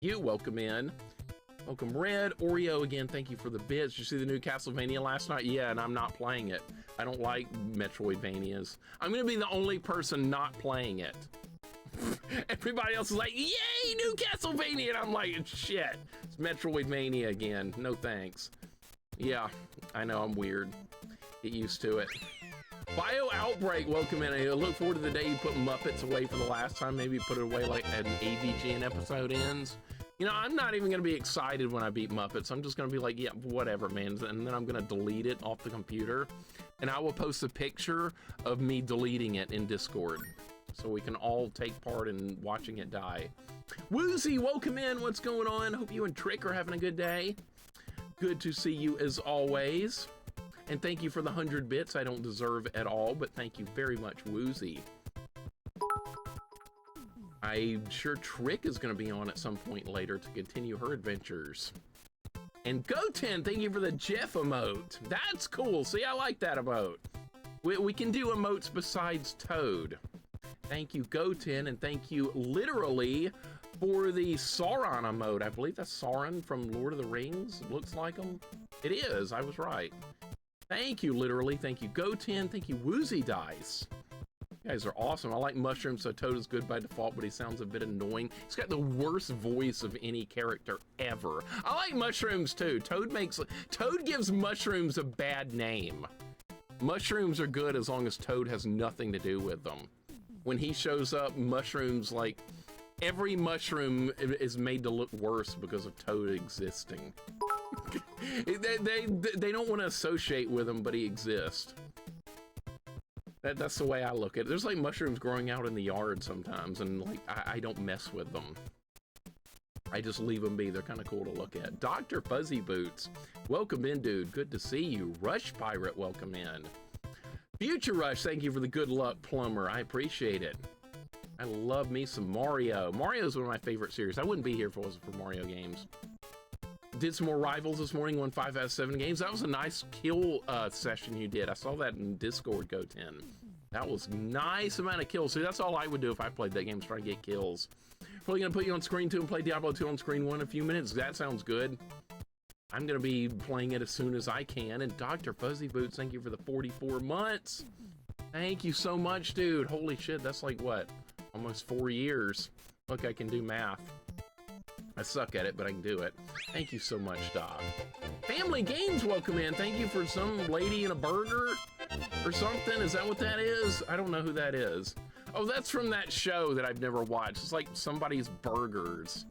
You welcome in. Welcome Red. Oreo again, thank you for the bits. Did you see the new Castlevania last night? Yeah, and I'm not playing it. I don't like Metroidvanias. I'm gonna be the only person not playing it. Everybody else is like, yay, new Castlevania, and I'm like, shit, it's Metroidvania again. No thanks. Yeah, I know, I'm weird. Get used to it. Bio Outbreak, welcome in. I look forward to the day you put Muppets away for the last time. Maybe put it away like an AVGN episode ends. You know, I'm not even gonna be excited when I beat Muppets. I'm just gonna be like, yeah, whatever, man. And then I'm gonna delete it off the computer. And I will post a picture of me deleting it in Discord, so we can all take part in watching it die. Woozy, welcome in. What's going on? Hope you and Trick are having a good day. Good to see you as always. And thank you for the 100 bits I don't deserve at all, but thank you very much, Woozy. I'm sure Trick is going to be on at some point later to continue her adventures. And Goten, thank you for the Jeff emote. That's cool. See, I like that emote. We can do emotes besides Toad. Thank you, Goten, and thank you, literally, for the Sauron emote. I believe that's Sauron from Lord of the Rings. It looks like him. It is. I was right. Thank you, literally. Thank you, Goten. Thank you, Woozy Dice. You guys are awesome. I like Mushrooms, so Toad is good by default, but he sounds a bit annoying. He's got the worst voice of any character ever. I like Mushrooms, too. Toad gives Mushrooms a bad name. Mushrooms are good as long as Toad has nothing to do with them. When he shows up, Mushrooms, like, every mushroom is made to look worse because of Toad existing. They don't want to associate with him, but he exists. That's the way I look at it. There's like mushrooms growing out in the yard sometimes, and like I don't mess with them. I just leave them be. They're kind of cool to look at. Dr. Fuzzy Boots, welcome in, dude. Good to see you. Rush Pirate, welcome in. Future Rush, thank you for the good luck, Plumber. I appreciate it. I love me some Mario. Mario's one of my favorite series. I wouldn't be here if it wasn't for Mario games. Did some more Rivals this morning, won 5 out of 7 games. That was a nice kill session you did. I saw that in Discord, Go10. That was nice amount of kills. See, that's all I would do if I played that game, is try to get kills. Probably gonna put you on screen 2 and play Diablo 2 on screen 1 in a few minutes. That sounds good. I'm gonna be playing it as soon as I can. And Dr. Fuzzy Boots, thank you for the 44 months. Thank you so much, dude. Holy shit, that's like what? Almost 4 years. Look, I can do math. I suck at it, but I can do it. Thank you so much, Doc. Family Games, welcome in. Thank you for some lady in a burger or something. Is that what that is? I don't know who that is. Oh, that's from that show that I've never watched. It's like somebody's burgers.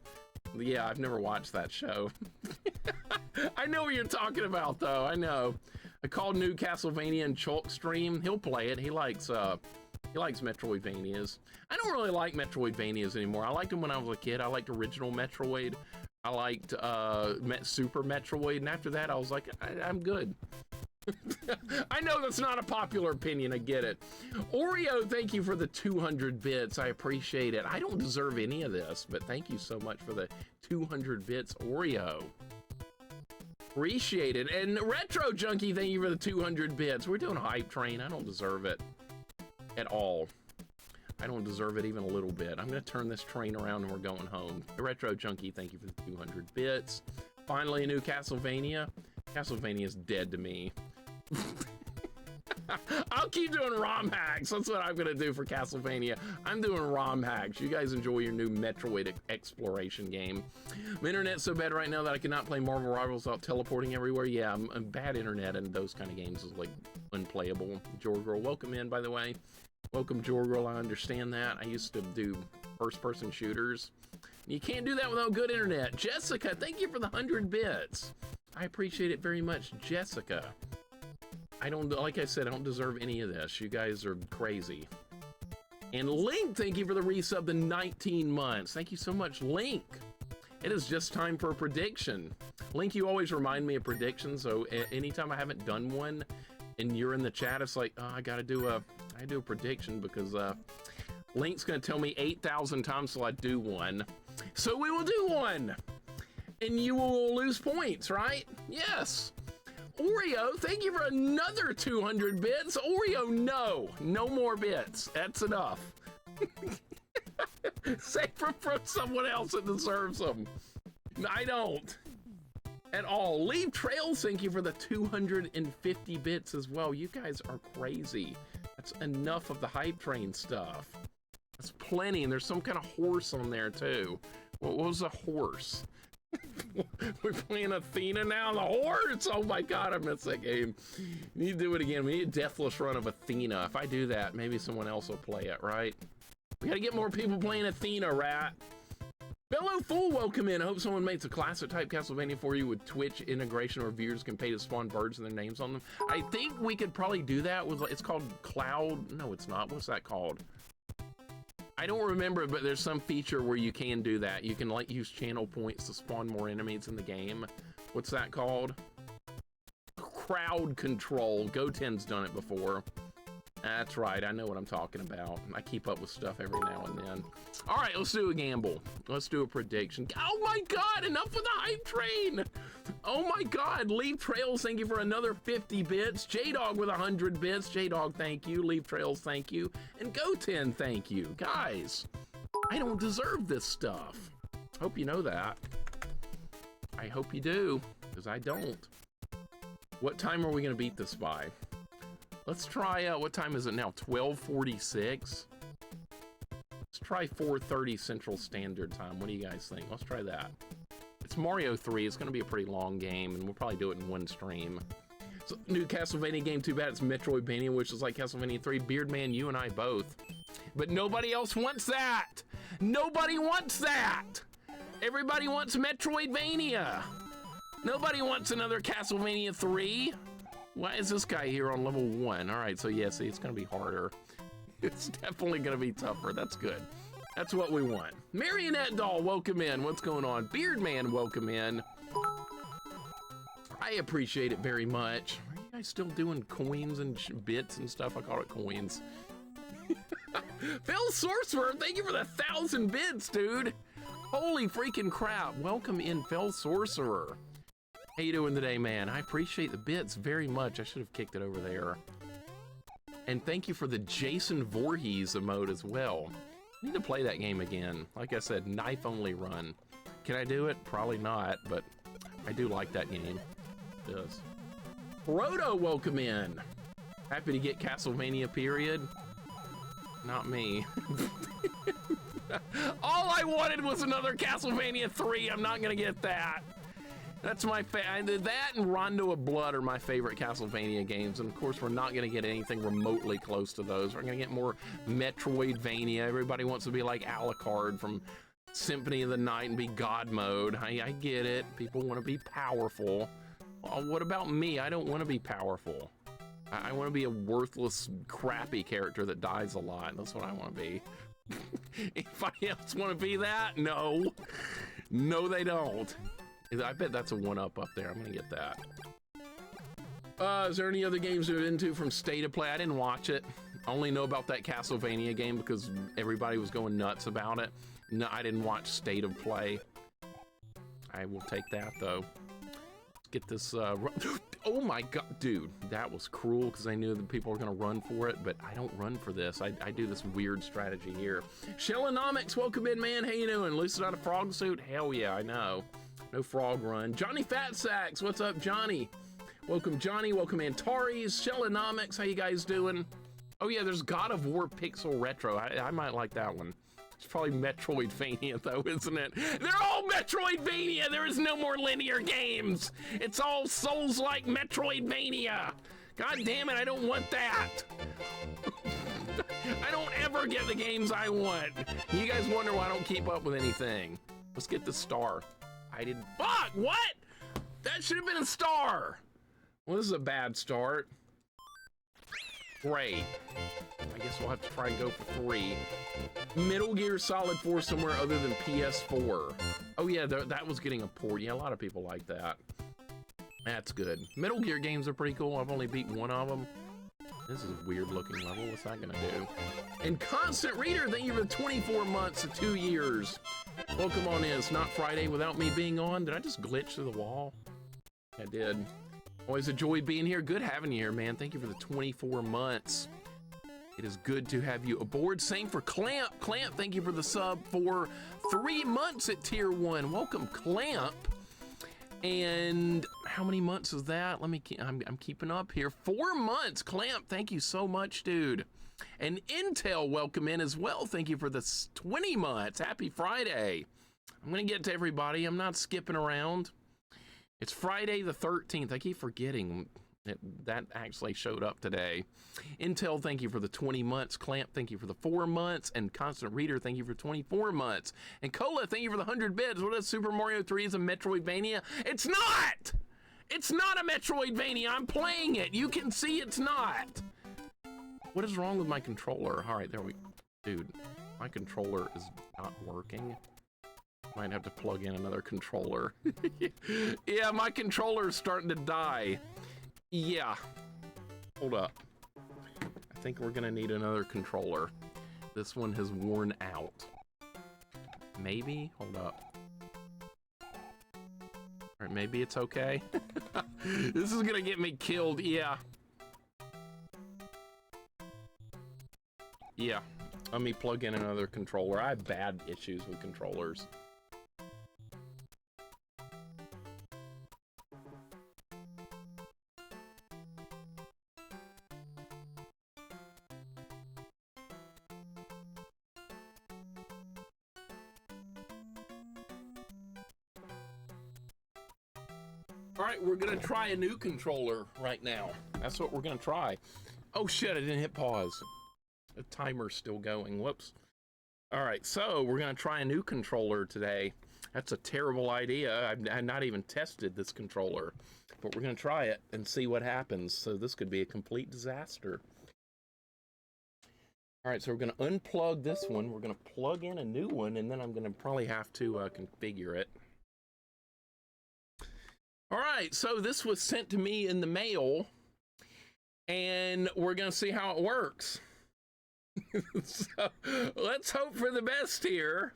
Yeah, I've never watched that show. I know what you're talking about, though. I know. I called new Castlevania and Chalk stream. He'll play it. He likes Metroidvanias. I don't really like Metroidvanias anymore. I liked them when I was a kid. I liked original Metroid. I liked Super Metroid, and after that I was like, I'm good. I know that's not a popular opinion, I get it. Oreo, thank you for the 200 bits. I appreciate it. I don't deserve any of this, but thank you so much for the 200 bits, Oreo. Appreciate it. And Retro Junkie, thank you for the 200 bits. We're doing a hype train. I don't deserve it at all. I don't deserve it even a little bit. I'm gonna turn this train around and we're going home. Retro Junkie, thank you for the 200 bits. Finally, a new Castlevania. Castlevania is dead to me. I'll keep doing ROM hacks. That's what I'm gonna do for Castlevania. I'm doing ROM hacks. You guys enjoy your new Metroid exploration game. My internet's so bad right now that I cannot play Marvel Rivals without teleporting everywhere. Yeah, I'm bad internet, and those kind of games is like unplayable. Jorgirl, welcome in, by the way. Welcome, Jorgirl. I understand that. I used to do first-person shooters. You can't do that without good internet. Jessica, thank you for the 100 bits. I appreciate it very much, Jessica. I don't, like I said, I don't deserve any of this. You guys are crazy. And Link, thank you for the resub to 19 months. Thank you so much, Link. It is just time for a prediction. Link, you always remind me of predictions, so anytime I haven't done one and you're in the chat, it's like, oh, I gotta do a prediction, because Link's gonna tell me 8,000 times till I do one. So we will do one, and you will lose points, right? Yes. Oreo, thank you for another 200 bits. Oreo, no more bits. That's enough. Save them from someone else that deserves them. I don't. At all. Leave Trails, thank you for the 250 bits as well. You guys are crazy. That's enough of the hype train stuff. That's plenty, and there's some kind of horse on there too. What was a horse? We're playing Athena now, the horse! Oh my god, I missed that game. We need to do it again. We need a deathless run of Athena. If I do that, maybe someone else will play it, right? We gotta get more people playing Athena, rat. Bellow Fool, welcome in. I hope someone makes a classic type Castlevania for you with Twitch integration where viewers can pay to spawn birds and their names on them. I think we could probably do that with, it's called Cloud. No, it's not. What's that called? I don't remember, but there's some feature where you can do that. You can like use channel points to spawn more enemies in the game. What's that called? Crowd control. Goten's done it before. That's right, I know what I'm talking about. I keep up with stuff every now and then. All right, let's do a gamble. Let's do a prediction. Oh my God, enough with the hype train. Oh my God, Leave Trails, thank you for another 50 bits. J-Dog with 100 bits. J-Dog, thank you. Leave Trails, thank you. And Goten, thank you. Guys, I don't deserve this stuff. Hope you know that. I hope you do, because I don't. What time are we gonna beat this by? Let's try, what time is it now? 12:46? Let's try 4:30 Central Standard Time. What do you guys think? Let's try that. It's Mario 3. It's going to be a pretty long game, and we'll probably do it in one stream. So, new Castlevania game, too bad it's Metroidvania, which is like Castlevania 3. Beardman, you and I both. But nobody else wants that! Nobody wants that! Everybody wants Metroidvania! Nobody wants another Castlevania 3! Why is this guy here on level 1? All right, so yeah, see, it's gonna be harder. It's definitely gonna be tougher. That's good. That's what we want. Marionette Doll, welcome in. What's going on? Beardman, welcome in. I appreciate it very much. Are you guys still doing coins and bits and stuff? I call it coins. Phil Sorcerer, thank you for the 1,000 bits, dude. Holy freaking crap. Welcome in, Phil Sorcerer. How you doing today, man? I appreciate the bits very much. I should have kicked it over there. And thank you for the Jason Voorhees emote as well. I need to play that game again. Like I said, knife only run. Can I do it? Probably not, but I do like that game. Yes. Proto, welcome in. Happy to get Castlevania, period. Not me. All I wanted was another Castlevania 3. I'm not gonna get that. That's my favorite. That and Rondo of Blood are my favorite Castlevania games, and of course we're not going to get anything remotely close to those. We're going to get more Metroidvania. Everybody wants to be like Alucard from Symphony of the Night and be God mode. I get it. People want to be powerful. Well, what about me? I don't want to be powerful. I want to be a worthless, crappy character that dies a lot. That's what I want to be. Anybody else want to be that? No. No, they don't. I bet that's a 1-up up there. I'm gonna get that. Is there any other games you're into from State of Play? I didn't watch it. I only know about that Castlevania game because everybody was going nuts about it. No, I didn't watch State of Play. I will take that though. Let's get this. Oh my God, dude, that was cruel because I knew that people were gonna run for it, but I don't run for this. I do this weird strategy here. Shellonomics, welcome in, man. How you doing? At least it's not a frog suit. Hell yeah, I know. No frog run. Johnny Fat Sacks, what's up, Johnny? Welcome, Johnny. Welcome, Antares. Shellonomics, how you guys doing? Oh yeah, there's God of War Pixel Retro. I might like that one. It's probably Metroidvania though, isn't it? They're all Metroidvania. There is no more linear games. It's all Souls-like Metroidvania. God damn it, I don't want that. I don't ever get the games I want. You guys wonder why I don't keep up with anything. Let's get the star. I didn't. Fuck! What? That should have been a star. Well, this is a bad start. Great. I guess we'll have to try and go for 3. Metal Gear Solid 4 somewhere other than PS4. Oh yeah, that was getting a port. Yeah, a lot of people like that. That's good. Metal Gear games are pretty cool. I've only beat one of them. This is a weird looking level. What's that gonna do? And Constant Reader, thank you for 24 months to 2 years. Welcome on in. It's not Friday without me being on. Did I just glitch through the wall? I did. Always a joy being here. Good having you here, man. Thank you for the 24 months. It is good to have you aboard. Same for Clamp. Clamp, thank you for the sub for 3 months at tier 1. Welcome, Clamp. And how many months is that? Let me, I'm keeping up here. 4 months, Clamp, thank you so much, dude. And Intel, welcome in as well. Thank you for the 20 months. Happy Friday. I'm gonna get to everybody. I'm not skipping around. It's Friday the 13th. I keep forgetting that actually showed up today. Intel, thank you for the 20 months. Clamp, thank you for the 4 months. And Constant Reader, thank you for 24 months. And Cola, thank you for the 100 bits. What is Super Mario 3 is a Metroidvania? It's not! It's not a Metroidvania. I'm playing it. You can see it's not. What is wrong with my controller? All right, there we go. Dude, my controller is not working. Might have to plug in another controller. Yeah, my controller is starting to die. Yeah. Hold up. I think we're gonna need another controller. This one has worn out. Maybe? Hold up. All right, maybe it's okay. This is gonna get me killed, yeah. Yeah, let me plug in another controller. I have bad issues with controllers. All right, we're gonna try a new controller right now. That's what we're gonna try. Oh shit, I didn't hit pause. The timer's still going, whoops. All right, so we're gonna try a new controller today. That's a terrible idea. I've not even tested this controller, but we're gonna try it and see what happens. So this could be a complete disaster. All right, so we're gonna unplug this one. We're gonna plug in a new one, and then I'm gonna probably have to configure it. All right, so this was sent to me in the mail, and we're gonna see how it works. So let's hope for the best here.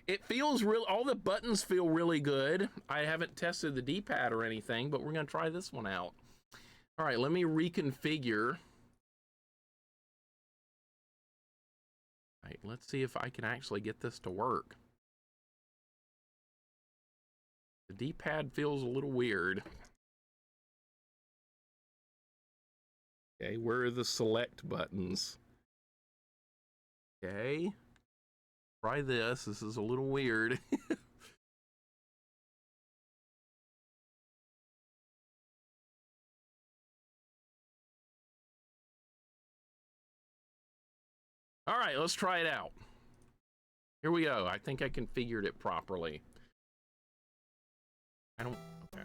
It feels real, all the buttons feel really good. I haven't tested the D-pad or anything, but we're gonna try this one out. All right, let me reconfigure. All right, let's see if I can actually get this to work. The D-pad feels a little weird. Okay, where are the select buttons? Okay, try this. This is a little weird. All right, let's try it out. Here we go. I think I configured it properly. I don't, okay.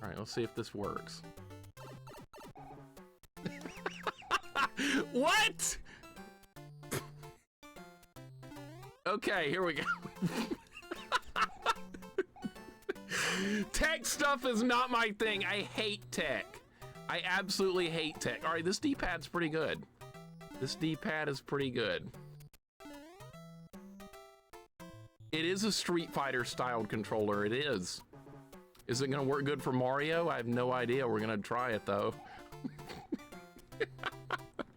All right, let's see if this works. What? Okay, here we go. Tech stuff is not my thing. I hate tech. I absolutely hate tech. All right, this D-pad's pretty good. This D-pad is pretty good. It is a Street Fighter styled controller, it is. Is it gonna work good for Mario? I have no idea, we're gonna try it though.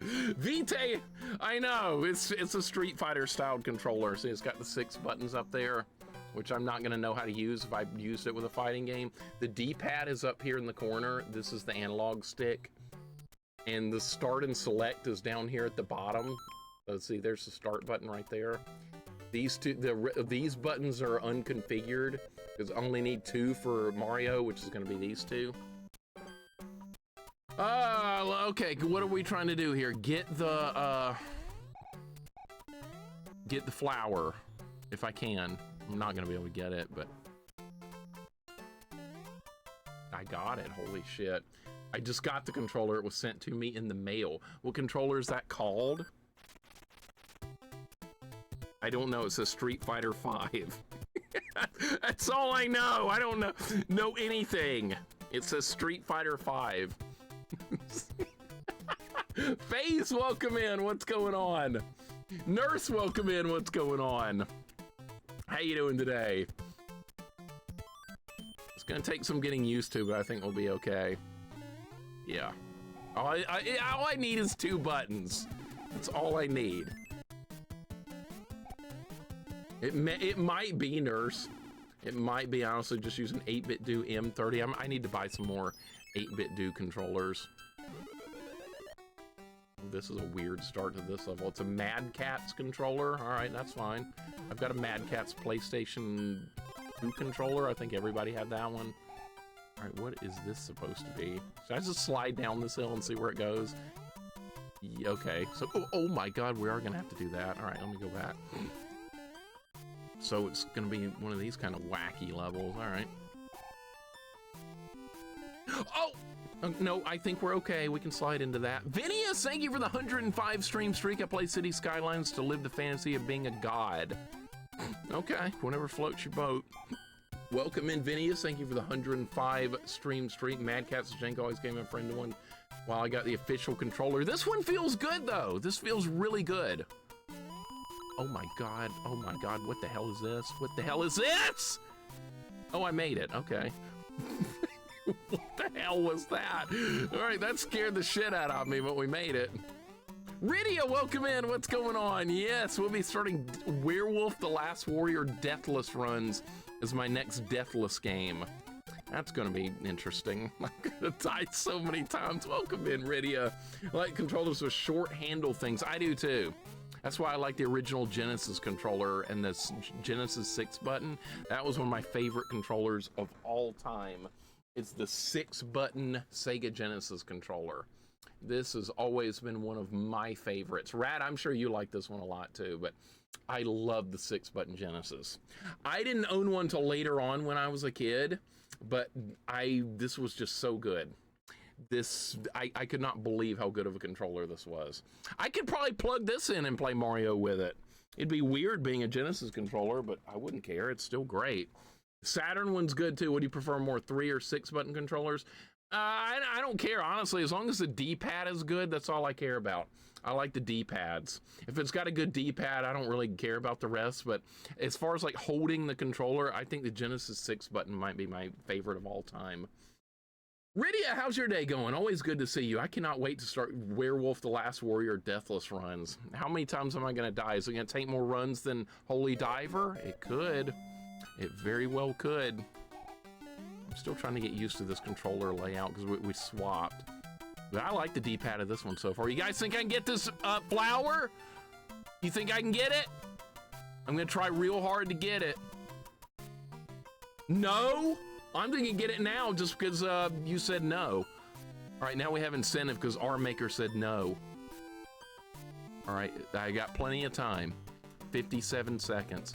Vitae, I know, it's a Street Fighter styled controller. See, it's got the 6 buttons up there, which I'm not gonna know how to use if I've used it with a fighting game. The D-pad is up here in the corner. This is the analog stick. And the start and select is down here at the bottom. Let's see, there's the start button right there. These these buttons are unconfigured because I only need 2 for Mario, which is going to be these 2. Okay, what are we trying to do here? Get the flower, if I can. I'm not going to be able to get it, but I got it. Holy shit. I just got the controller. It was sent to me in the mail. What controller is that called? I don't know. It says Street Fighter 5. That's all I know. I don't know anything. It says Street Fighter 5. FaZe, welcome in. What's going on? Nurse, welcome in. What's going on? How you doing today? It's gonna take some getting used to, but I think we'll be okay. Yeah. All I need is 2 buttons. That's all I need. It might be, Nurse. It might be honestly just using 8-bit do M30. I need to buy some more 8-bit do controllers. This is a weird start to this level. It's a Mad Catz controller. All right, that's fine. I've got a Mad Catz PlayStation 2 controller. I think everybody had that one. All right, what is this supposed to be? Should I just slide down this hill and see where it goes? Yeah, okay, so, oh my God, we are gonna have to do that. All right, let me go back. So it's gonna be one of these kind of wacky levels. All right. Oh! No, I think we're okay. We can slide into that. Vinius, thank you for the 105 stream streak. I play City Skylines to live the fantasy of being a god. Okay, whatever floats your boat. Welcome in, Vinius. Thank you for the 105 stream streak. Mad Catz Jank always gave my friend one while I got the official controller. This one feels good, though. This feels really good. Oh my God. Oh my God. What the hell is this? What the hell is this? Oh, I made it. Okay. What the hell was that? All right, that scared the shit out of me, but we made it. Rydia, welcome in. What's going on? Yes, we'll be starting Werewolf the Last Warrior Deathless runs as my next Deathless game. That's gonna be interesting. I'm gonna die so many times. Welcome in, Rydia. I like controllers with short handle things. I do too. That's why I like the original Genesis controller and this Genesis 6 button. That was one of my favorite controllers of all time. It's the 6-button Sega Genesis controller. This has always been one of my favorites. Rad, I'm sure you like this one a lot too, but I love the 6-button Genesis. I didn't own one till later on when I was a kid, but this was just so good. I could not believe how good of a controller this was. I could probably plug this in and play Mario with it. It'd be weird being a Genesis controller, but I wouldn't care. It's still great. Saturn one's good too. Would you prefer more 3 or 6-button controllers? I don't care, honestly. As long as the D-pad is good, that's all I care about. I like the D-pads. If it's got a good D-pad, I don't really care about the rest. But as far as like holding the controller, I think the Genesis 6 button might be my favorite of all time. Rydia, how's your day going? Always good to see you. I cannot wait to start Werewolf the Last Warrior Deathless runs. How many times am I going to die? Is it going to take more runs than Holy Diver? It could. It very well could. I'm still trying to get used to this controller layout because we swapped. But I like the D-pad of this one so far. You guys think I can get this flower? You think I can get it? I'm gonna try real hard to get it. No? I'm gonna get it now just because you said no. All right, now we have incentive because our maker said no. All right, I got plenty of time. 57 seconds.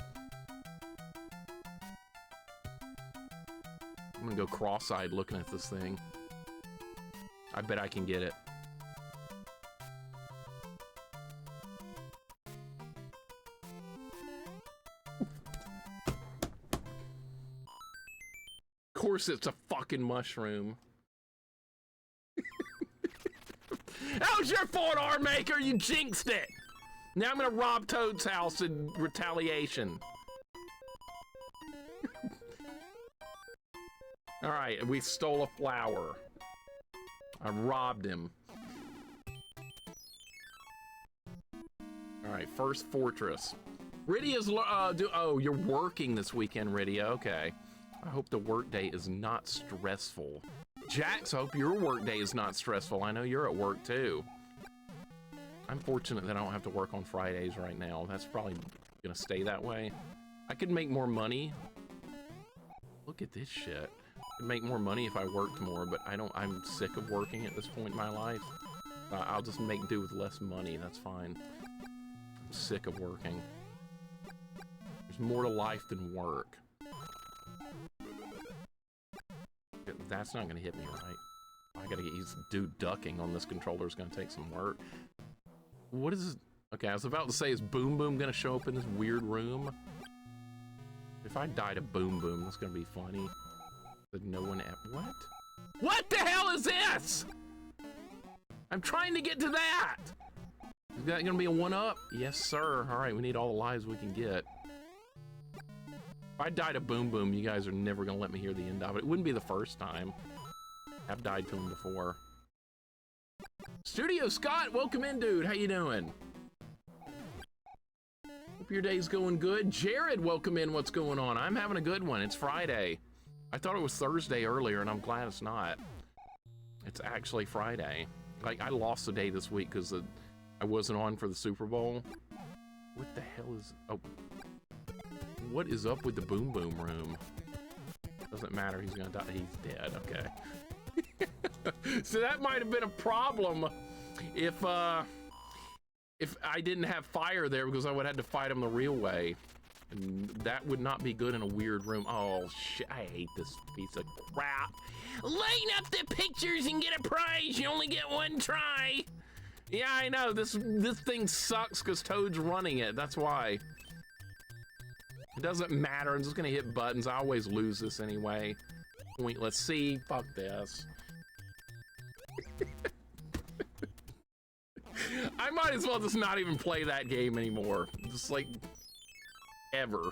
I'm gonna go cross-eyed looking at this thing. I bet I can get it. Of course it's a fucking mushroom. That was your fault, R-Maker! You jinxed it! Now I'm gonna rob Toad's house in retaliation. All right, we stole a flower. I robbed him. All right, first fortress. Rydia's, oh, you're working this weekend, Rydia, okay. I hope the work day is not stressful. Jax, I hope your work day is not stressful. I know you're at work too. I'm fortunate that I don't have to work on Fridays right now. That's probably gonna stay that way. I could make more money. Look at this shit. I'd make more money if I worked more, but I'm sick of working at this point in my life. I'll just make do with less money, that's fine. I'm sick of working. There's more to life than work. That's not gonna hit me right. I gotta get used to dude ducking on this controller is gonna take some work. What is this? Okay, I was about to say, is Boom Boom gonna show up in this weird room? If I die to Boom Boom, that's gonna be funny. But no one at what? What the hell is this? I'm trying to get to that. Is that gonna be a 1-up? Yes, sir. All right, we need all the lives we can get. If I die to Boom Boom, you guys are never gonna let me hear the end of it. It wouldn't be the first time. I've died to him before. Studio Scott, welcome in, dude. How you doing? Hope your day's going good. Jared, welcome in. What's going on? I'm having a good one. It's Friday. I thought it was Thursday earlier, and I'm glad it's not. It's actually Friday. Like, I lost a day this week because I wasn't on for the Super Bowl. What the hell is... Oh. What is up with the Boom Boom Room? Doesn't matter. He's gonna die. He's dead. Okay. So that might have been a problem if I didn't have fire there, because I would have had to fight him the real way. And that would not be good in a weird room. Oh, shit. I hate this piece of crap. Line up the pictures and get a prize. You only get one try. Yeah, I know. This thing sucks because Toad's running it. That's why. It doesn't matter. I'm just going to hit buttons. I always lose this anyway. Pointless. See? Fuck this. I might as well just not even play that game anymore. Just like, ever.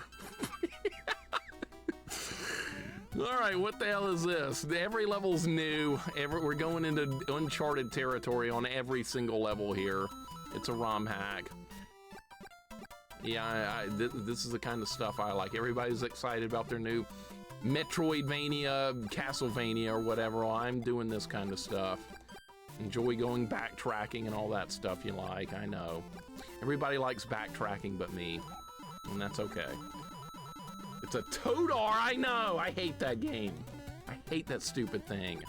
All right, what the hell is this? Every level's new. We're going into uncharted territory on every single level here. It's a ROM hack. Yeah, this is the kind of stuff I like. Everybody's excited about their new Metroidvania, Castlevania, or whatever. Well, I'm doing this kind of stuff. Enjoy going backtracking and all that stuff you like, I know. Everybody likes backtracking but me, and that's okay. It's a Toadar, I know! I hate that game. I hate that stupid thing.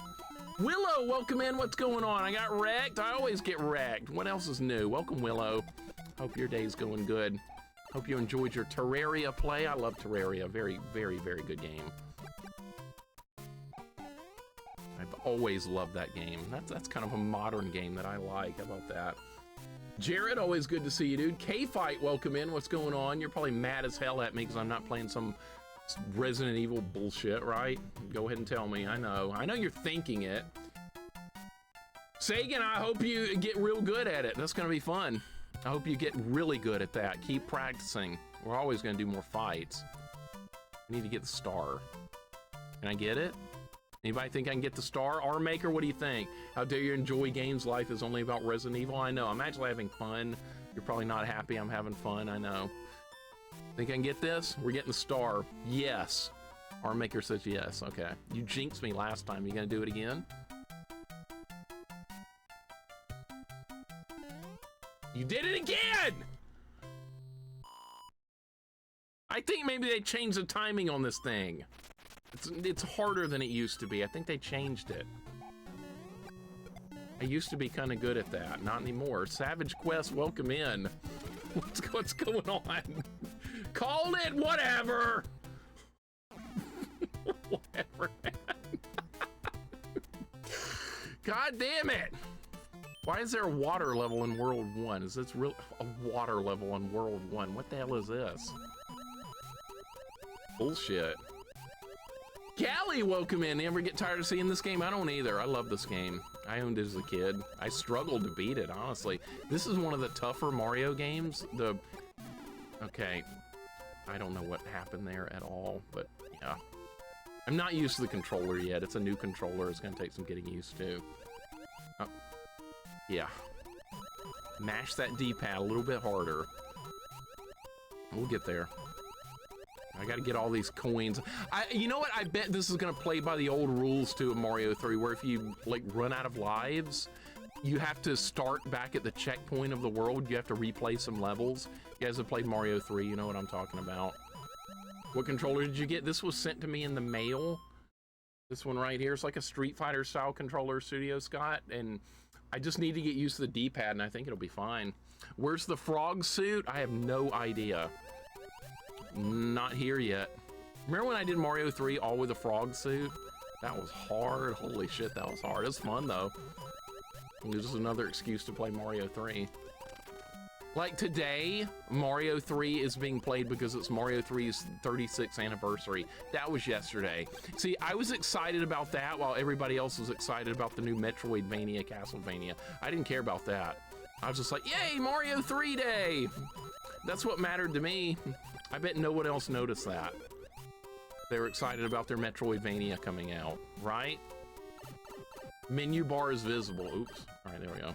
Willow, welcome in, what's going on? I got wrecked? I always get wrecked. What else is new? Welcome, Willow. Hope your day's going good. Hope you enjoyed your Terraria play. I love Terraria, very, very, very good game. I've always loved that game. That's kind of a modern game that I like. How about that? Jared, always good to see you, dude. K-Fight, welcome in. What's going on? You're probably mad as hell at me because I'm not playing some Resident Evil bullshit, right? Go ahead and tell me. I know you're thinking it. Sagan, I hope you get real good at it. That's going to be fun. I hope you get really good at that. Keep practicing. We're always going to do more fights. I need to get the star. Can I get it? Anybody think I can get the star? R-Maker, what do you think? How dare you enjoy games? Life is only about Resident Evil. I know. I'm actually having fun. You're probably not happy I'm having fun. I know. Think I can get this? We're getting the star. Yes. R-Maker says yes. Okay. You jinxed me last time. You gonna do it again? You did it again! I think maybe they changed the timing on this thing. It's harder than it used to be. I think they changed it. I used to be kind of good at that. Not anymore. Savage Quest, welcome in. What's going on? Called it, whatever. Whatever. God damn it. Why is there a water level in World 1? Is this real a water level in World 1? What the hell is this? Bullshit. Gally, welcome in. You ever get tired of seeing this game? I don't either. I love this game. I owned it as a kid. I struggled to beat it, honestly. This is one of the tougher Mario games. Okay. I don't know what happened there at all, but yeah. I'm not used to the controller yet. It's a new controller. It's going to take some getting used to. Oh. Yeah. Mash that D-pad a little bit harder. We'll get there. I gotta get all these coins. You know what? I bet this is gonna play by the old rules too of Mario 3, where if you like run out of lives, you have to start back at the checkpoint of the world. You have to replay some levels. You guys have played Mario 3, you know what I'm talking about. What controller did you get? This was sent to me in the mail. This one right here. It's like a Street Fighter style controller, Studio Scott, and I just need to get used to the D-pad, and I think it'll be fine. Where's the frog suit? I have no idea. Not here yet. Remember when I did Mario 3 all with a frog suit? That was hard. Holy shit, that was hard. It was fun though. It was just another excuse to play Mario 3. Like today, Mario 3 is being played because it's Mario 3's 36th anniversary. That was yesterday. See, I was excited about that while everybody else was excited about the new Metroidvania, Castlevania. I didn't care about that. I was just like, yay, Mario 3 day! That's what mattered to me. I bet no one else noticed that. They were excited about their Metroidvania coming out, right? Menu bar is visible. Oops. All right, there we go.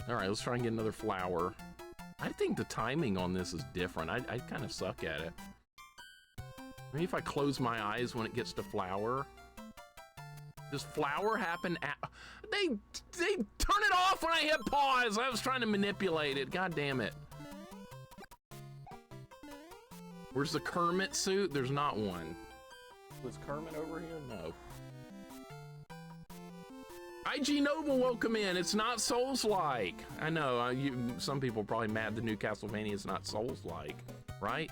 All right, let's try and get another flower. I think the timing on this is different. I kind of suck at it. Maybe if I close my eyes when it gets to flower. Does flower happen at... They turn it off when I hit pause. I was trying to manipulate it. God damn it. Where's the Kermit suit? There's not one. Was Kermit over here? No. IG Noble, welcome in. It's not Souls-like. I know, some people are probably mad the new Castlevania is not Souls-like, right?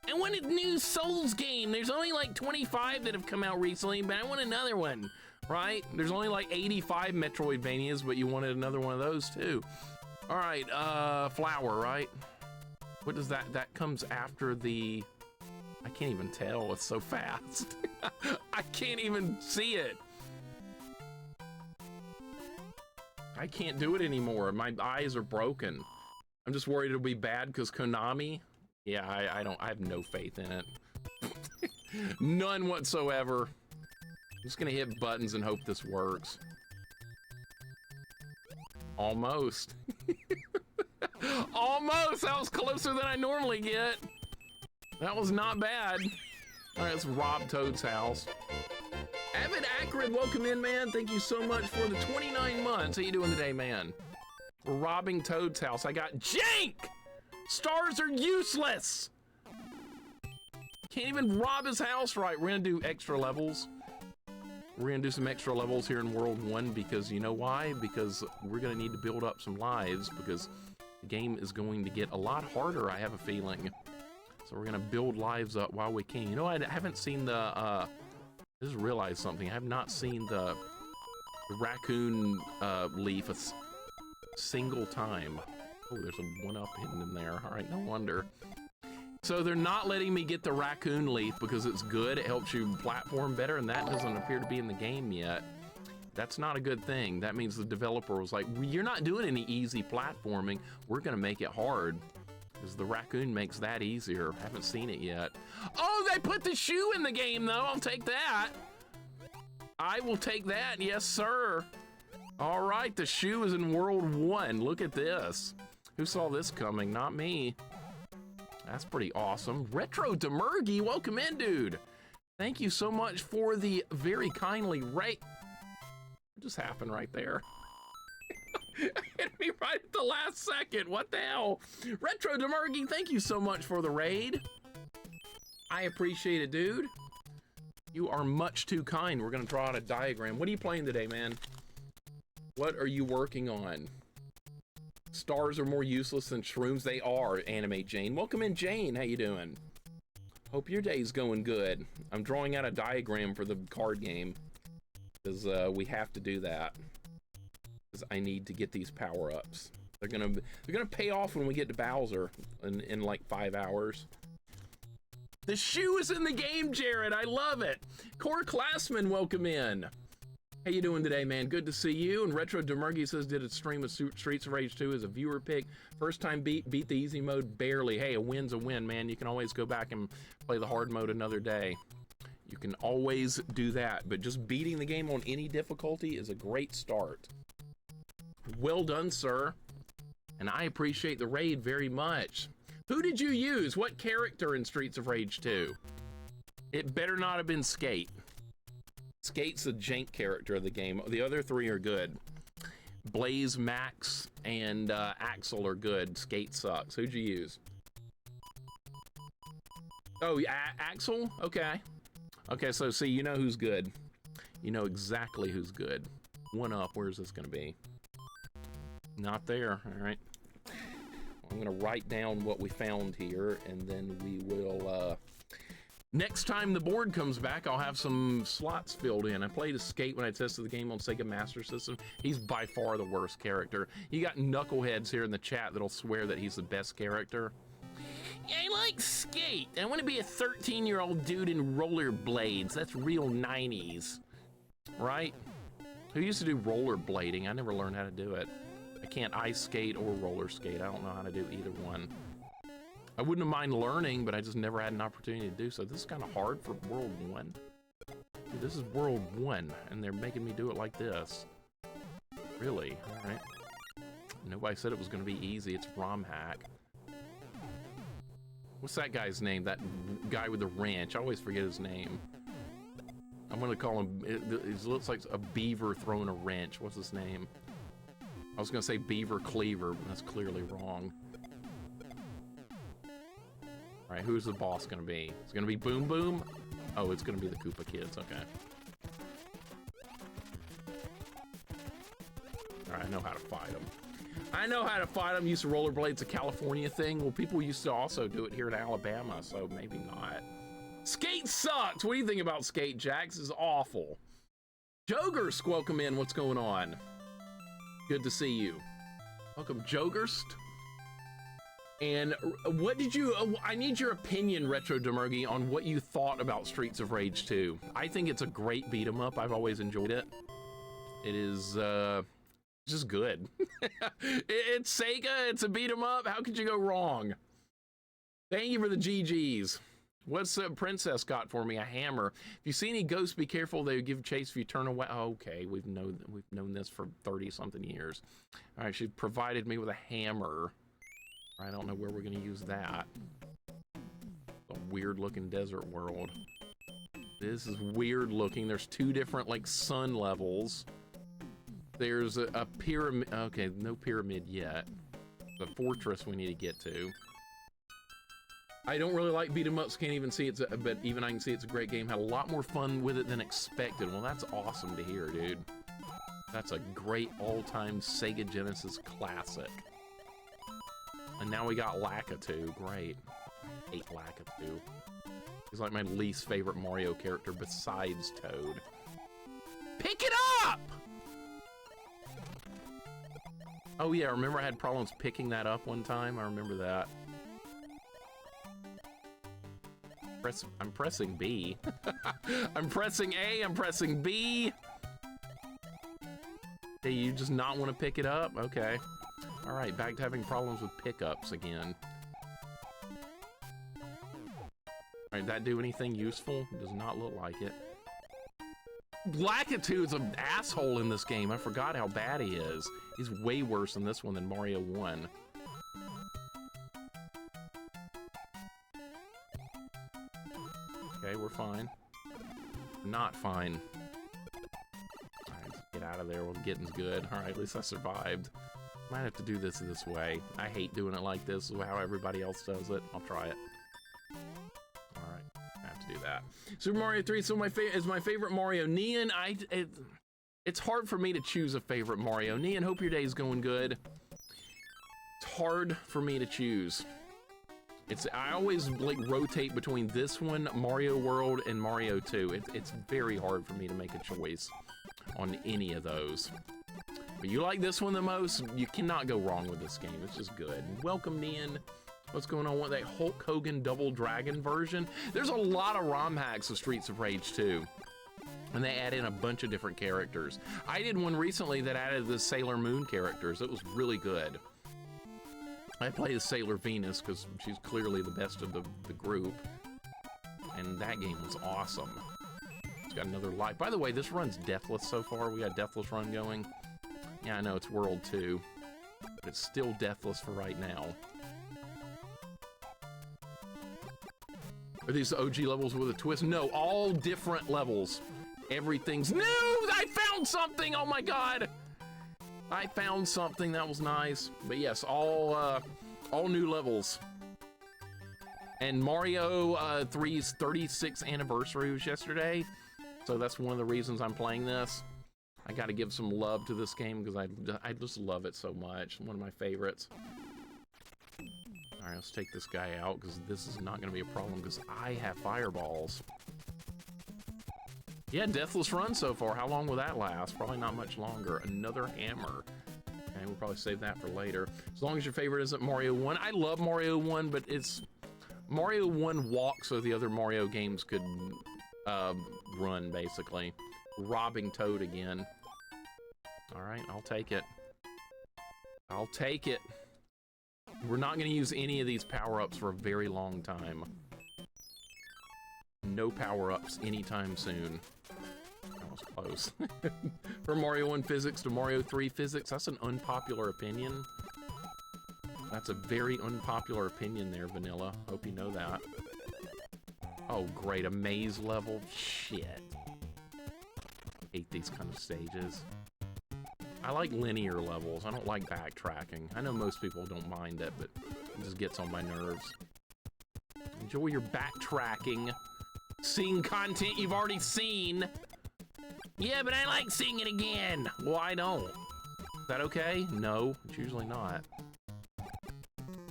I want a new Souls game. There's only like 25 that have come out recently, but I want another one, right? There's only like 85 Metroidvanias, but you wanted another one of those too. All right, flower, right? What does that comes after the... I can't even tell, it's so fast. I can't even see it. I can't do it anymore. My eyes are broken. I'm just worried it'll be bad because Konami. Yeah, I have no faith in it. None whatsoever. I'm just gonna hit buttons and hope this works. Almost. Almost! That was closer than I normally get. That was not bad. All right, let's rob Toad's house. Avid Acrid, welcome in, man. Thank you so much for the 29 months. How you doing today, man? We're robbing Toad's house. I got Jank! Stars are useless! Can't even rob his house right. We're gonna do extra levels. We're gonna do some extra levels here in World 1 because you know why? Because we're gonna need to build up some lives because the game is going to get a lot harder, I have a feeling. So we're gonna build lives up while we can. You know, I haven't seen the, I just realized something. I have not seen the raccoon leaf a single time. Oh, there's a one-up hidden in there. All right, no wonder. So they're not letting me get the raccoon leaf because it's good. It helps you platform better, and that doesn't appear to be in the game yet. That's not a good thing. That means the developer was like, you're not doing any easy platforming. We're gonna make it hard. Because the raccoon makes that easier. Haven't seen it yet. Oh, they put the shoe in the game, though. I'll take that. I will take that. Yes, sir. All right, the shoe is in World 1. Look at this. Who saw this coming? Not me. That's pretty awesome. Retro Demurgy, welcome in, dude. Thank you so much for the very kindly rate. What just happened right there? Hit me right at the last second. What the hell? Retro Demurgy, thank you so much for the raid. I appreciate it, dude. You are much too kind. We're gonna draw out a diagram. What are you playing today, man? What are you working on? Stars are more useless than shrooms. They are, Animate Jane. Welcome in, Jane. How you doing? Hope your day's going good. I'm drawing out a diagram for the card game because we have to do that. I need to get these power-ups. They're gonna pay off when we get to Bowser in like 5 hours. The shoe is in the game, Jared. I love it. Core Classman, welcome in. How you doing today, man? Good to see you. And Retro Demurgy says did a stream of Streets of Rage 2 as a viewer pick. First time beat the easy mode barely. Hey, a win's a win, man. You can always go back and play the hard mode another day. You can always do that, but just beating the game on any difficulty is a great start. Well done, sir. And I appreciate the raid very much. Who did you use? What character in Streets of Rage 2? It better not have been Skate. Skate's the jank character of the game. The other three are good. Blaze, Max, and Axel are good. Skate sucks. Who'd you use? Oh, Axel? Okay. Okay, so see, you know who's good. You know exactly who's good. One up. Where's this gonna be? Not there. All right. I'm gonna write down what we found here, and then we will next time the board comes back, I'll have some slots filled in. I played as Skate when I tested the game on Sega Master System. He's by far the worst character. You got knuckleheads here in the chat that'll swear that he's the best character. I like Skate. I want to be a 13-year-old dude in rollerblades. That's real 90s, right? Who used to do rollerblading? I never learned how to do it. I can't ice skate or roller skate. I don't know how to do either one. I wouldn't have mind learning, but I just never had an opportunity to do so. This is kind of hard for World 1. Dude, this is World 1, and they're making me do it like this. Really? All right. Nobody said it was going to be easy. It's romhack. What's that guy's name? That guy with the wrench. I always forget his name. I'm going to call him... It looks like a beaver throwing a wrench. What's his name? I was going to say Beaver Cleaver, but that's clearly wrong. All right, who's the boss going to be? It's going to be Boom Boom? Oh, it's going to be the Koopa Kids. Okay. All right, I know how to fight them. I know how to fight them. Used to rollerblades, a California thing. Well, people used to also do it here in Alabama, so maybe not. Skate sucks. What do you think about Skate, Jax? This is awful. Jogerst, welcome in. What's going on? Good to see you. Welcome, Jogerst. And what did you... I need your opinion, Retro Demergy, on what you thought about Streets of Rage 2. I think it's a great beat-em-up. I've always enjoyed it. It is... just good. It's Sega, it's a beat 'em up. How could you go wrong? Thank you for the GGs. What's Princess got for me? A hammer. If you see any ghosts, be careful. They give chase if you turn away. Oh, okay, we've known this for 30-something years. All right, she provided me with a hammer. I don't know where we're gonna use that. A weird-looking desert world. This is weird looking. There's two different like sun levels. There's a pyramid. Okay, no pyramid yet. The fortress we need to get to. I don't really like beat 'em ups. Can't even see it's. But even I can see it's a great game. Had a lot more fun with it than expected. Well, that's awesome to hear, dude. That's a great all-time Sega Genesis classic. And now we got Lakitu. Great. I hate Lakitu. He's like my least favorite Mario character besides Toad. Pick it up! Oh yeah, remember I had problems picking that up one time? I remember that. I'm pressing B. I'm pressing A, I'm pressing B. Hey, you just not want to pick it up? Okay. All right, back to having problems with pickups again. All right, did that do anything useful? Does not look like it. Lakitu is an asshole in this game. I forgot how bad he is. He's way worse in this one than Mario 1. Okay, we're fine. Not fine. Alright, let's get out of there. Well, getting's good. Alright, at least I survived. Might have to do this way. I hate doing it like this. This is how everybody else does it. I'll try it. Alright, I have to do that. Super Mario 3 is my favorite Mario. Neon, it's hard for me to choose a favorite Mario. Neon, hope your day's going good. It's hard for me to choose. I always like rotate between this one, Mario World, and Mario 2. It's very hard for me to make a choice on any of those. But you like this one the most? You cannot go wrong with this game. It's just good. Welcome, Neon. What's going on with that Hulk Hogan Double Dragon version? There's a lot of ROM hacks of Streets of Rage 2. And they add in a bunch of different characters. I did one recently that added the Sailor Moon characters. It was really good. I played as Sailor Venus because she's clearly the best of the group. And that game was awesome. It's got another life. By the way, this run's deathless so far. We got Deathless Run going. Yeah, I know, it's World 2. But it's still deathless for right now. Are these OG levels with a twist? No, all different levels. Everything's new! I found something! Oh my god! I found something that was nice. But yes, all new levels. And Mario 3's 36th anniversary was yesterday. So that's one of the reasons I'm playing this. I gotta give some love to this game because I just love it so much. One of my favorites. Alright, let's take this guy out because this is not gonna be a problem because I have fireballs. Yeah, Deathless Run so far. How long will that last? Probably not much longer. Another hammer. Okay, we'll probably save that for later. As long as your favorite isn't Mario 1. I love Mario 1, but it's... Mario 1 walks so the other Mario games could run, basically. Robbing Toad again. Alright, I'll take it. I'll take it. We're not going to use any of these power-ups for a very long time. No power-ups anytime soon. was close. From Mario 1 physics to Mario 3 physics, that's an unpopular opinion. That's a very unpopular opinion there, Vanilla. Hope you know that. Oh, great, a maze level? Shit. Hate these kind of stages. I like linear levels. I don't like backtracking. I know most people don't mind it, but it just gets on my nerves. Enjoy your backtracking. Seeing content you've already seen. Yeah, but I like seeing it again. Well, I don't. Is that okay? No, it's usually not.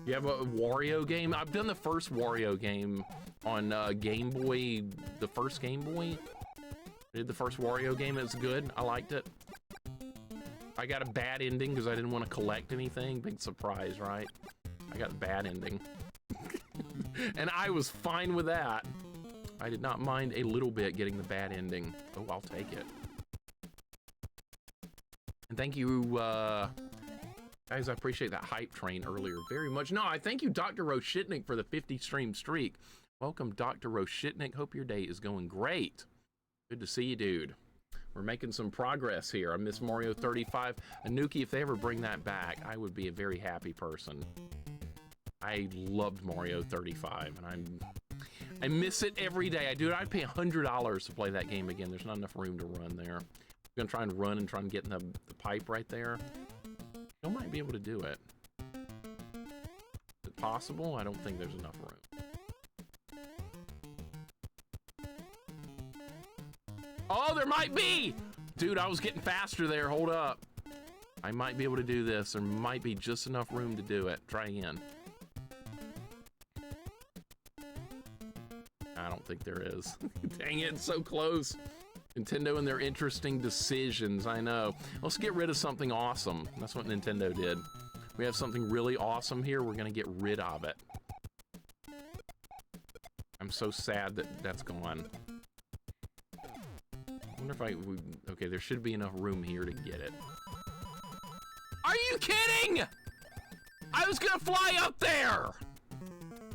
You have a Wario game? I've done the first Wario game on Game Boy, the first Game Boy. I did the first Wario game. It was good. I liked it. I got a bad ending because I didn't want to collect anything. Big surprise, right? I got a bad ending. And I was fine with that. I did not mind a little bit getting the bad ending. Oh, I'll take it. And thank you, guys, I appreciate that hype train earlier very much. No, I thank you, Dr. Roshitnik, for the 50 stream streak. Welcome, Dr. Roshitnik. Hope your day is going great. Good to see you, dude. We're making some progress here. I miss Mario 35. Anuki, if they ever bring that back, I would be a very happy person. I loved Mario 35, and I miss it every day. I'd pay $100 to play that game again. There's not enough room to run there. I'm gonna try and run and try and get in the pipe right there. I might be able to do it. Is it possible? I don't think there's enough room. Oh, there might be! Dude, I was getting faster there. Hold up. I might be able to do this. There might be just enough room to do it. Try again. I don't think there is. Dang it, it's so close. Nintendo and their interesting decisions, I know. Let's get rid of something awesome. That's what Nintendo did. We have something really awesome here. We're gonna get rid of it. I'm so sad that that's gone. I wonder if okay, there should be enough room here to get it. Are you kidding? I was gonna fly up there!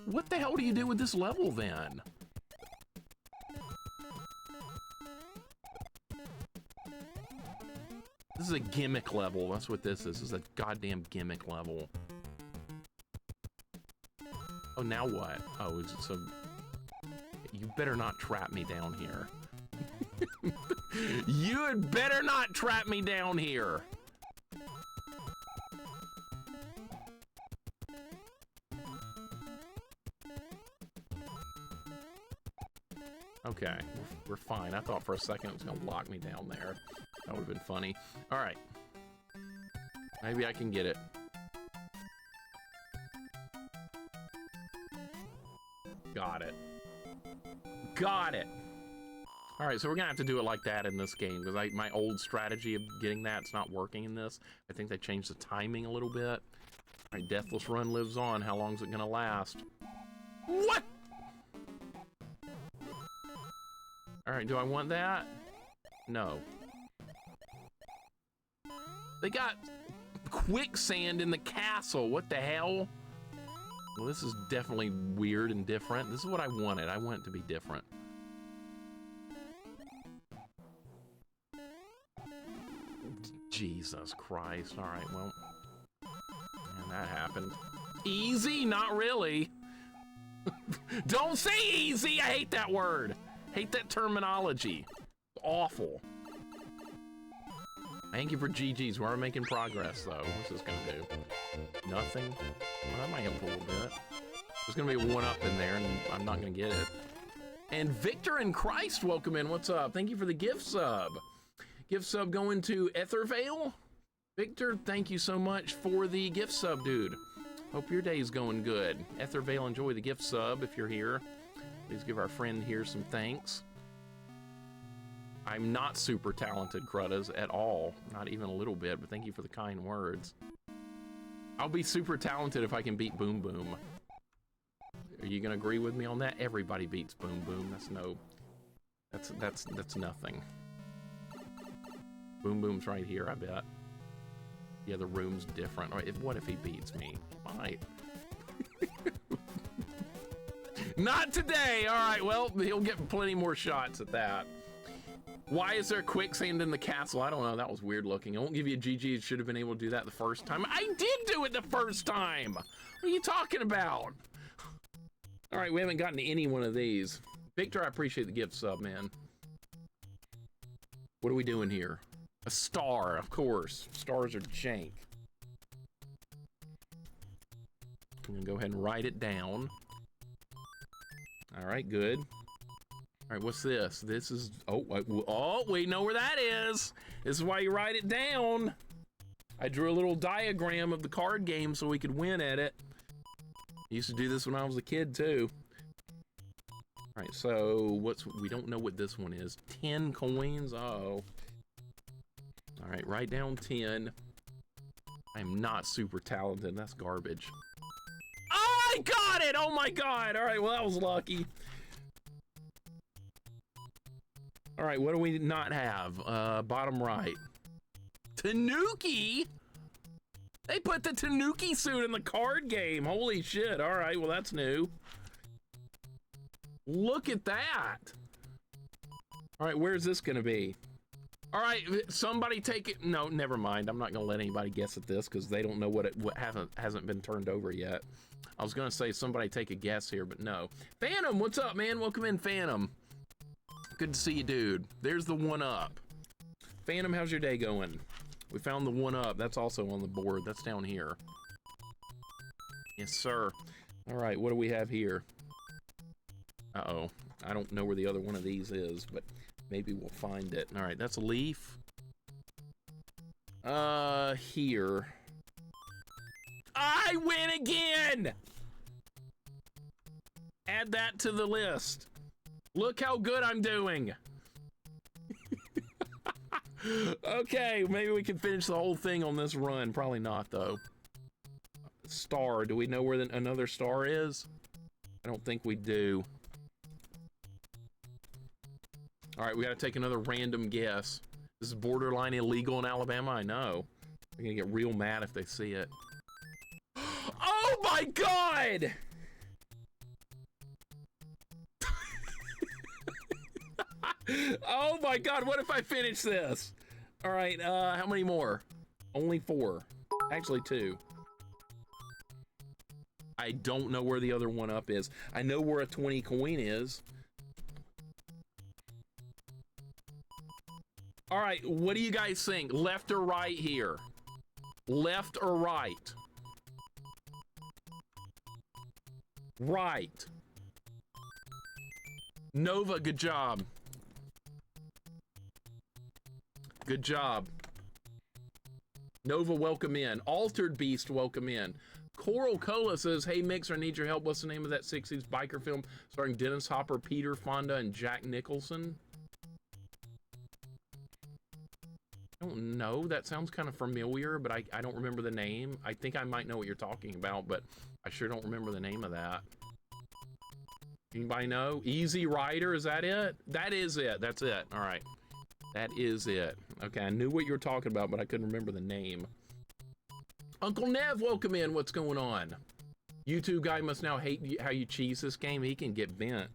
What the hell do you do with this level then? This is a gimmick level. That's what this is. This is a goddamn gimmick level. Oh, now what? Oh, is it some... You better not trap me down here. You had better not trap me down here. Okay, we're fine. I thought for a second it was gonna lock me down there. That would have been funny. All right. Maybe I can get it. Got it. Got it. All right, so we're gonna have to do it like that in this game because my old strategy of getting that's not working in this. I think they changed the timing a little bit. All right, Deathless Run lives on. How long is it gonna last? What? All right, do I want that? No. They got quicksand in the castle. What the hell? Well, this is definitely weird and different. This is what I wanted. I want it to be different. Jesus Christ. All right, well. And that happened. Easy? Not really. Don't say easy. I hate that word. Hate that terminology. Awful. Thank you for GG's. We're making progress, though. What's this gonna do? Nothing? Well, that might help a little bit. There's gonna be a one-up in there, and I'm not gonna get it. And Victor and Christ, welcome in. What's up? Thank you for the gift sub. Gift sub going to Ethervale. Victor, thank you so much for the gift sub, dude. Hope your day's going good. Ethervale, enjoy the gift sub if you're here. Please give our friend here some thanks. I'm not super talented, Cruddas, at all. Not even a little bit, but thank you for the kind words. I'll be super talented if I can beat Boom Boom. Are you gonna agree with me on that? Everybody beats Boom Boom. That's nothing. Boom Boom's right here, I bet. Yeah, the room's different. Or what if he beats me? He might. Not today! Alright, well, he'll get plenty more shots at that. Why is there quicksand in the castle? I don't know. That was weird looking. I won't give you a GG. It should have been able to do that the first time. I did do it the first time. What are you talking about? All right, we haven't gotten to any one of these. Victor, I appreciate the gift sub, man. What are we doing here? A star, of course. Stars are jank. I'm gonna go ahead and write it down. All right, good. All right, what's this? This is, oh, we know where that is. This is why you write it down. I drew a little diagram of the card game so we could win at it. I used to do this when I was a kid too. All right, so we don't know what this one is. 10 coins, oh. All right, write down 10. I'm not super talented, that's garbage. Oh, I got it, oh my God. All right, well, that was lucky. All right, what do we not have? Bottom right. Tanuki? They put the Tanuki suit in the card game. Holy shit. All right, well, that's new. Look at that. All right, where's this gonna be? All right, somebody take it. No, never mind. I'm not gonna let anybody guess at this because they don't know what hasn't been turned over yet. I was gonna say somebody take a guess here, but no. Phantom, what's up, man? Welcome in, Phantom. Good to see you, dude. There's the 1-up. Phantom, how's your day going? We found the 1-up. That's also on the board. That's down here. Yes, sir. All right, what do we have here? Uh-oh. I don't know where the other one of these is, but maybe we'll find it. All right, that's a leaf. Here. I win again! Add that to the list. Look how good I'm doing. Okay, maybe we can finish the whole thing on this run. Probably not, though. Star. Do we know where another star is? I don't think we do. All right, we got to take another random guess. This is borderline illegal in Alabama, I know. They're going to get real mad if they see it. Oh, my God! Oh my God, what if I finish this? All right, how many more? Only 4. Actually 2. I don't know where the other 1-up is. I know where a 20 coin is. All right, what do you guys think? Left or right here? Left or right? Right. Nova, good job. Good job. Nova, welcome in. Altered Beast, welcome in. Coral Cola says, hey, Mixer, I need your help. What's the name of that 60s biker film starring Dennis Hopper, Peter Fonda, and Jack Nicholson? I don't know. That sounds kind of familiar, but I don't remember the name. I think I might know what you're talking about, but I sure don't remember the name of that. Anybody know? Easy Rider, is that it? That is it. That's it. All right. That is it. Okay, I knew what you were talking about, but I couldn't remember the name. Uncle Nev, welcome in. What's going on? YouTube guy must now hate how you cheese this game. He can get bent.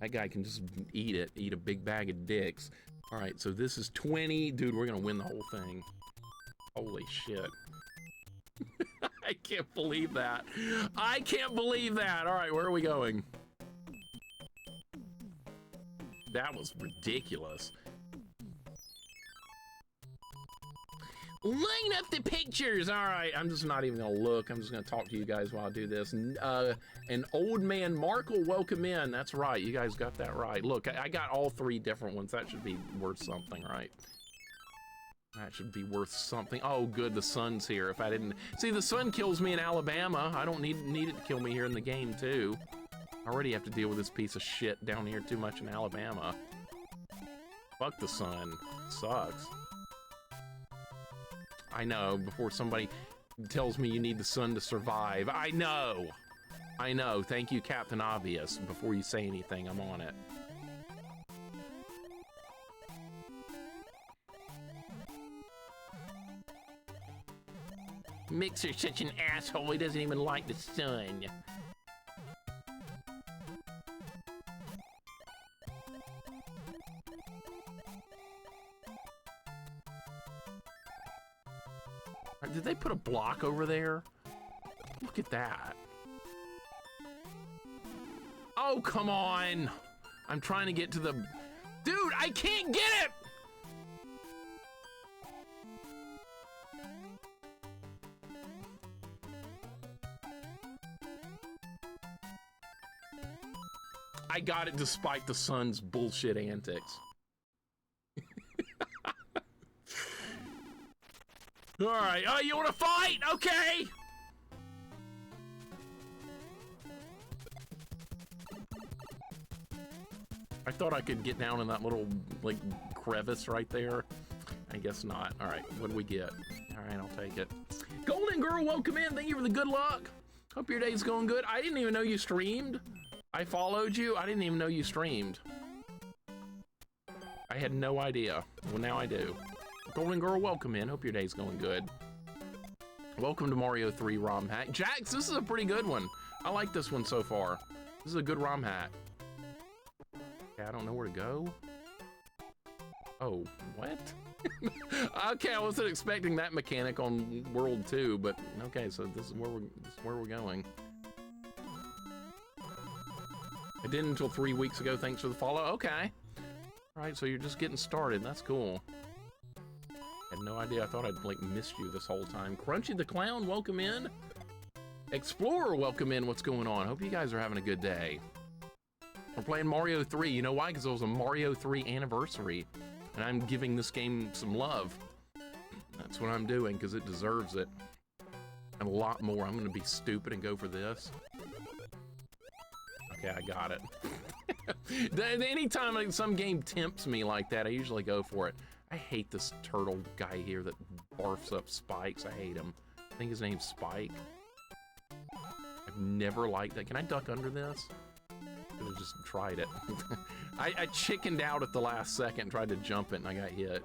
That guy can just eat it. Eat a big bag of dicks. All right, so this is 20. Dude, we're going to win the whole thing. Holy shit. I can't believe that. I can't believe that. All right, where are we going? That was ridiculous. Line up the pictures. All right, I'm just not even gonna look. I'm just gonna talk to you guys while I do this. An old man Markle, welcome in. That's right, you guys got that right. Look, I got all 3 different ones. That should be worth something, right? That should be worth something. Oh, good, the sun's here. If I didn't see, the sun kills me in Alabama. I don't need it to kill me here in the game too. I already have to deal with this piece of shit down here too much in Alabama. Fuck the sun. It sucks. I know, before somebody tells me you need the sun to survive. I know. I know. Thank you, Captain Obvious. Before you say anything, I'm on it. Mixer's such an asshole, he doesn't even like the sun. Did they put a block over there? Look at that. Oh, come on. I'm trying to get to the... Dude, I can't get it! I got it despite the sun's bullshit antics. All right, oh, you want to fight? Okay. I thought I could get down in that little, like, crevice right there. I guess not. All right, what do we get? All right, I'll take it. Golden Girl, welcome in. Thank you for the good luck. Hope your day's going good. I didn't even know you streamed. I followed you. I didn't even know you streamed. I had no idea. Well, now I do. Golden Girl, welcome in. Hope your day's going good. Welcome to Mario 3 ROM hack. Jax, this is a pretty good one. I like this one so far. This is a good ROM hack. Okay, I don't know where to go. Oh, what? Okay, I wasn't expecting that mechanic on World 2, but okay, so this is where we're going. I didn't until 3 weeks ago. Thanks for the follow. Okay. All right, so you're just getting started. That's cool. I had no idea. I thought I'd, like, missed you this whole time. Crunchy the Clown, welcome in. Explorer, welcome in. What's going on? Hope you guys are having a good day. We're playing Mario 3. You know why? Because it was a Mario 3 anniversary, and I'm giving this game some love. That's what I'm doing, because it deserves it. And a lot more. I'm going to be stupid and go for this. Okay, I got it. Anytime like, some game tempts me like that, I usually go for it. I hate this turtle guy here that barfs up spikes. I hate him. I think his name's Spike. I've never liked that. Can I duck under this? Could have just tried it. I chickened out at the last second, tried to jump it, and I got hit.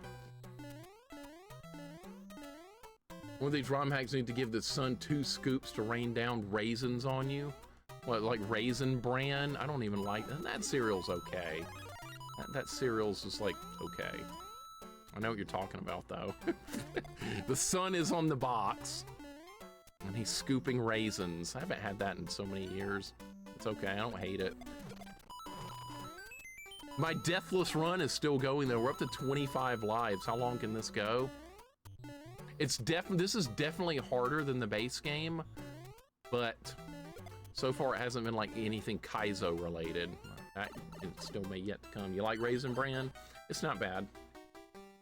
One of these ROM hacks need to give the sun 2 scoops to rain down raisins on you. What, like Raisin Bran? I don't even like that. That cereal's okay. That cereal's just like, okay. I know what you're talking about, though. The sun is on the box, and he's scooping raisins. I haven't had that in so many years. It's okay, I don't hate it. My deathless run is still going, though. We're up to 25 lives. How long can this go? This is definitely harder than the base game, but so far it hasn't been like anything Kaizo related. It still may yet to come. You like Raisin Bran? It's not bad.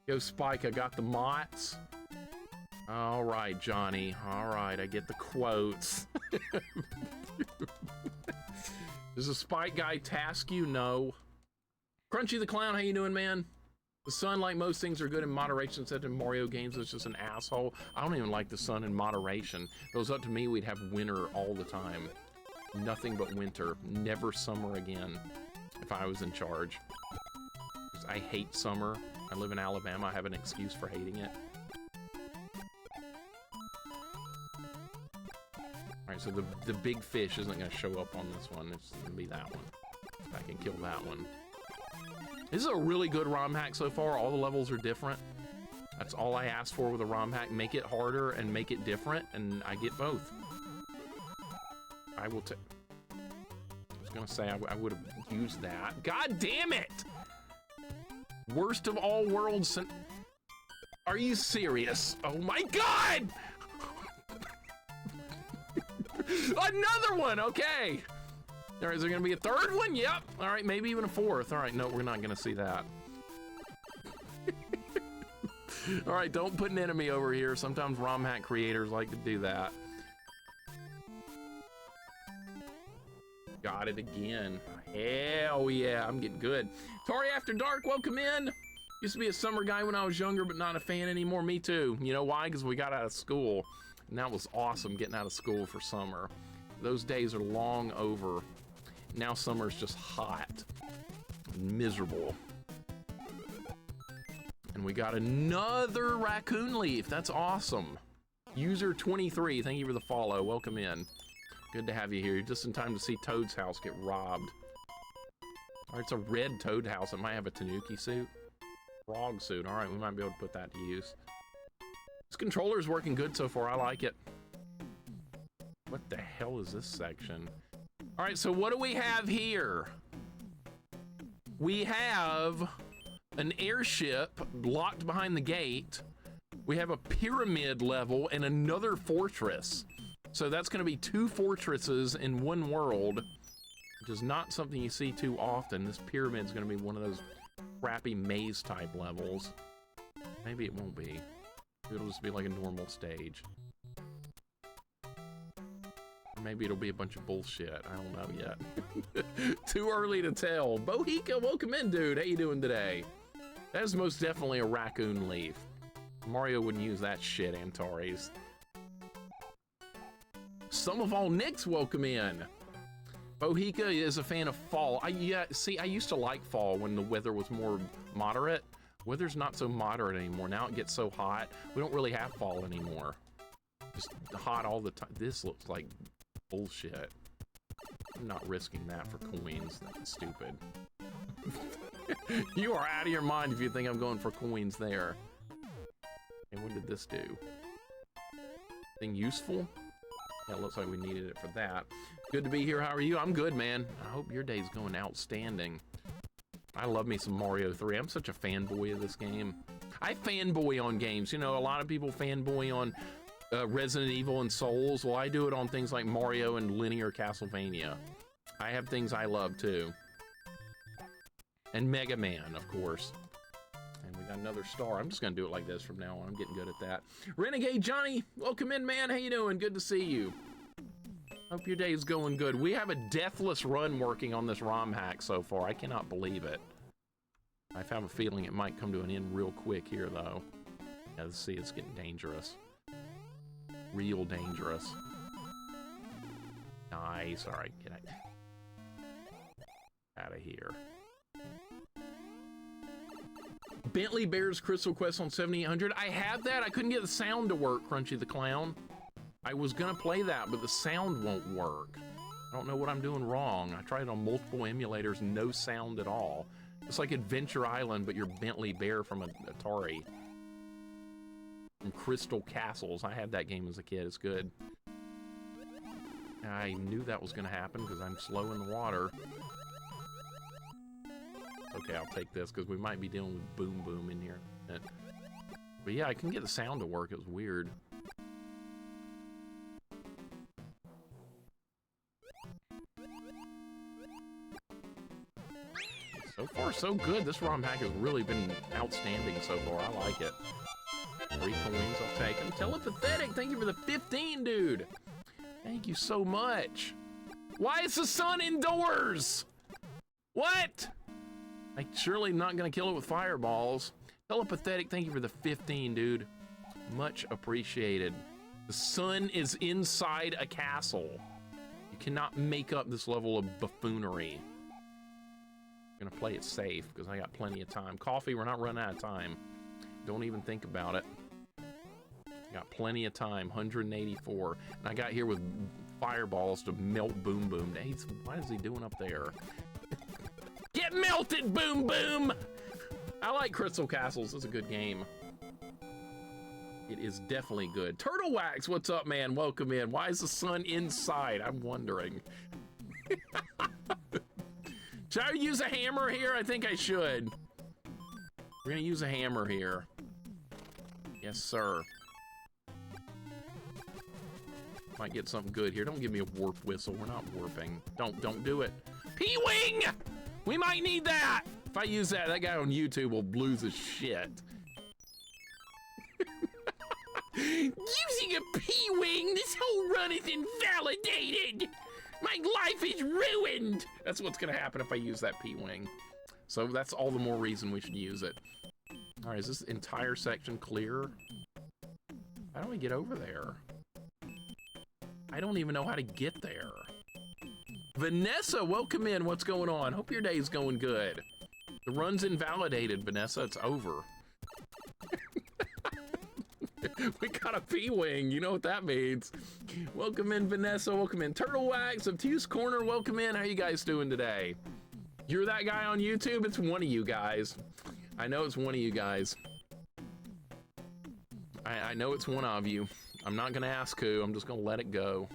Go Spike, I got the mots. All right, Johnny. All right, I get the quotes. Does the Spike guy task you? No. Crunchy the Clown, how you doing, man? The sun, like most things, are good in moderation, except in Mario games, it's just an asshole. I don't even like the sun in moderation. If it was up to me, we'd have winter all the time. Nothing but winter. Never summer again, if I was in charge. I hate summer. I live in Alabama. I have an excuse for hating it. Alright, so the big fish isn't going to show up on this one. It's going to be that one. If I can kill that one. This is a really good ROM hack so far. All the levels are different. That's all I asked for with a ROM hack. Make it harder and make it different, and I get both. I will take... I was going to say I would have used that. God damn it! Worst of all worlds. Are you serious? Oh my god! Another one! Okay! All right, is there gonna be a third one? Yep. All right, maybe even a fourth. All right, no, we're not gonna see that. All right, don't put an enemy over here. Sometimes ROM hack creators like to do that. Got it again. Hell yeah, I'm getting good. Tari After Dark, welcome in. Used to be a summer guy when I was younger, but not a fan anymore. Me too. You know why? Because we got out of school. And that was awesome, getting out of school for summer. Those days are long over. Now summer's just hot and miserable. And we got another raccoon leaf. That's awesome. User 23, thank you for the follow. Welcome in. Good to have you here. You're just in time to see Toad's house get robbed. All right, it's a red Toad house. It might have a Tanuki suit. Frog suit. All right, we might be able to put that to use. This controller's working good so far. I like it. What the hell is this section? All right, so what do we have here? We have an airship locked behind the gate. We have a pyramid level and another fortress. So that's going to be 2 fortresses in one world, which is not something you see too often. This pyramid's going to be one of those crappy maze type levels. Maybe it won't be. It'll just be like a normal stage. Or maybe it'll be a bunch of bullshit. I don't know yet. Too early to tell. Bohica, welcome in, dude. How you doing today? That is most definitely a raccoon leaf. Mario wouldn't use that shit, Antares. Some of all Nicks, welcome in. Bohica is a fan of fall. Yeah, see, I used to like fall when the weather was more moderate. Weather's not so moderate anymore. Now it gets so hot. We don't really have fall anymore. Just hot all the time. This looks like bullshit. I'm not risking that for coins. That's stupid. You are out of your mind if you think I'm going for coins there. And what did this do? Thing useful? Yeah, it looks like we needed it for that. Good to be here. How are you? I'm good, man. I hope your day's going outstanding. I love me some Mario 3. I'm such a fanboy of this game. I fanboy on games. You know, a lot of people fanboy on Resident Evil and Souls. Well, I do it on things like Mario and linear Castlevania. I have things I love, too. And Mega Man, of course. And we got another star. I'm just gonna do it like this from now on. I'm getting good at that. Renegade Johnny, welcome in, man. How you doing? Good to see you. Hope your day is going good. We have a deathless run working on this ROM hack so far. I cannot believe it. I have a feeling it might come to an end real quick here, though. Yeah, let's see, it's getting dangerous. Real dangerous. Nice. All right, get out of here. Bentley Bears Crystal Quest on 7800. I have that. I couldn't get the sound to work, Crunchy the Clown. I was gonna play that, but the sound won't work. I don't know what I'm doing wrong. I tried it on multiple emulators, no sound at all. It's like Adventure Island, but you're Bentley Bear from Atari. From Crystal Castles. I had that game as a kid. It's good. I knew that was gonna happen because I'm slow in the water. Okay, I'll take this because we might be dealing with Boom Boom in here. But yeah, I couldn't get the sound to work. It was weird. So far, so good. This ROM hack has really been outstanding so far. I like it. 3 coins, I'll take them. Telepathetic, thank you for the 15, dude. Thank you so much. Why is the sun indoors? What? I'm surely not gonna kill it with fireballs. Telepathetic, thank you for the 15, dude. Much appreciated. The sun is inside a castle. You cannot make up this level of buffoonery. I'm gonna play it safe because I got plenty of time. Coffee, we're not running out of time. Don't even think about it. Got plenty of time, 184. And I got here with fireballs to melt Boom Boom. Hey, what is he doing up there? Get melted, Boom Boom! I like Crystal Castles. It's a good game. It is definitely good. Turtle Wax, what's up, man? Welcome in. Why is the sun inside? I'm wondering. Should I use a hammer here? I think I should. We're gonna use a hammer here. Yes, sir. Might get something good here. Don't give me a warp whistle. We're not warping. Don't do it. P-Wing! We might need that! If I use that, that guy on YouTube will lose his shit. Using a P-Wing, this whole run is invalidated! My life is ruined! That's what's gonna happen if I use that P-Wing. So that's all the more reason we should use it. All right, is this entire section clear? How do we get over there? I don't even know how to get there. Vanessa, welcome in. What's going on? Hope your day's going good. The run's invalidated, Vanessa. It's over. We got a P-Wing. You know what that means. Welcome in, Vanessa. Welcome in. Turtle Wax, Obtuse Corner. Welcome in. How you guys doing today? You're that guy on YouTube? It's one of you guys. I know it's one of you guys. I know it's one of you. I'm not gonna ask who, I'm just gonna let it go.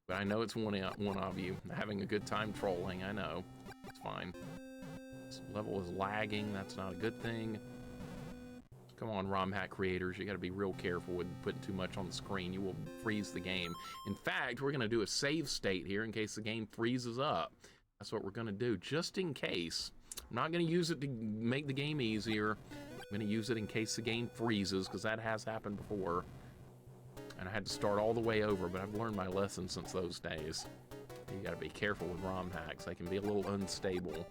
But I know it's one of you. Having a good time trolling, I know. It's fine. This level is lagging, that's not a good thing. Come on, ROM hack creators, you gotta be real careful with putting too much on the screen. You will freeze the game. In fact, we're gonna do a save state here in case the game freezes up. That's what we're gonna do, just in case. I'm not gonna use it to make the game easier. I'm gonna use it in case the game freezes, because that has happened before. And I had to start all the way over, but I've learned my lesson since those days. You gotta be careful with ROM hacks. They can be a little unstable.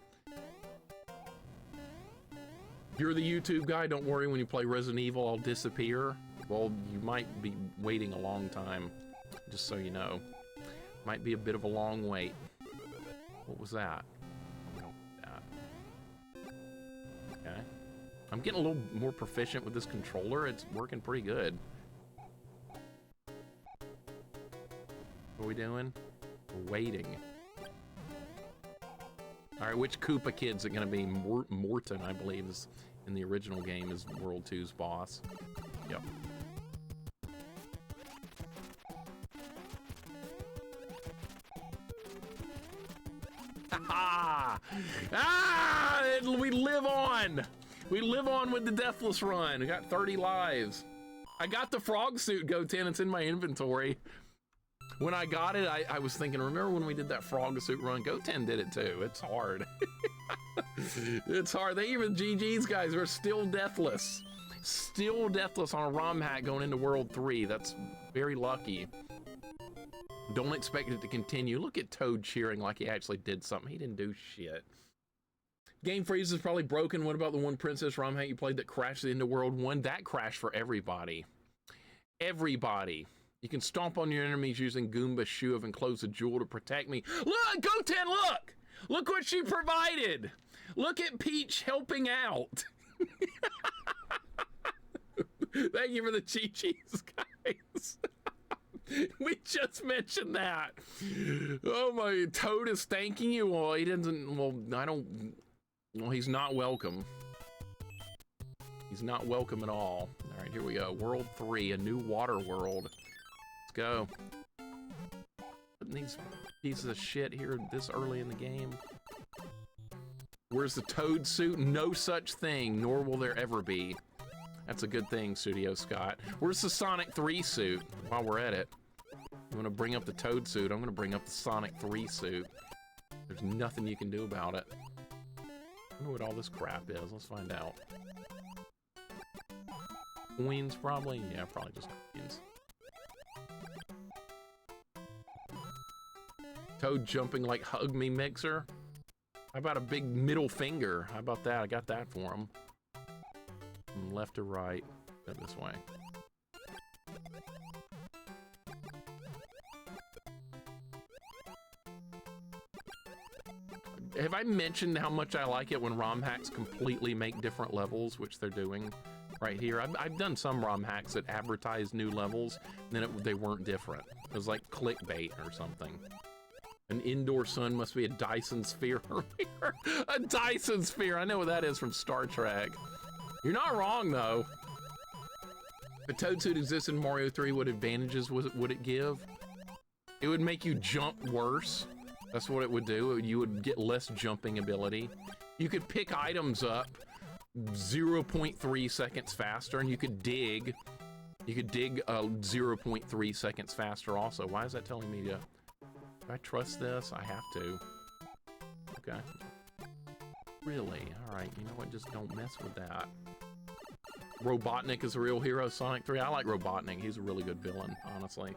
You're the YouTube guy, don't worry, when you play Resident Evil, I'll disappear. Well, you might be waiting a long time, just so you know. Might be a bit of a long wait. What was that? Okay. I'm getting a little more proficient with this controller. It's working pretty good. What are we doing? We're waiting. All right, which Koopa kid's it gonna be? Morton, I believe, is in the original game, is World 2's boss. Yep. Ah! We live on! We live on with the Deathless run. We got 30 lives. I got the frog suit, Goten. It's in my inventory. When I got it, I was thinking, remember when we did that frog suit run? Goten did it too. It's hard. It's hard. They even GG's, guys. We're still deathless. Still deathless on a ROM hack going into World 3. That's very lucky. Don't expect it to continue. Look at Toad cheering like he actually did something. He didn't do shit. Game freeze is probably broken. What about the one Princess ROM hack you played that crashed into World 1? That crashed for everybody. Everybody. You can stomp on your enemies using Goomba's Shoe of Enclosed Jewel to protect me. Look, Goten, look! Look what she provided! Look at Peach helping out. Thank you for the Chi-Chis, guys. We just mentioned that. Oh my, Toad is thanking you. Well, he doesn't, well, I don't, well, he's not welcome. He's not welcome at all. All right, here we go. World 3, a new water world. Let's go. Putting these pieces of shit here this early in the game. Where's the Toad suit? No such thing, nor will there ever be. That's a good thing, Studio Scott. Where's the Sonic 3 suit? While we're at it, I'm gonna bring up the Toad suit. I'm gonna bring up the Sonic 3 suit. There's nothing you can do about it. I wonder what all this crap is. Let's find out. Coins, probably? Yeah, probably just coins. Toad jumping like Hug Me Mixer. How about a big middle finger? How about that? I got that for him. From left to right. Go this way. Have I mentioned how much I like it when ROM hacks completely make different levels, which they're doing right here? I've done some ROM hacks that advertise new levels, and then they weren't different. It was like clickbait or something. An indoor sun must be a Dyson sphere earlier. A Dyson sphere, I know what that is from Star Trek. You're not wrong, though. If a Toad suit exists in Mario 3, what advantages would it give? It would make you jump worse. That's what it would do. You would get less jumping ability. You could pick items up 0.3 seconds faster, and you could dig. You could dig 0.3 seconds faster also. Why is that telling me to... Do I trust this? I have to. Okay. Really? Alright, you know what? Just don't mess with that. Robotnik is a real hero, Sonic 3. I like Robotnik. He's a really good villain, honestly.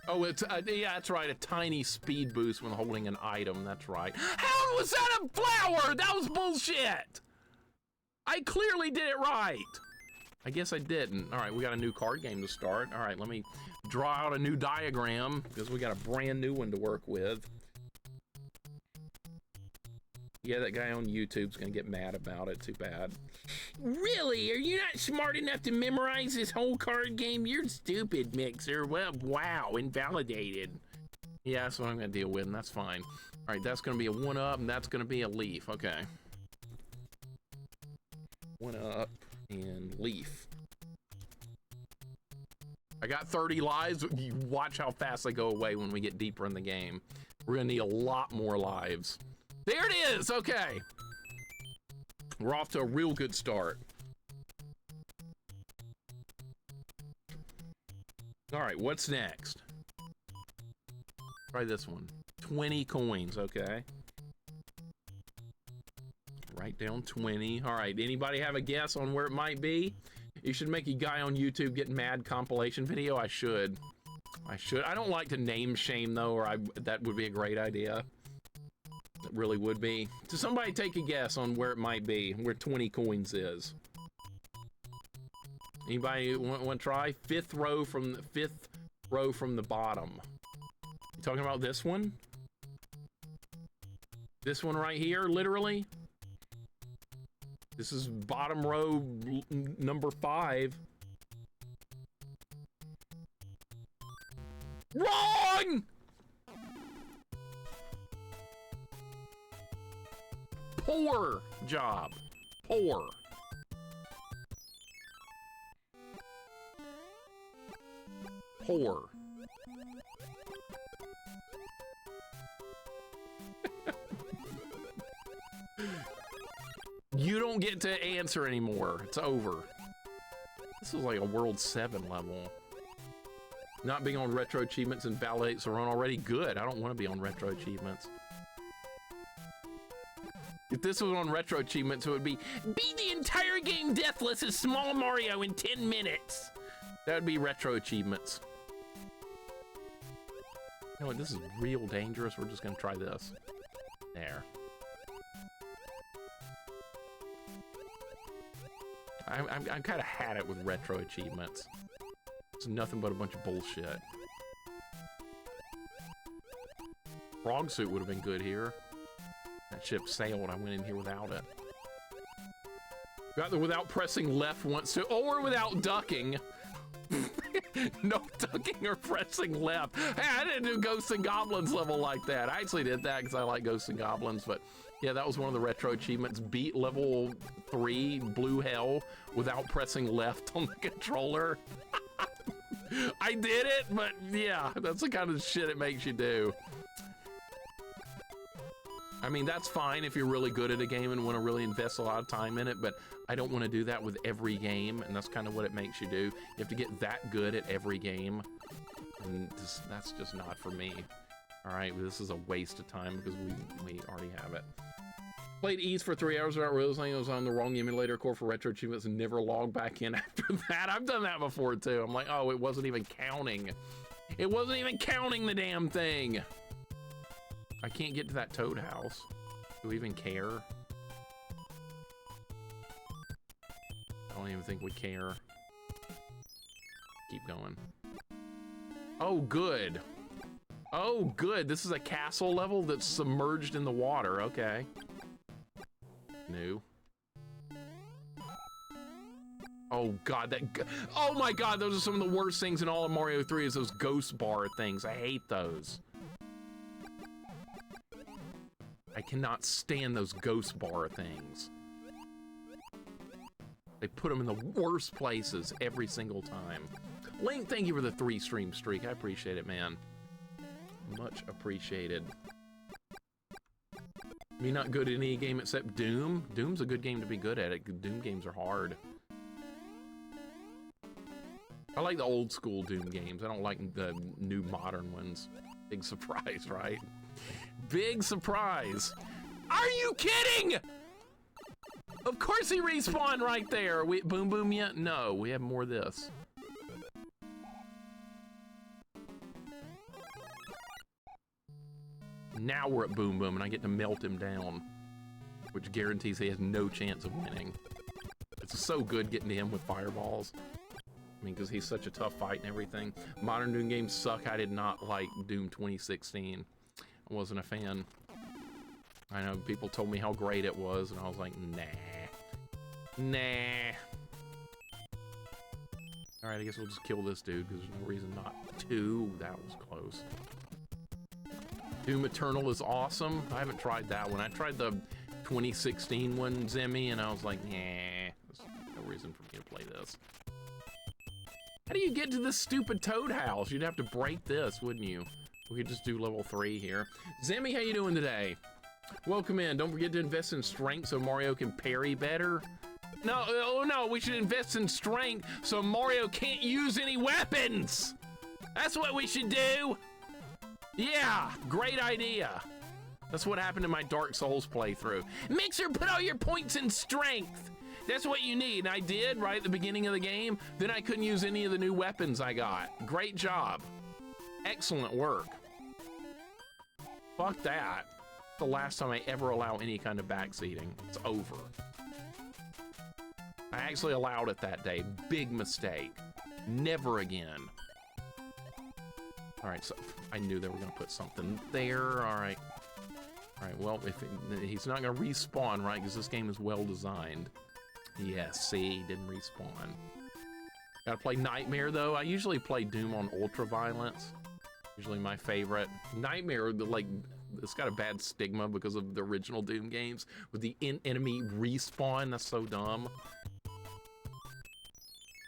Oh, it's, yeah, that's right. A tiny speed boost when holding an item. That's right. How was that a flower? That was bullshit! I clearly did it right. I guess I didn't. All right, we got a new card game to start. All right, let me draw out a new diagram because we got a brand new one to work with. Yeah, that guy on YouTube's gonna get mad about it. Too bad. Really? Are you not smart enough to memorize this whole card game? You're stupid, Mixer. Well, wow, invalidated. Yeah, that's what I'm gonna deal with, and that's fine. All right, that's gonna be a 1-up, and that's gonna be a leaf. Okay. 1-up and leaf. I got 30 lives. You watch how fast they go away when we get deeper in the game. We're gonna need a lot more lives. There it is, okay. We're off to a real good start. All right, what's next? Try this one. 20 coins, okay. Write down 20. All right, anybody have a guess on where it might be? You should make a guy on YouTube getting mad compilation video. I should. I don't like to name shame though, or that would be a great idea. It really would be. So somebody take a guess on where it might be, where 20 coins is. Anybody want to try? Fifth row from the bottom. You talking about this one? This one right here, literally? This is bottom row number 5. Wrong! Poor job. Poor. Poor. You don't get to answer anymore. It's over. This is like a World 7 level. Not being on retro achievements invalidates the run already. Good. I don't want to be on retro achievements. If this was on retro achievements, it would be beat the entire game deathless as Small Mario in 10 minutes. That would be retro achievements. You know what? This is real dangerous. We're just going to try this. There. I'm kind of had it with retro achievements. It's nothing but a bunch of bullshit. Frog suit would have been good here. That ship sailed. I went in here without it. Got there without pressing left once to, or without ducking. No ducking or pressing left. Hey, I didn't do Ghosts and Goblins level like that. I actually did that because I like Ghosts and Goblins, but yeah, that was one of the retro achievements. Beat level 3, Blue Hell, without pressing left on the controller. I did it, but yeah, that's the kind of shit it makes you do. I mean, that's fine if you're really good at a game and want to really invest a lot of time in it, but I don't want to do that with every game, and that's kind of what it makes you do. You have to get that good at every game, and that's just not for me. All right, this is a waste of time because we already have it. Played Ease for 3 hours without realizing I was on the wrong emulator core for retro achievements and never logged back in after that. I've done that before too. I'm like, oh, it wasn't even counting. It wasn't even counting the damn thing. I can't get to that Toad house. Do we even care? I don't even think we care. Keep going. Oh, good. Oh, good. This is a castle level that's submerged in the water. Okay. New. Oh, God. Oh, my God. Those are some of the worst things in all of Mario 3 is those ghost bar things. I hate those. I cannot stand those ghost bar things. They put them in the worst places every single time. Link, thank you for the 3-stream streak. I appreciate it, man. Much appreciated. Me not good at any game except Doom. Doom's a good game to be good at it. Doom games are hard. I like the old school Doom games. I don't like the new modern ones. Big surprise, right? Big surprise. Are you kidding? Of course he respawned right there. Boom Boom yet? No, we have more of this. Now we're at Boom Boom and I get to melt him down, which guarantees he has no chance of winning. It's so good getting to him with fireballs. I mean, because he's such a tough fight and everything. Modern Doom games suck. I did not like Doom 2016. I wasn't a fan. I know people told me how great it was, and I was like, nah. Nah. All right, I guess we'll just kill this dude, because there's no reason not to. That was close. Doom Eternal is awesome. I haven't tried that one. I tried the 2016 one, Zimmy, and I was like, nah. There's no reason for me to play this. How do you get to this stupid toad house? You'd have to break this, wouldn't you? We could just do level 3 here. Zimmy, how you doing today? Welcome in. Don't forget to invest in strength so Mario can parry better. No, oh no, we should invest in strength so Mario can't use any weapons. That's what we should do. Yeah, great idea. That's what happened in my Dark Souls playthrough. Mixer, put all your points in strength. That's what you need. And I did right at the beginning of the game. Then I couldn't use any of the new weapons I got. Great job. Excellent work. Fuck that. The last time I ever allow any kind of backseating. It's over. I actually allowed it that day. Big mistake. Never again. All right, so I knew they were gonna put something there. All right. All right, well, he's not gonna respawn, right? Because this game is well designed. Yes, see, didn't respawn. Gotta play Nightmare, though. I usually play Doom on Ultraviolence. Usually my favorite. Nightmare, like, it's got a bad stigma because of the original Doom games with the enemy respawn. That's so dumb.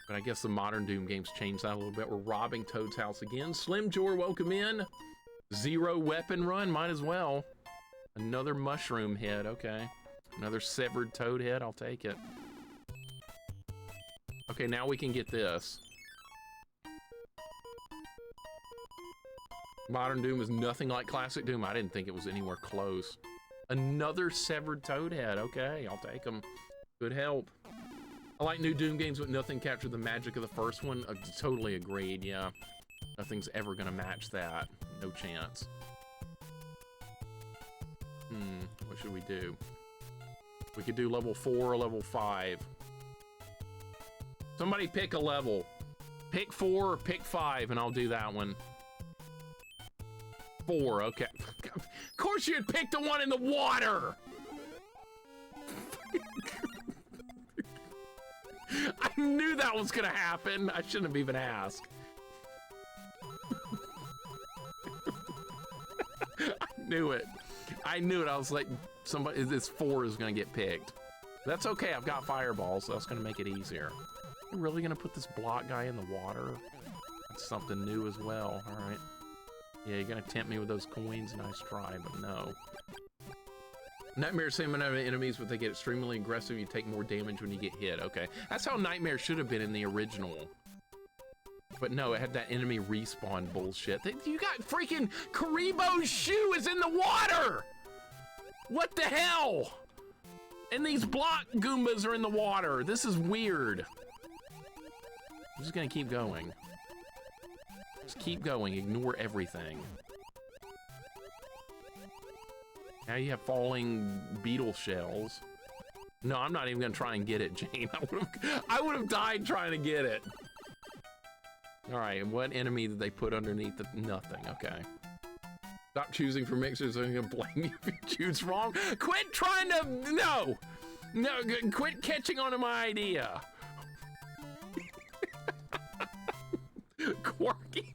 But I guess the modern Doom games changed that a little bit. We're robbing Toad's house again. Slim Jor, welcome in. 0 weapon run, might as well. Another mushroom head, okay. Another severed toad head, I'll take it. Okay, now we can get this. Modern Doom is nothing like classic Doom. I didn't think it was anywhere close. Another severed toad head, okay, I'll take them. Good help. I like new Doom games, but nothing captured the magic of the first one. Totally agreed, yeah. Nothing's ever gonna match that. No chance. What should we do? We could do level 4 or level 5. Somebody pick a level. Pick 4 or pick 5, and I'll do that one. 4, okay. Of course you'd pick the one in the water! I knew that was gonna happen. I shouldn't have even asked. I knew it. I knew it. I was like, somebody, this 4 is gonna get picked. That's okay. I've got fireballs, so that's gonna make it easier. You're really gonna put this block guy in the water? That's something new as well. All right. Yeah, you're gonna tempt me with those coins. Nice try, but no. Nightmare same amount of enemies, but they get extremely aggressive. You take more damage when you get hit. Okay, that's how Nightmare should have been in the original. But no, it had that enemy respawn bullshit. You got freaking Karibo's shoe is in the water! What the hell? And these block Goombas are in the water. This is weird. I'm just gonna keep going. Just keep going, ignore everything. Now you have falling beetle shells. No, I'm not even gonna try and get it, Jane. I would have died trying to get it. All right, and what enemy did they put underneath the nothing? Okay. Stop choosing for mixers. I'm gonna blame you if you choose wrong. Quit trying to, no, quit catching on to my idea. Quirky.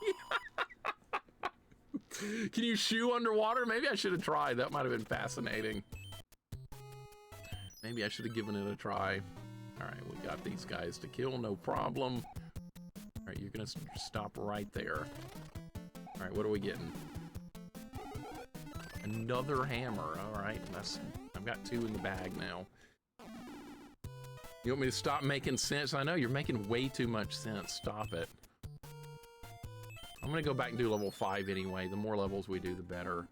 Can you shoe underwater? Maybe I should have tried. That might have been fascinating. Maybe I should have given it a try. All right, we got these guys to kill, no problem. All right, you're gonna stop right there. All right, what are we getting? Another hammer. All right, I've got 2 in the bag now. You want me to stop making sense? I know you're making way too much sense. Stop it. I'm gonna go back and do level 5 anyway. The more levels we do, the better.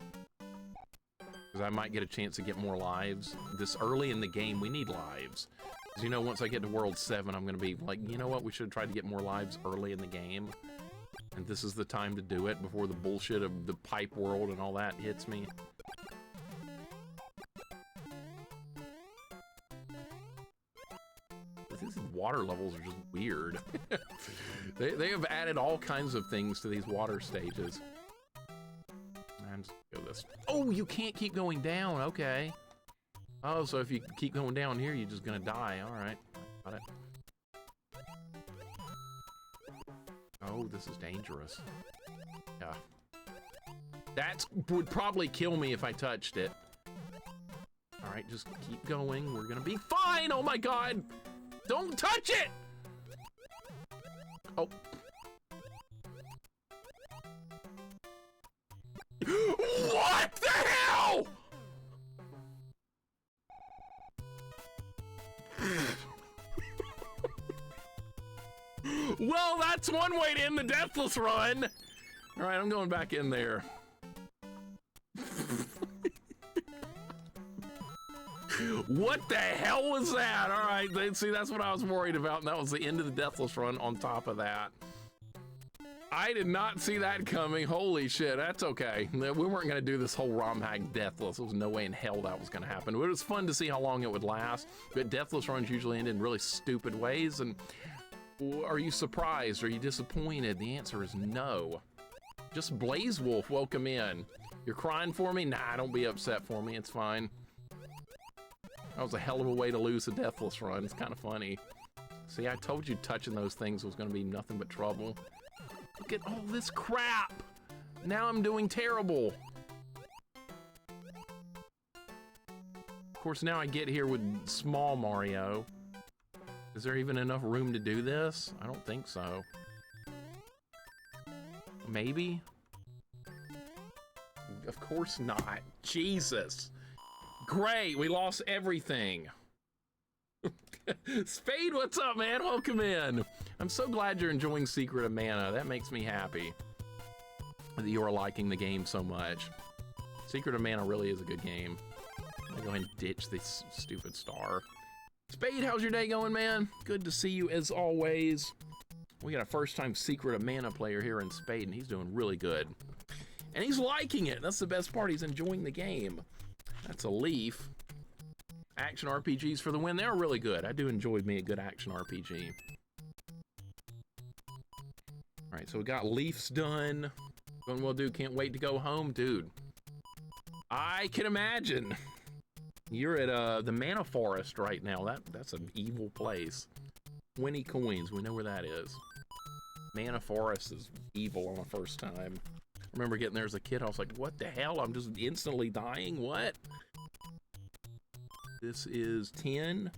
Because I might get a chance to get more lives. This early in the game, we need lives. Because, you know, once I get to World 7, I'm gonna be like, you know what? We should try to get more lives early in the game. And this is the time to do it before the bullshit of the pipe world and all that hits me. These water levels are just weird. They have added all kinds of things to these water stages. And go this. Oh, you can't keep going down. Okay. Oh, so if you keep going down here, you're just gonna die. All right, got it. Oh, this is dangerous. Yeah. That would probably kill me if I touched it. All right, just keep going. We're gonna be fine. Oh my God. Don't touch it! Oh, What the hell? Well, that's one way to end the deathless run. All right, I'm going back in there. What the hell was that? All right, see, that's what I was worried about, and that was the end of the deathless run on top of that. I did not see that coming. Holy shit, that's okay. We weren't gonna do this whole romhack deathless. There was no way in hell that was gonna happen. But it was fun to see how long it would last. But deathless runs usually end in really stupid ways. And are you surprised? Are you disappointed? The answer is no. Just Blaze Wolf, welcome in. You're crying for me? Nah, don't be upset for me, it's fine. That was a hell of a way to lose a deathless run. It's kind of funny. See, I told you touching those things was gonna be nothing but trouble. Look at all this crap! Now I'm doing terrible. Of course, now I get here with small Mario. Is there even enough room to do this? I don't think so. Maybe? Of course not. Jesus. Great, we lost everything. Spade, what's up, man? Welcome in. I'm so glad you're enjoying Secret of Mana. That makes me happy that you are liking the game so much. Secret of Mana really is a good game. I'm gonna go ahead and ditch this stupid star. Spade, how's your day going, man? Good to see you as always. We got a first-time Secret of Mana player here in Spade, and he's doing really good. And he's liking it. That's the best part. He's enjoying the game. That's a leaf. Action RPGs for the win. They're really good. I do enjoy me a good action RPG. All right, so we got Leafs done. Going well, dude. Can't wait to go home, dude. I can imagine. You're at the Mana Forest right now. That's an evil place. 20 coins. We know where that is. Mana Forest is evil on the first time. I remember getting there as a kid. I was like, what the hell? I'm just instantly dying? What? This is 10.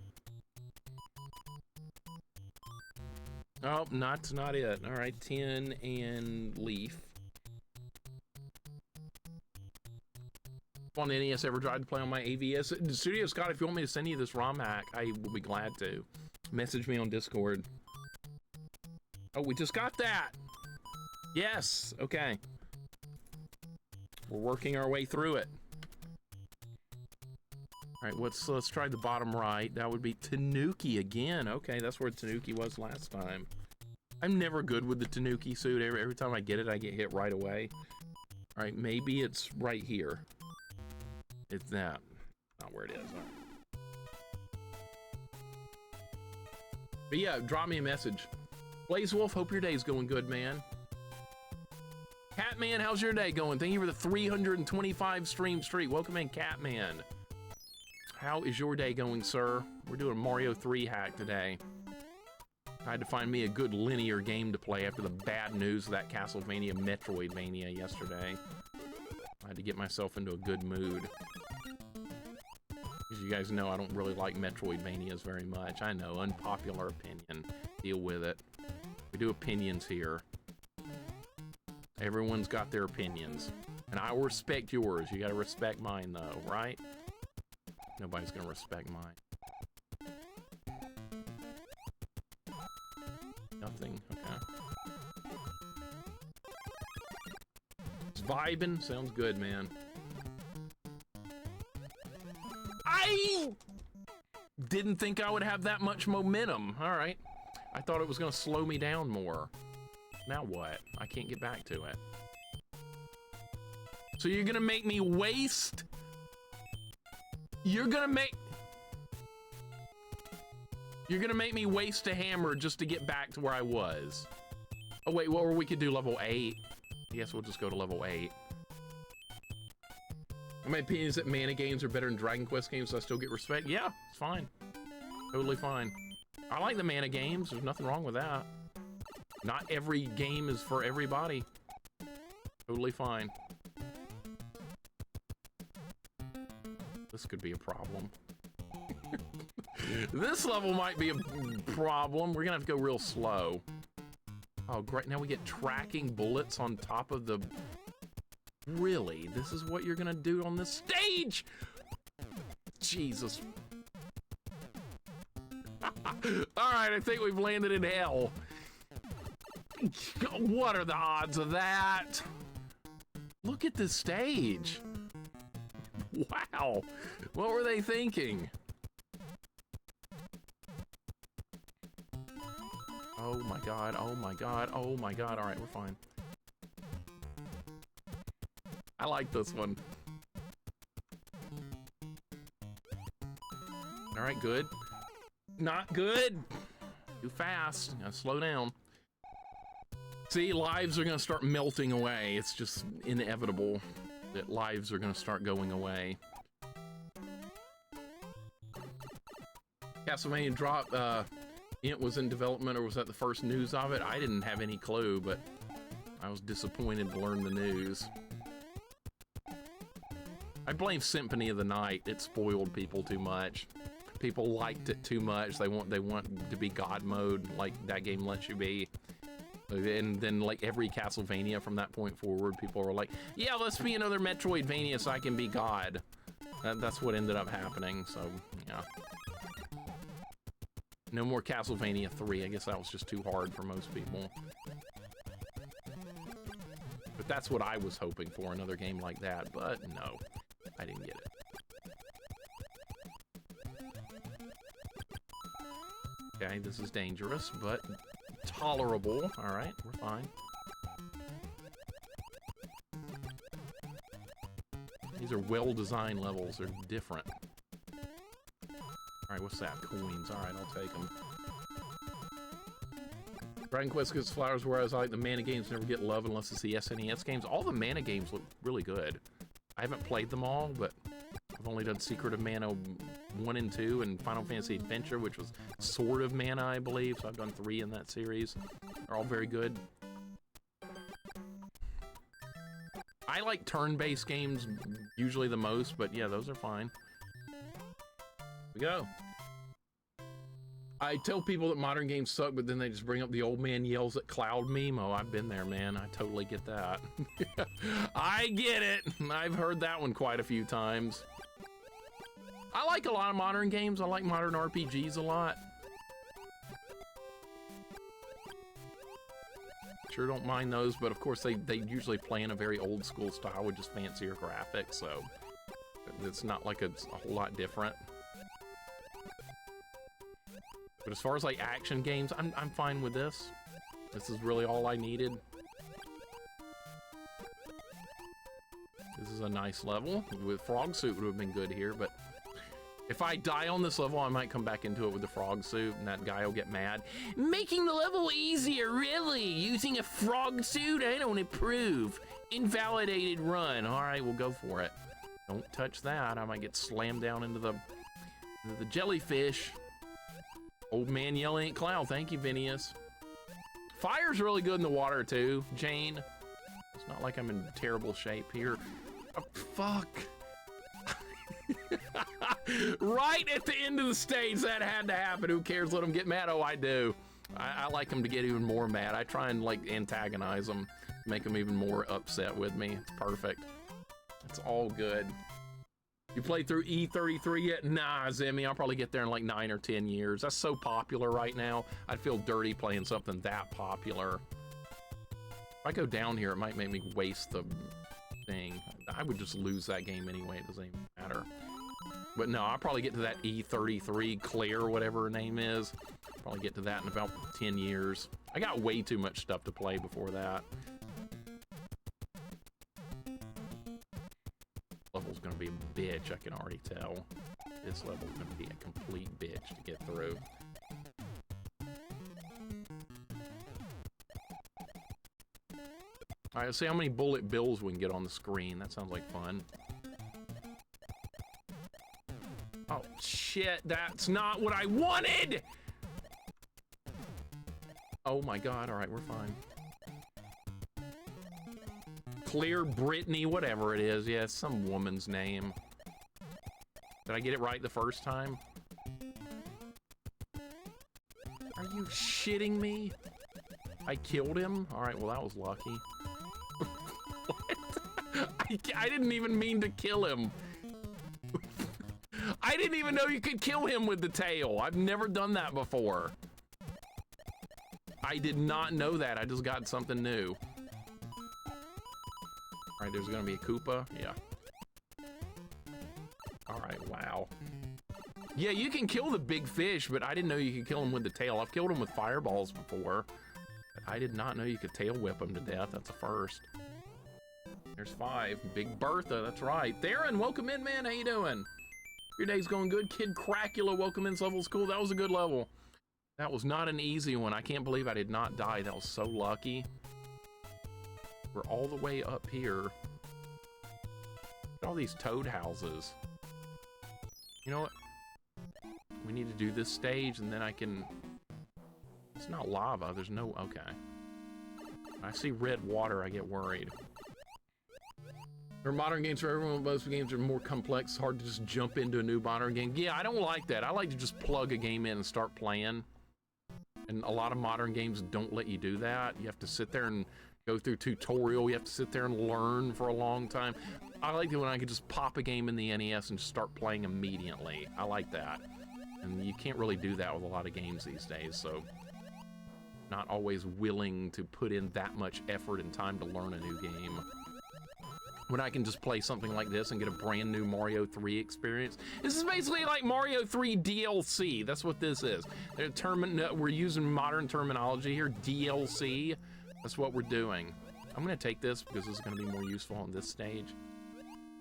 Oh, that's not it. All right, 10 and leaf. On the NES, ever tried to play on my AVS? Studio Scott, if you want me to send you this ROM hack, I will be glad to. Message me on Discord. Oh, we just got that. Yes, okay. We're working our way through it. All right, let's try the bottom right. That would be Tanuki again. Okay, that's where Tanuki was last time. I'm never good with the Tanuki suit. Every time I get it, I get hit right away. All right, maybe it's right here. It's that. Not where it is. All right. But yeah, drop me a message. Blaze Wolf, hope your day's going good, man. Catman, how's your day going? Thank you for the 325 stream streak. Welcome in, Catman. How is your day going, sir? We're doing a Mario 3 hack today. I had to find me a good linear game to play after the bad news of that Castlevania Metroidvania yesterday. I had to get myself into a good mood. As you guys know, I don't really like Metroidvanias very much. I know, unpopular opinion. Deal with it. We do opinions here. Everyone's got their opinions. And I respect yours. You gotta respect mine, though, right? Nobody's gonna respect mine. Nothing, okay. It's vibing, sounds good, man. I didn't think I would have that much momentum. All right. I thought it was gonna slow me down more. Now what? I can't get back to it. So you're gonna make me waste? You're gonna make me waste a hammer just to get back to where I was. Oh wait, well, we could do level 8. I guess we'll just go to level 8. My opinion is that Mana games are better than Dragon Quest games, so I still get respect. Yeah, it's fine. Totally fine. I like the Mana games. There's nothing wrong with that. Not every game is for everybody. Totally fine. This could be a problem. This level might be a problem. We're gonna have to go real slow. Oh, great. Now we get tracking bullets on top of the... Really? This is what you're gonna do on this stage? Jesus. Alright, I think we've landed in hell. What are the odds of that? Look at this stage. Wow. What were they thinking? Oh my god, oh my god, oh my god. Alright, we're fine. I like this one. Alright, good. Not good. Too fast. Gotta slow down. See, lives are gonna start melting away. It's just inevitable that lives are gonna start going away. Castlevania drop, it was in development, or was that the first news of it? I didn't have any clue, but I was disappointed to learn the news. I blame Symphony of the Night. It spoiled people too much. People liked it too much. They want to be God mode, like that game lets you be. And then like every Castlevania from that point forward, people were like, yeah, let's be another Metroidvania so I can be God. That's what ended up happening, so yeah. No more Castlevania 3. I guess that was just too hard for most people. But that's what I was hoping for, another game like that, but no, I didn't get it. Okay, this is dangerous, but tolerable. All right, we're fine. These are well-designed levels. They're different. All right, what's that? Coins. All right, I'll take them. Dragon Quest gets flowers, whereas I like the Mana games never get love unless it's the SNES games. All the Mana games look really good. I haven't played them all, but I've only done Secret of Mana 1 and 2 and Final Fantasy Adventure, which was sort of Mana, I believe. So I've done 3 in that series. They're all very good. I like turn-based games usually the most, but yeah, those are fine. Here we go. I tell people that modern games suck, but then they just bring up the old man yells at Cloud meme. Oh, I've been there, man. I totally get that. I get it. I've heard that one quite a few times. I like a lot of modern games. I like modern RPGs a lot. Sure don't mind those, but of course they usually play in a very old school style with just fancier graphics, so it's not like it's a whole lot different. But as far as like action games, I'm fine with this. This is really all I needed. This is a nice level. With Frog Suit would have been good here, but if I die on this level, I might come back into it with the frog suit, and that guy will get mad. Making the level easier, really? Using a frog suit? I don't approve. Invalidated run. All right, we'll go for it. Don't touch that. I might get slammed down into the jellyfish. Old man yelling at Cloud. Thank you, Vinius. Fire's really good in the water, too, Jane. It's not like I'm in terrible shape here. Oh, fuck. Right at the end of the stage, that had to happen. Who cares? Let them get mad. Oh, I do. I like them to get even more mad. I try and like antagonize them, make them even more upset with me. It's perfect. It's all good. You played through E33 yet? Nah, Zimmy. I'll probably get there in like 9 or 10 years. That's so popular right now. I'd feel dirty playing something that popular. If I go down here, it might make me waste the thing. I would just lose that game anyway. It doesn't even matter. But no, I'll probably get to that E33 Claire, whatever her name is. Probably get to that in about 10 years. I got way too much stuff to play before that. Level's gonna be a bitch, I can already tell. This level's gonna be a complete bitch to get through. All right, let's see how many bullet bills we can get on the screen. That sounds like fun. Oh, shit, that's not what I wanted! Oh my god, all right, we're fine. Clear Brittany, whatever it is. Yeah, it's some woman's name. Did I get it right the first time? Are you shitting me? I killed him? All right, well, that was lucky. What? I didn't even mean to kill him. I didn't even know you could kill him with the tail. I've never done that before. I did not know that. I just got something new. All right, there's gonna be a Koopa. Yeah. All right, wow. Yeah, you can kill the big fish, but I didn't know you could kill him with the tail. I've killed him with fireballs before. But I did not know you could tail whip him to death. That's a first. There's 5. Big Bertha, that's right. Theron, welcome in, man. How you doing? Your day's going good. Kid Crackula, welcome in. This level's cool. That was a good level. That was not an easy one. I can't believe I did not die. That was so lucky. We're all the way up here. Look at all these toad houses. You know what? We need to do this stage, and then I can... It's not lava. There's no... Okay. I see red water. I get worried. There are modern games for everyone. Most games are more complex. It's hard to just jump into a new modern game. Yeah, I don't like that. I like to just plug a game in and start playing. And a lot of modern games don't let you do that. You have to sit there and go through tutorial. You have to sit there and learn for a long time. I like it when I can just pop a game in the NES and just start playing immediately. I like that. And you can't really do that with a lot of games these days, so not always willing to put in that much effort and time to learn a new game. When I can just play something like this and get a brand new Mario 3 experience. This is basically like Mario 3 DLC. That's what this is. We're using modern terminology here, DLC. That's what we're doing. I'm gonna take this because this is gonna be more useful on this stage.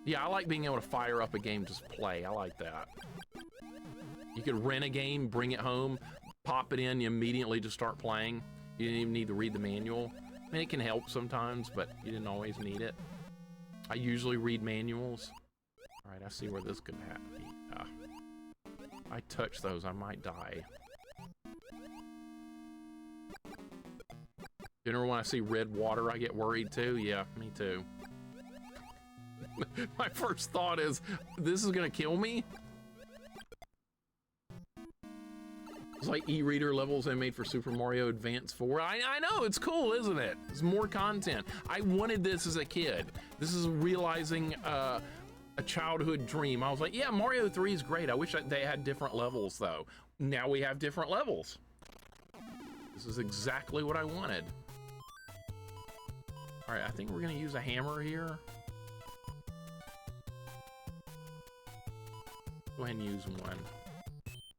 Yeah, I like being able to fire up a game, just play. I like that. You could rent a game, bring it home, pop it in, you immediately just start playing. You didn't even need to read the manual. I mean, it can help sometimes, but you didn't always need it. I usually read manuals. All right, I see where this could happen. I touch those, I might die. You know, when I see red water, I get worried too. Yeah, me too. My first thought is, this is gonna kill me? It's like e-reader levels they made for Super Mario Advance 4. I know, it's cool, isn't it? It's more content. I wanted this as a kid. This is realizing a childhood dream. I was like, yeah, Mario 3 is great. I wish they had different levels, though. Now we have different levels. This is exactly what I wanted. All right, I think we're gonna use a hammer here. Go ahead and use one.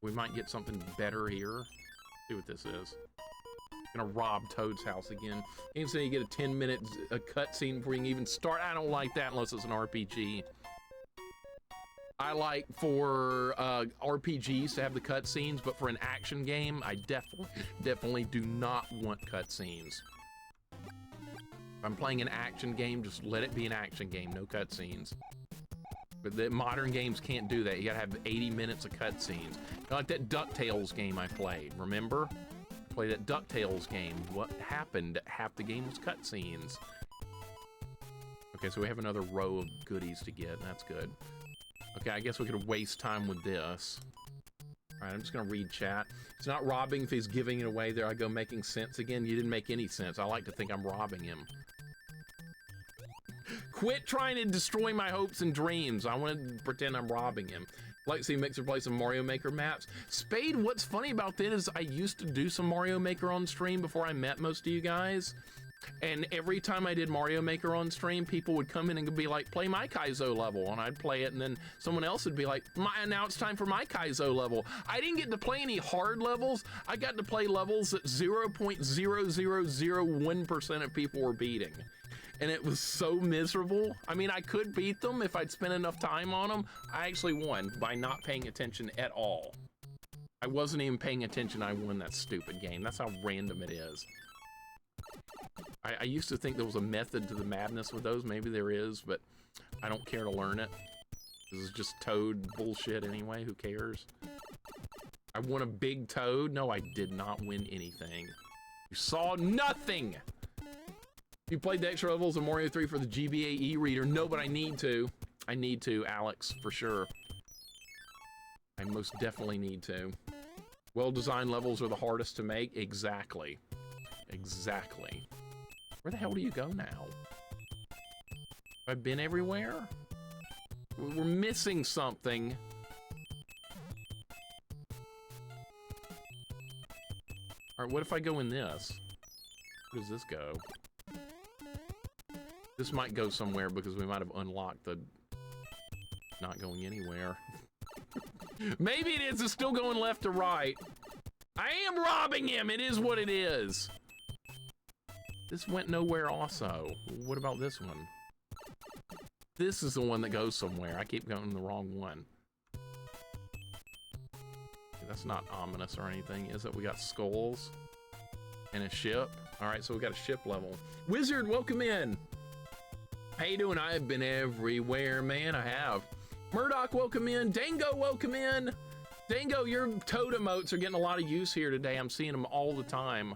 We might get something better here. See what this is. Gonna rob Toad's house again. Game say you get a 10-minute cutscene before you can even start. I don't like that unless it's an RPG. I like for RPGs to have the cutscenes, but for an action game, I definitely do not want cutscenes. If I'm playing an action game, just let it be an action game, no cutscenes. But the modern games can't do that. You gotta have 80 minutes of cutscenes. Like that DuckTales game I played, remember? Play that DuckTales game. What happened? Half the game was cutscenes. Okay, so we have another row of goodies to get. That's good. Okay, I guess we could waste time with this. All right, I'm just gonna read chat. It's not robbing if he's giving it away. There I go, making sense again. You didn't make any sense. I like to think I'm robbing him. Quit trying to destroy my hopes and dreams. I want to pretend I'm robbing him. Like to see Mixer play some Mario Maker maps. Spade, what's funny about that is I used to do some Mario Maker on stream before I met most of you guys. And every time I did Mario Maker on stream, people would come in and be like, play my Kaizo level. And I'd play it, and then someone else would be like, now it's time for my Kaizo level. I didn't get to play any hard levels. I got to play levels that 0.0001% of people were beating. And it was so miserable. I mean, I could beat them if I'd spent enough time on them. I actually won by not paying attention at all. I wasn't even paying attention. I won that stupid game. That's how random it is. I used to think there was a method to the madness with those. Maybe there is, but I don't care to learn it. This is just Toad bullshit anyway. Who cares? I won a big Toad. No, I did not win anything. You saw nothing. You played the extra levels of Mario 3 for the GBA e-reader. No, but I need to. I need to, Alex, for sure. I most definitely need to. Well-designed levels are the hardest to make. Exactly. Exactly. Where the hell do you go now? I've been everywhere? We're missing something. Alright, what if I go in this? Where does this go? This might go somewhere because we might have unlocked the... Not going anywhere. Maybe it is. It's still going left to right. I am robbing him. It is what it is. This went nowhere also. What about this one? This is the one that goes somewhere. I keep going the wrong one. That's not ominous or anything, is it? We got skulls and a ship. All right, so we got a ship level. Wizard, welcome in. How you doing? I have been everywhere, man. I have. Murdoch, welcome in. Dango, welcome in. Dango, your toad emotes are getting a lot of use here today. I'm seeing them all the time.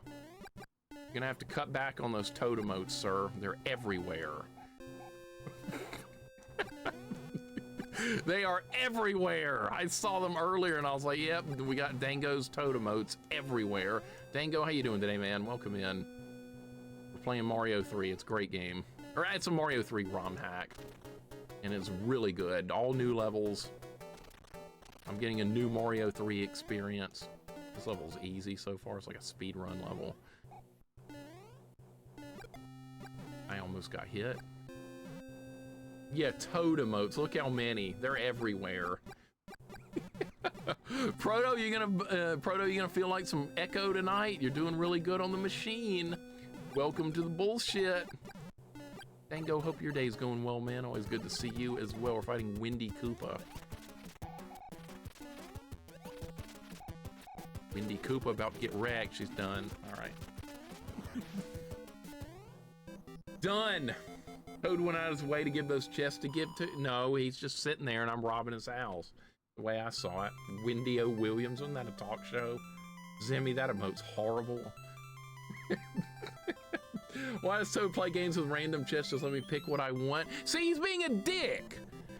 You're gonna have to cut back on those toad emotes, sir. They're everywhere. They are everywhere. I saw them earlier and I was like, yep, we got Dango's toad emotes everywhere. Dango, how you doing today, man? Welcome in. We're playing Mario 3. It's a great game. Or it's a Mario 3 ROM hack. And it's really good. All new levels. I'm getting a new Mario 3 experience. This level's easy so far. It's like a speed run level. I almost got hit. Yeah, toad emotes. Look how many. They're everywhere. Proto, you gonna feel like some echo tonight? You're doing really good on the machine. Welcome to the bullshit. Dango, hope your day's going well, man. Always good to see you as well. We're fighting Windy Koopa. Windy Koopa about to get wrecked. She's done. All right. Done. Toad went out of his way to give those chests to give to... No, he's just sitting there and I'm robbing his house. The way I saw it. Wendy O. Williams, wasn't that a talk show? Zimmy, that emote's horrible. Why does Toad play games with random chests? Just let me pick what I want. See, he's being a dick.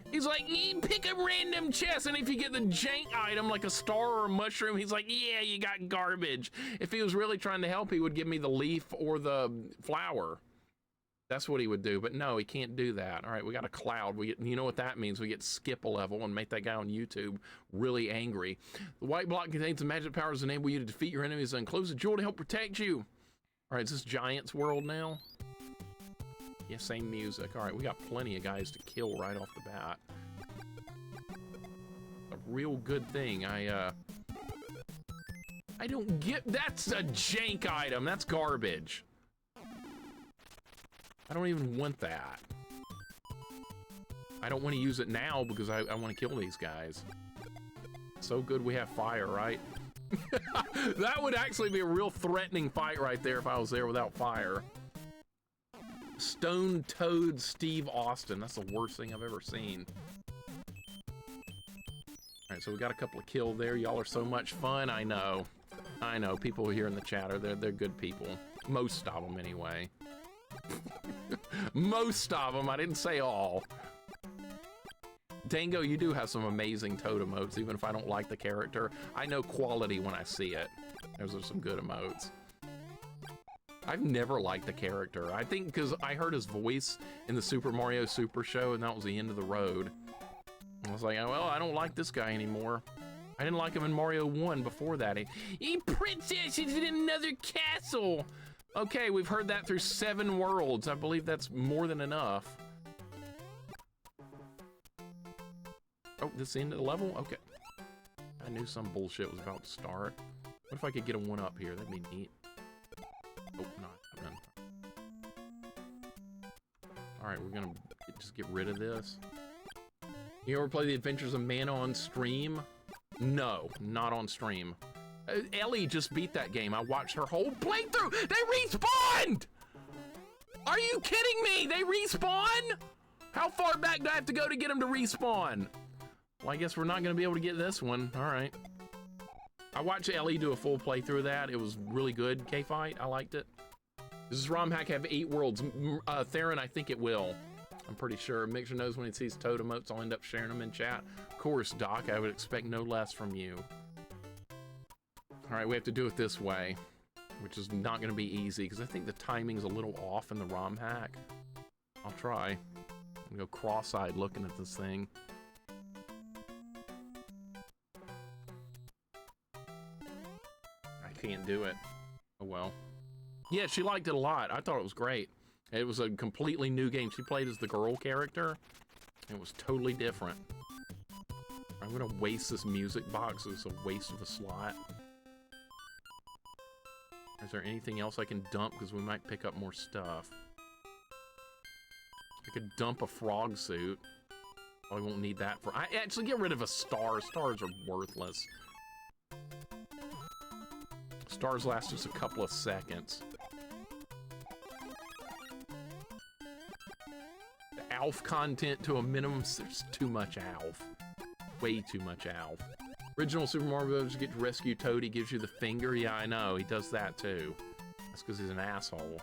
He's like, you pick a random chest, and if you get the jank item, like a star or a mushroom, he's like, yeah, you got garbage. If he was really trying to help, he would give me the leaf or the flower. That's what he would do, but no, he can't do that. All right, we got a cloud. You know what that means? We get skip a level and make that guy on YouTube really angry. The white block contains the magic powers that enable you to defeat your enemies and close the jewel to help protect you. All right, is this Giant's World now? Yeah, same music. All right, we got plenty of guys to kill right off the bat. A real good thing. I don't get... That's a jank item. That's garbage. I don't even want that. I don't want to use it now because I want to kill these guys. So good we have fire, right? That would actually be a real threatening fight right there if I was there without fire. Stone Toad Steve Austin. That's the worst thing I've ever seen. Alright, so we got a couple of kills there. Y'all are so much fun. I know. I know. People here in the chat are they're good people. Most of them anyway. Most of them. I didn't say all. Dango, you do have some amazing toad emotes, even if I don't like the character. I know quality when I see it. Those are some good emotes. I've never liked the character. I think because I heard his voice in the Super Mario Super Show, and that was the end of the road. I was like, oh, well, I don't like this guy anymore. I didn't like him in Mario 1 before that. He princess is in another castle. Okay, we've heard that through 7 worlds. I believe that's more than enough. Oh, this is the end of the level? Okay. I knew some bullshit was about to start. What if I could get a 1-up here? That'd be neat. Oh, not done. Alright, we're gonna just get rid of this. You ever play The Adventures of Mana on stream? No, not on stream. Ellie just beat that game. I watched her whole playthrough. They respawned! Are you kidding me? They respawn? How far back do I have to go to get them to respawn? Well, I guess we're not going to be able to get this one. All right. I watched Ellie do a full playthrough of that. It was really good, K-Fight. I liked it. Does this ROM hack have 8 worlds? Theron, I think it will. I'm pretty sure. Mixer knows when he sees toad emotes, I'll end up sharing them in chat. Of course, Doc, I would expect no less from you. All right, we have to do it this way, which is not going to be easy because I think the timing's a little off in the ROM hack. I'll try. I'm gonna go cross-eyed looking at this thing. I can't do it. Oh well. Yeah, she liked it a lot. I thought it was great. It was a completely new game. She played as the girl character. It was totally different. I'm gonna waste this music box. It's a waste of a slot. Is there anything else I can dump? Because we might pick up more stuff. I could dump a frog suit. I won't need that for... I actually get rid of a star. Stars are worthless. Stars last just a couple of seconds. The ALF content to a minimum. There's too much ALF. Way too much ALF. Original Super Mario Bros. You get to rescue Toad, he gives you the finger. Yeah, I know, he does that too. That's because he's an asshole.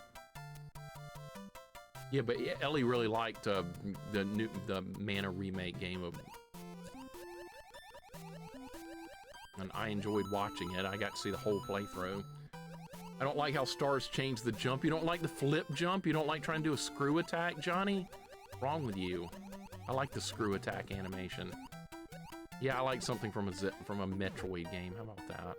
Yeah, but Ellie really liked the Mana remake game of, and I enjoyed watching it. I got to see the whole playthrough. I don't like how Stars changed the jump. You don't like the flip jump? You don't like trying to do a screw attack, Johnny? What's wrong with you? I like the screw attack animation. Yeah, I like something from a Metroid game. How about that?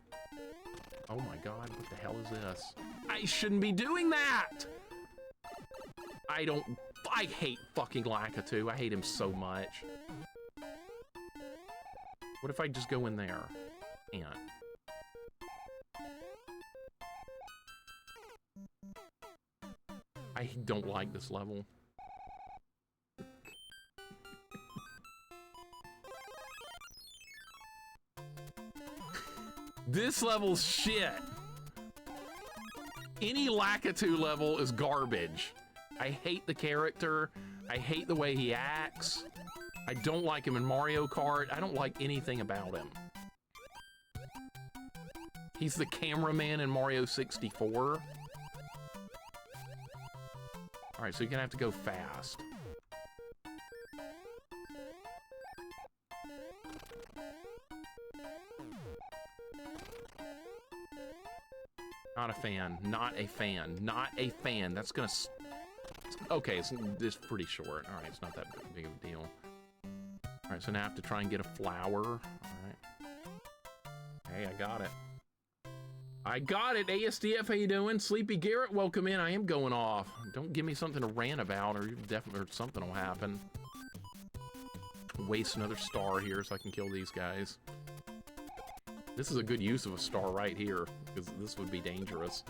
Oh my god, what the hell is this? I shouldn't be doing that! I hate fucking Lakitu. I hate him so much. What if I just go in there? And I don't like this level. This level's shit. Any Lakitu level is garbage. I hate the character. I hate the way he acts. I don't like him in Mario Kart. I don't like anything about him. He's the cameraman in Mario 64. All right, so you're gonna have to go fast. Not a fan. Not a fan. Not a fan. That's gonna... Okay, it's pretty short. All right, it's not that big of a deal. All right, so now I have to try and get a flower. All right. Hey, I got it. I got it, ASDF, how you doing? Sleepy Garrett, welcome in. I am going off. Don't give me something to rant about, or something will happen. Waste another star here so I can kill these guys. This is a good use of a star right here, because this would be dangerous.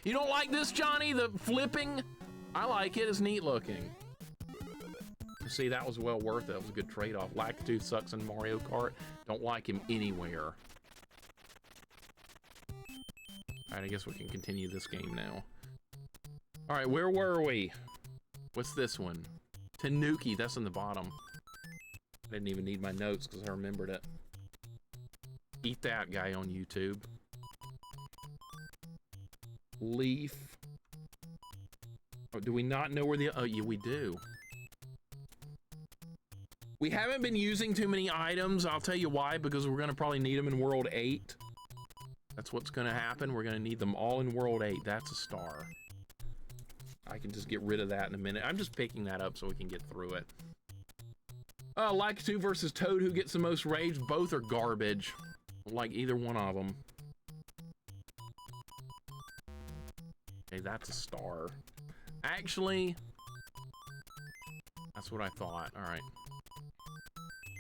You don't like this, Johnny? The flipping? I like it. It's neat looking. See, that was well worth it. That was a good trade-off. Lakitu sucks in Mario Kart. Don't like him anywhere. All right, I guess we can continue this game now. All right, where were we? What's this one? Tanuki, that's in the bottom. I didn't even need my notes because I remembered it. Eat that guy on YouTube. Leaf. Oh, do we not know where the... Oh, yeah, we do. We haven't been using too many items. I'll tell you why, because we're going to probably need them in World 8. That's what's going to happen. We're going to need them all in World 8. That's a star. I can just get rid of that in a minute. I'm just picking that up so we can get through it. Lakitu versus Toad, who gets the most rage? Both are garbage. Like either one of them. Okay, that's a star. Actually, that's what I thought. All right.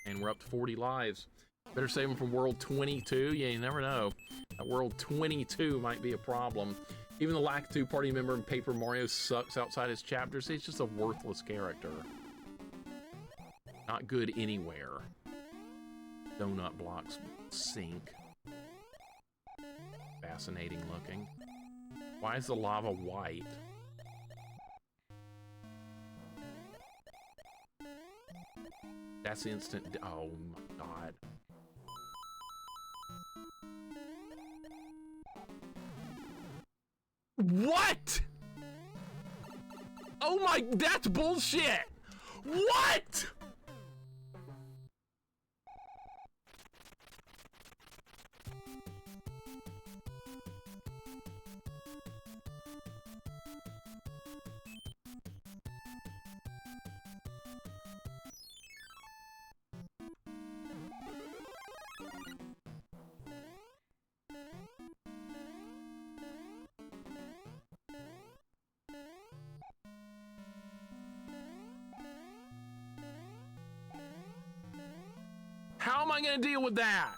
And we're up to 40 lives. Better save them from World 22. Yeah, you never know. That World 22 might be a problem. Even the Lakitu party member in Paper Mario sucks outside his chapters. He's just a worthless character. Not good anywhere. Donut blocks sink. Fascinating looking. Why is the lava white? That's instant. Oh my god. What? Oh my, that's bullshit. What? How am I gonna deal with that?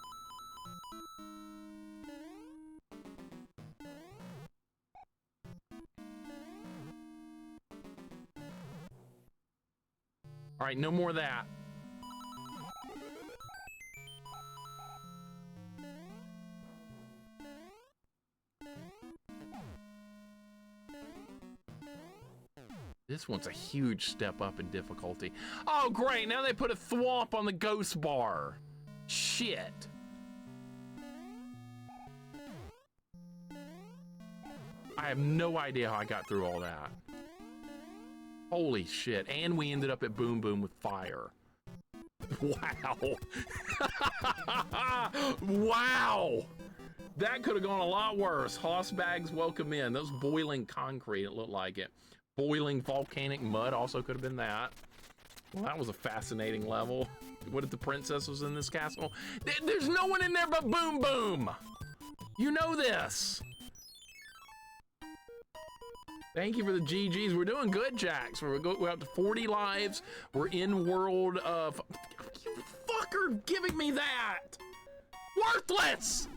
All right, no more of that. This one's a huge step up in difficulty. Oh, great, now they put a thwomp on the ghost bar. Shit. I have no idea how I got through all that. Holy shit, and we ended up at Boom Boom with fire. Wow. Wow. That could have gone a lot worse. Hoss bags, welcome in. Those boiling concrete, it looked like it. Boiling volcanic mud also could have been that. Well, that was a fascinating level. What if the princess was in this castle? There's no one in there but Boom Boom. You know this. Thank you for the GGs. We're doing good, Jax. We're up to 40 lives. We're in world of... You fucker giving me that! Worthless!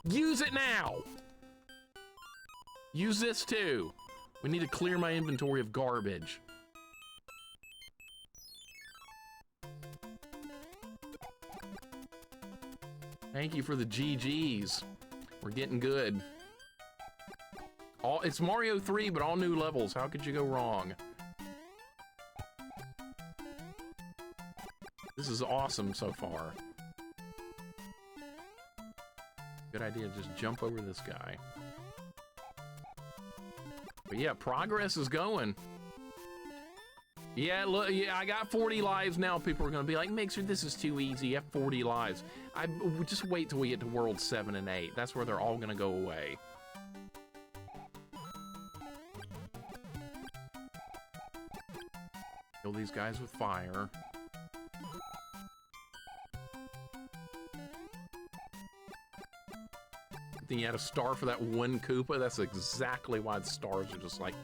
Use it now. Use this too. We need to clear my inventory of garbage. Thank you for the GGs. We're getting good. It's Mario 3, but all new levels. How could you go wrong? This is awesome so far. Good idea, just jump over this guy. But yeah, progress is going. Yeah, look, yeah, I got 40 lives now. People are gonna be like, Mixer, this is too easy. You have 40 lives. Just wait till we get to World 7 and 8. That's where they're all gonna go away. Kill these guys with fire. Then you had a star for that one Koopa. That's exactly why the stars are just like,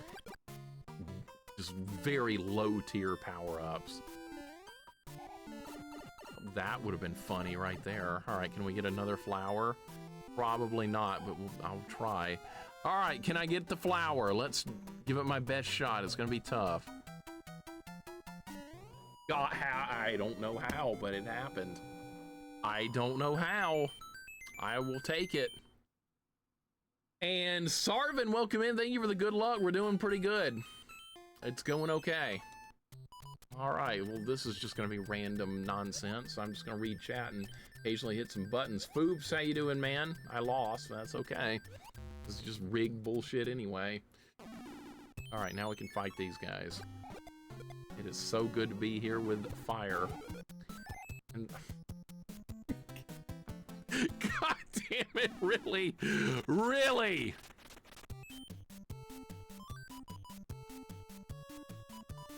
just very low tier power-ups. That would have been funny right there. All right, can we get another flower? Probably not, but I'll try. All right, can I get the flower? Let's give it my best shot. It's gonna be tough. God, I don't know how, but it happened. I don't know how. I will take it. And Sarvin, welcome in. Thank you for the good luck. We're doing pretty good. It's going okay. All right, well, this is just gonna be random nonsense. I'm just gonna read chat and occasionally hit some buttons. Foobs, how you doing, man? I lost, that's okay. This is just rigged bullshit anyway. All right, now we can fight these guys. It is so good to be here with fire. And God damn it, really? Really?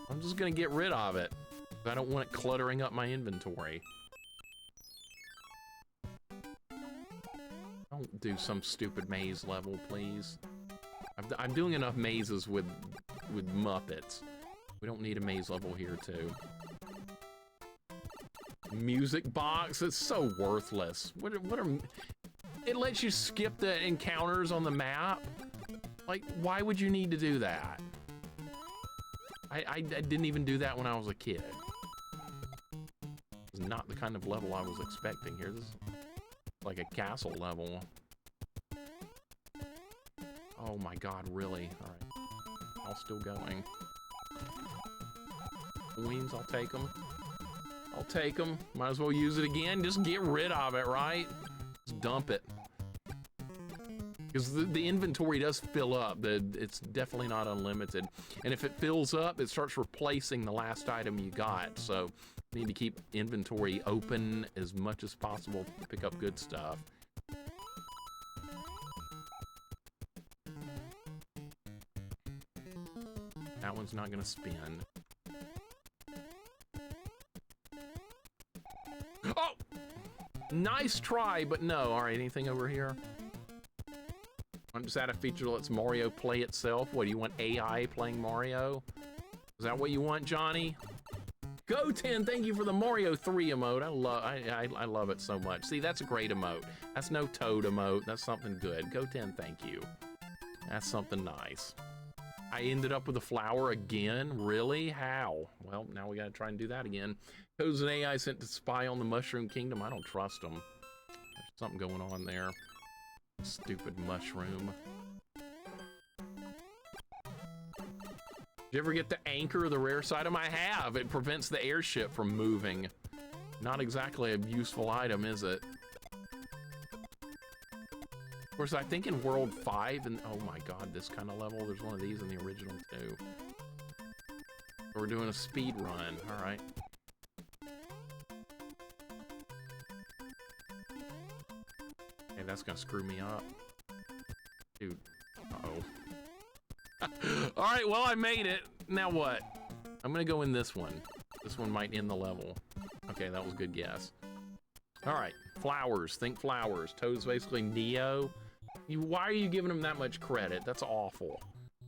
I'm just gonna get rid of it. I don't want it cluttering up my inventory. Don't do some stupid maze level, please. I'm doing enough mazes with Muppets. We don't need a maze level here, too. Music box, it's so worthless. What are... It lets you skip the encounters on the map? Like, why would you need to do that? I didn't even do that when I was a kid. It's not the kind of level I was expecting here. This is like a castle level. Oh my god, really? Alright. All still going. Coins, I'll take them. I'll take them. Might as well use it again. Just get rid of it, right? Just dump it. Because the inventory does fill up. It's definitely not unlimited. And if it fills up, it starts replacing the last item you got. So you need to keep inventory open as much as possible to pick up good stuff. That one's not gonna spin. Oh! Nice try, but no. All right, anything over here? I'm just add a feature that lets Mario play itself. What, do you want AI playing Mario? Is that what you want, Johnny? Go 10, thank you for the Mario 3 emote. I love it so much. See, that's a great emote. That's no Toad emote. That's something good. Go 10, thank you. That's something nice. I ended up with a flower again? Really? How? Well, now we gotta try and do that again. Code's an AI sent to spy on the Mushroom Kingdom. I don't trust them. There's something going on there. Stupid mushroom. Did you ever get the anchor, the rare side? I have. It prevents the airship from moving. Not exactly a useful item, is it? Of course, I think in World 5, and oh my god, this kind of level, there's one of these in the original too. We're doing a speed run, all right. Hey, that's gonna screw me up. Dude, uh-oh. All right, well, I made it. Now what? I'm gonna go in this one. This one might end the level. Okay, that was a good guess. All right, flowers. Think flowers. Toad's basically Neo. Why are you giving him that much credit? That's awful.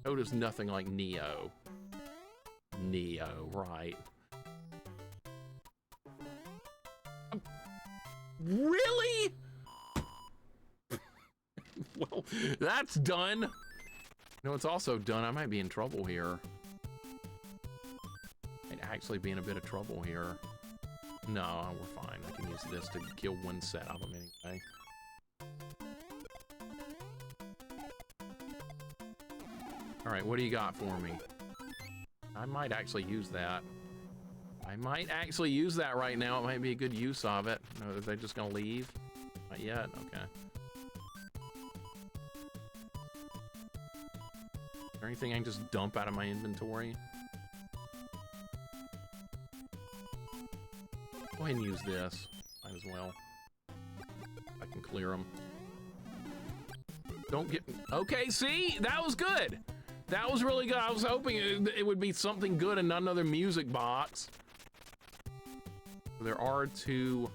Toad is nothing like Neo. Neo, right. Really? Well, that's done. No, it's also done. I might be in trouble here. I'd actually be in a bit of trouble here. No, we're fine. I can use this to kill one set of them anyway. All right, what do you got for me? I might actually use that. I might actually use that right now. It might be a good use of it. No, are they just gonna leave? Not yet, okay. Is there anything I can just dump out of my inventory? Go ahead and use this. Might as well. I can clear them. Don't get... Okay, see? That was good. That was really good. I was hoping it would be something good and not another music box. There are two...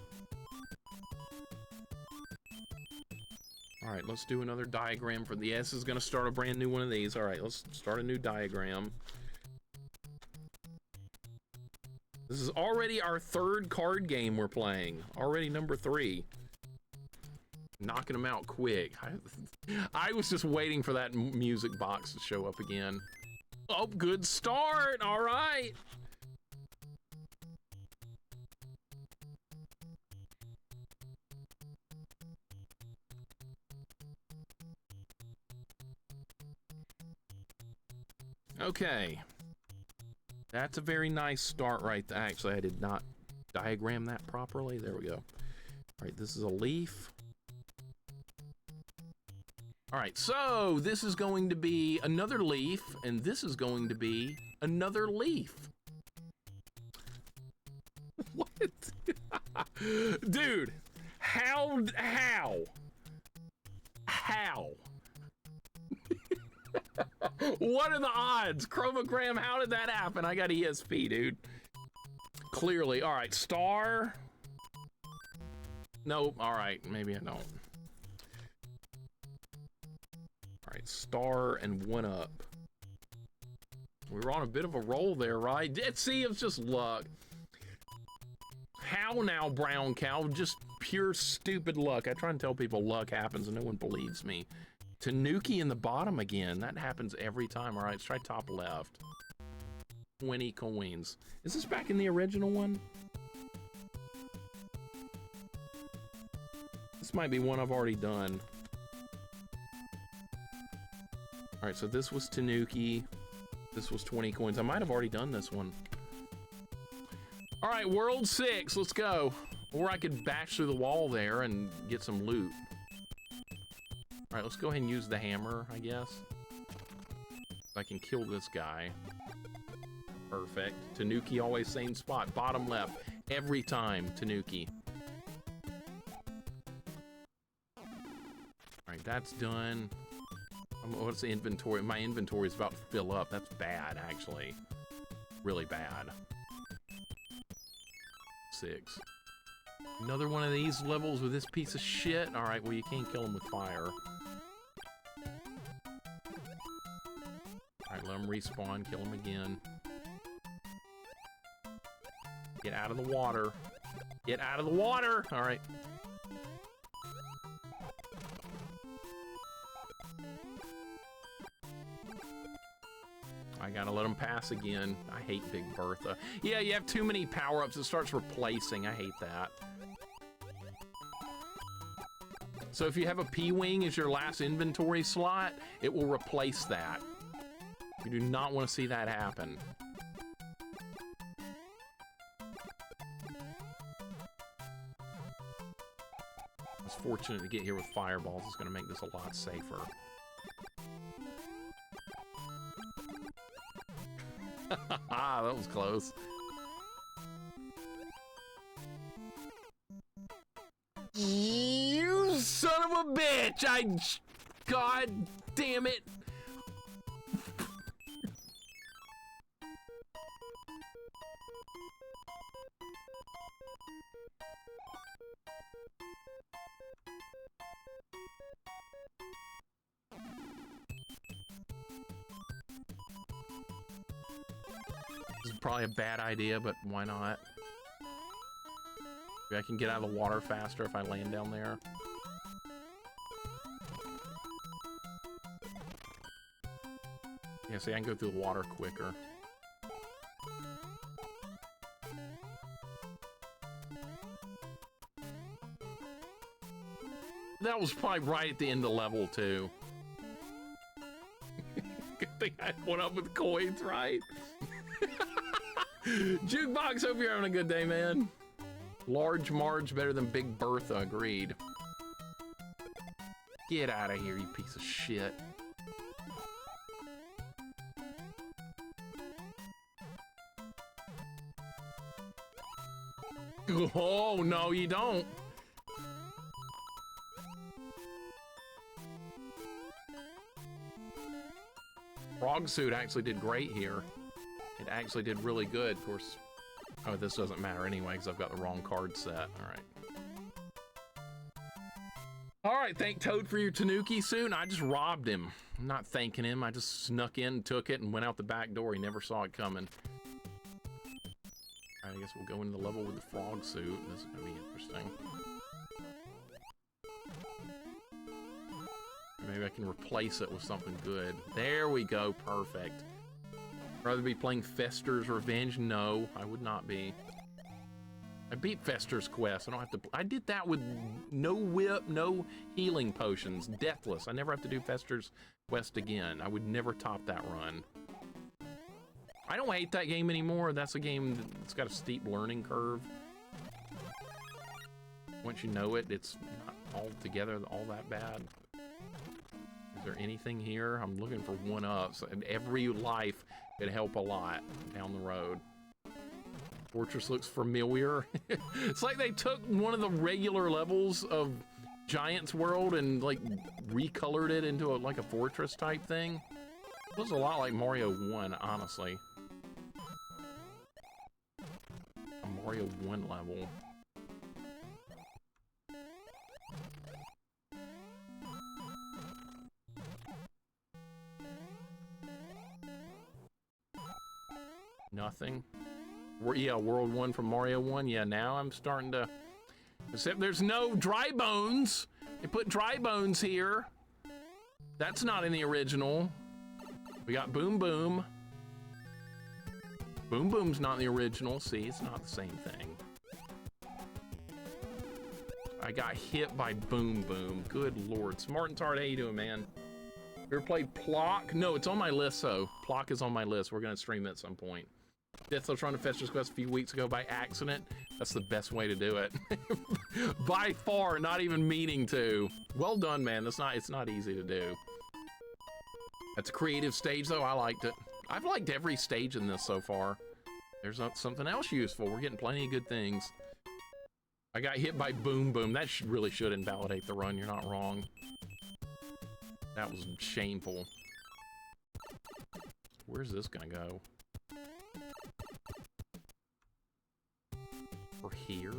All right, let's do another diagram for the S. Is going to start a brand new one of these. All right, let's start a new diagram. This is already our third card game we're playing. Already number 3. Knocking them out quick. I was just waiting for that music box to show up again. Oh, good start. All right. Okay. That's a very nice start right there. Actually, I did not diagram that properly. There we go. All right, this is a leaf. All right, so this is going to be another leaf, and this is going to be another leaf. What? Dude, how? What are the odds? Chromogram, how did that happen? I got ESP, dude. Clearly. All right, star. Nope. All right, maybe I don't. All right, star and 1-up. We were on a bit of a roll there, right? See, it's just luck. How now, brown cow? Just pure stupid luck. I try and tell people luck happens and no one believes me. Tanuki in the bottom again. That happens every time. All right, let's try top left. 20 coins. Is this back in the original one? This might be one I've already done. All right, so this was Tanuki. This was 20 coins. I might have already done this one. All right, World 6, let's go. Or I could bash through the wall there and get some loot. All right, let's go ahead and use the hammer, I guess. I can kill this guy. Perfect. Tanuki always same spot. Bottom left. Every time, Tanuki. All right, that's done. What's the inventory? My inventory is about to fill up. That's bad, actually. Really bad. 6. Another one of these levels with this piece of shit. All right, well, you can't kill him with fire. All right, let him respawn. Kill him again. Get out of the water. Get out of the water! Alright. I gotta let him pass again. I hate Big Bertha. Yeah, you have too many power-ups. It starts replacing. I hate that. So if you have a P-Wing as your last inventory slot, it will replace that. You do not want to see that happen. I was fortunate to get here with fireballs. It's going to make this a lot safer. That was close. You son of a bitch! God damn it! This is probably a bad idea, but why not? Maybe I can get out of the water faster if I land down there. Yeah, see, I can go through the water quicker. That was probably right at the end of level, too. Good thing I went up with coins, right? Jukebox, hope you're having a good day, man. Large Marge better than Big Bertha, agreed. Get out of here, you piece of shit. Oh, no, you don't. Frog suit actually did great here. It actually did really good, of course. Oh, this doesn't matter anyway, because I've got the wrong card set. All right, thank Toad for your Tanuki suit. I just robbed him. I'm not thanking him. I just snuck in, took it, and went out the back door. He never saw it coming. All right, I guess we'll go into the level with the frog suit. This is going to be interesting. Maybe I can replace it with something good. There we go, perfect. Rather be playing Fester's Revenge? No, I would not be. I beat Fester's Quest. I don't have to. I did that with no whip, no healing potions, deathless. I never have to do Fester's Quest again. I would never top that run. I don't hate that game anymore. That's a game that's got a steep learning curve. Once you know it, it's not altogether all that bad. Is there anything here? I'm looking for one-ups, and every life could help a lot down the road. Fortress looks familiar. It's like they took one of the regular levels of Giant's World and like recolored it into like a fortress type thing. It looks a lot like Mario 1, honestly. A Mario 1 level. Nothing. Yeah, World 1 from Mario 1. Yeah, now I'm starting to... Except there's no dry bones. They put dry bones here. That's not in the original. We got Boom Boom. Boom Boom's not in the original. See, it's not the same thing. I got hit by Boom Boom. Good lord. Smart and Tart, how you doing, man? You ever played Plock? No, it's on my list, though. Plock is on my list. We're going to stream it at some point. Deathless run to Fester's Quest a few weeks ago by accident. That's the best way to do it. By far, not even meaning to. Well done, man. It's not easy to do. That's a creative stage, though. I liked it. I've liked every stage in this so far. There's something else useful. We're getting plenty of good things. I got hit by Boom Boom. That really should invalidate the run. You're not wrong. That was shameful. Where's this gonna go? For here?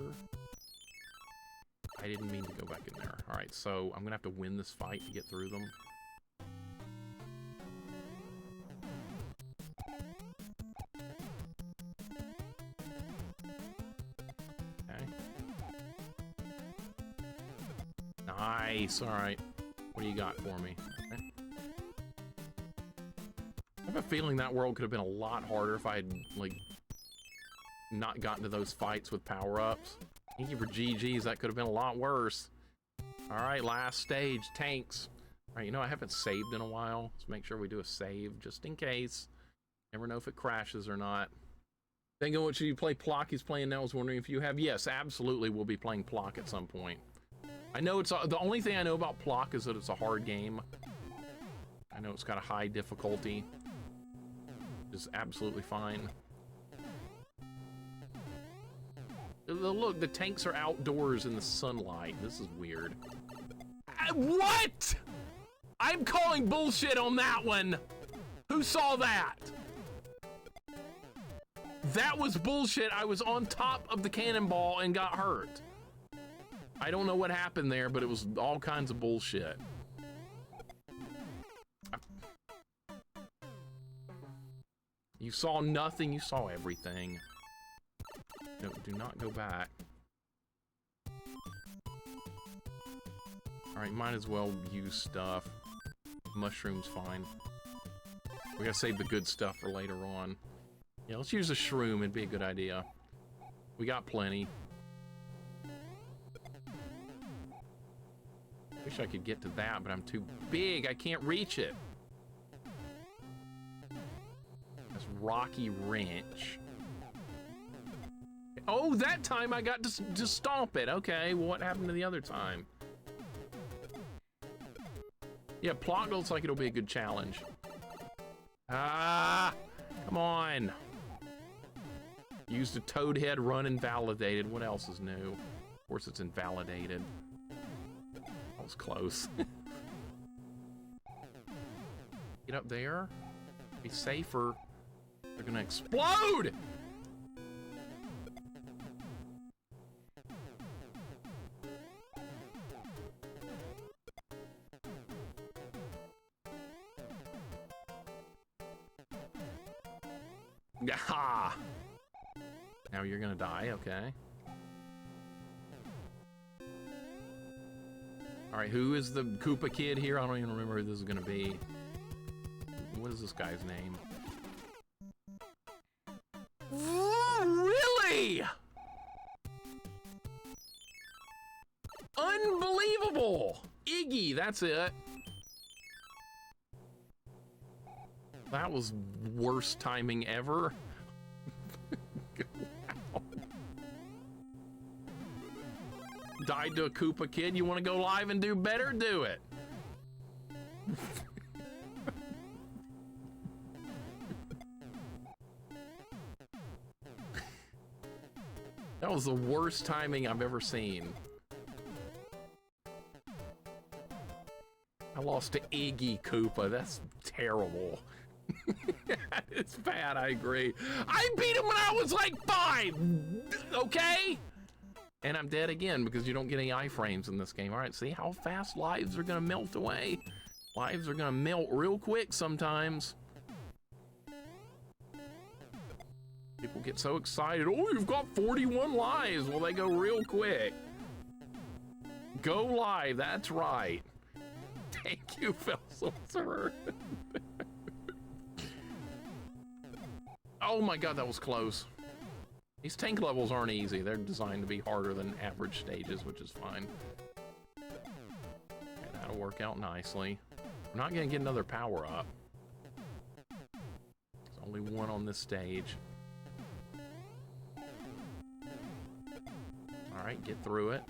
I didn't mean to go back in there. Alright, so I'm gonna have to win this fight to get through them. Nice. All right. What do you got for me? Okay. I have a feeling that world could have been a lot harder if I had, like, not gotten to those fights with power-ups. Thank you for GGs. That could have been a lot worse. All right, last stage, tanks. All right, you know, I haven't saved in a while. Let's make sure we do a save just in case. Never know if it crashes or not. Thinking what should you play Plock is playing now. I was wondering if you have. Yes, absolutely, we'll be playing Plock at some point. I know it's the only thing I know about Plock is that it's a hard game. I know it's got a high difficulty. It's absolutely fine. Look, the tanks are outdoors in the sunlight. This is weird. What? I'm calling bullshit on that one. Who saw that? That was bullshit. I was on top of the cannonball and got hurt. I don't know what happened there, but it was all kinds of bullshit. You saw nothing, you saw everything. No, do not go back. Alright, might as well use stuff. Mushroom's fine. We gotta save the good stuff for later on. Yeah, let's use a shroom, it'd be a good idea. We got plenty. Wish I could get to that, but I'm too big, I can't reach it. That's Rocky Wrench. Oh, that time I got to stomp it. Okay, well, what happened to the other time? Yeah, Plot looks like it'll be a good challenge. Ah, come on. Used a toad head, run invalidated. What else is new? Of course it's invalidated. That was close. Get up there. Be safer. They're gonna explode! Aha! Now you're gonna die, okay. Alright, who is the Koopa kid here? I don't even remember who this is gonna be. What is this guy's name? Really? Unbelievable! Iggy, that's it. That was worst timing ever. Wow. Died to a Koopa kid. You want to go live and do better? Do it. That was the worst timing I've ever seen. I lost to Iggy Koopa. That's terrible. It's bad, I agree. I beat him when I was like 5, okay? And I'm dead again because you don't get any iframes in this game. All right, see how fast lives are gonna melt away? Lives are gonna melt real quick sometimes. People get so excited. Oh, you've got 41 lives. Well, they go real quick. Go live, that's right. Thank you, Phil Sorcerer. Oh my god, that was close. These tank levels aren't easy. They're designed to be harder than average stages, which is fine. Okay, that'll work out nicely. We're not gonna get another power up. There's only one on this stage. Alright, get through it.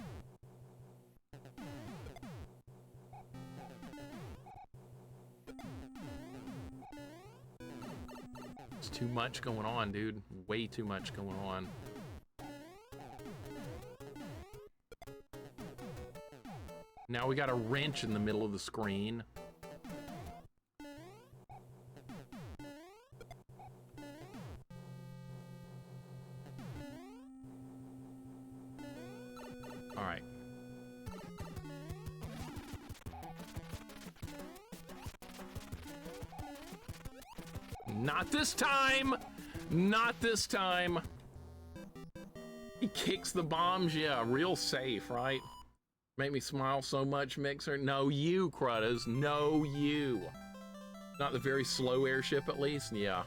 It's too much going on, dude. Way too much going on. Now we got a wrench in the middle of the screen. All right. Not this time! Not this time! He kicks the bombs, yeah, real safe, right? Make me smile so much, Mixer. No, you, Crutters. No, you. Not the very slow airship, at least? Yeah.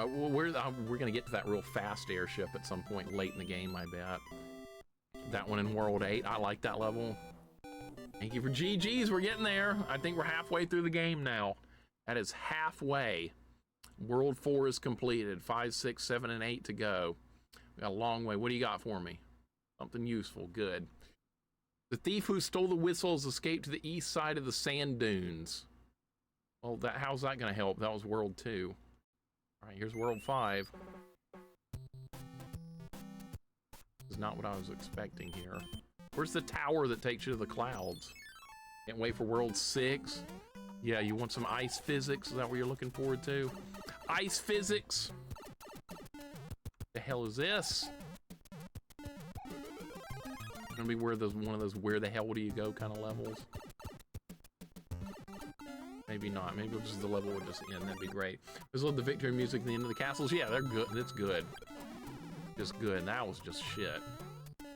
We're gonna get to that real fast airship at some point late in the game, I bet. That one in World 8, I like that level. Thank you for GGs, we're getting there. I think we're halfway through the game now. That is halfway. World 4 is completed. 5, 6, 7, and 8 to go. We got a long way. What do you got for me? Something useful, good. The thief who stole the whistles escaped to the east side of the sand dunes. Well, how's that gonna help? That was World 2. All right, here's World 5. This is not what I was expecting here. Where's the tower that takes you to the clouds? Can't wait for World 6. Yeah, you want some ice physics? Is that what you're looking forward to? Ice physics! The hell is this? Gonna be one of those where the hell do you go kind of levels? Maybe not. Maybe just the level would just end. That'd be great. There's the victory music at the end of the castles. Yeah, they're good. It's good. Just good. That was just shit.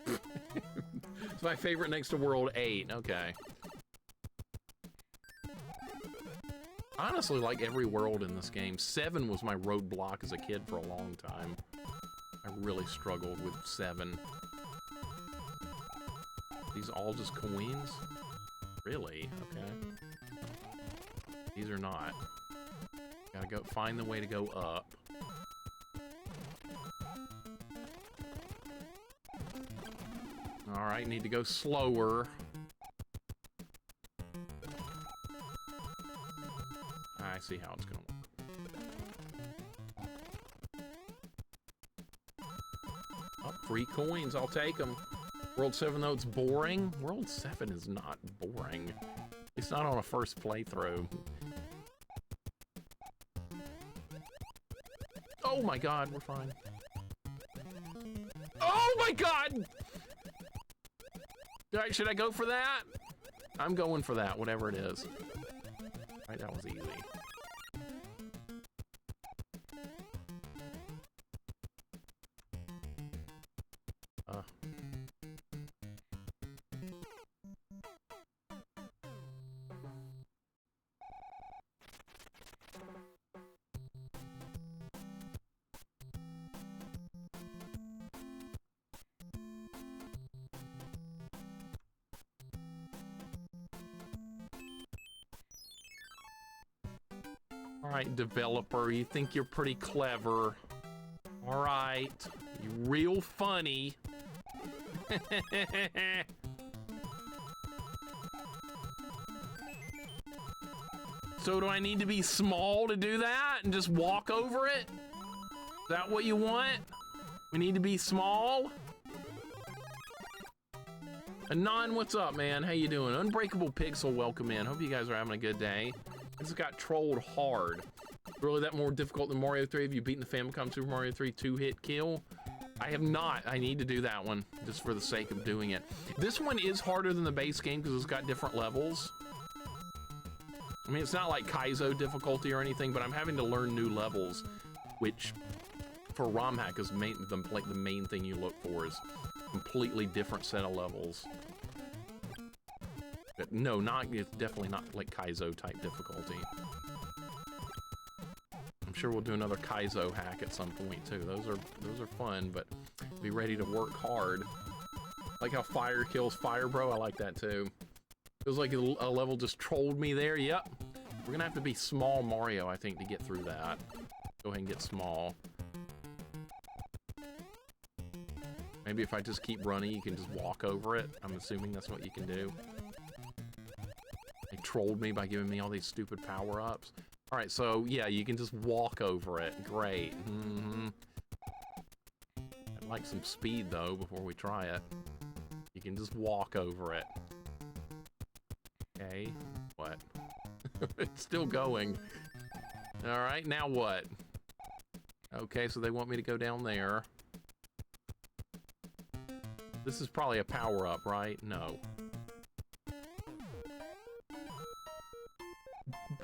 It's my favorite next to World 8. Okay. I honestly like every world in this game. 7 was my roadblock as a kid for a long time. I really struggled with 7. These all just coins? Really? Okay. These are not. Gotta go find the way to go up. Alright, need to go slower. I see how it's gonna work. Oh, free coins, I'll take them. World 7 though, it's boring. World 7 is not boring. It's not on a first playthrough. Oh my god, we're fine. Oh my god! Should I go for that? I'm going for that, whatever it is. Alright, that was easy. Alright, developer, you think you're pretty clever. Alright, you real funny. So do I need to be small to do that and just walk over it? Is that what you want? We need to be small? Anon, what's up, man? How you doing? Unbreakable Pixel, welcome in. Hope you guys are having a good day. This got trolled hard. Really that more difficult than Mario 3? Have you beaten the Famicom Super Mario 3 two-hit kill? I have not. I need to do that one, just for the sake of doing it. This one is harder than the base game because it's got different levels. I mean, it's not like Kaizo difficulty or anything, but I'm having to learn new levels, which for romhack is like the main thing you look for is completely different set of levels. But no, it's definitely not like Kaizo type difficulty. I'm sure we'll do another Kaizo hack at some point too. Those are fun, but be ready to work hard. Like how fire kills fire, bro. I like that too. Feels like a level just trolled me there. Yep. We're gonna have to be small Mario, I think, to get through that. Go ahead and get small. Maybe if I just keep running, you can just walk over it. I'm assuming that's what you can do. They trolled me by giving me all these stupid power-ups. All right, so yeah, you can just walk over it. Great. I'd like some speed though before we try it. You can just walk over it. Okay, what? It's still going. All right, now what? Okay, so they want me to go down there. This is probably a power-up, right? No.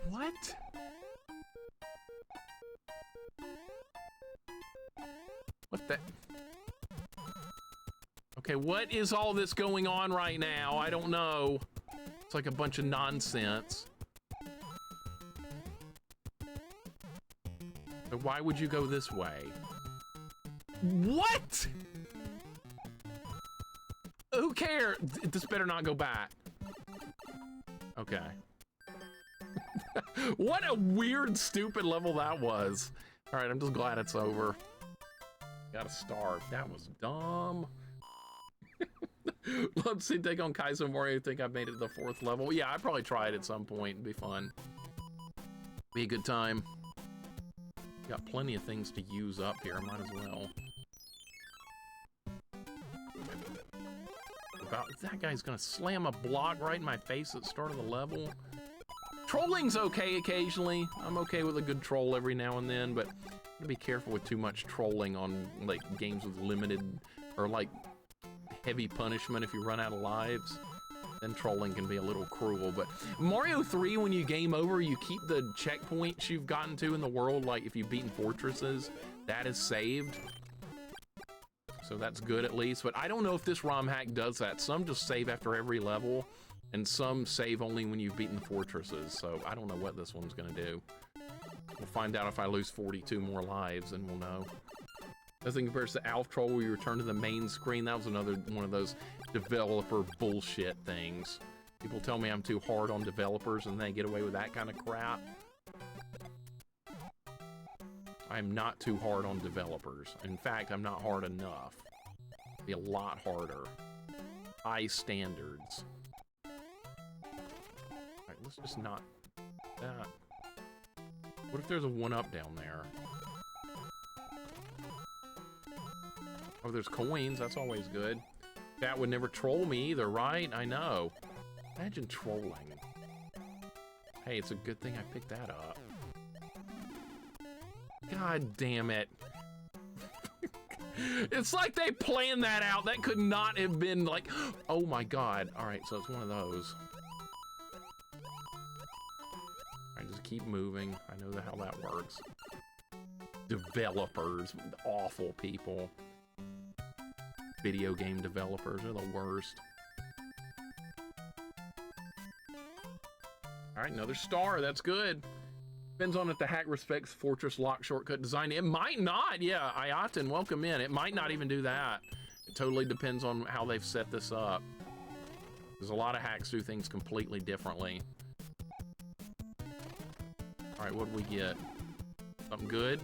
What? What the? Okay, what is all this going on right now? I don't know. It's like a bunch of nonsense. So why would you go this way? What? Who cares? This better not go back. Okay. What a weird, stupid level that was. All right, I'm just glad it's over. Got a star. That was dumb. Let's see, take on Kaizo Mario. I think I've made it to the 4th level. Yeah, I probably try it at some point. It'd be fun. Be a good time. Got plenty of things to use up here. Might as well. That guy's gonna slam a block right in my face at the start of the level. Trolling's okay occasionally. I'm okay with a good troll every now and then, but be careful with too much trolling on like games with limited or like heavy punishment if you run out of lives. Then trolling can be a little cruel. But Mario 3, when you game over, you keep the checkpoints you've gotten to in the world. Like if you've beaten fortresses, that is saved. So that's good at least. But I don't know if this ROM hack does that. Some just save after every level, and some save only when you've beaten the fortresses. So I don't know what this one's gonna do. We'll find out if I lose 42 more lives, and we'll know. Nothing compares to Alf Troll where you return to the main screen. That was another one of those developer bullshit things. People tell me I'm too hard on developers and they get away with that kind of crap. I'm not too hard on developers. In fact, I'm not hard enough. Be a lot harder. High standards. Alright, let's just not that. What if there's a 1-up down there? Oh, there's coins. That's always good. That would never troll me either, right? I know. Imagine trolling. Hey, it's a good thing I picked that up. God damn it. It's like they planned that out. That could not have been like... Oh my god. Alright, so it's one of those. Alright, just keep moving. I know how that works. Developers. Awful people. Video game developers are the worst. Alright, another star. That's good. Depends on if the hack respects Fortress lock shortcut design. It might not. Yeah, Ayatin, welcome in. It might not even do that. It totally depends on how they've set this up. There's a lot of hacks do things completely differently. Alright, what do we get? Something good?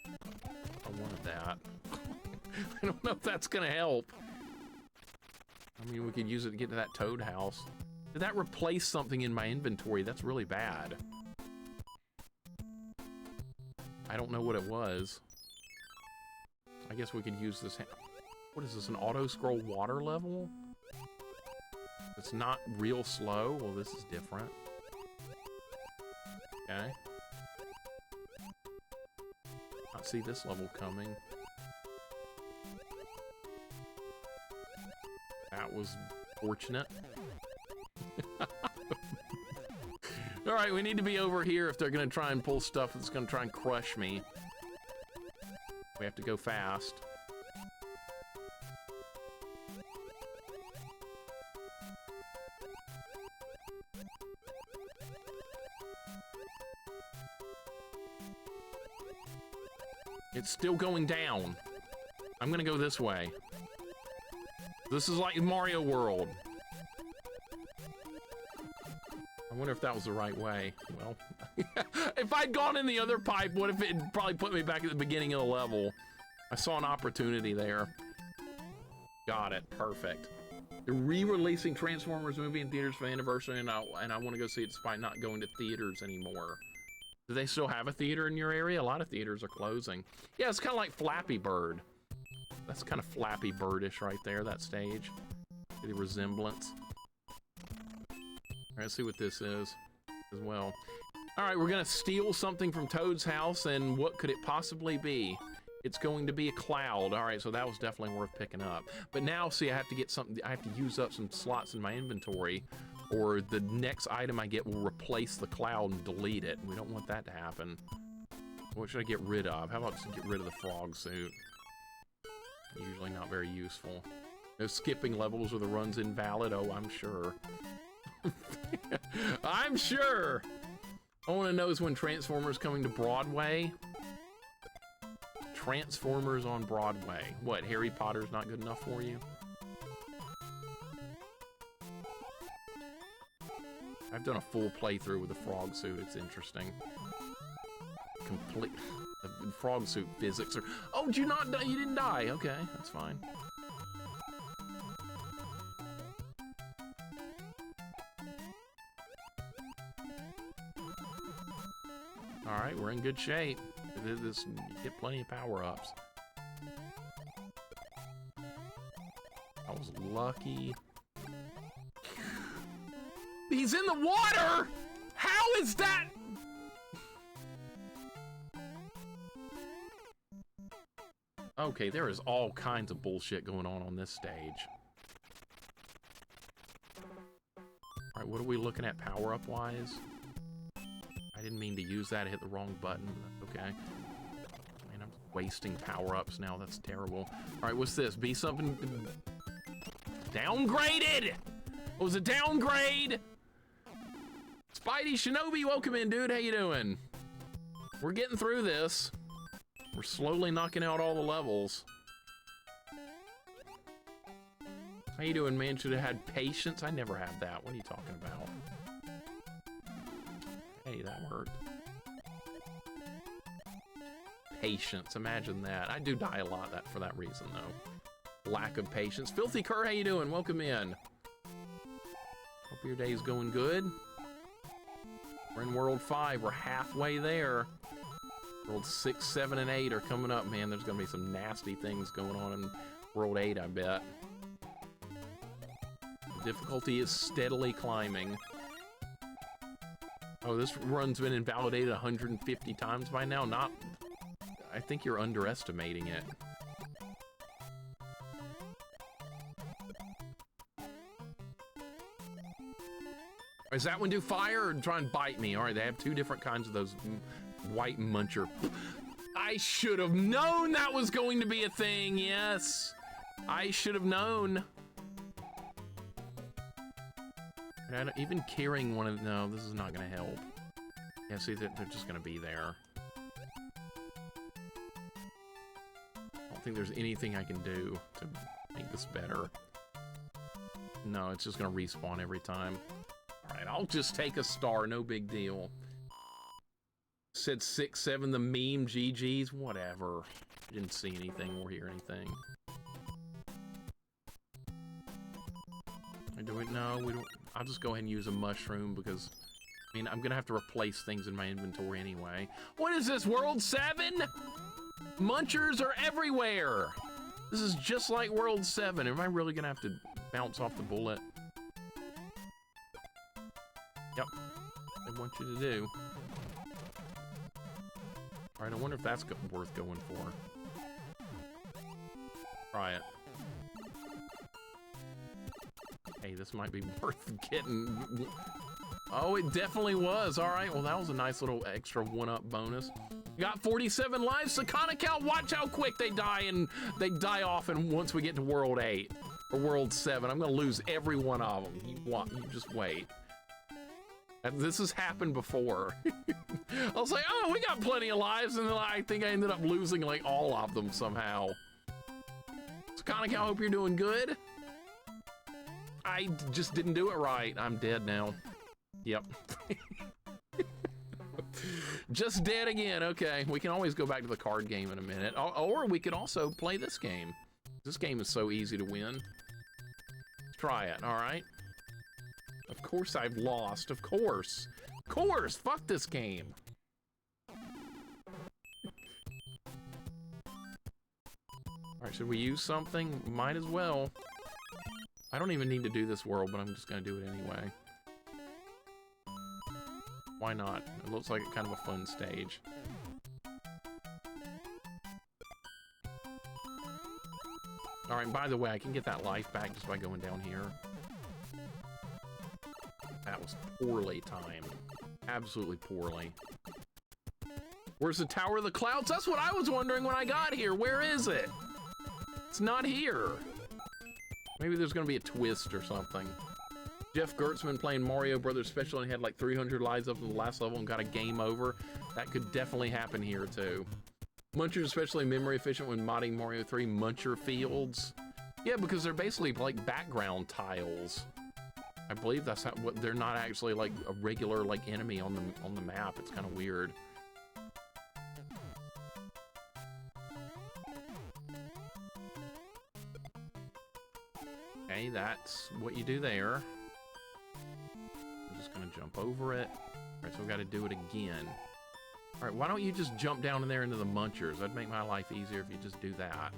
I wanted that. I don't know if that's gonna help. I mean, we could use it to get to that Toad house. Did that replace something in my inventory? That's really bad. I don't know what it was. I guess we could use this. What is this, an auto-scroll water level? It's not real slow. Well, this is different. Okay. Not see this level coming. That was fortunate. All right, we need to be over here if they're gonna try and pull stuff that's gonna try and crush me. We have to go fast. It's still going down. I'm gonna go this way. This is like Mario World. I wonder if that was the right way. Well, if I'd gone in the other pipe, what if it probably put me back at the beginning of the level? I saw an opportunity there. Got it. Perfect. They're re-releasing Transformers movie in theaters for the anniversary, and I want to go see it despite not going to theaters anymore. Do they still have a theater in your area? A lot of theaters are closing. Yeah, it's kind of like Flappy Bird. That's kind of Flappy Birdish right there, that stage. The resemblance. All right, let's see what this is as well. All right, we're gonna steal something from Toad's house, and what could it possibly be? It's going to be a cloud. All right, so that was definitely worth picking up. But now, see, I have to get something. I have to use up some slots in my inventory, or the next item I get will replace the cloud and delete it. We don't want that to happen. What should I get rid of? How about just get rid of the frog suit? Usually not very useful. No skipping levels or the run's invalid. Oh, I'm sure. I'm sure. I want to know is when Transformers coming to Broadway. Transformers on Broadway. What, Harry Potter's not good enough for you? I've done a full playthrough with the frog suit. It's interesting. Complete. The frog suit physics are. Oh, did you not die? You didn't die. Okay, that's fine. All right, we're in good shape. You get plenty of power-ups. I was lucky. He's in the water! How is that? Okay, there is all kinds of bullshit going on this stage. All right, what are we looking at power-up wise? I didn't mean to use that, I hit the wrong button. Okay. Man, I'm wasting power-ups now, that's terrible. All right, what's this? Be something... Downgraded! What was a downgrade? Spidey Shinobi, welcome in, dude. How you doing? We're getting through this. We're slowly knocking out all the levels. How you doing, man? Should have had patience. I never had that. What are you talking about? Hey, that worked. Patience. Imagine that. I do die a lot for that reason, though. Lack of patience. Filthy Cur, how you doing? Welcome in. Hope your day's going good. We're in World 5. We're halfway there. World 6, 7, and 8 are coming up, man. There's going to be some nasty things going on in World 8, I bet. The difficulty is steadily climbing. Oh, this run's been invalidated 150 times by now? Not... I think you're underestimating it. Is that one do fire or try and bite me? All right, they have two different kinds of those white muncher. I should have known that was going to be a thing, yes. I should have known. Even carrying one of... No, this is not going to help. Yeah, see, they're just going to be there. I don't think there's anything I can do to make this better. No, it's just going to respawn every time. Alright, I'll just take a star, no big deal. Said 6, 7, the meme, GG's, whatever. Didn't see anything or hear anything. Do it? No, we don't. I'll just go ahead and use a mushroom because, I mean, I'm gonna have to replace things in my inventory anyway. What is this, World 7? Munchers are everywhere! This is just like World 7. Am I really gonna have to bounce off the bullet? Yep, they want you to do. Alright, I wonder if that's worth going for. Try it. Hey, this might be worth getting. Oh, it definitely was. Alright, well that was a nice little extra one-up bonus. Got 47 lives, Sakana Cow, watch how quick they die and they die off and once we get to World 8 or World 7. I'm gonna lose every one of them. You just wait. This has happened before. I was like, oh, we got plenty of lives, and then I think I ended up losing like all of them somehow. Sakana Cow, hope you're doing good. I just didn't do it right. I'm dead now. Yep. Just dead again. Okay, we can always go back to the card game in a minute. Or we could also play this game. This game is so easy to win. Let's try it, all right? Of course I've lost, of course. Of course, fuck this game. All right, should we use something? Might as well. I don't even need to do this world, but I'm just gonna do it anyway. Why not? It looks like kind of a fun stage. All right, by the way, I can get that life back just by going down here. That was poorly timed. Absolutely poorly. Where's the Tower of the Clouds? That's what I was wondering when I got here. Where is it? It's not here. Maybe there's gonna be a twist or something. Jeff Gertzman playing Mario Brothers Special and had like 300 lives up to the last level and got a game over. That could definitely happen here too. Munchers especially memory efficient when modding Mario 3 Muncher fields. Yeah, because they're basically like background tiles. I believe that's how, what they're not actually like a regular like enemy on the map. It's kind of weird. Okay, that's what you do there. I'm just gonna jump over it. All right, so we got to do it again. All right, why don't you just jump down in there into the munchers? That'd make my life easier if you just do that.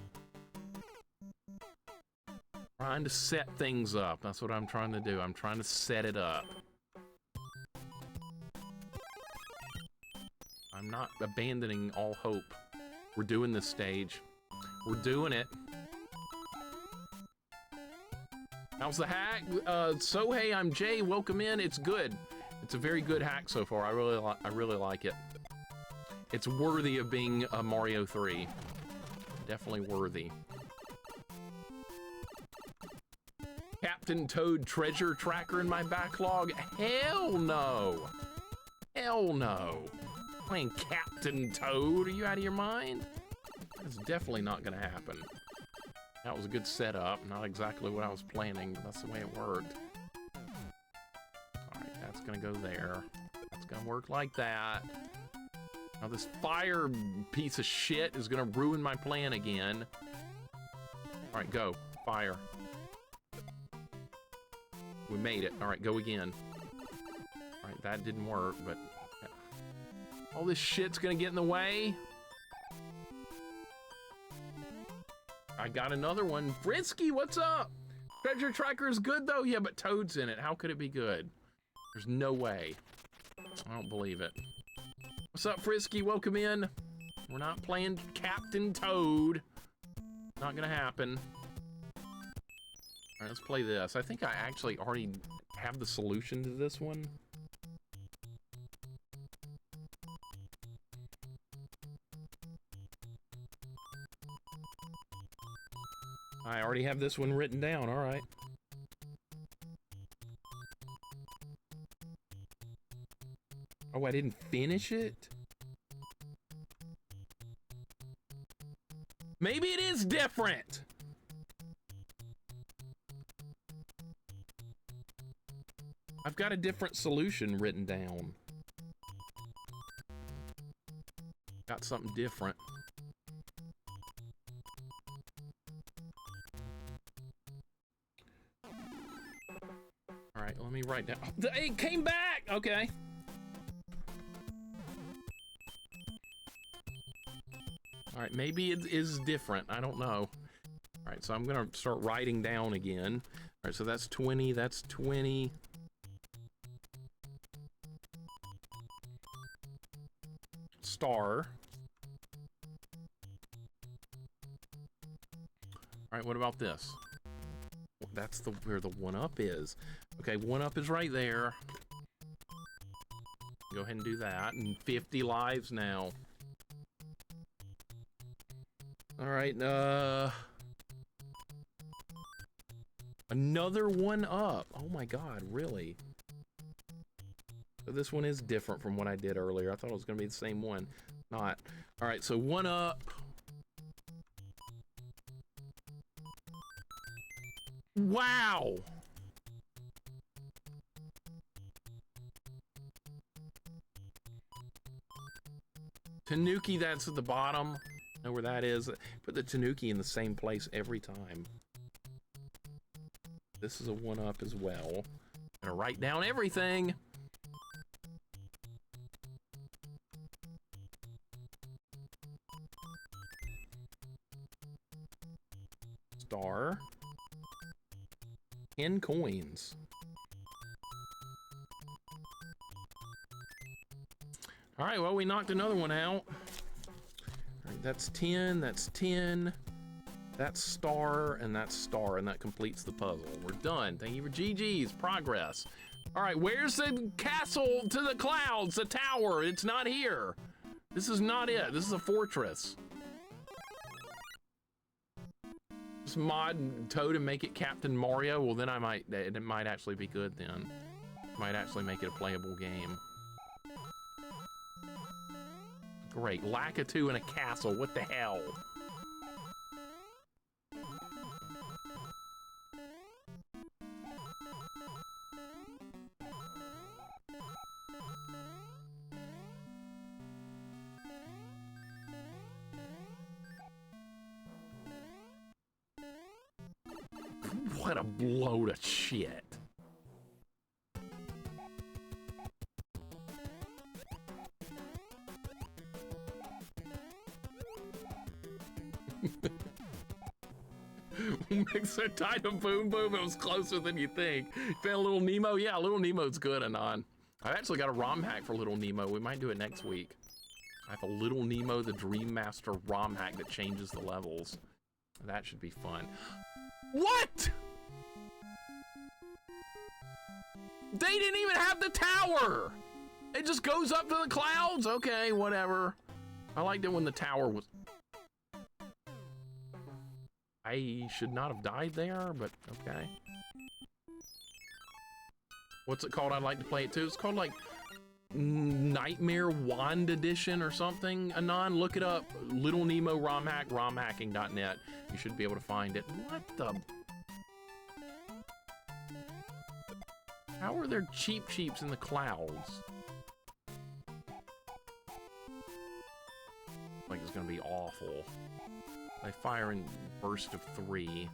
Trying to set things up. That's what I'm trying to do. I'm trying to set it up. I'm not abandoning all hope. We're doing this stage. We're doing it. How's the hack? So hey, I'm Jay. Welcome in. It's good. It's a very good hack so far. I really like it. It's worthy of being a Mario 3. Definitely worthy. Captain Toad treasure tracker in my backlog? Hell no! Hell no! Playing Captain Toad? Are you out of your mind? That's definitely not gonna happen. That was a good setup. Not exactly what I was planning, but that's the way it worked. Alright, that's gonna go there. That's gonna work like that. Now this fire piece of shit is gonna ruin my plan again. Alright, go. Fire. We made it. Alright, go again. Alright, that didn't work, but... Yeah. All this shit's gonna get in the way. I got another one. Frisky, what's up? Treasure tracker is good though? Yeah, but Toad's in it. How could it be good? There's no way. I don't believe it. What's up, Frisky? Welcome in. We're not playing Captain Toad. Not gonna happen. All right, let's play this. I think I actually already have the solution to this one. I already have this one written down, all right. Oh, I didn't finish it? Maybe it is different. I've got a different solution written down. Got something different. All right, let me write down. Oh, it came back! Okay. All right, maybe it is different. I don't know. All right, so I'm gonna start writing down again. All right, so that's 20, that's 20. Star. All right, what about this? Well, that's where the 1-up is. Okay, 1-up is right there. Go ahead and do that. And 50 lives now. All right, another 1-up. Oh my God, really? So this one is different from what I did earlier. I thought it was gonna be the same one. Not. All right, so 1-up. Wow. Tanuki, that's at the bottom. Know where that is. Put the Tanuki in the same place every time. This is a 1-up as well. Gonna write down everything. Star. 10 coins. All right, well, we knocked another one out. All right, that's 10, that's 10. That's star, and that completes the puzzle. We're done. Thank you for GG's. Progress. All right, where's the castle to the clouds, the tower? It's not here. This is not it. This is a fortress. Just mod Toad and make it Captain Mario. Well, then it might actually be good then. Might actually make it a playable game. Great, Lakitu in a castle, what the hell? What a load of shit. Mixer died of Boom Boom. It was closer than you think. Found a Little Nemo? Yeah, Little Nemo's good, Anon. I've actually got a ROM hack for Little Nemo. We might do it next week. I have a Little Nemo the Dream Master ROM hack that changes the levels. That should be fun. What? They didn't even have the tower! It just goes up to the clouds? Okay, whatever. I liked it when the tower was... I should not have died there, but okay. What's it called? I'd like to play it too. It's called like Nightmare Wand Edition or something. Anon, look it up. Little Nemo ROM hack, romhacking.net. You should be able to find it. What the? How are there cheeps in the clouds? Like it's gonna be awful. They fire in burst of 3.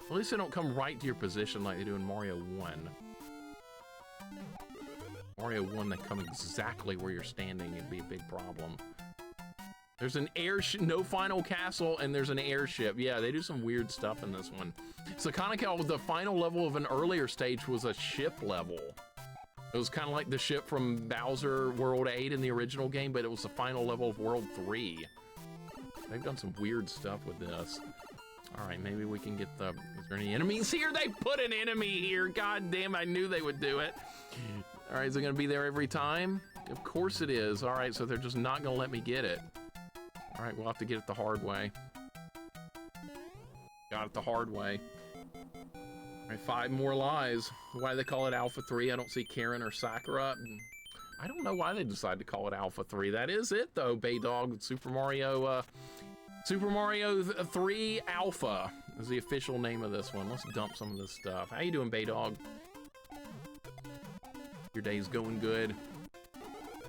At least they don't come right to your position like they do in Mario 1. Mario 1, they come exactly where you're standing. It'd be a big problem. There's an airship, no final castle, and there's an airship. Yeah, they do some weird stuff in this one. So kind of how the final level of an earlier stage was a ship level. It was kind of like the ship from Bowser World 8 in the original game, but it was the final level of World 3. They've done some weird stuff with this. All right, maybe we can get the... Is there any enemies here? They put an enemy here. God damn, I knew they would do it. All right, is it gonna be there every time? Of course it is. All right, so they're just not gonna let me get it. All right, we'll have to get it the hard way. Got it the hard way. All right, 5 more lives. Why do they call it Alpha 3? I don't see Karen or Sakura. I don't know why they decided to call it Alpha 3. That is it, though, Baydog. Super Mario 3 Alpha is the official name of this one. Let's dump some of this stuff. How you doing, Baydog? Your day's going good.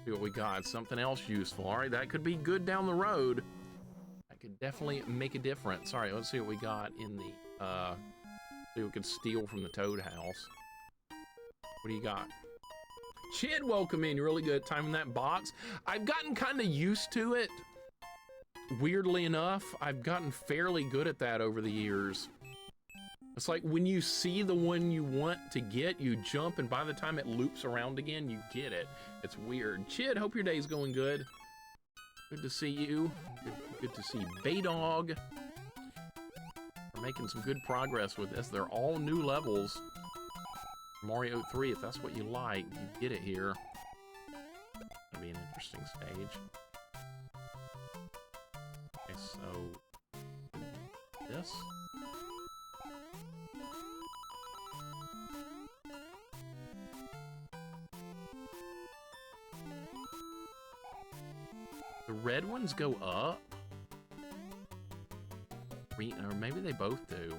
See what we got. Something else useful. All right, that could be good down the road. That could definitely make a difference. All right, let's see what we got in the... see what we could steal from the Toad house. What do you got? Chid, welcome in. You're really good at timing that box. I've gotten kind of used to it. Weirdly enough, I've gotten fairly good at that over the years. It's like when you see the one you want to get, you jump, and by the time it loops around again, you get it. It's weird. Chid, hope your day's going good. Good to see you. Good to see Baydog. We're making some good progress with this. They're all new levels. Mario 3, if that's what you like, you get it here. It'll be an interesting stage. Okay, so this. The red ones go up. Or maybe they both do.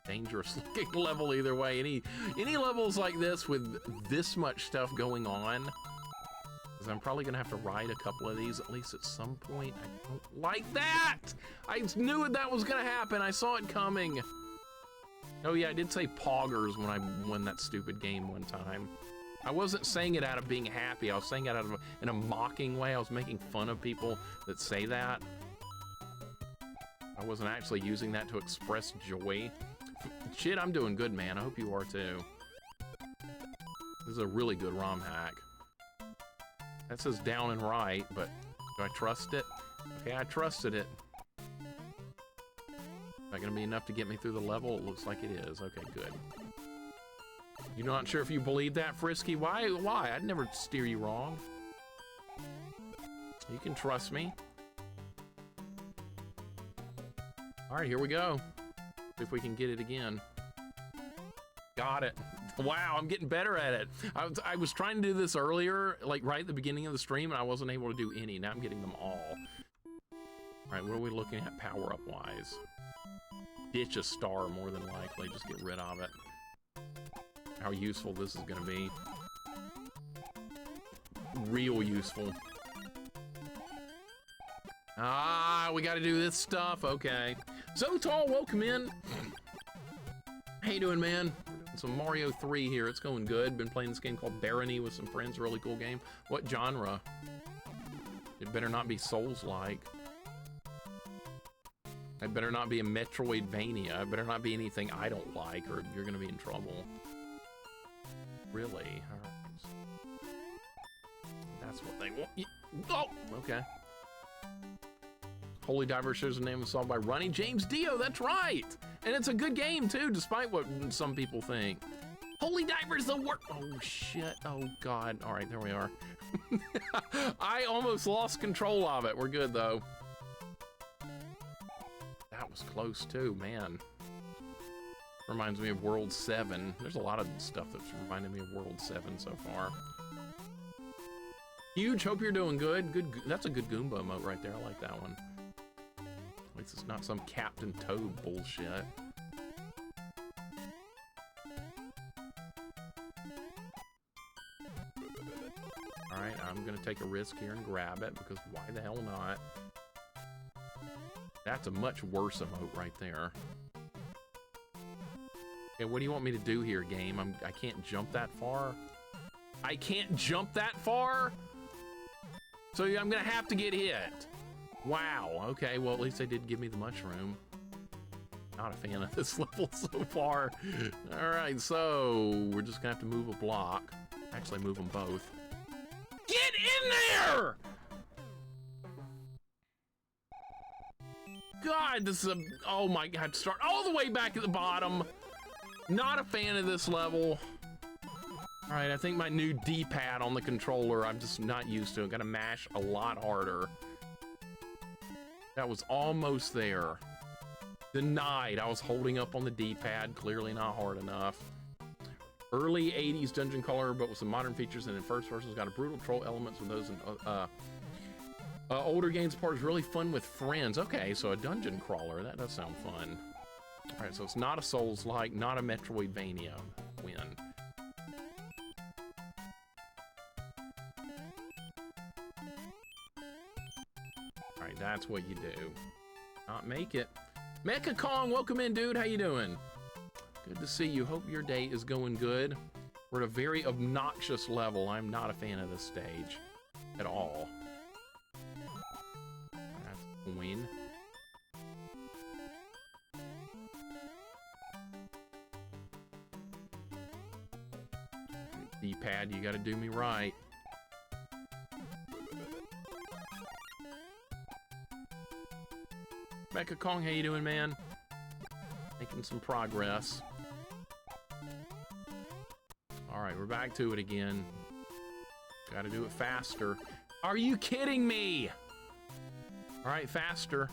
Dangerous looking level either way. Any levels like this with this much stuff going on, because I'm probably gonna have to ride a couple of these at least at some point. I don't like that. I knew that was gonna happen. I saw it coming. Oh yeah, I did say poggers when I won that stupid game one time. I wasn't saying it out of being happy. I was saying it out of in a mocking way. I was making fun of people that say that. I wasn't actually using that to express joy. Shit, I'm doing good, man. I hope you are too. This is a really good ROM hack. That says down and right, but do I trust it? Okay, I trusted it. Is that gonna be enough to get me through the level? It looks like it is. Okay, good. You're not sure if you believe that, Frisky? Why? Why? I'd never steer you wrong. You can trust me. All right, here we go. See if we can get it again. Got it. Wow, I'm getting better at it. I was trying to do this earlier, like right at the beginning of the stream, and I wasn't able to do any. Now I'm getting them all. All right, what are we looking at power-up wise? Ditch a star, more than likely. Just get rid of it. How useful this is going to be. Real useful. Ah, we got to do this stuff. Okay. So Tall, welcome in. How you doing, man? Some Mario 3 here. It's going good. Been playing this game called Barony with some friends. Really cool game. What genre? It better not be Souls-like. It better not be a Metroidvania. It better not be anything I don't like, or you're gonna be in trouble. Really? All right. That's what they want. Oh, okay. Holy Diver shows the name of solved by Ronnie James Dio. That's right. And it's a good game too, despite what some people think. Holy Diver's the worst. Oh shit. Oh god. All right, there we are. I almost lost control of it. We're good though. That was close too, man. Reminds me of World 7. There's a lot of stuff that's reminded me of World 7 so far. Huge, hope you're doing good. Good. That's a good Goomba emote right there. I like that one. At least it's not some Captain Toad bullshit. All right, I'm gonna take a risk here and grab it because why the hell not? That's a much worse emote right there. Okay, what do you want me to do here, game? I can't jump that far. I can't jump that far? So I'm gonna have to get hit. Wow, okay, well at least they did give me the mushroom. Not a fan of this level so far. All right, so we're just gonna have to move a block. Actually, move them both. Get in there! God, this is a, oh my God, start all the way back at the bottom. Not a fan of this level. All right, I think my new D-pad on the controller, I'm just not used to it. Gotta mash a lot harder. That was almost there. Denied. I was holding up on the D-pad, clearly not hard enough. Early 80s dungeon crawler, but with some modern features, and in first person, got a brutal troll elements with those in older games. Part is really fun with friends. Okay, so a dungeon crawler, that does sound fun. All right, so it's not a Souls-like, not a Metroidvania. Win. All right, that's what you do. Not make it. Mecha Kong, welcome in, dude. How you doing? Good to see you. Hope your day is going good. We're at a very obnoxious level. I'm not a fan of this stage at all. That's a win. D-pad, you gotta do me right. Mecha Kong, how you doing, man? Making some progress. All right, we're back to it again. Gotta do it faster. Are you kidding me? All right, faster.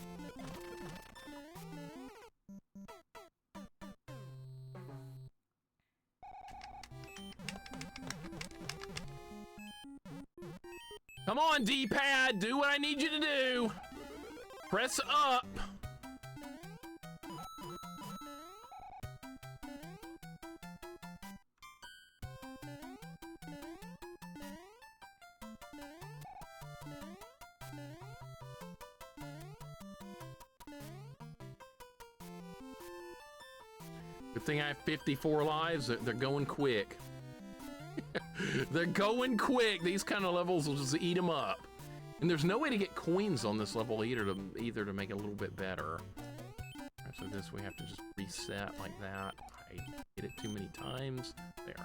Come on, D-pad, do what I need you to do. Press up. Good thing I have 54 lives. They're going quick. They're going quick. These kind of levels will just eat them up. And there's no way to get coins on this level either to make it a little bit better. Right, so this we have to just reset like that. I hit it too many times. There.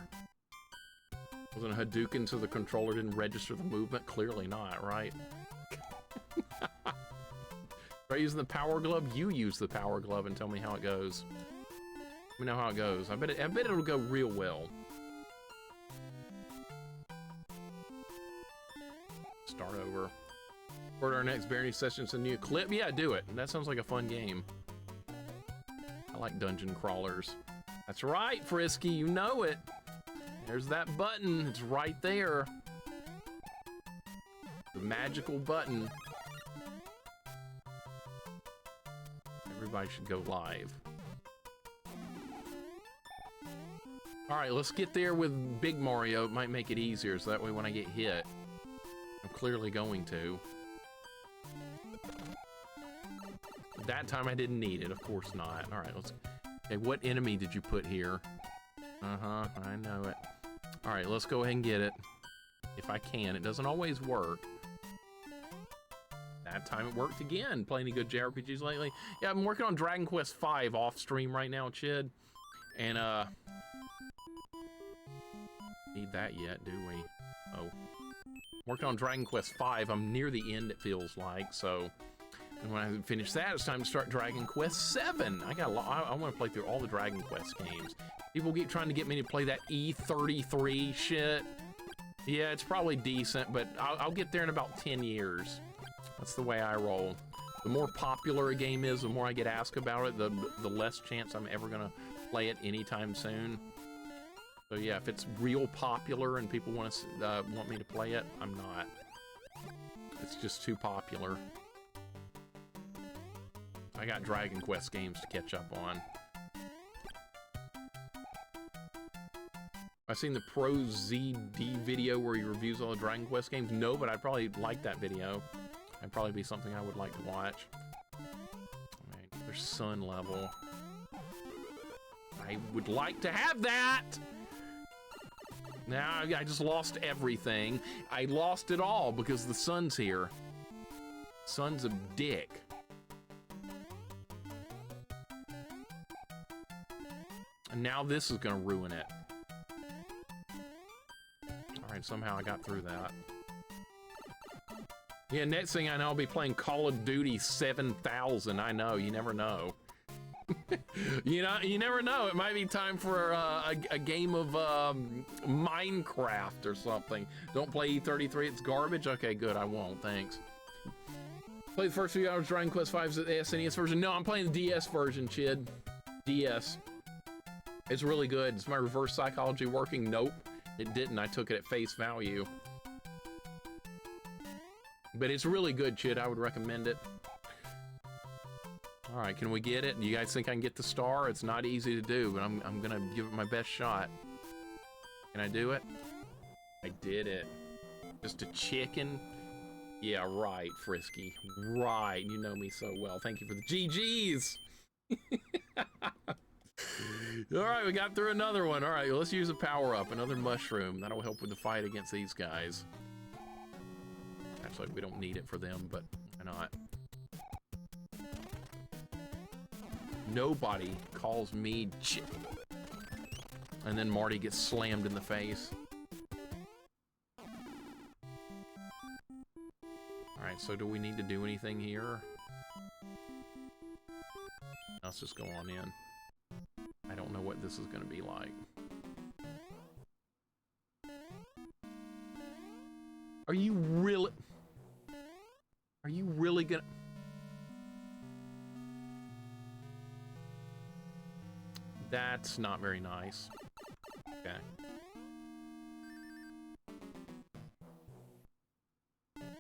Wasn't a Hadouken so the controller didn't register the movement? Clearly not, right? Try using the power glove? You use the power glove and tell me how it goes. Let me know how it goes. I bet it'll go real well. Start over. For our next Barony session, it's a new clip. Yeah, do it. That sounds like a fun game. I like dungeon crawlers. That's right, Frisky, you know it. There's that button, it's right there. The magical button. Everybody should go live. All right, let's get there with Big Mario. It might make it easier, so that way when I get hit, I'm clearly going to. That time I didn't need it, of course not. All right, let's... Okay, what enemy did you put here? Uh-huh, I know it. All right, let's go ahead and get it. If I can. It doesn't always work. That time it worked again. Playing any good JRPGs lately? Yeah, I'm working on Dragon Quest V off stream right now, Chid. And, need that yet, do we? Oh. Working on Dragon Quest V. I'm near the end, it feels like, so... And when I finish that, it's time to start Dragon Quest VII. I want to play through all the Dragon Quest games. People keep trying to get me to play that E33 shit. Yeah, it's probably decent, but I'll get there in about 10 years. That's the way I roll. The more popular a game is, the more I get asked about it, the less chance I'm ever gonna play it anytime soon. So yeah, if it's real popular and people want me to play it, I'm not. It's just too popular. I got Dragon Quest games to catch up on. I've seen the Pro ZD video where he reviews all the Dragon Quest games. No, but I'd probably like that video. That'd probably be something I would like to watch. Alright, there's sun level. I would like to have that! Now I just lost everything. I lost it all because the sun's here. Sun's a dick. And now this is gonna ruin it. Alright, somehow I got through that. Yeah, next thing I know, I'll be playing Call of Duty 7000. I know, you never know. You know, you never know. It might be time for a game of Minecraft or something. Don't play E33, it's garbage? Okay, good, I won't, thanks. Play the first few hours of Dragon Quest V's at the SNES version. No, I'm playing the DS version, Chid. DS. It's really good. Is my reverse psychology working? Nope, it didn't. I took it at face value. But it's really good, Chid. I would recommend it. All right, can we get it? Do you guys think I can get the star? It's not easy to do, but I'm gonna give it my best shot. Can I do it? I did it. Just a chicken? Yeah, right, Frisky. Right, you know me so well. Thank you for the GGs. All right, we got through another one. All right, let's use a power-up, another mushroom. That'll help with the fight against these guys. Actually, we don't need it for them, but why not? Nobody calls me Chip. And then Marty gets slammed in the face. Alright, so do we need to do anything here? Let's just go on in. I don't know what this is going to be like. Are you really... Are you really gonna... That's not very nice. Okay.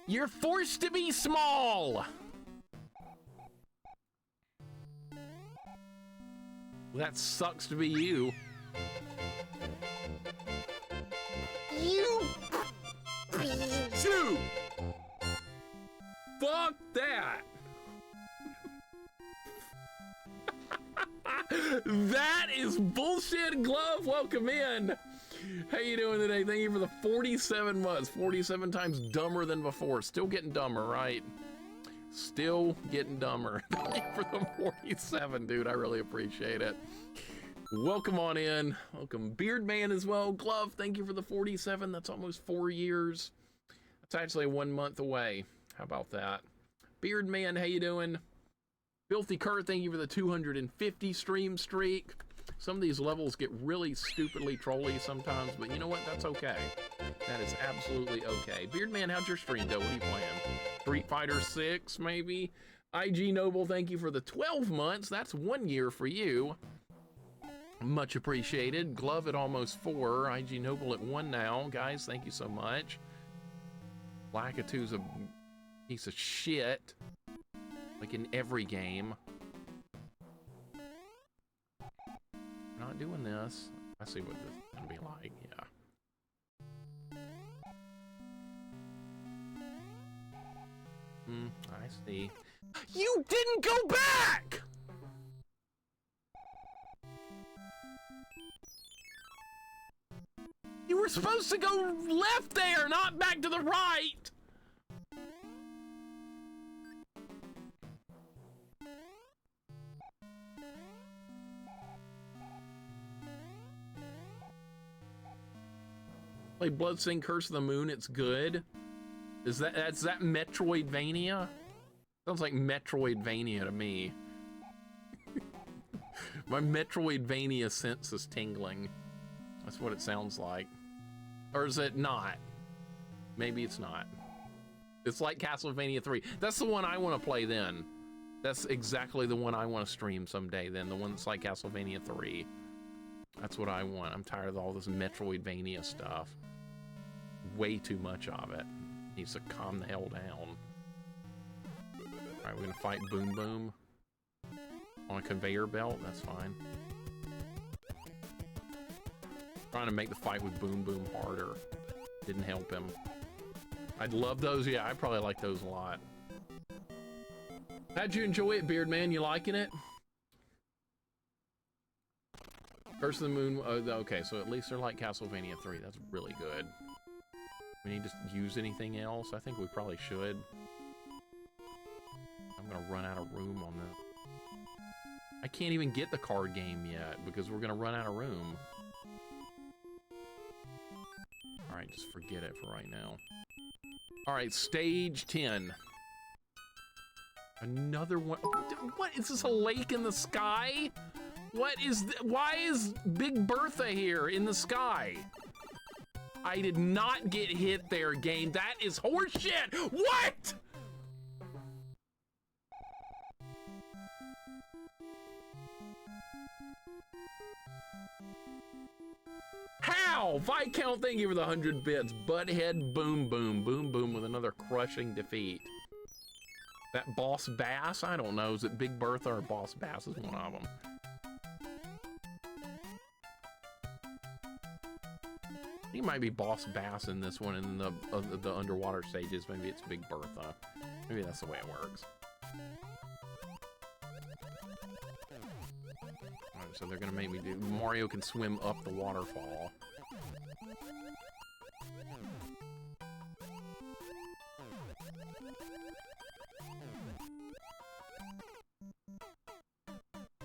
You're forced to be small! That sucks to be you. You... Shoot! Fuck that! That is bullshit, Glove. Welcome in. How you doing today? Thank you for the 47 months. 47 times dumber than before. Still getting dumber, right? Still getting dumber. Thank you for the 47, dude. I really appreciate it. Welcome on in. Welcome, Beard Man as well. Glove, thank you for the 47. That's almost 4 years. That's actually 1 month away. How about that? Beard Man, how you doing? Filthy Kurt, thank you for the 250 stream streak. Some of these levels get really stupidly trolly sometimes, but you know what? That's okay. That is absolutely okay. Beard Man, how'd your stream go? What are you playing? Street Fighter 6, maybe? IG Noble, thank you for the 12 months. That's 1 year for you. Much appreciated. Glove at almost 4. IG Noble at 1 now. Guys, thank you so much. Lakitu's a piece of shit. Like in every game. We're not doing this. I see what this is gonna be like, yeah. I see. You didn't go back! You were supposed to go left there, not back to the right! Play Bloodstained Curse of the Moon, it's good. That's that Metroidvania? Sounds like Metroidvania to me. My Metroidvania sense is tingling. That's what it sounds like. Or is it not? Maybe it's not. It's like Castlevania 3. That's the one I want to play then. That's exactly the one I want to stream someday then. The one that's like Castlevania 3. That's what I want. I'm tired of all this Metroidvania stuff. Way too much of it. Needs to calm the hell down. Alright, we're gonna fight Boom Boom on a conveyor belt. That's fine. Trying to make the fight with Boom Boom harder. Didn't help him. I'd love those. Yeah, I probably like those a lot. How'd you enjoy it, Beard Man? You liking it? Curse of the Moon. Okay, so at least they're like Castlevania 3. That's really good. We need to use anything else? I think we probably should. I'm gonna run out of room on this. I can't even get the card game yet because we're gonna run out of room. Alright, just forget it for right now. Alright, stage 10. Another one. What? Is this a lake in the sky? What is why is Big Bertha here in the sky? I did not get hit there, game. That is horseshit. What? How? Viscount, thank you for the 100 bits. Butthead Boom Boom. Boom Boom with another crushing defeat. That Boss Bass? I don't know. Is it Big Bertha or Boss Bass is one of them? I think it might be Boss Bass in this one, and the underwater stages, maybe it's Big Bertha. Maybe that's the way it works. Alright, so they're gonna make me do... Mario can swim up the waterfall.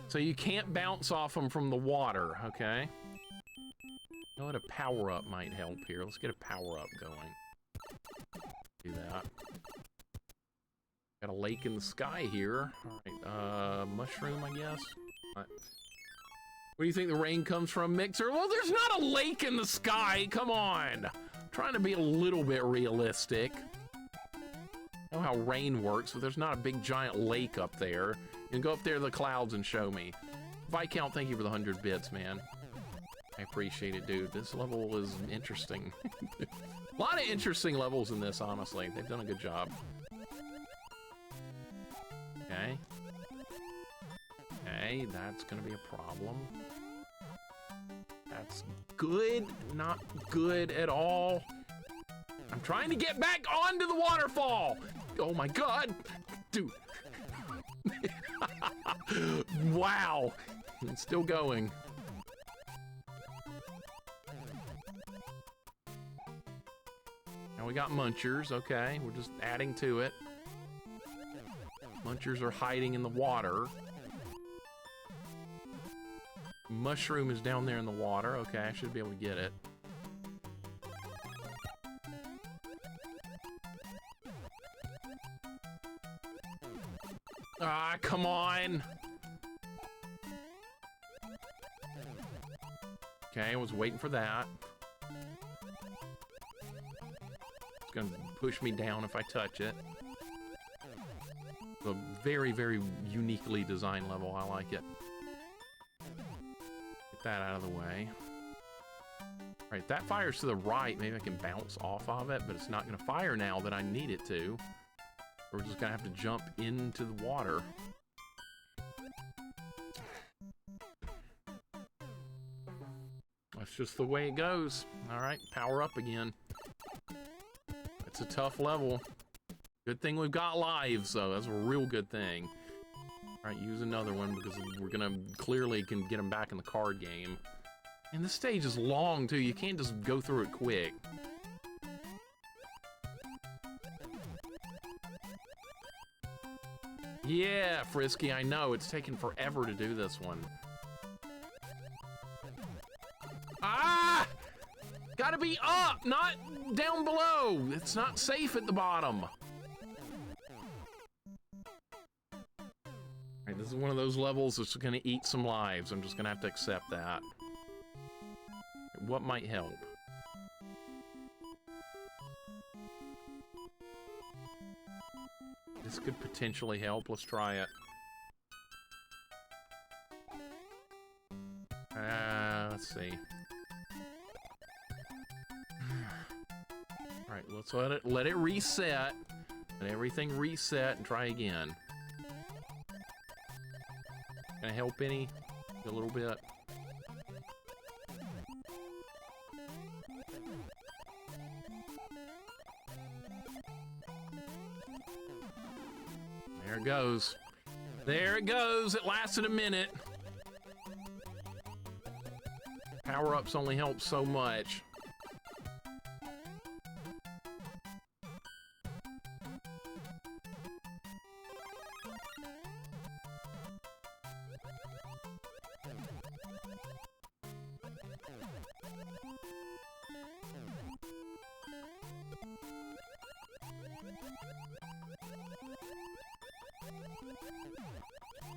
So you can't bounce off them from the water, okay? You know what, a power-up might help here. Let's get a power-up going. Do that. Got a lake in the sky here. Alright, mushroom, I guess. What do you think the rain comes from, Mixer? Well, there's not a lake in the sky! Come on! I'm trying to be a little bit realistic. I know how rain works, but there's not a big giant lake up there. You can go up there to the clouds and show me. Viscount, thank you for the 100 bits, man. I appreciate it, dude. This level is interesting. A lot of interesting levels in this, honestly. They've done a good job. Okay. Okay, that's gonna be a problem. That's good, not good at all. I'm trying to get back onto the waterfall! Oh my god! Dude. Wow. It's still going. Now we got munchers, okay. We're just adding to it. Munchers are hiding in the water. Mushroom is down there in the water. Okay, I should be able to get it. Ah, come on! Okay, I was waiting for that. It's gonna push me down if I touch it. A very, very uniquely designed level. I like it. Get that out of the way. All right, that fires to the right. Maybe I can bounce off of it, but it's not going to fire now that I need it to. We're just going to have to jump into the water. That's just the way it goes. All right, power up again. It's a tough level. Good thing we've got lives, though. That's a real good thing. All right, use another one because we're gonna clearly can get them back in the card game. And this stage is long too. You can't just go through it quick. Yeah, Frisky, I know. It's taken forever to do this one. Ah! Gotta be up, not down below. It's not safe at the bottom. Alright, this is one of those levels that's gonna eat some lives. I'm just gonna have to accept that. What might help? This could potentially help. Let's try it. Let's see. Alright, let's let it reset. Let everything reset and try again. Can I help any? A little bit. There it goes. There it goes. It lasted a minute. Power-ups only help so much.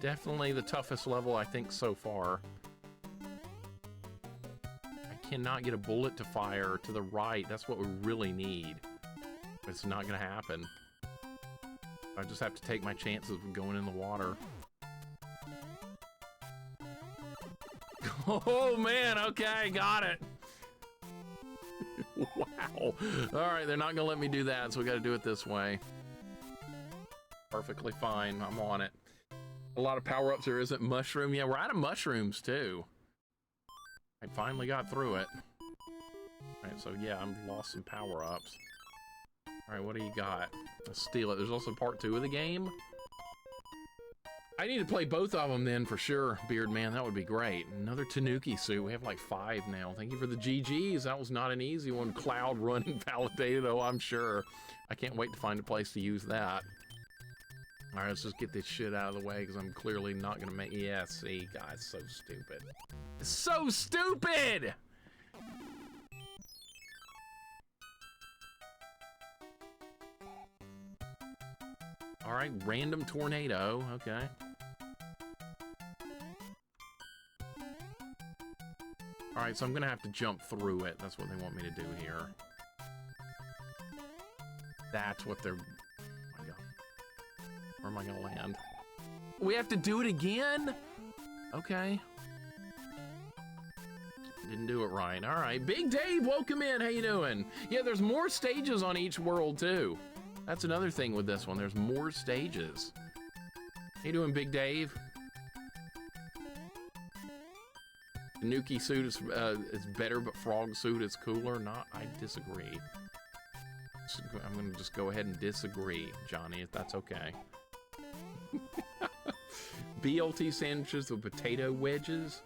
Definitely the toughest level, I think, so far. I cannot get a bullet to fire to the right. That's what we really need. But it's not going to happen. I just have to take my chances of going in the water. Oh, man. Okay, got it. Wow. All right, they're not going to let me do that, so we got to do it this way. Perfectly fine. I'm on it. A lot of power-ups there isn't. Mushroom. Yeah, we're out of mushrooms, too. I finally got through it. Alright, so yeah, I've lost some power-ups. Alright, what do you got? Let's steal it. There's also part 2 of the game. I need to play both of them then, for sure, Beard Man. That would be great. Another Tanuki suit. We have like 5 now. Thank you for the GGs. That was not an easy one. Cloud running validated, oh, I'm sure. I can't wait to find a place to use that. Alright, let's just get this shit out of the way, because I'm clearly not going to make... Yeah, see, God, it's so stupid. It's so stupid! Alright, random tornado, okay. Alright, so I'm going to have to jump through it. That's what they want me to do here. That's what they're... Where am I gonna land? We have to do it again? Okay. Didn't do it right. All right. Big Dave, welcome in. How you doing? Yeah, there's more stages on each world, too. That's another thing with this one. There's more stages. How you doing, Big Dave? Tanuki suit is better, but frog suit is cooler. I disagree. I'm gonna just go ahead and disagree, Johnny, if that's okay. BLT sandwiches with potato wedges.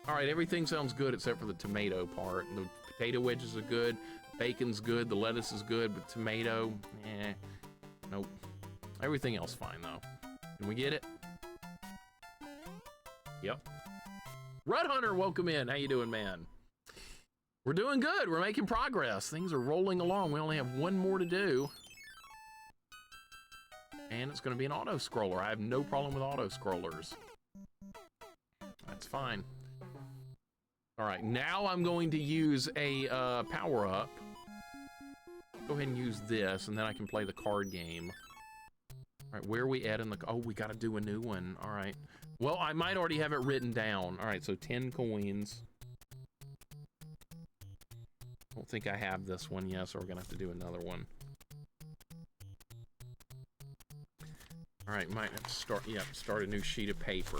All right, everything sounds good except for the tomato part. The potato wedges are good, bacon's good, the lettuce is good, but tomato, eh, nope. Everything else fine though. Can we get it? Yep. Rud Hunter, welcome in. How you doing, man? We're doing good. We're making progress. Things are rolling along. We only have one more to do. And it's going to be an auto-scroller. I have no problem with auto-scrollers. That's fine. All right, now I'm going to use a power-up. Go ahead and use this, and then I can play the card game. All right, where are we at in the... Oh, we got to do a new one. All right. Well, I might already have it written down. All right, so 10 coins. I don't think I have this one yet, so we're going to have to do another one. All right, might have to start, yeah, start a new sheet of paper.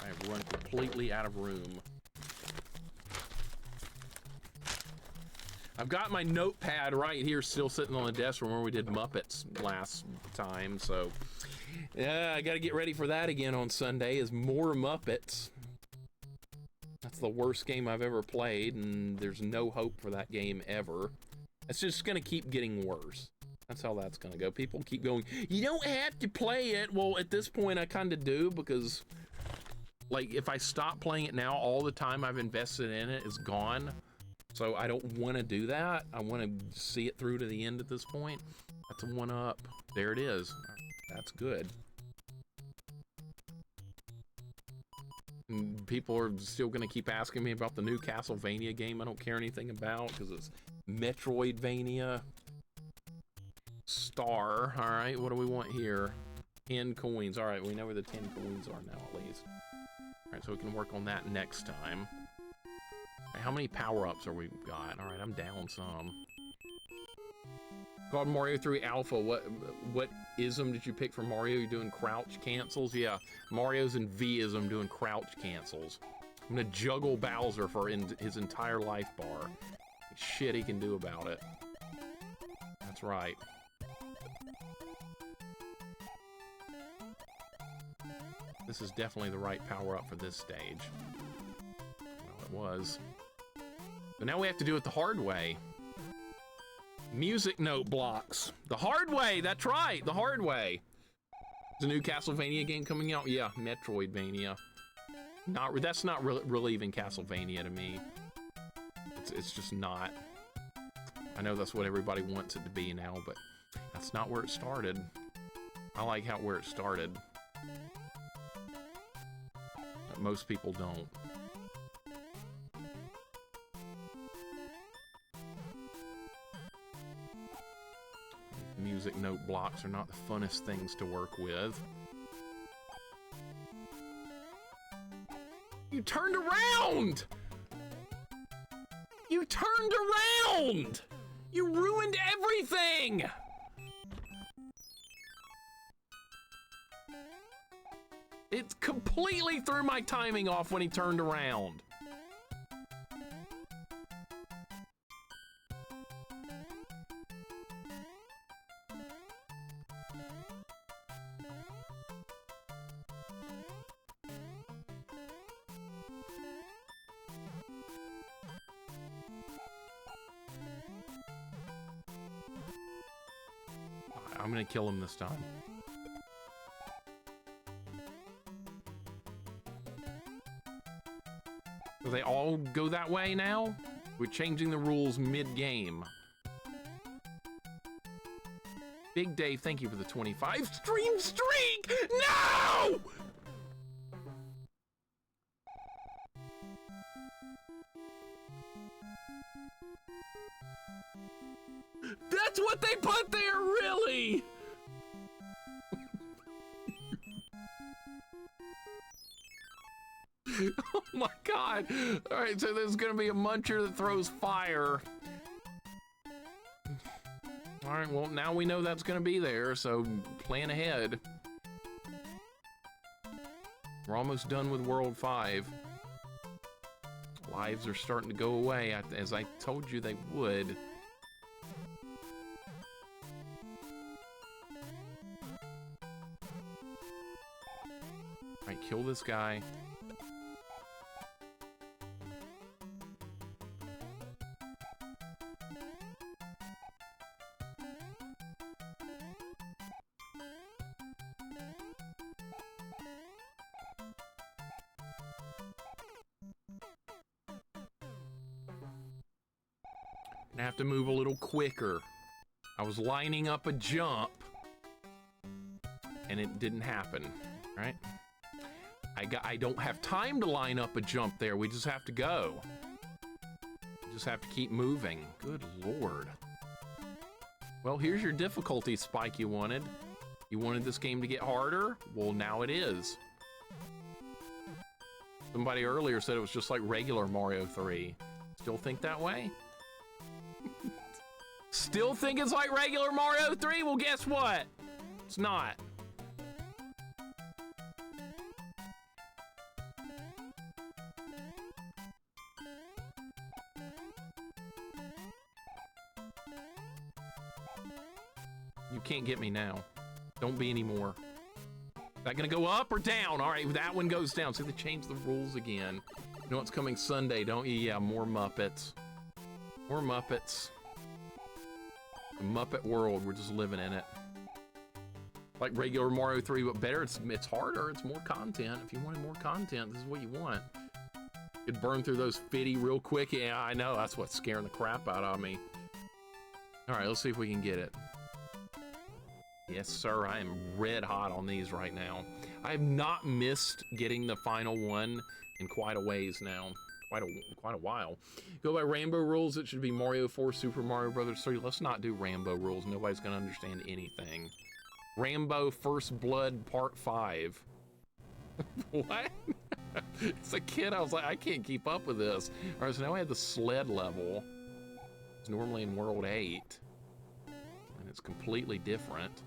I have run completely out of room. I've got my notepad right here still sitting on the desk from where we did Muppets last time, so... Yeah, I gotta get ready for that again on Sunday, is more Muppets. That's the worst game I've ever played, and there's no hope for that game ever. It's just gonna keep getting worse. That's how that's gonna go. People keep going, you don't have to play it. Well, at this point, I kinda do, because, like, if I stop playing it now, all the time I've invested in it is gone. So I don't wanna do that. I wanna see it through to the end at this point. That's a 1-up. There it is. That's good. And people are still gonna keep asking me about the new Castlevania game I don't care anything about, because it's Metroidvania. Star. All right, what do we want here? 10 coins. All right, we know where the 10 coins are now, at least. All right, so we can work on that next time. All right, how many power-ups are we got? All right, I'm down some. Called Mario 3 Alpha. What ism did you pick for Mario? You're doing crouch cancels? Yeah, Mario's in V-ism doing crouch cancels. I'm gonna juggle Bowser for his entire life bar. Shit he can do about it. That's right. This is definitely the right power-up for this stage. Well, it was. But now we have to do it the hard way. Music note blocks. The hard way, that's right, the hard way. There's a new Castlevania game coming out? Yeah, Metroidvania. That's not really even Castlevania to me. It's just not. I know that's what everybody wants it to be now, but that's not where it started. I like where it started. But most people don't. Music note blocks are not the funnest things to work with. You turned around! You turned around! You ruined everything! It completely threw my timing off when he turned around. I'm gonna kill him this time. Do they all go that way now? We're changing the rules mid-game. Big Dave, thank you for the 25 stream streak! No! That's what they put there, really? Oh my god. All right, so there's gonna be a muncher that throws fire. All right, well, now we know that's gonna be there, so plan ahead. We're almost done with World 5. Lives are starting to go away, as I told you they would. All right, kill this guy. I have to move a little quicker. I was lining up a jump and it didn't happen, right? I don't have time to line up a jump there. We just have to go. We just have to keep moving. Good Lord. Well, here's your difficulty spike you wanted. You wanted this game to get harder? Well, now it is. Somebody earlier said it was just like regular Mario 3. Still think that way? Still think it's like regular Mario 3? Well, guess what? It's not. You can't get me now. Don't be anymore. Is that gonna go up or down? All right, that one goes down. See, they changed the rules again. You know what's coming Sunday, don't you? Yeah, more Muppets. More Muppets. The Muppet world, we're just living in it. Like regular Mario 3, but better. It's harder, it's more content. If you wanted more content, this is what you want. You'd burn through those 50 real quick. Yeah, I know, that's what's scaring the crap out of me. All right, let's see if we can get it. Yes, sir, I am red hot on these right now. I have not missed getting the final one in quite a ways now. Quite a while. Go by Rambo rules, it should be Mario 4, Super Mario Brothers 3. Let's not do Rambo rules. Nobody's gonna understand anything. Rambo First Blood Part 5. What? As a kid, I was like, I can't keep up with this. All right, so now I have the sled level. It's normally in World 8. And it's completely different.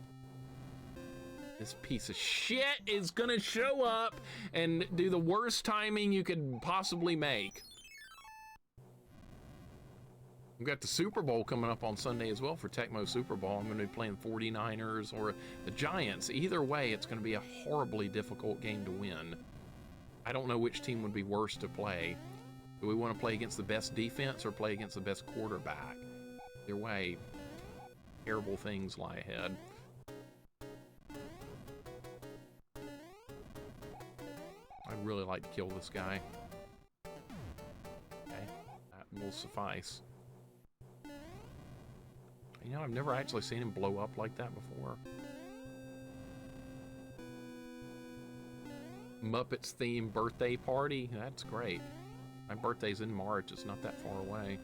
This piece of shit is gonna show up and do the worst timing you could possibly make. We've got the Super Bowl coming up on Sunday as well for Tecmo Super Bowl. I'm gonna be playing 49ers or the Giants. Either way, it's gonna be a horribly difficult game to win. I don't know which team would be worse to play. Do we want to play against the best defense or play against the best quarterback? Either way, terrible things lie ahead. I'd really like to kill this guy. Okay, that will suffice. You know, I've never actually seen him blow up like that before. Muppets themed birthday party, that's great. My birthday's in March, it's not that far away.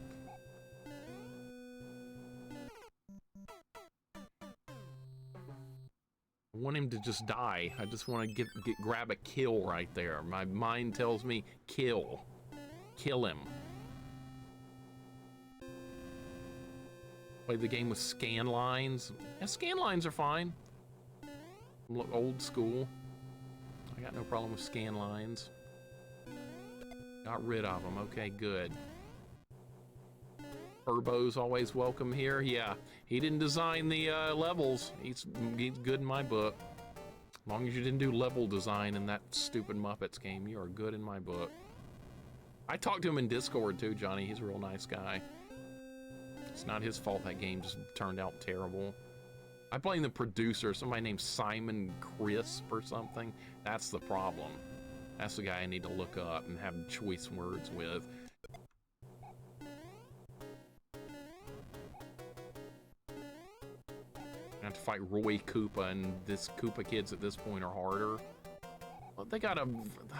I want him to just die. I just want to grab a kill right there. My mind tells me kill. Kill him. Play the game with scan lines. Yeah, scan lines are fine. Look old school. I got no problem with scan lines. Got rid of them. Okay, good. Turbo's always welcome here. Yeah, he didn't design the levels. He's good in my book. As long as you didn't do level design in that stupid Muppets game, you are good in my book. I talked to him in Discord too, Johnny. He's a real nice guy. It's not his fault that game just turned out terrible. I blame the producer, somebody named Simon Crisp or something. That's the problem. That's the guy I need to look up and have choice words with. I have to fight Roy Koopa, and this Koopa kids at this point are harder. Well, they got a,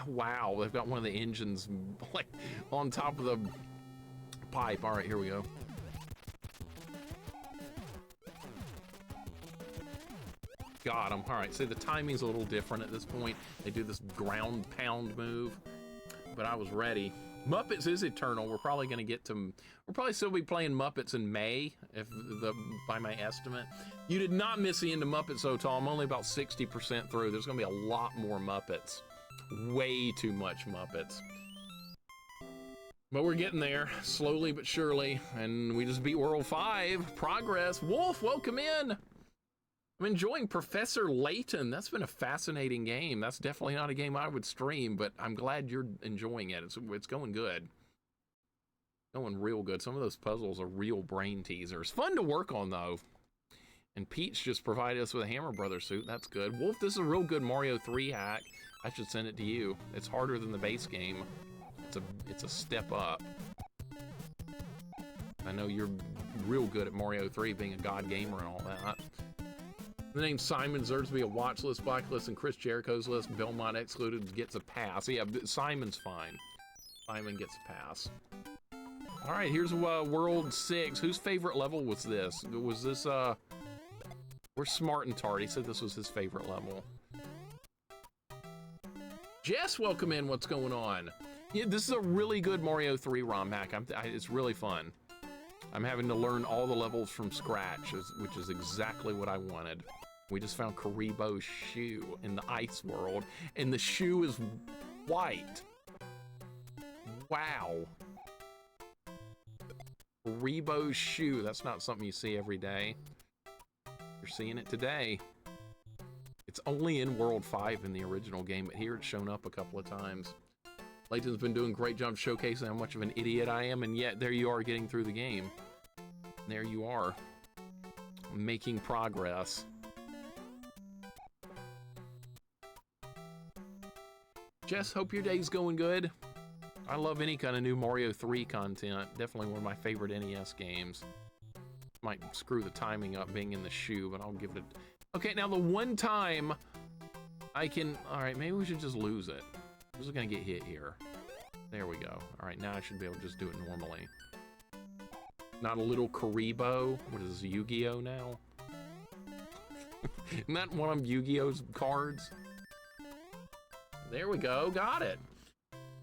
wow, they've got one of the engines like on top of the pipe. All right, here we go. Got him. All right, so the timing's a little different at this point. They do this ground pound move, but I was ready. Muppets is eternal. We're probably going to get to, we'll probably still be playing Muppets in May, by my estimate. You did not miss the end of Muppets, though, Tom. I'm only about 60% through. There's going to be a lot more Muppets. Way too much Muppets. But we're getting there, slowly but surely, and we just beat World 5. Progress. Wolf, welcome in. I'm enjoying Professor Layton. That's been a fascinating game. That's definitely not a game I would stream, but I'm glad you're enjoying it. It's going good. Going real good. Some of those puzzles are real brain teasers. Fun to work on, though. And Peach just provided us with a Hammer Brothers suit. That's good. Wolf, this is a real good Mario 3 hack. I should send it to you. It's harder than the base game. It's a step up. I know you're real good at Mario 3, being a god gamer and all that. The name Simon deserves to be a watch list, blacklist, and Chris Jericho's list. Belmont excluded gets a pass. Yeah, Simon's fine. Simon gets a pass. All right, here's World 6. Whose favorite level was this? Was We're smart and tart. He said this was his favorite level. Jess, welcome in. What's going on? Yeah, this is a really good Mario 3 ROM hack. It's really fun. I'm having to learn all the levels from scratch, which is exactly what I wanted. We just found Karibo's shoe in the ice world, and the shoe is white. Wow. Karibo's shoe. That's not something you see every day. You're seeing it today. It's only in World 5 in the original game, but here it's shown up a couple of times. Layton's been doing a great job showcasing how much of an idiot I am, and yet there you are getting through the game. There you are, making progress. Jess, hope your day's going good. I love any kind of new Mario 3 content. Definitely one of my favorite NES games. Might screw the timing up being in the shoe, but I'll give it a... Okay, now the one time I can... All right, maybe we should just lose it. I'm just gonna get hit here. There we go. All right, now I should be able to just do it normally. Not a little Karibo. What is this, Yu-Gi-Oh now? Isn't that one of Yu-Gi-Oh's cards? There we go, got it.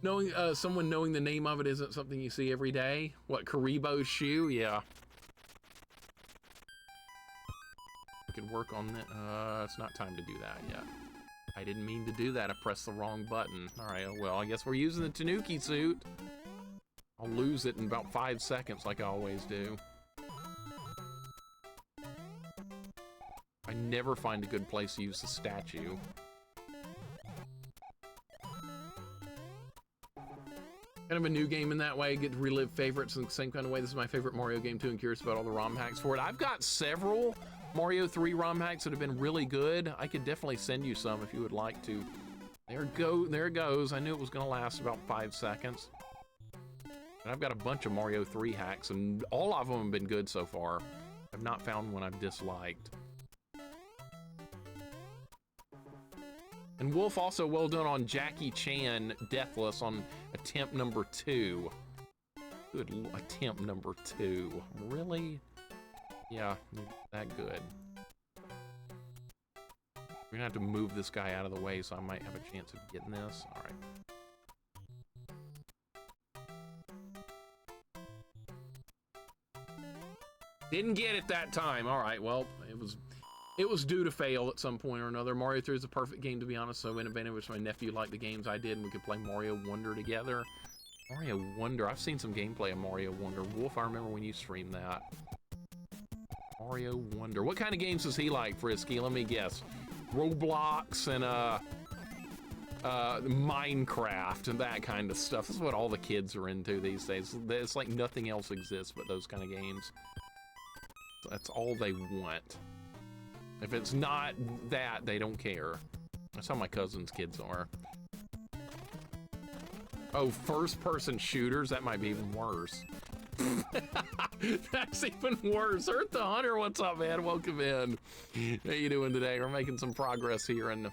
Knowing someone knowing the name of it isn't something you see every day. What, Karibo's shoe? Yeah. We could work on that. It's not time to do that yet. I didn't mean to do that. I pressed the wrong button. All right, well, I guess we're using the Tanuki suit. I'll lose it in about 5 seconds like I always do. I never find a good place to use the statue. Kind of a new game in that way. I get to relive favorites in the same kind of way. This is my favorite Mario game too, and curious about all the ROM hacks for it. I've got several Mario 3 ROM hacks that have been really good. I could definitely send you some if you would like to. There it goes. I knew it was gonna last about 5 seconds. And I've got a bunch of Mario 3 hacks, and all of them have been good so far. I've not found one I've disliked. And Wolf, also well done on Jackie Chan Deathless on attempt number 2. Good, attempt number 2. Really? Yeah, that good. We're gonna have to move this guy out of the way, so I might have a chance of getting this. All right. Didn't get it that time. All right, well, it was due to fail at some point or another. Mario 3 is a perfect game, to be honest, so innovative. Wish my nephew liked the games I did, and we could play Mario Wonder together. Mario Wonder, I've seen some gameplay of Mario Wonder. Wolf, I remember when you streamed that. Mario Wonder. What kind of games does he like, Frisky? Let me guess. Roblox and Minecraft and that kind of stuff. This is what all the kids are into these days. It's like nothing else exists but those kind of games. That's all they want. If it's not that, they don't care. That's how my cousin's kids are. Oh, first-person shooters? That might be even worse. That's even worse. Earth the Hunter, what's up, man? Welcome in. How you doing today? We're making some progress here in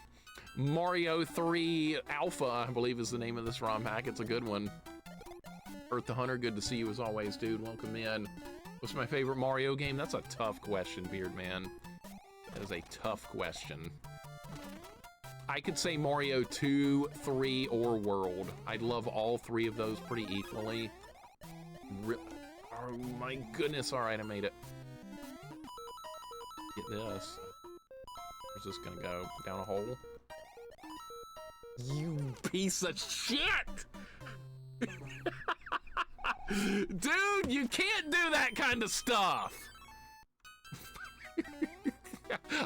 Mario 3 Alpha, I believe is the name of this ROM hack. It's a good one. Earth the Hunter, good to see you as always, dude. Welcome in. What's my favorite Mario game? That's a tough question, Beard Man. That is a tough question. I could say Mario 2, 3, or World. I'd love all three of those pretty equally. Oh my goodness, all right, I made it. Get this. Where's this gonna go? Down a hole? You piece of shit! Dude, you can't do that kind of stuff!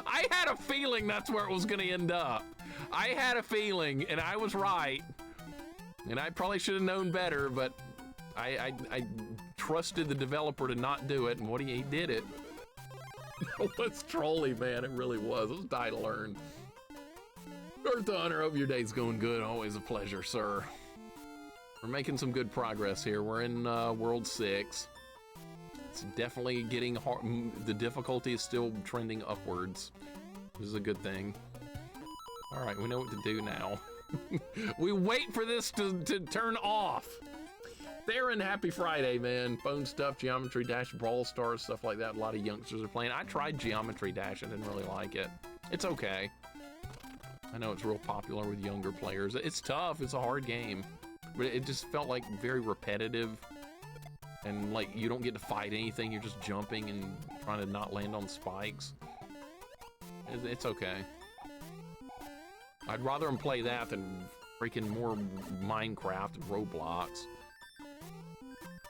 I had a feeling that's where it was gonna end up. I had a feeling, and I was right. And I probably should have known better, but I trusted the developer to not do it, and he did it. It was trolly, man, it really was. It was die to learn. Earth the Hunter, hope your day's going good. Always a pleasure, sir. We're making some good progress here. We're in World 6. It's definitely getting hard. The difficulty is still trending upwards. This is a good thing. All right, we know what to do now. We wait for this to turn off. Theron, happy Friday, man. Phone stuff, Geometry Dash, Brawl Stars, stuff like that. A lot of youngsters are playing. I tried Geometry Dash. I didn't really like it. It's okay. I know it's real popular with younger players. It's tough. It's a hard game. But it just felt like very repetitive. And like you don't get to fight anything. You're just jumping and trying to not land on spikes. It's okay. I'd rather them play that than freaking more Minecraft and Roblox.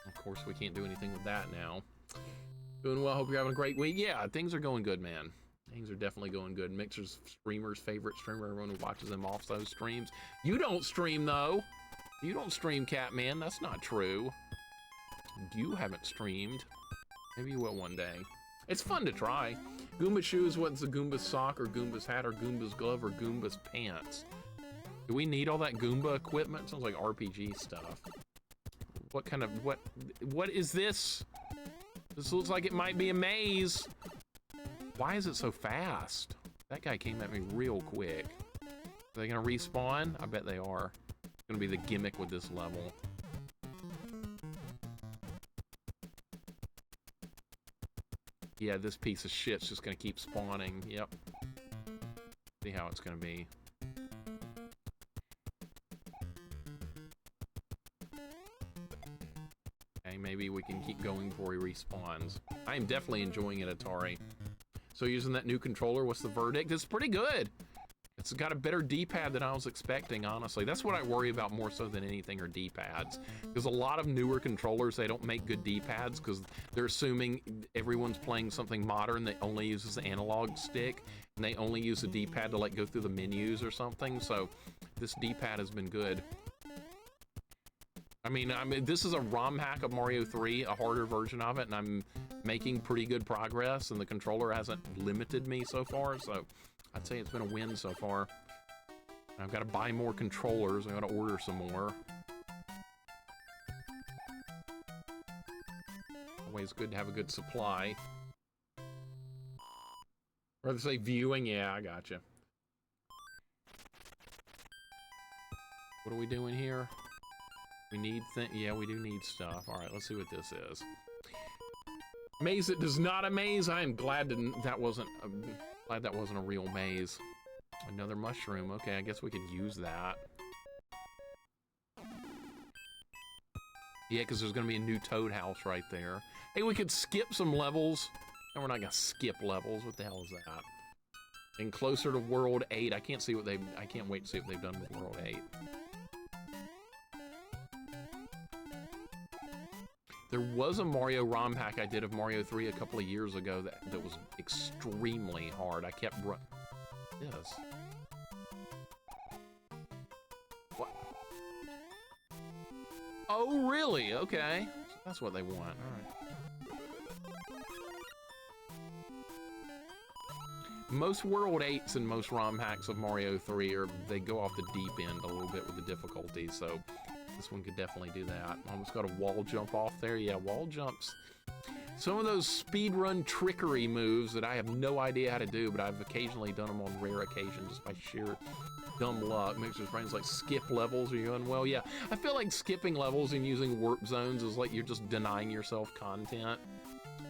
Of course, we can't do anything with that now. Doing well, hope you're having a great week. Yeah, things are going good, man. Things are definitely going good. Mixer's streamer's favorite streamer, everyone who watches them off those streams. You don't stream, though. You don't stream, Catman. That's not true. You haven't streamed. Maybe you will one day. It's fun to try. Goomba shoes, what's a Goomba's sock, or Goomba's hat, or Goomba's glove, or Goomba's pants? Do we need all that Goomba equipment? Sounds like RPG stuff. What kind of, what is this? This looks like it might be a maze. Why is it so fast? That guy came at me real quick. Are they gonna respawn? I bet they are. It's gonna be the gimmick with this level. Yeah, this piece of shit's just gonna keep spawning. Yep. See how it's gonna be. Okay, maybe we can keep going before he respawns. I am definitely enjoying it, Atari. So using that new controller, what's the verdict? It's pretty good. It's got a better D-pad than I was expecting, honestly. That's what I worry about more so than anything are D-pads. Because a lot of newer controllers, they don't make good D-pads because they're assuming everyone's playing something modern that only uses the analog stick, and they only use the D-pad to like go through the menus or something. So this D-pad has been good. I mean, this is a ROM hack of Mario 3, a harder version of it, and I'm making pretty good progress, and the controller hasn't limited me so far, so I'd say it's been a win so far. I've got to buy more controllers. I've got to order some more. Always good to have a good supply. Or they say viewing. Yeah, I gotcha. What are we doing here? We need yeah, we do need stuff. All right, let's see what this is. Maze that does not a maze. I am glad that wasn't a real maze. Another mushroom. Okay, I guess we could use that. Yeah, because there's going to be a new Toad house right there. Hey, we could skip some levels. No, we're not going to skip levels. What the hell is that? And closer to World 8. I can't wait to see what they've done with World 8. There was a Mario ROM hack I did of Mario 3 a couple of years ago that was extremely hard. I kept Yes. What? Oh, really? Okay. That's what they want. All right. Most World 8s and most ROM hacks of Mario 3 they go off the deep end a little bit with the difficulty, so this one could definitely do that. Almost got a wall jump off there. Yeah, wall jumps. Some of those speedrun trickery moves that I have no idea how to do, but I've occasionally done them on rare occasions just by sheer dumb luck. Mixer's brains like skip levels. Are you going, well, yeah. I feel like skipping levels and using warp zones is like you're just denying yourself content.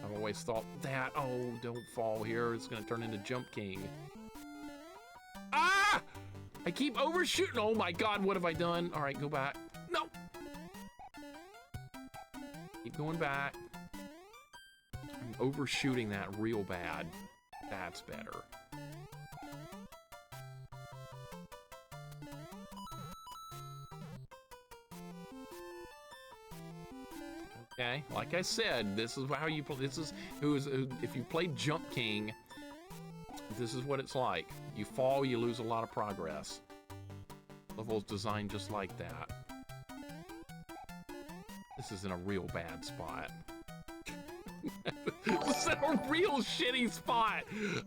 I've always thought that, oh, don't fall here. It's going to turn into Jump King. Ah! I keep overshooting. Oh my God, what have I done? All right, go back. No! Keep going back. I'm overshooting that real bad. That's better. Okay, like I said, this is how you play. This is if you play Jump King, this is what it's like. You fall, you lose a lot of progress. Level's designed just like that. This is in a real bad spot. This is a real shitty spot.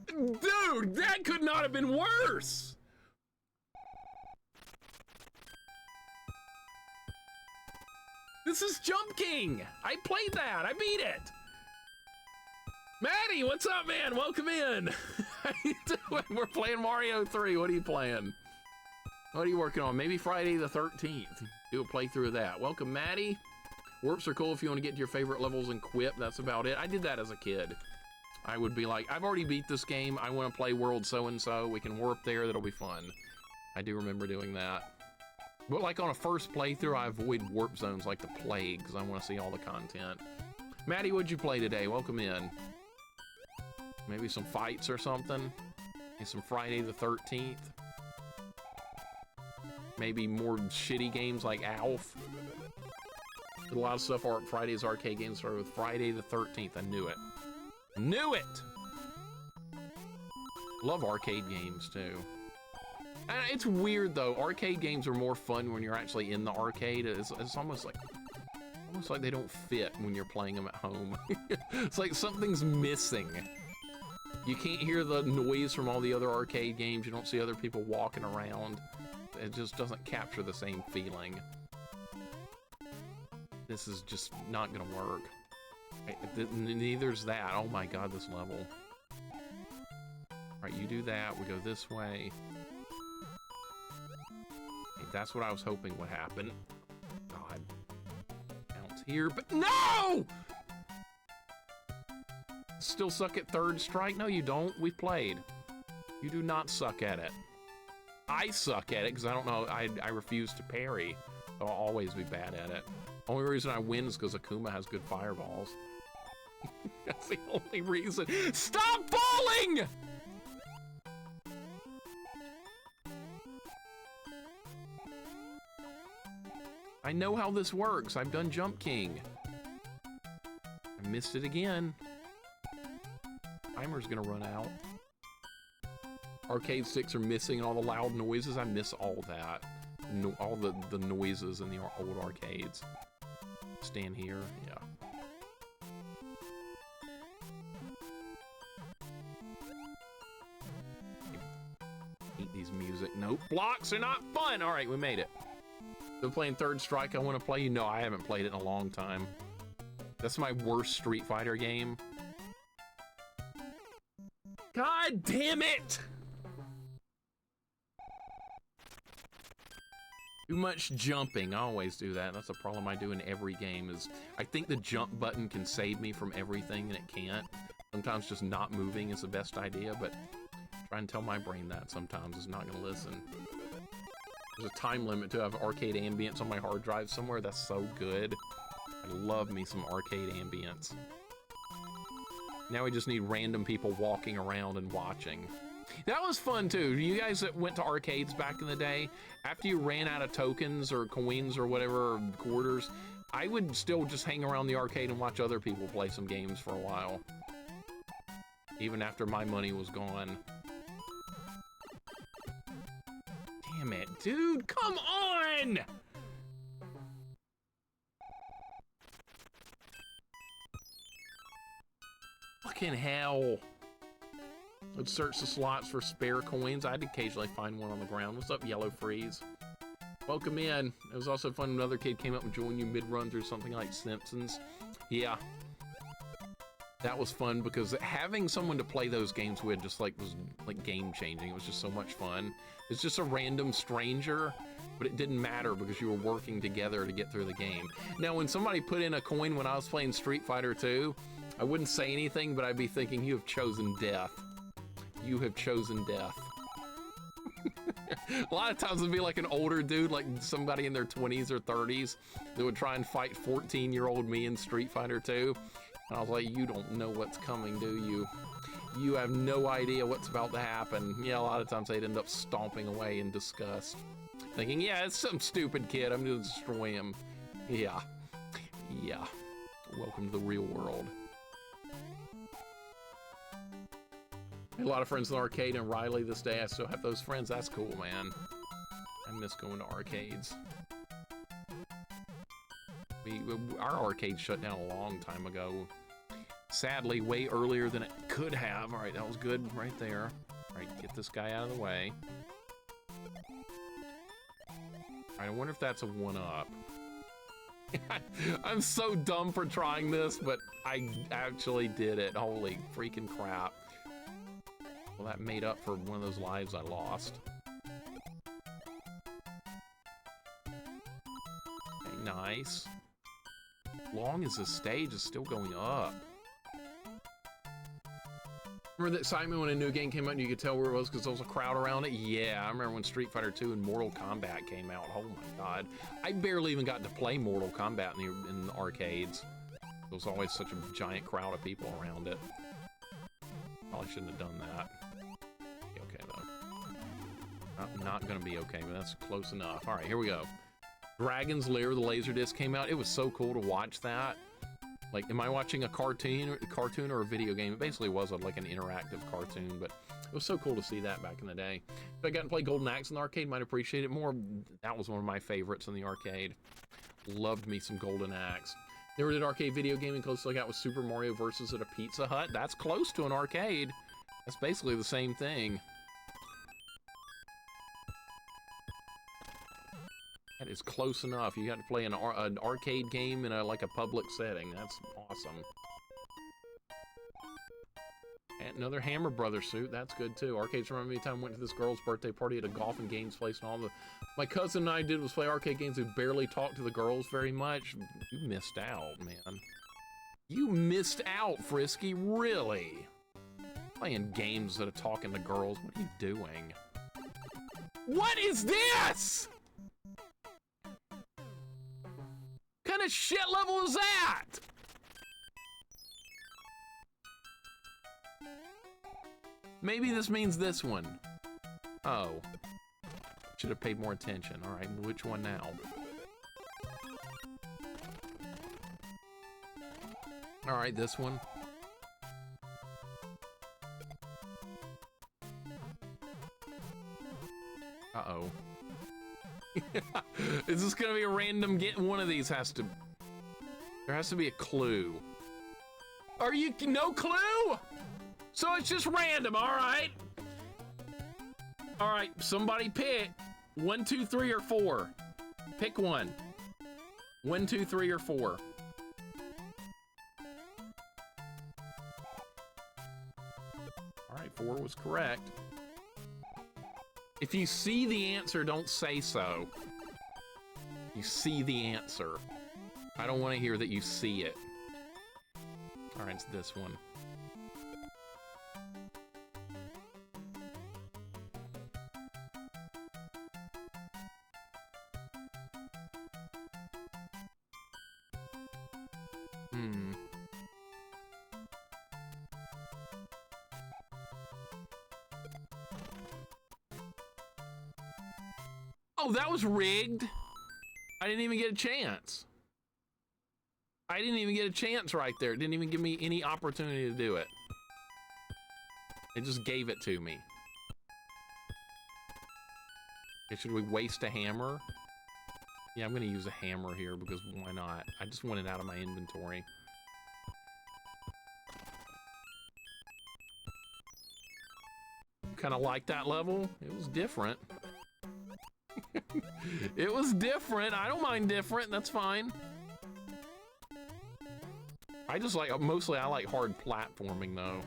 Dude, that could not have been worse. This is Jump King. I played that. I beat it. Maddie, what's up, man? Welcome in. How you doing? We're playing Mario 3. What are you playing? What are you working on? Maybe Friday the 13th. Do a playthrough of that. Welcome, Maddie. Warps are cool if you want to get to your favorite levels and quit. That's about it. I did that as a kid. I would be like, I've already beat this game. I want to play world so-and-so. We can warp there. That'll be fun. I do remember doing that. But like on a first playthrough, I avoid warp zones like the plague because I want to see all the content. Maddie, what'd you play today? Welcome in. Maybe some fights or something. Maybe some Friday the 13th. Maybe more shitty games like ALF. A lot of stuff are Friday's arcade games started with Friday the 13th. I knew it. Knew it! Love arcade games too. And it's weird though. Arcade games are more fun when you're actually in the arcade. It's almost like they don't fit when you're playing them at home. It's like something's missing. You can't hear the noise from all the other arcade games. You don't see other people walking around. It just doesn't capture the same feeling. This is just not gonna work. Neither's that. Oh my god, this level. Alright, you do that. We go this way. Okay, that's what I was hoping would happen. God. Bounce here, but no! Still suck at third strike? No, you don't. We've played. You do not suck at it. I suck at it because I don't know. I refuse to parry. So I'll always be bad at it. Only reason I win is because Akuma has good fireballs. That's the only reason. Stop falling! I know how this works. I've done Jump King. I missed it again. Timer's gonna run out. Arcade sticks are missing and all the loud noises. I miss all that. No, all the noises in the old arcades. Stand here, yeah. Hate these music. Nope, blocks are not fun. All right, we made it. Still playing Third Strike. I want to play. You know, I haven't played it in a long time. That's my worst Street Fighter game. God damn it! Too much jumping. I always do that. That's a problem I do in every game is I think the jump button can save me from everything and it can't. Sometimes just not moving is the best idea, but try and tell my brain that sometimes it's not gonna listen. There's a time limit to have arcade ambience on my hard drive somewhere. That's so good. I love me some arcade ambience. Now we just need random people walking around and watching. That was fun too. You guys that went to arcades back in the day, after you ran out of tokens or coins or whatever, or quarters, I would still just hang around the arcade and watch other people play some games for a while. Even after my money was gone. Damn it, dude, come on! Fucking hell. Let's search the slots for spare coins. I'd occasionally find one on the ground. What's up, Yellow Freeze? Welcome in. It was also fun when another kid came up and joined you mid-run through something like Simpsons. Yeah. That was fun because having someone to play those games with just like was like game-changing. It was just so much fun. It's just a random stranger, but it didn't matter because you were working together to get through the game. Now, when somebody put in a coin when I was playing Street Fighter 2, I wouldn't say anything, but I'd be thinking, you have chosen death. You have chosen death. A lot of times it'd be like an older dude, like somebody in their 20s or 30s that would try and fight 14-year-old me in Street Fighter 2. And I was like, you don't know what's coming, do you? You have no idea what's about to happen. Yeah, a lot of times they'd end up stomping away in disgust. Thinking, yeah, it's some stupid kid, I'm gonna destroy him. Yeah. Yeah. Welcome to the real world. A lot of friends in the arcade in Riley this day. I still have those friends. That's cool, man. I miss going to arcades. Our arcade shut down a long time ago. Sadly, way earlier than it could have. All right, that was good right there. All right, get this guy out of the way. All right, I wonder if that's a one-up. I'm so dumb for trying this, but I actually did it. Holy freaking crap. Well, that made up for one of those lives I lost. Okay, nice. long as the stage is still going up. Remember the excitement when a new game came out and you could tell where it was because there was a crowd around it? Yeah, I remember when Street Fighter 2 and Mortal Kombat came out. Oh my God. I barely even got to play Mortal Kombat in the arcades. There was always such a giant crowd of people around it. Probably shouldn't have done that. Be okay though. Not gonna be okay, but that's close enough. All right, here we go. Dragon's Lair, the Laserdisc came out. It was so cool to watch that. Like, am I watching a cartoon or a video game? It basically was like an interactive cartoon, but it was so cool to see that back in the day. If I got to play Golden Axe in the arcade, might appreciate it more. That was one of my favorites in the arcade. Loved me some Golden Axe. Never did arcade video gaming. Close I got was Super Mario Versus at a Pizza Hut. That's close to an arcade. That's basically the same thing. That is close enough. You got to play an arcade game in like a public setting. That's awesome. And another Hammer Brothers suit. That's good too. Arcades remember me a time I went to this girl's birthday party at a golf and games place, and my cousin and I did was play arcade games. We barely talked to the girls very much. You missed out, man. You missed out, Frisky. Really? Playing games that are talking to girls. What are you doing? What is this? What kind of shit level is that? Maybe this means this one. Oh. Should have paid more attention. All right, which one now? All right, this one. Uh-oh. Is this gonna be a random get? One of these has to... There has to be a clue. Are you... No clue? So it's just random, all right? All right, somebody pick. 1, 2, 3, or 4. Pick one. 1, 2, 3, or 4. All right, 4 was correct. If you see the answer, don't say so. You see the answer. I don't want to hear that you see it. All right, it's this one. Oh, that was rigged. I didn't even get a chance. I didn't even get a chance right there. It didn't even give me any opportunity to do it. It just gave it to me. Okay, should we waste a hammer? Yeah, I'm gonna use a hammer here because why not? I just want it out of my inventory. Kind of like that level. It was different. It was different. I don't mind different. That's fine. I just like, mostly I like hard platforming though.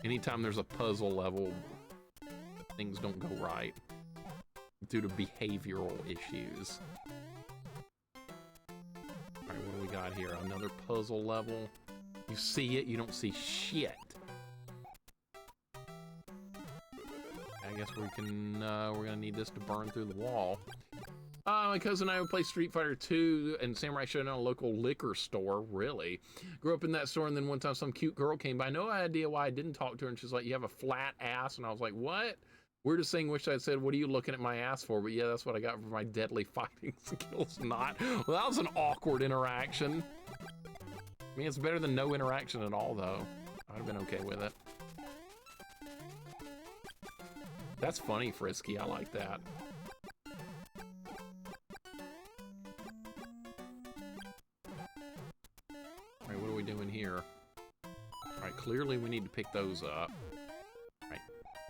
Anytime there's a puzzle level, things don't go right due to behavioral issues. All right, what do we got here? Another puzzle level. You see it, you don't see shit. I guess we can, we're gonna need this to burn through the wall. My cousin and I would play Street Fighter 2 and Samurai Shodown at a local liquor store, really. Grew up in that store, and then one time some cute girl came by. No idea why I didn't talk to her, and she's like, you have a flat ass, and I was like, what? Weirdest thing, wish I'd said, what are you looking at my ass for? But yeah, that's what I got for my deadly fighting skills. Not. Well, that was an awkward interaction. I mean, it's better than no interaction at all, though. I'd have been okay with it. That's funny, Frisky. I like that. Alright, what are we doing here? Alright, clearly we need to pick those up. Alright,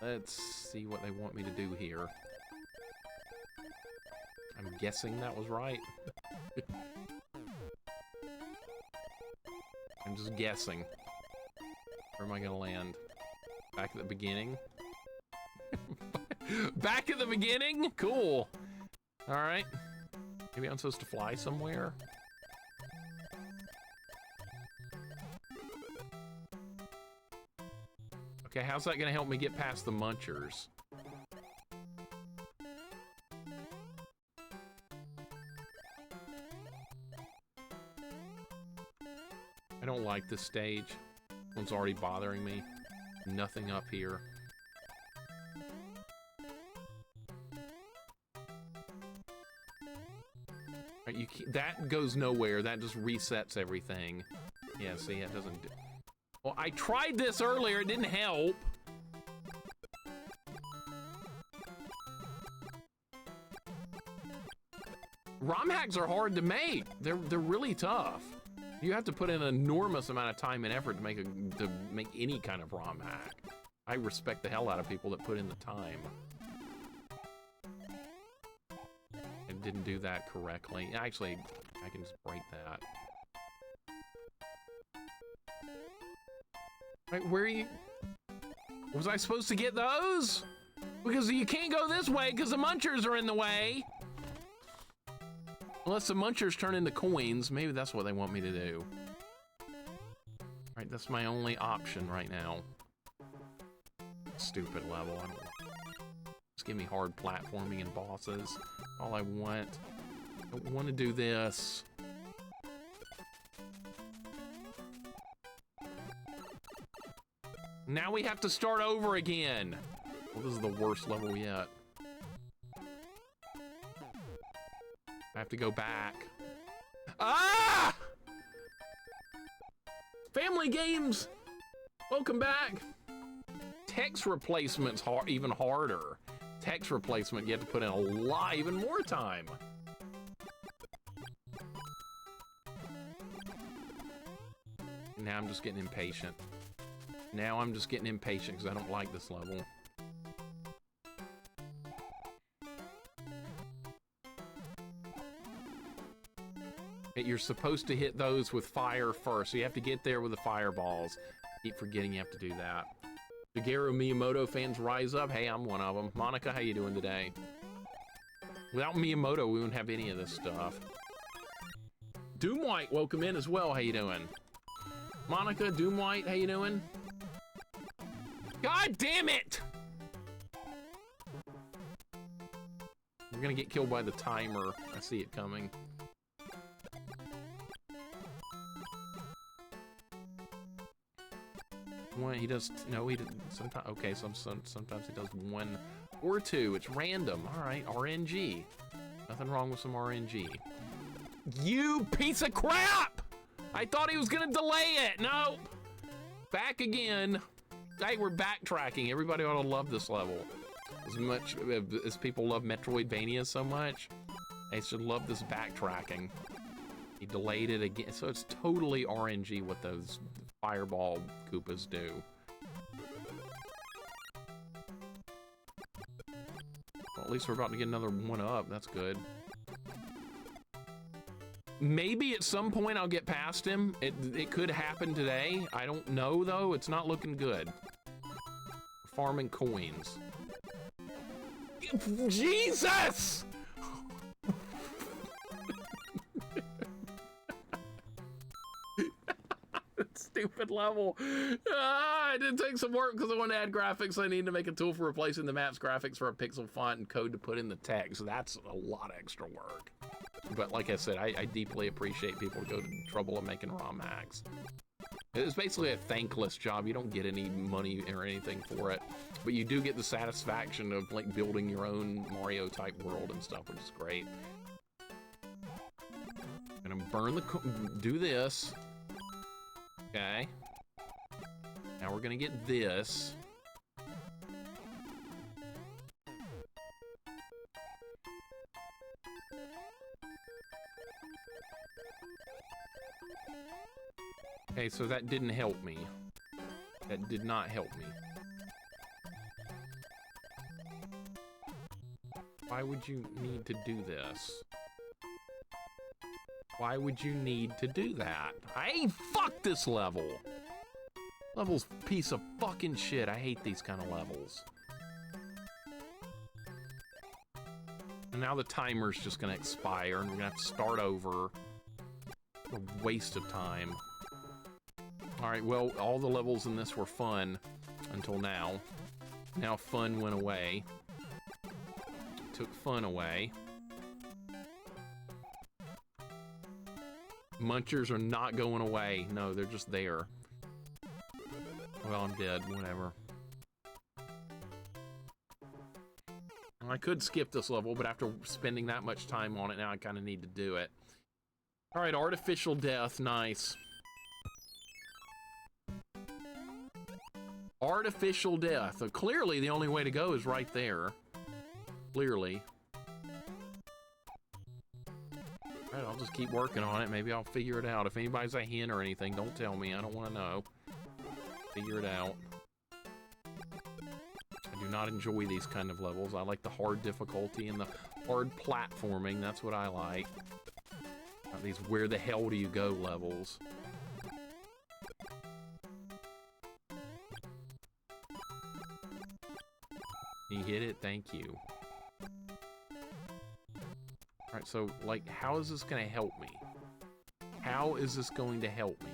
let's see what they want me to do here. I'm guessing that was right. I'm just guessing. Where am I gonna land? Back at the beginning? Back at the beginning? Cool. All right. Maybe I'm supposed to fly somewhere. Okay, how's that gonna help me get past the munchers? I don't like this stage. This one's already bothering me. Nothing up here. Right, that goes nowhere. That just resets everything. Yeah, see, it doesn't do... Well, I tried this earlier. It didn't help. ROM hacks are hard to make. They're really tough. You have to put in an enormous amount of time and effort to make any kind of ROM hack. I respect the hell out of people that put in the time. I didn't do that correctly. Actually, I can just break that. Right, where are you? Was I supposed to get those? Because you can't go this way because the munchers are in the way. Unless the munchers turn into coins, maybe that's what they want me to do. Right, that's my only option right now. Stupid level. Just give me hard platforming and bosses. All I want. I don't want to do this. Now we have to start over again. Well, this is the worst level yet. I have to go back. Ah! Family games! Welcome back. Text replacement's even harder. Text replacement, you have to put in a lot, even more time. Now I'm just getting impatient. Now I'm just getting impatient because I don't like this level. You're supposed to hit those with fire first, so you have to get there with the fireballs. Keep forgetting you have to do that. Shigeru Miyamoto fans rise up. Hey, I'm one of them. Monica, how you doing today? Without Miyamoto, we wouldn't have any of this stuff. Doom White, welcome in as well. How you doing? Monica, Doom White, how you doing? God damn it! We're gonna get killed by the timer. I see it coming. One, he does, no, he didn't, sometimes, okay, sometimes he does one or two, it's random. All right, RNG. Nothing wrong with some RNG. You piece of crap! I thought he was gonna delay it, nope. Back again. Hey, we're backtracking. Everybody ought to love this level. As much as people love Metroidvania so much, they should love this backtracking. He delayed it again, so it's totally RNG what those fireball Koopas do. Well, at least we're about to get another one up. That's good. Maybe at some point I'll get past him. It could happen today. I don't know, though. It's not looking good. Farming coins. Jesus! Stupid level. I did take some work because I want to add graphics. I need to make a tool for replacing the map's graphics for a pixel font and code to put in the text. That's a lot of extra work. But like I said, I deeply appreciate people who go to the trouble of making ROM hacks. It's basically a thankless job. You don't get any money or anything for it, but you do get the satisfaction of like building your own Mario type world and stuff, which is great. I'm gonna burn the, do this. Okay. Now we're gonna get this. Okay, so that didn't help me. That did not help me. Why would you need to do this? Why would you need to do that? Fuck this level. Level's a piece of fucking shit. I hate these kind of levels. And now the timer's just gonna expire and we're gonna have to start over. A waste of time. All right, well, all the levels in this were fun. until now. Now fun went away. Took fun away. Munchers are not going away. No, they're just there. Well, I'm dead. Whatever. I could skip this level, but after spending that much time on it, now I kind of need to do it. All right, artificial death. Nice. Artificial death. So clearly, the only way to go is right there. Clearly. All right, I'll just keep working on it. Maybe I'll figure it out. If anybody's a hint or anything, don't tell me. I don't want to know. Figure it out. I do not enjoy these kind of levels. I like the hard difficulty and the hard platforming. That's what I like. Not these where the hell do you go levels. You hit it? Thank you. Alright, so, like, how is this going to help me? How is this going to help me?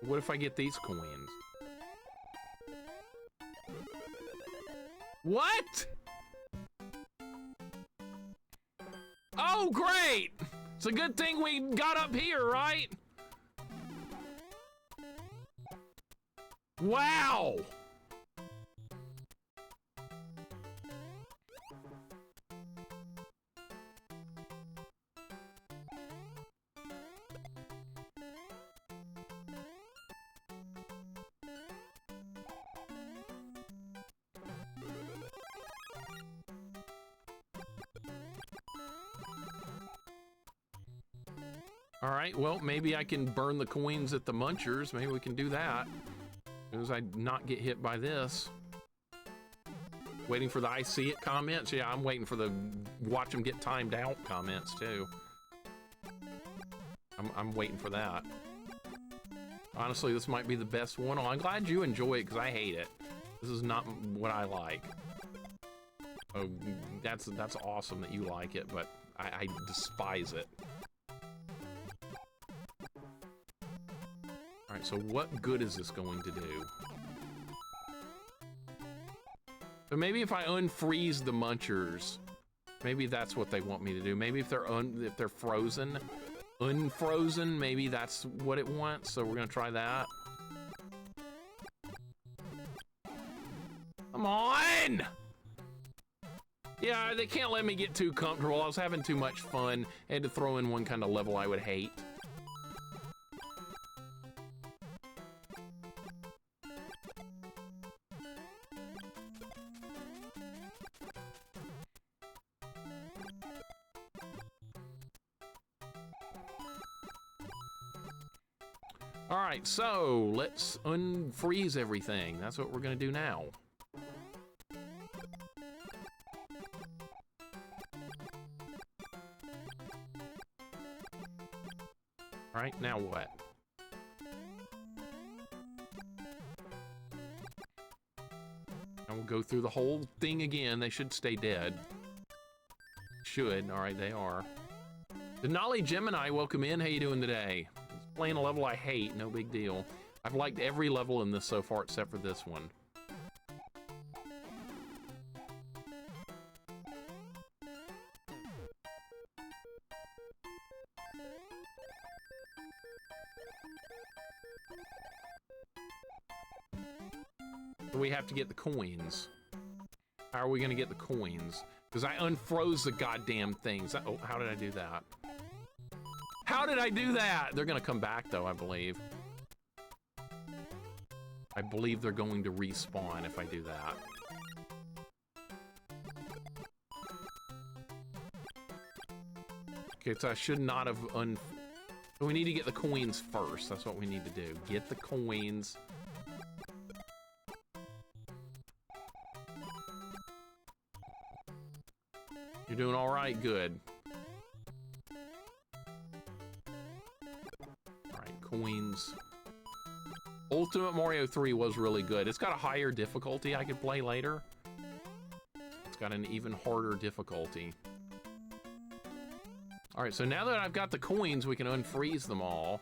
What if I get these coins? What? Oh, great! It's a good thing we got up here, right? Wow! All right, well, maybe I can burn the coins at the munchers. Maybe we can do that. As soon as I not get hit by this. Waiting for the I see it comments. Yeah, I'm waiting for the watch them get timed out comments too. I'm waiting for that. Honestly, this might be the best one. Oh, I'm glad you enjoy it because I hate it. This is not what I like. Oh, that's awesome that you like it, but I despise it. Alright, so what good is this going to do? So maybe if I unfreeze the munchers, maybe that's what they want me to do. Maybe if they're frozen, unfrozen, maybe that's what it wants. So we're gonna try that. Come on! Yeah, they can't let me get too comfortable. I was having too much fun. I had to throw in one kind of level I would hate. All right, so let's unfreeze everything. That's what we're gonna do now. All right, now what? And we'll go through the whole thing again. They should stay dead. Should. All right, they are. Denali Gemini, welcome in. How you doing today? Playing a level I hate, no big deal. I've liked every level in this so far except for this one. So we have to get the coins. How are we gonna get the coins? Because I unfroze the goddamn things. Oh, how did I do that? How did I do that? They're gonna come back though, I believe. I believe they're going to respawn if I do that. Okay, so I should not have so we need to get the coins first. That's what we need to do. Get the coins. You're doing all right, good. Coins. Ultimate Mario 3 was really good. It's got a higher difficulty I could play later. It's got an even harder difficulty. All right, so now that I've got the coins, we can unfreeze them all.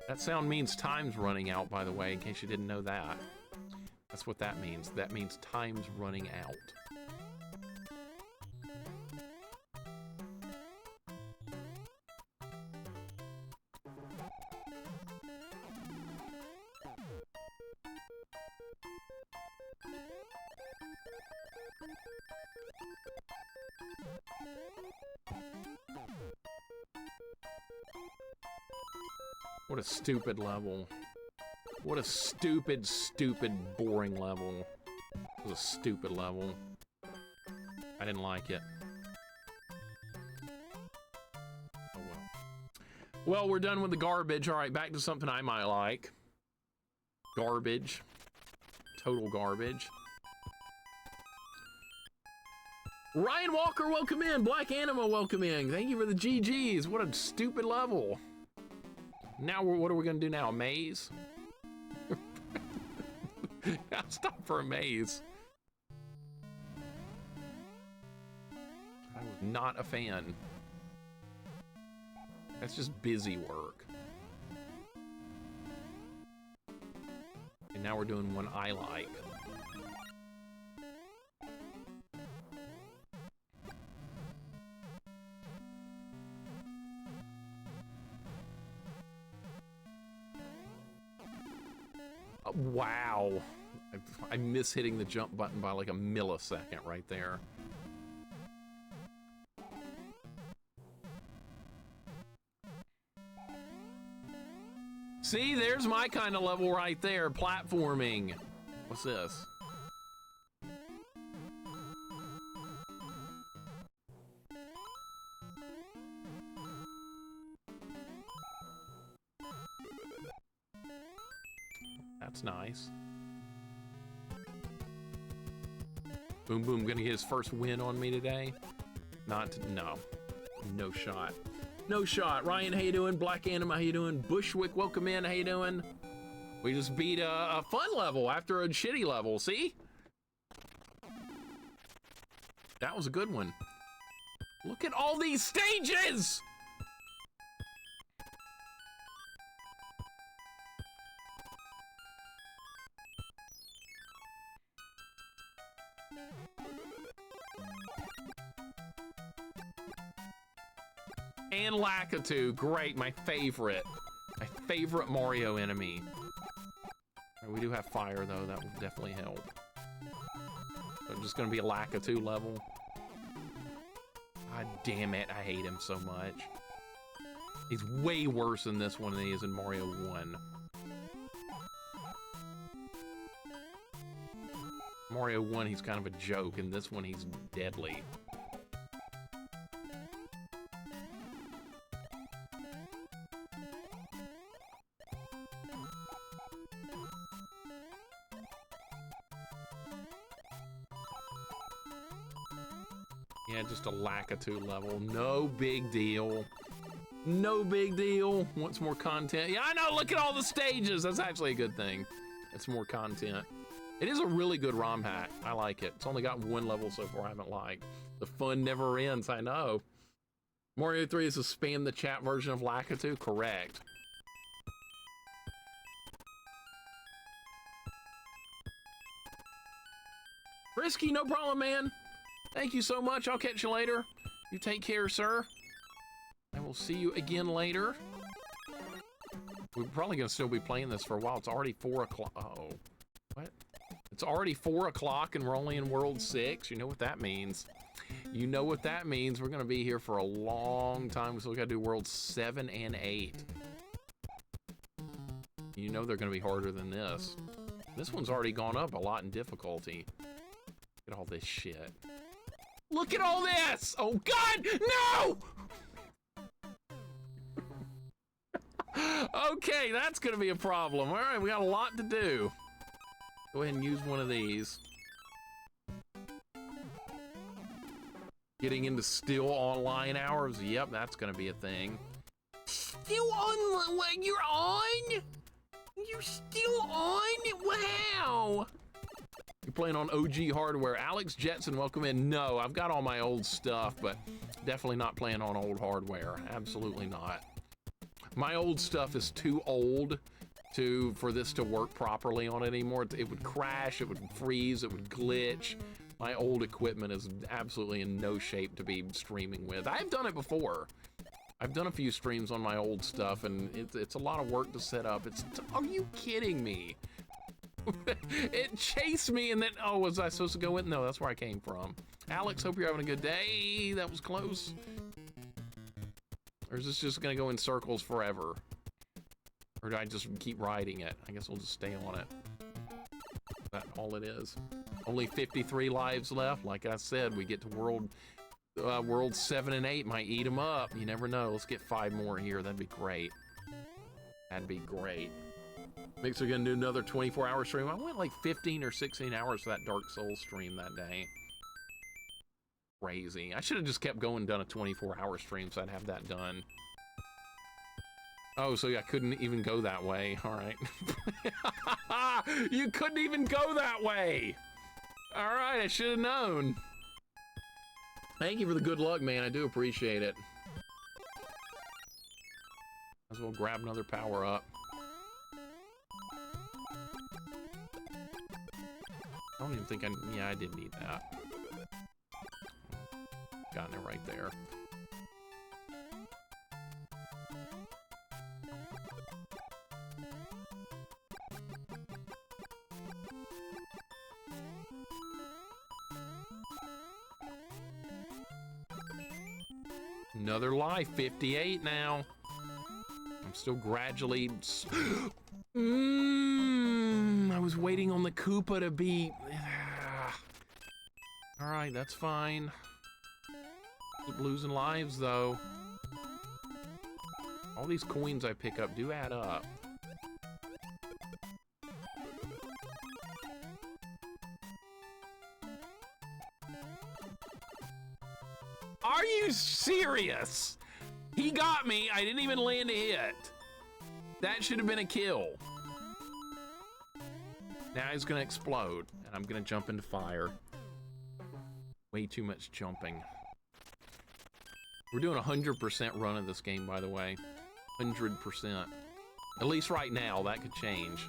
That sound means time's running out, by the way, in case you didn't know that. That's what that means. That means time's running out. What a stupid level. What a stupid, stupid, boring level. It was a stupid level. I didn't like it. Oh well. Well, we're done with the garbage. All right, back to something I might like. Garbage. Total garbage. Ryan Walker, welcome in. Black Anima, welcome in. Thank you for the GGs. What a stupid level. Now, what are we going to do now? A maze? Now stop for a maze. I was not a fan. That's just busy work. And now we're doing one I like. Wow. I miss hitting the jump button by like a millisecond right there. See, there's my kind of level right there, platforming. What's this? That's nice. Boom Boom gonna get his first win on me today? No shot. No shot. Ryan, how you doing? Black Anima, how you doing? Bushwick, welcome in, how you doing? We just beat a fun level after a shitty level, see? That was a good one. Look at all these stages! And Lakitu, great, my favorite Mario enemy. We do have fire though, that would definitely help. So I'm just gonna be a Lakitu level. God damn it, I hate him so much. He's way worse in this one than he is in Mario 1. Mario 1, he's kind of a joke, and this one, he's deadly. Yeah, just a Lakitu level. No big deal. No big deal. Want some more content? Yeah, I know, look at all the stages. That's actually a good thing. It's more content. It is a really good ROM hack. I like it. It's only got one level so far I haven't liked. The fun never ends, I know. Mario 3 is a spam the chat version of Lakitu? Correct. Frisky, no problem, man. Thank you so much. I'll catch you later. You take care, sir. And we'll see you again later. We're probably going to still be playing this for a while. It's already 4 o'clock. Uh-oh. What? It's already 4 o'clock and we're only in World 6. You know what that means. You know what that means. We're going to be here for a long time. So we got to do World 7 and 8. You know they're going to be harder than this. This one's already gone up a lot in difficulty. Look at all this shit. Look at all this! Oh God, no! Okay, that's gonna be a problem. All right, we got a lot to do. Go ahead and use one of these. Getting into still online hours? Yep, that's gonna be a thing. Still on? You're on? You're still on? Wow! playing on OG hardware. Alex Jetson, welcome in. No, I've got all my old stuff, but definitely not playing on old hardware. Absolutely not. My old stuff is too old for this to work properly on it anymore. It would crash, it would freeze, it would glitch. My old equipment is absolutely in no shape to be streaming with. I've done it before. I've done a few streams on my old stuff, and it's a lot of work to set up. Are you kidding me? It chased me, and then, oh, was I supposed to go in? No, that's where I came from. Alex, hope you're having a good day. That was close. Or is this just gonna go in circles forever? Or do I just keep riding it? I guess we'll just stay on it. That's all it is. Only 53 lives left. Like I said, we get to world 7 and 8. Might eat them up. You never know. Let's get 5 more here. That'd be great. That'd be great. Mixer gonna do another 24-hour stream. I went like 15 or 16 hours for that Dark Souls stream that day. Crazy. I should have just kept going and done a 24-hour stream so I'd have that done. Oh, so I couldn't even go that way. All right. You couldn't even go that way. All right, I should have known. Thank you for the good luck, man. I do appreciate it. Might as well grab another power up. I don't even think yeah, I did need that. Gotten it right there. Another life, 58 now. I'm still gradually... I was waiting on the Koopa to be... Alright, that's fine. Keep losing lives, though. All these coins I pick up do add up. Are you serious? He got me. I didn't even land a hit. That should have been a kill. Now he's gonna explode, and I'm gonna jump into fire. Way too much jumping. We're doing a 100% run of this game, by the way. 100%. At least right now, that could change.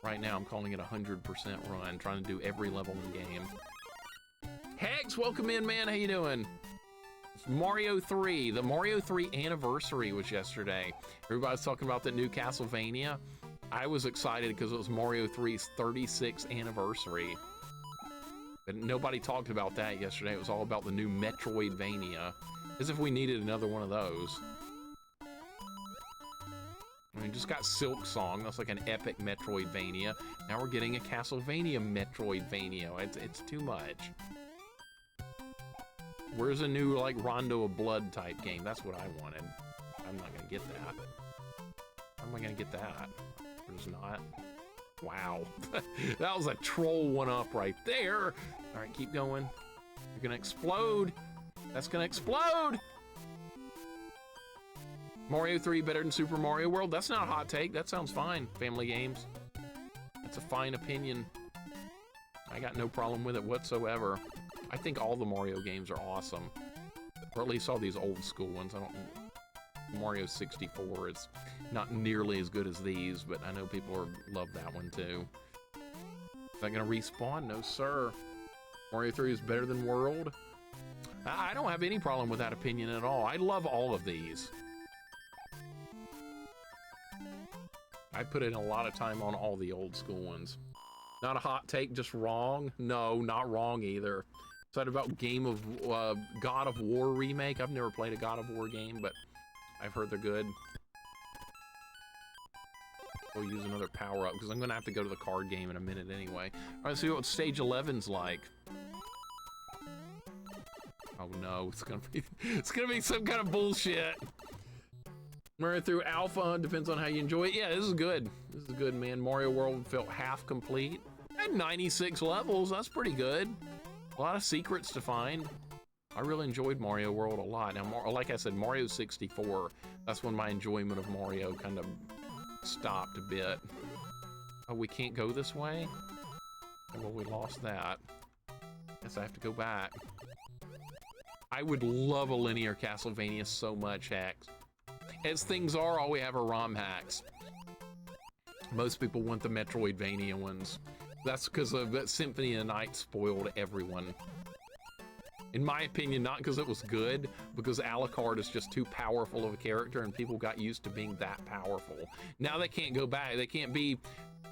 Right now, I'm calling it a 100% run, trying to do every level in the game. Hex, welcome in, man. How you doing? It's Mario 3. The Mario 3 anniversary was yesterday. Everybody's talking about the new Castlevania. I was excited because it was Mario 3's 36th anniversary. But nobody talked about that yesterday. It was all about the new Metroidvania. As if we needed another one of those. I mean, just got Silk Song. That's like an epic Metroidvania. Now we're getting a Castlevania Metroidvania. It's too much. Where's a new, like, Rondo of Blood type game? That's what I wanted. I'm not gonna get that. How am I gonna get that? There's not. Wow. That was a troll one-up right there. All right, keep going. You're gonna explode. That's gonna explode. Mario 3 better than Super Mario World? That's not a hot take. That sounds fine. Family games. That's a fine opinion. I got no problem with it whatsoever. I think all the Mario games are awesome. Or at least all these old school ones. Mario 64 is not nearly as good as these, but I know people love that one too. Is that gonna respawn? No, sir. Mario 3 is better than World. I don't have any problem with that opinion at all. I love all of these. I put in a lot of time on all the old school ones. Not a hot take, just wrong? No, not wrong either. Said about God of War remake. I've never played a God of War game, but I've heard they're good. We'll use another power up because I'm gonna have to go to the card game in a minute anyway. All right, see what stage 11's like. Oh no, it's gonna be some kind of bullshit. Mario through Alpha depends on how you enjoy it. Yeah, this is good. This is good, man. Mario World felt half complete. At 96 levels, that's pretty good. A lot of secrets to find. I really enjoyed Mario World a lot. Now, like I said, Mario 64, that's when my enjoyment of Mario kind of stopped a bit. Oh, we can't go this way? well, we lost that. Guess I have to go back. I would love a linear Castlevania so much, Hex. As things are, all we have are ROM hacks. Most people want the Metroidvania ones. That's because of that Symphony of the Night spoiled everyone. In my opinion, not because it was good, because Alucard is just too powerful of a character and people got used to being that powerful. Now they can't go back. They can't be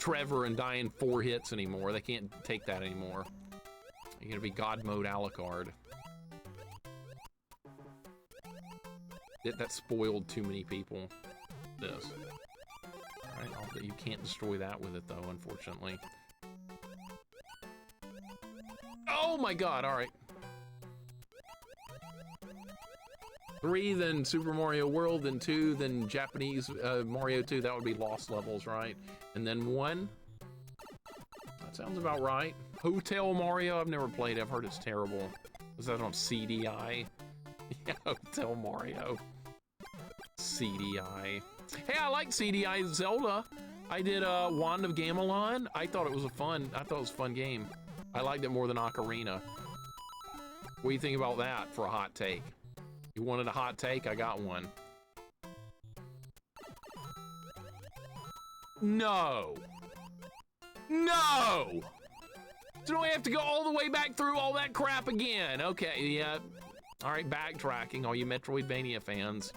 Trevor and die in 4 hits anymore. They can't take that anymore. You're gonna be God mode Alucard. That spoiled too many people. This. Alright, you can't destroy that with it though, unfortunately. Oh my god, alright. 3, then Super Mario World, then 2, then Japanese Mario 2. That would be Lost Levels, right? And then 1. That sounds about right. Hotel Mario, I've never played. I've heard it's terrible. Was that on CDI? Yeah, Hotel Mario. CDI. Hey, I like CDI Zelda. I did Wand of Gamelon. I thought it was a fun game. I liked it more than Ocarina. What do you think about that for a hot take? You wanted a hot take? I got one. No. No! So we have to go all the way back through all that crap again. Okay, yeah. All right, backtracking, all you Metroidvania fans.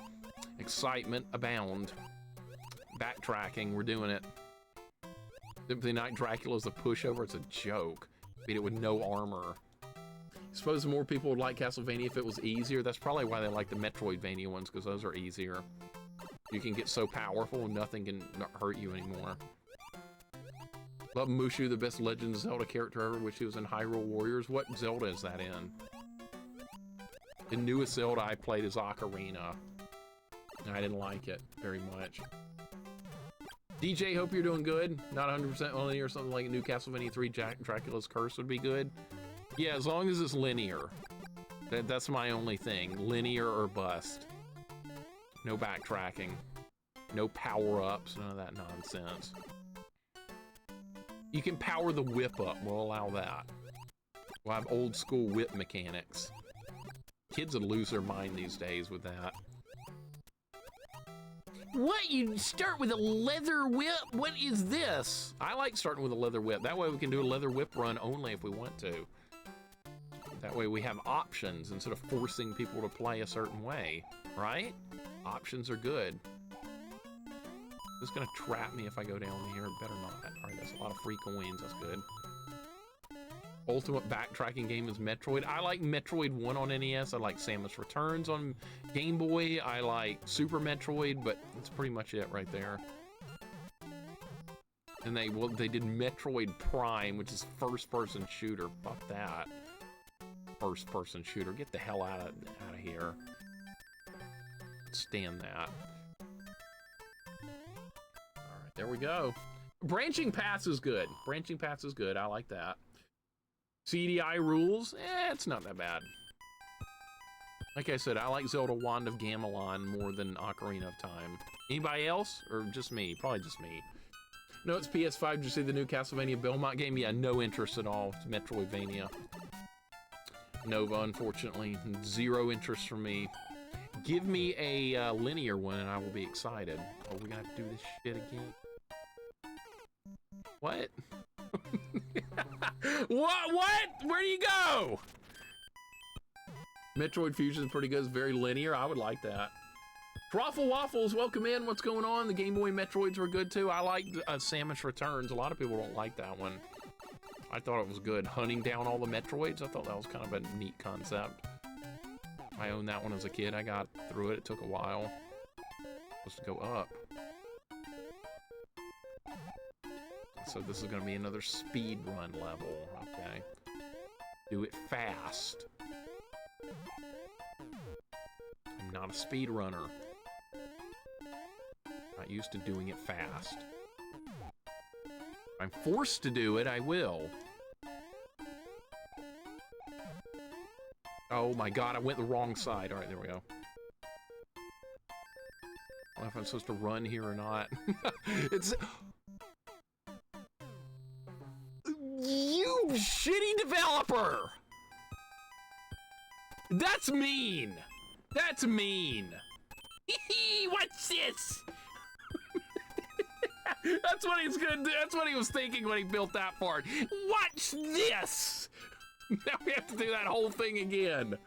Excitement abound. Backtracking, we're doing it. Symphony Night Dracula's a pushover, it's a joke. Beat it with no armor. I suppose more people would like Castlevania if it was easier. That's probably why they like the Metroidvania ones, because those are easier. You can get so powerful and nothing can hurt you anymore. Love Mushu, the best Legend of Zelda character ever. Wish he was in Hyrule Warriors. What Zelda is that in? The newest Zelda I played is Ocarina. I didn't like it very much. DJ, hope you're doing good. Not 100% linear or something like a new Castlevania 3 Dracula's Curse would be good. Yeah, as long as it's linear. That's my only thing. Linear or bust. No backtracking. No power-ups. None of that nonsense. You can power the whip up. We'll allow that. We'll have old school whip mechanics. Kids would lose their mind these days with that. What? You start with a leather whip? What is this? I like starting with a leather whip. That way we can do a leather whip run only if we want to. That way we have options instead of forcing people to play a certain way, right? Options are good. It's gonna trap me if I go down here. Better not. All right, that's a lot of free coins. That's good. Ultimate backtracking game is Metroid. I like Metroid 1 on NES. I like Samus Returns on Game Boy. I like Super Metroid, but that's pretty much it right there. And they did Metroid Prime, which is first-person shooter. Fuck that. First-person shooter. Get the hell out of here. Stand that. All right, there we go. Branching paths is good. Branching paths is good. I like that. CDI rules? It's not that bad. Like I said, I like Zelda Wand of Gamelon more than Ocarina of Time. Anybody else? Or just me? Probably just me. No, it's PS5. Did you see the new Castlevania Belmont game? Yeah, no interest at all. It's Metroidvania. Nova, unfortunately. 0 interest from me. Give me a linear one and I will be excited. Oh, we're gonna have to do this shit again. What? What? Where do you go? Metroid Fusion is pretty good. It's very linear. I would like that. Truffle Waffles, welcome in. What's going on? The Game Boy Metroids were good too. I like Samus Returns. A lot of people don't like that one. I thought it was good. Hunting down all the Metroids. I thought that was kind of a neat concept. I owned that one as a kid. I got through it. It took a while. Supposed to go up. So this is going to be another speed run level. Okay. Do it fast. I'm not a speed runner. Not used to doing it fast. If I'm forced to do it, I will. Oh my god, I went the wrong side. Alright, there we go. I don't know if I'm supposed to run here or not. It's... You shitty developer! That's mean! That's mean! What's this? That's what he's gonna do. That's what he was thinking when he built that part. Watch this! Now we have to do that whole thing again.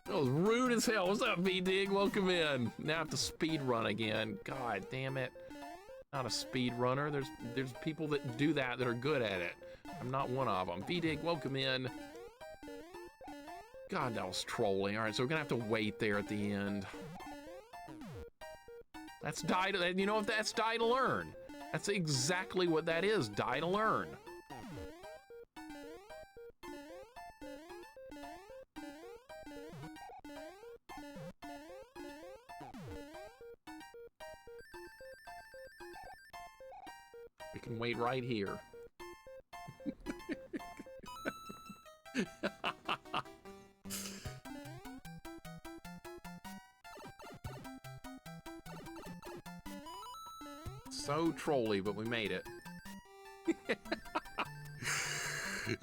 That was rude as hell. What's up, V-Dig? Welcome in. Now I have to speed run again. God damn it. Not a speed runner. There's people that do that are good at it. I'm not one of them. V-Dig, welcome in. God, that was trolling. All right, so we're gonna have to wait there at the end. That's die to, you know, if that's die to learn. That's exactly what that is, die to learn. We can wait right here. So trolly, but we made it.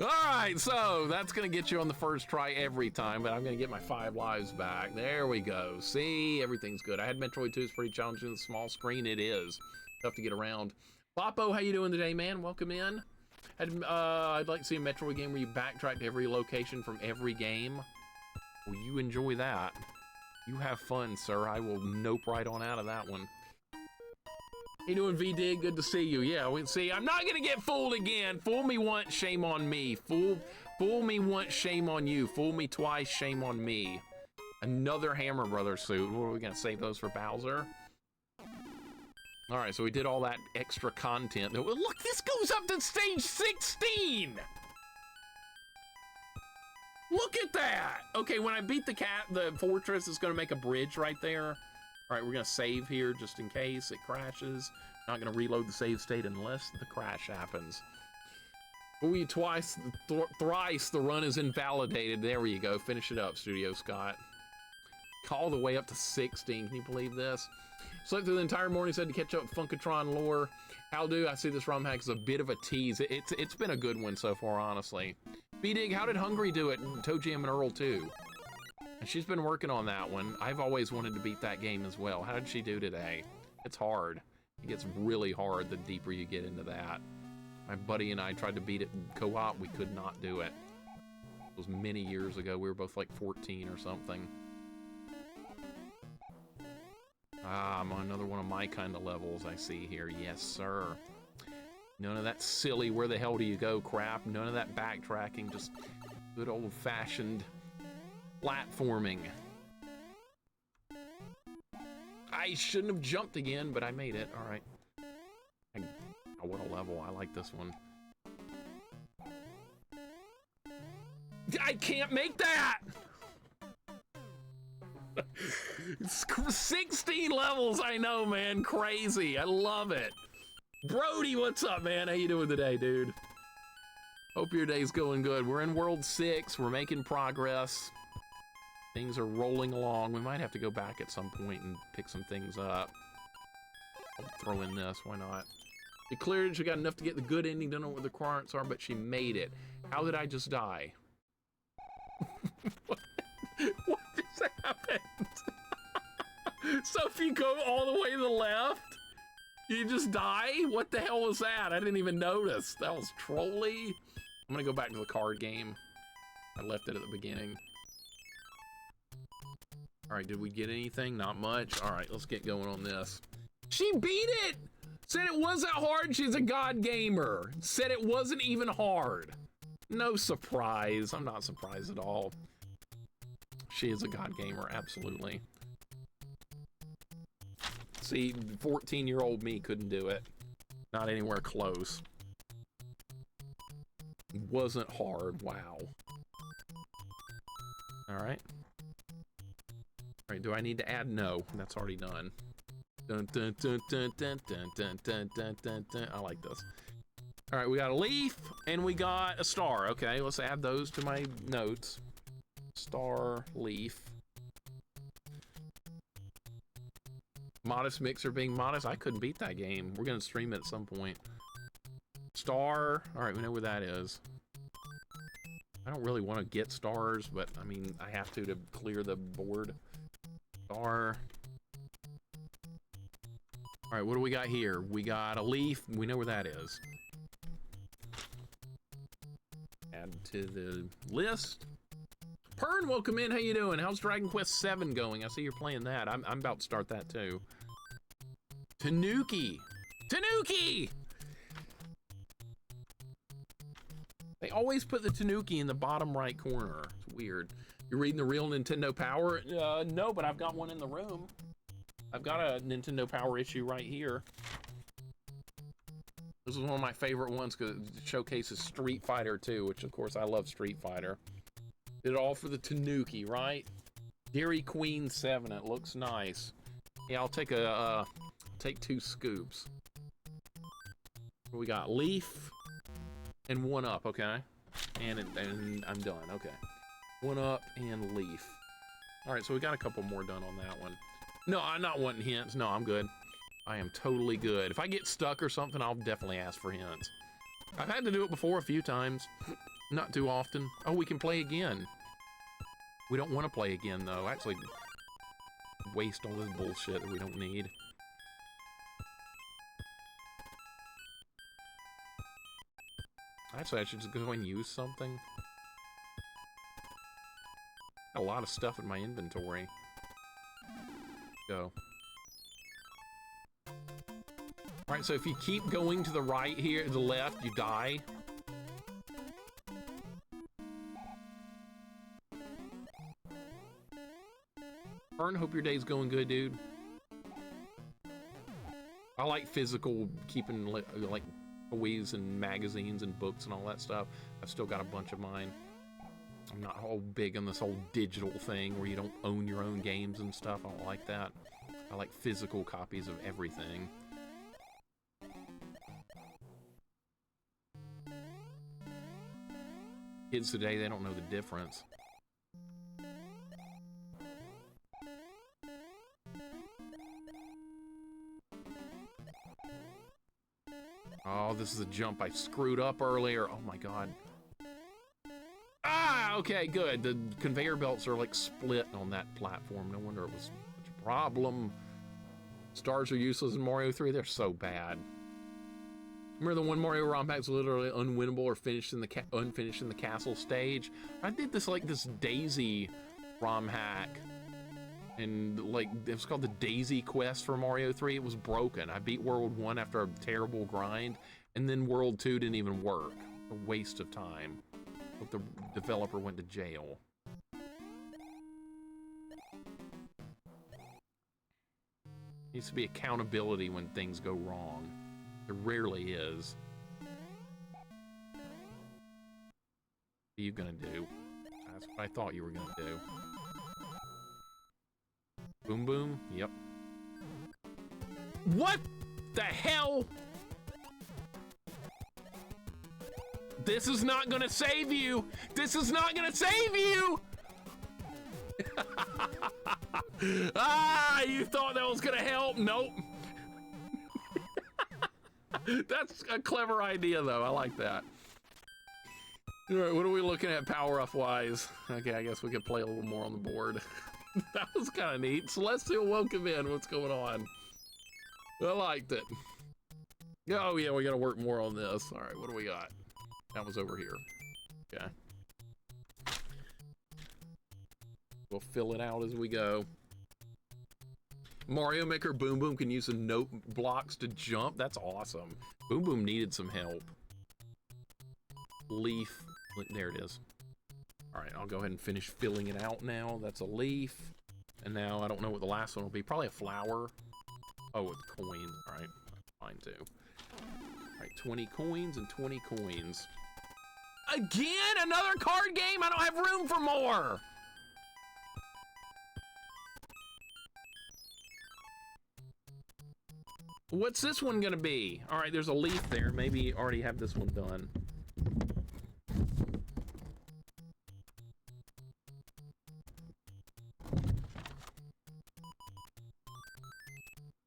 All right, so that's gonna get you on the first try every time, but I'm gonna get my 5 lives back. There we go. See, everything's good. I had Metroid 2, it's pretty challenging on the small screen. It is tough to get around. Papo, how you doing today, man? Welcome in. I'd like to see a Metroid game where you backtrack to every location from every game. Well, you enjoy that. You have fun, sir. I will nope right on out of that one. How you doing, V-Dig? Good to see you. Yeah, we see. I'm not gonna get fooled again. Fool me once, shame on me. Fool me once, shame on you. Fool me twice, shame on me. Another Hammer Brothers suit. What are we gonna save those for Bowser? All right, so we did all that extra content. Look, this goes up to stage 16. Look at that. Okay, when I beat the fortress, it's gonna make a bridge right there. All right, we're gonna save here just in case it crashes. Not gonna reload the save state unless the crash happens. Ooh, you twice, thrice, the run is invalidated. There you go, finish it up, Studio Scott. All the way up to 16, can you believe this? Slept through the entire morning, said to catch up with Funkatron lore. How do I see this ROM hack as a bit of a tease? It's been a good one so far, honestly. B-Dig, how did Hungry do it in Toe Jam and Earl 2? And she's been working on that one. I've always wanted to beat that game as well. How did she do today? It's hard. It gets really hard the deeper you get into that. My buddy and I tried to beat it in co-op. We could not do it. It was many years ago. We were both like 14 or something. Ah, I'm on another one of my kind of levels I see here. Yes, sir. None of that silly where the hell do you go crap. None of that backtracking. Just good old-fashioned platforming. I shouldn't have jumped again, but I made it. All right. Oh, what a level. I like this one. I can't make that! 16 levels, I know, man. Crazy. I love it. Brody, what's up, man? How you doing today, dude? Hope your day's going good. We're in World 6. We're making progress. Things are rolling along. We might have to go back at some point and pick some things up. I'll throw in this. Why not? She cleared it. She got enough to get the good ending. Don't know what the requirements are, but she made it. How did I just die? What just happened? So if you go all the way to the left, you just die? What the hell was that? I didn't even notice. That was trolly. I'm gonna go back to the card game. I left it at the beginning. All right, did we get anything? Not much. All right, let's get going on this. She beat it! Said it wasn't hard, she's a god gamer. Said it wasn't even hard. No surprise, I'm not surprised at all. She is a god gamer, absolutely. See, 14-year-old me couldn't do it. Not anywhere close. It wasn't hard, wow. All right. All right, do I need to add? No, that's already done. Dun, dun, dun, dun, dun, dun, dun, dun, dun, dun, dun. I like this. All right, we got a leaf and we got a star. Okay, let's add those to my notes. Star, leaf. Modest Mixer being modest. I couldn't beat that game. We're gonna stream it at some point. Star. All right, we know where that is. I don't really want to get stars, but I mean, I have to clear the board. Star. All right, what do we got here? We got a leaf. We know where that is. Add to the list. Pern, welcome in. How you doing? How's Dragon Quest VII going? I see you're playing that. I'm about to start that too. Tanuki. Tanuki! They always put the Tanuki in the bottom right corner. It's weird. You're reading the real Nintendo Power? No, but I've got one in the room. I've got a Nintendo Power issue right here. This is one of my favorite ones because it showcases Street Fighter 2, which of course I love Street Fighter. Did it all for the Tanuki, right? Dairy Queen 7, it looks nice. Yeah, I'll take take 2 scoops. We got leaf and 1-up, okay? And I'm done, okay. 1-up and leaf. All right, so we got a couple more done on that one. No, I'm not wanting hints. No, I'm good. I am totally good. If I get stuck or something, I'll definitely ask for hints. I've had to do it before a few times. Not too often. Oh, we can play again. We don't want to play again, though. Actually, waste all this bullshit that we don't need. Actually, I should just go and use something. Got a lot of stuff in my inventory. Go. Alright, so if you keep going to the right here, the left, you die. Fern, hope your day's going good, dude. I like physical, keeping like toys and magazines and books and all that stuff. I've still got a bunch of mine. I'm not all big on this whole digital thing where you don't own your own games and stuff. I don't like that. I like physical copies of everything. Kids today, they don't know the difference. Oh, this is a jump I screwed up earlier. Oh my god. Ah, okay, good. The conveyor belts are like split on that platform. No wonder it was such a problem. Stars are useless in Mario 3. They're so bad. Remember the one Mario ROM pack's literally unwinnable or finished in the unfinished in the castle stage? I did this like this Daisy ROM hack. And like it was called the Daisy Quest for Mario 3. It was broken. I beat World 1 after a terrible grind, and then World 2 didn't even work. A waste of time. But the developer went to jail. Needs to be accountability when things go wrong. There rarely is. What are you gonna do? That's what I thought you were gonna do. Boom boom? Yep. What the hell? This is not gonna save you! This is not gonna save you! Ah, you thought that was gonna help? Nope. That's a clever idea, though. I like that. All right, what are we looking at power-up wise? Okay, I guess we could play a little more on the board. That was kind of neat. Celestial, welcome in. What's going on? I liked it. Oh, yeah, we got to work more on this. All right, what do we got? That was over here. Okay. We'll fill it out as we go. Mario Maker Boom Boom can use the note blocks to jump. That's awesome. Boom Boom needed some help. Leaf. There it is. All right, I'll go ahead and finish filling it out now. That's a leaf. And now I don't know what the last one will be. Probably a flower. Oh, it's coins. All right, fine too. All right, 20 coins and 20 coins. Again, another card game? I don't have room for more. What's this one gonna be? All right, there's a leaf there. Maybe already have this one done.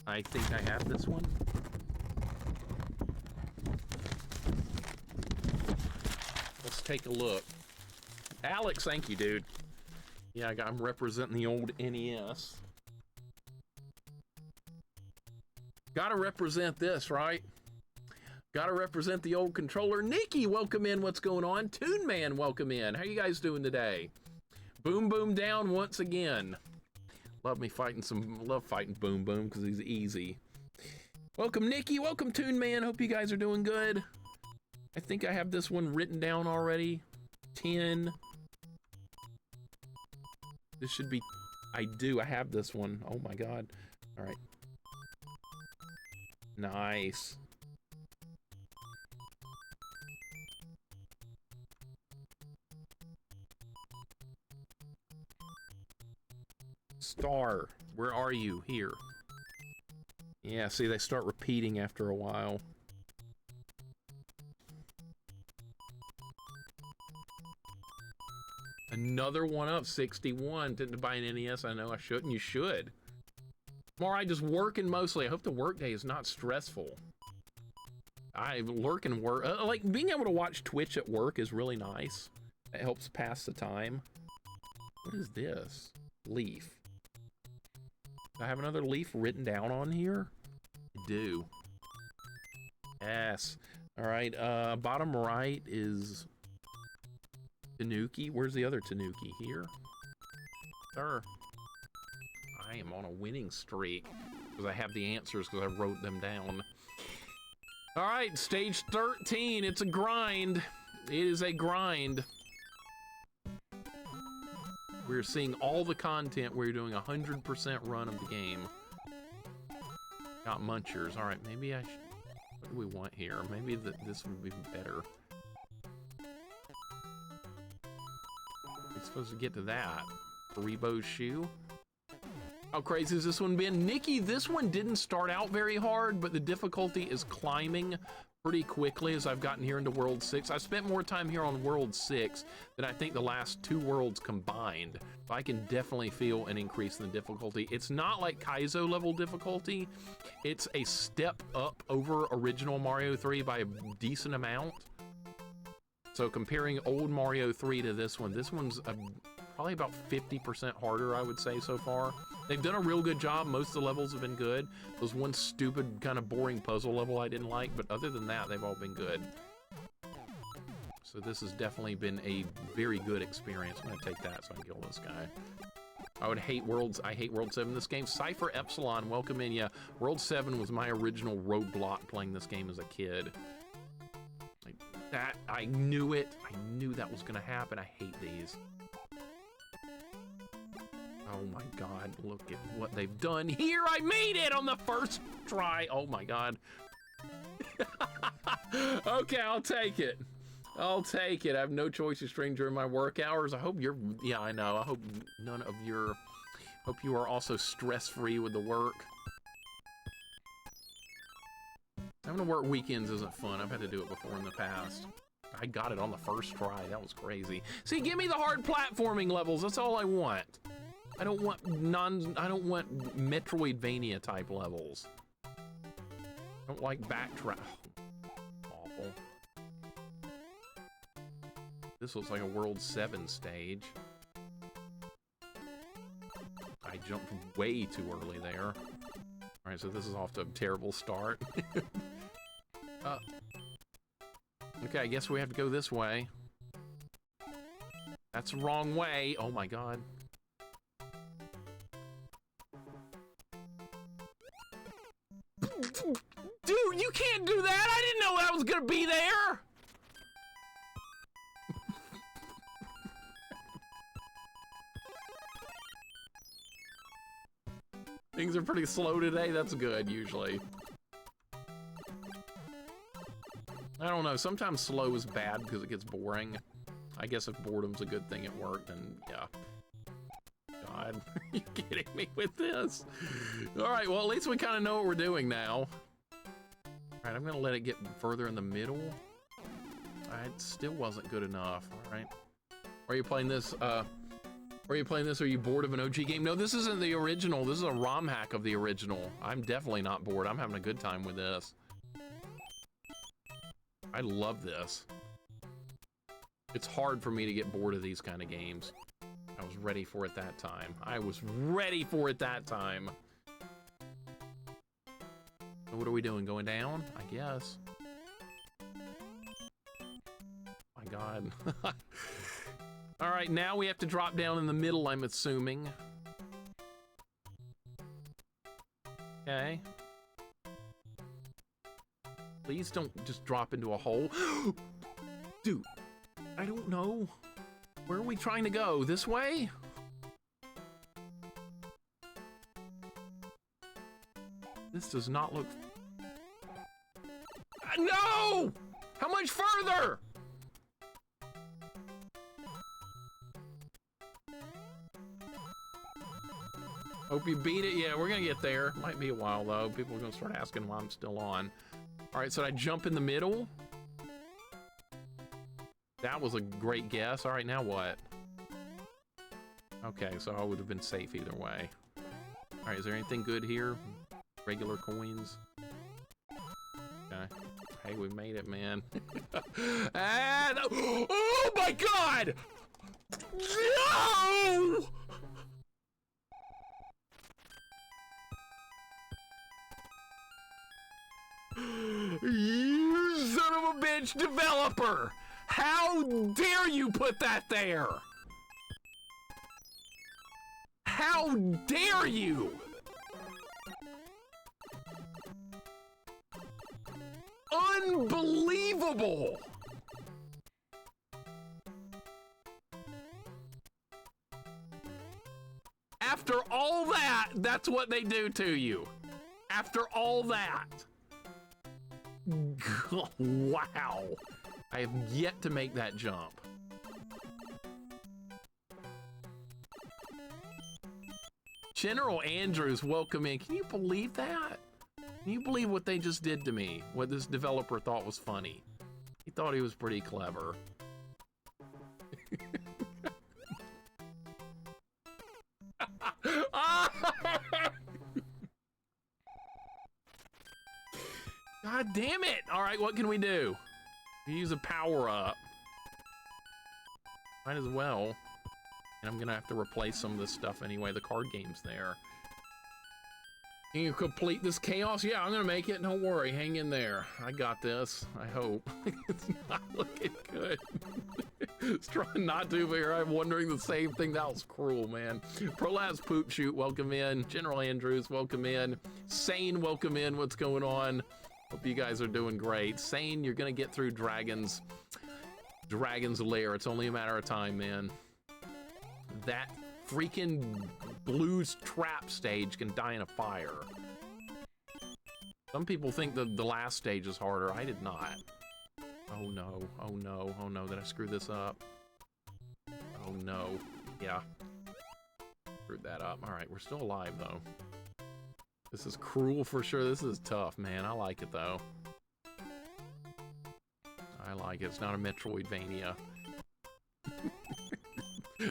I think I have this one. Let's take a look. Alex, thank you, dude. Yeah, I'm representing the old NES. Gotta represent this, right? Gotta represent the old controller. Nikki, welcome in. What's going on? Toon Man, welcome in. How you guys doing today? Boom Boom down once again. Love fighting Boom Boom because he's easy. Welcome, Nikki. Welcome, Toon Man. Hope you guys are doing good. I think I have this one written down already. 10. This should be, I have this one. Oh my God. All right. Nice. Star, where are you? Here. Yeah, see, they start repeating after a while. Another one up, 61. Didn't buy an NES. I know I shouldn't. You should. I'm all right, just working mostly. I hope the workday is not stressful. I lurk and work. Like, being able to watch Twitch at work is really nice. It helps pass the time. What is this? Leaf. Do I have another leaf written down on here? I do. Yes. All right, bottom right is Tanuki. Where's the other Tanuki? Here? Sir. I am on a winning streak because I have the answers because I wrote them down. All right, stage 13. It's a grind. It is a grind. We're seeing all the content. We're doing 100% run of the game. Got munchers. All right, maybe I should... What do we want here? Maybe this would be better. We're supposed to get to that. Rebo's shoe. How crazy has this one been? Nikki, this one didn't start out very hard, but the difficulty is climbing pretty quickly as I've gotten here into World 6. I spent more time here on World 6 than I think the last 2 worlds combined. So I can definitely feel an increase in the difficulty. It's not like Kaizo level difficulty. It's a step up over original Mario 3 by a decent amount. So comparing old Mario 3 to this one's probably about 50% harder, I would say, so far. They've done a real good job. Most of the levels have been good. There's one stupid, kind of boring puzzle level I didn't like, but other than that, they've all been good. So this has definitely been a very good experience. I'm gonna take that so I can kill this guy. I hate World 7 in this game. Cypher Epsilon, welcome in. Yeah, World 7 was my original roadblock playing this game as a kid. Like that, I knew it. I knew that was gonna happen. I hate these. Oh my God, look at what they've done here. I made it on the first try. Oh my God. Okay, I'll take it. I'll take it. I have no choice to stream during my work hours. I hope you're, yeah, I know. I hope hope you are also stress-free with the work. Having to work weekends isn't fun. I've had to do it before in the past. I got it on the first try. That was crazy. See, give me the hard platforming levels. That's all I want. I don't want Metroidvania type levels. I don't like backtrack. Awful. This looks like a World 7 stage. I jumped way too early there. Alright, so this is off to a terrible start. Okay, I guess we have to go this way. That's the wrong way. Oh my God. Dude, you can't do that! I didn't know I was gonna be there! Things are pretty slow today. That's good, usually. I don't know. Sometimes slow is bad because it gets boring. I guess if boredom's a good thing at work, then yeah. God, are you kidding me with this? All right, well, at least we kind of know what we're doing now. All right, I'm gonna let it get further in the middle. It still wasn't good enough, all right? Are you playing this, Are you bored of an OG game? No, this isn't the original. This is a ROM hack of the original. I'm definitely not bored. I'm having a good time with this. I love this. It's hard for me to get bored of these kind of games. I was ready for it that time. I was ready for it that time. So what are we doing? Going down? I guess. My God. All right, now we have to drop down in the middle, I'm assuming. Okay. Please don't just drop into a hole. Dude, I don't know. Where are we trying to go? This way? This does not look... No! How much further? Hope you beat it. Yeah, we're gonna get there. Might be a while though. People are gonna start asking why I'm still on. All right, so I jump in the middle. That was a great guess. All right, now what? Okay, so I would have been safe either way. All right, is there anything good here? Regular coins. Okay. Hey, we made it, man. And oh my God! No! You son of a bitch developer! How dare you put that there? How dare you? Unbelievable! After all that, that's what they do to you. After all that. Wow. I have yet to make that jump. General Andrews, welcome in. Can you believe that? Can you believe what they just did to me? What this developer thought was funny. He thought he was pretty clever. God damn it! All right, what can we do? We use a power-up. Might as well. And I'm gonna have to replace some of this stuff anyway. The card game's there. Can you complete this chaos? Yeah, I'm gonna make it. Don't worry. Hang in there. I got this. I hope. It's not looking good. It's trying not to, but here I'm wondering the same thing. That was cruel, man. Prolapse Poop Shoot, welcome in. General Andrews, welcome in. Sane, welcome in. What's going on? Hope you guys are doing great. Sane, you're gonna get through Dragon's Lair. It's only a matter of time, man. That freaking blues trap stage can die in a fire. Some people think that the last stage is harder. I did not. Oh no, oh no, oh no, did I screw this up? Oh no, yeah. Screwed that up. All right, we're still alive though. This is cruel for sure. This is tough, man. I like it though. I like it. It's not a Metroidvania.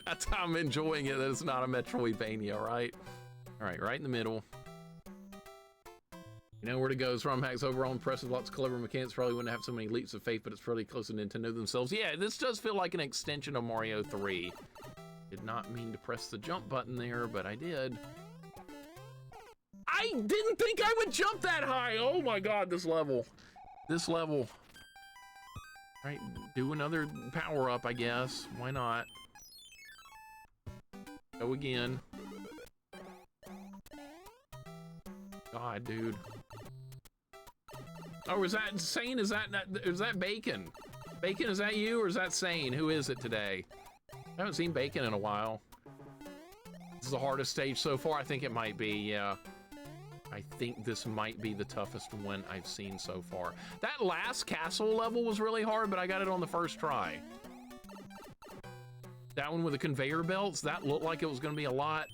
That's how I'm enjoying it, that it's not a Metroidvania, right? All right, right in the middle. You know where to go. romhack's overall impressive. Lots of clever mechanics. Probably wouldn't have so many leaps of faith, but it's pretty close to Nintendo themselves. Yeah, this does feel like an extension of Mario 3. Did not mean to press the jump button there, but I did. I didn't think I would jump that high. Oh my God, this level. This level. All right, do another power up, I guess. Why not? Go again. God, dude. Oh, is that Sane? Is that Bacon? Bacon, is that you or is that Sane? Who is it today? I haven't seen Bacon in a while. This is the hardest stage so far. I think it might be, yeah. I think this might be the toughest one I've seen so far. That last castle level was really hard, but I got it on the first try. That one with the conveyor belts, that looked like it was going to be a lot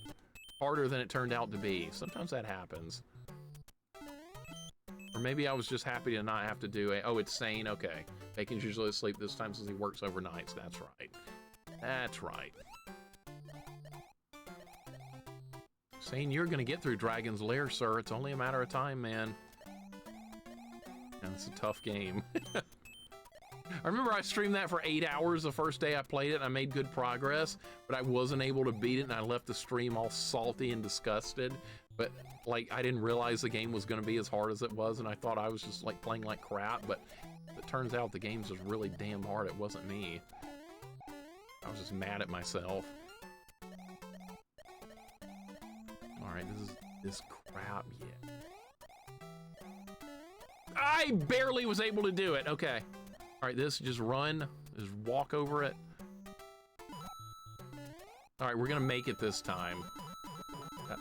harder than it turned out to be. Sometimes that happens. Or maybe I was just happy to not have to do it. Oh, it's Sane. Okay. Bacon's usually asleep this time since he works overnights. That's right. That's right. Sane, you're going to get through Dragon's Lair, sir. It's only a matter of time, man. And it's a tough game. remember I streamed that for 8 hours the first day I played it, and I made good progress, but I wasn't able to beat it, and I left the stream all salty and disgusted. But like, I didn't realize the game was gonna be as hard as it was, and I thought I was just like playing like crap, but it turns out the game's just really damn hard. It wasn't me. I was just mad at myself. All right, this crap, yeah. I barely was able to do it, okay. All right, this, just run, just walk over it. All right, we're gonna make it this time. That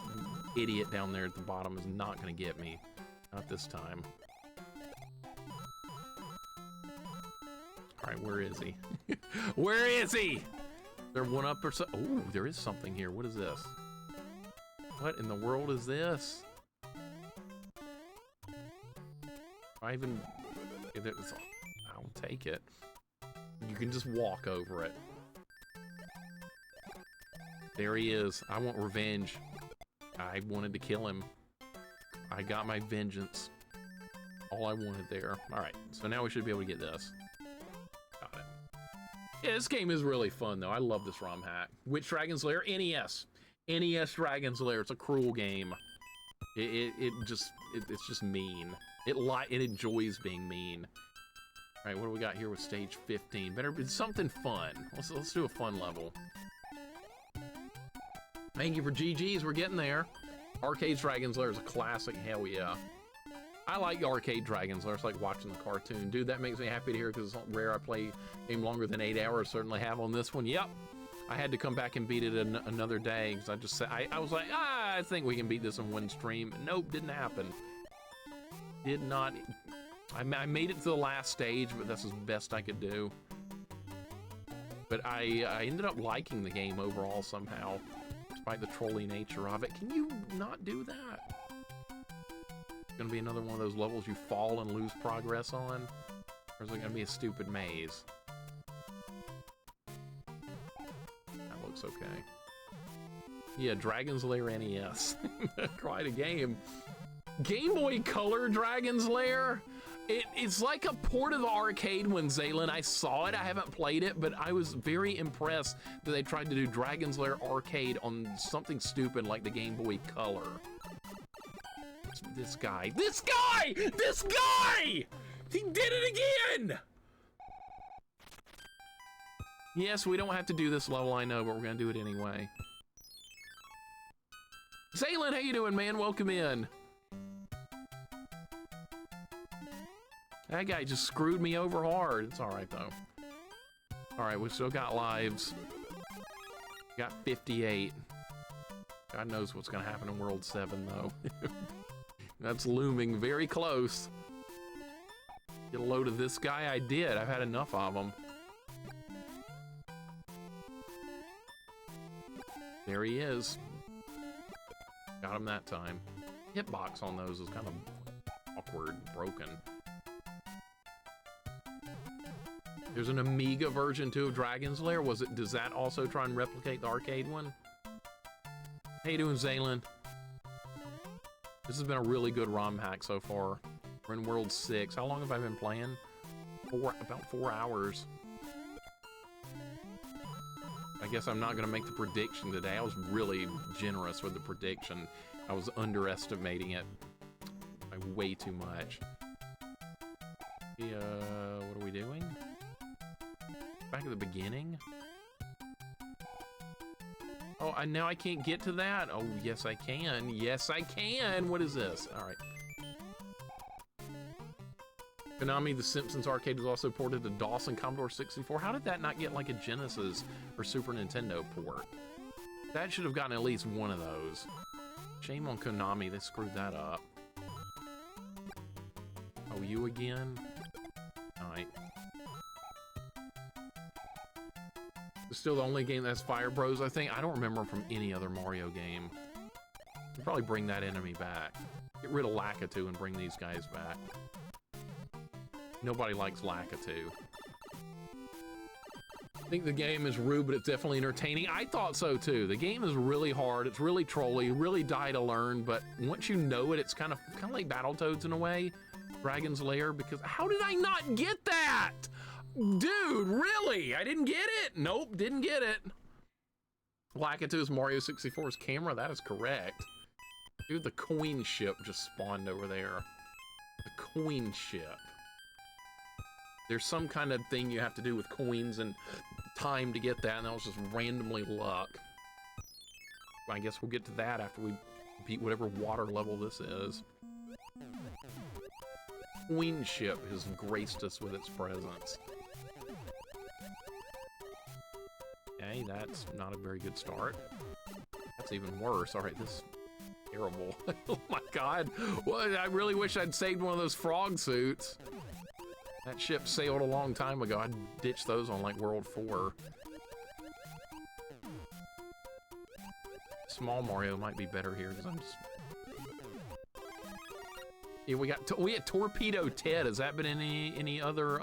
idiot down there at the bottom is not gonna get me. Not this time. All right, where is he? Where is he? There one up or so? Oh, there is something here. What is this? What in the world is this? I even, I'll take it. You can just walk over it. There he is. I want revenge. I wanted to kill him. I got my vengeance. All I wanted there. All right, so now we should be able to get this. Got it. Yeah, this game is really fun though. I love this ROM hack. Witch Dragon's Lair, NES. NES Dragon's Lair. It's a cruel game. It's just mean. It enjoys being mean. All right, what do we got here with stage 15? Better be something fun. Let's do a fun level. Thank you for GGs. We're getting there. Arcade Dragon's Lair is a classic. Hell yeah. I like Arcade Dragon's Lair. It's like watching the cartoon. Dude, that makes me happy to hear because it's rare I play a game longer than 8 hours. Certainly have on this one. Yep. I had to come back and beat it another day because I just said, I was like, I think we can beat this in one stream. Nope, didn't happen. Did not. I made it to the last stage, but that's as best I could do. But I ended up liking the game overall somehow, despite the trolly nature of it. Can you not do that? It's gonna be another one of those levels you fall and lose progress on? Or is it gonna be a stupid maze? That looks okay. Yeah, Dragon's Lair NES. Quite a game. Game Boy Color Dragon's Lair? It's like a port of the arcade when Zaylin, I saw it, I haven't played it, but I was very impressed that they tried to do Dragon's Lair arcade on something stupid like the Game Boy Color. This guy! He did it again! Yes, we don't have to do this level, I know, but we're gonna do it anyway. Zaylin, how you doing, man? Welcome in. That guy just screwed me over hard. It's all right, though. All right, we still got lives. Got 58. God knows what's going to happen in World 7, though. That's looming very close. Get a load of this guy? I did. I've had enough of him. There he is. Got him that time. Hitbox on those is kind of awkward, broken. There's an Amiga version too of Dragon's Lair. Does that also try and replicate the arcade one? How you doing, Zaylin? This has been a really good ROM hack so far. We're in World 6. How long have I been playing? About 4 hours. I guess I'm not gonna make the prediction today. I was really generous with the prediction. I was underestimating it by way too much. What are we doing? Back at the beginning? Oh, now I can't get to that? Oh, yes I can. Yes I can! What is this? Alright. Konami The Simpsons arcade was also ported to DOS and Commodore 64. How did that not get like a Genesis or Super Nintendo port? That should have gotten at least one of those. Shame on Konami, they screwed that up. Oh, you again? Alright. It's still the only game that's Fire Bros, I think. I don't remember from any other Mario game. We'll probably bring that enemy back. Get rid of Lakitu and bring these guys back. Nobody likes Lakitu. I think the game is rude, but it's definitely entertaining. I thought so too. The game is really hard. It's really trolly, really die to learn, but once you know it, it's kind of like Battletoads in a way. Dragon's Lair, because how did I not get that? Dude, really? I didn't get it? Nope, didn't get it. Lakitu's Mario 64's camera, that is correct. Dude, the coin ship just spawned over there. The coin ship. There's some kind of thing you have to do with coins and time to get that, and that was just randomly luck. I guess we'll get to that after we beat whatever water level this is. Coin ship has graced us with its presence. Okay, that's not a very good start. That's even worse. All right, this is terrible. Oh my god. Well, I really wish I'd saved one of those frog suits. That ship sailed a long time ago. I'd ditch those on like World 4. Small Mario might be better here because I'm just... Yeah, we had Torpedo Ted. Has that been any other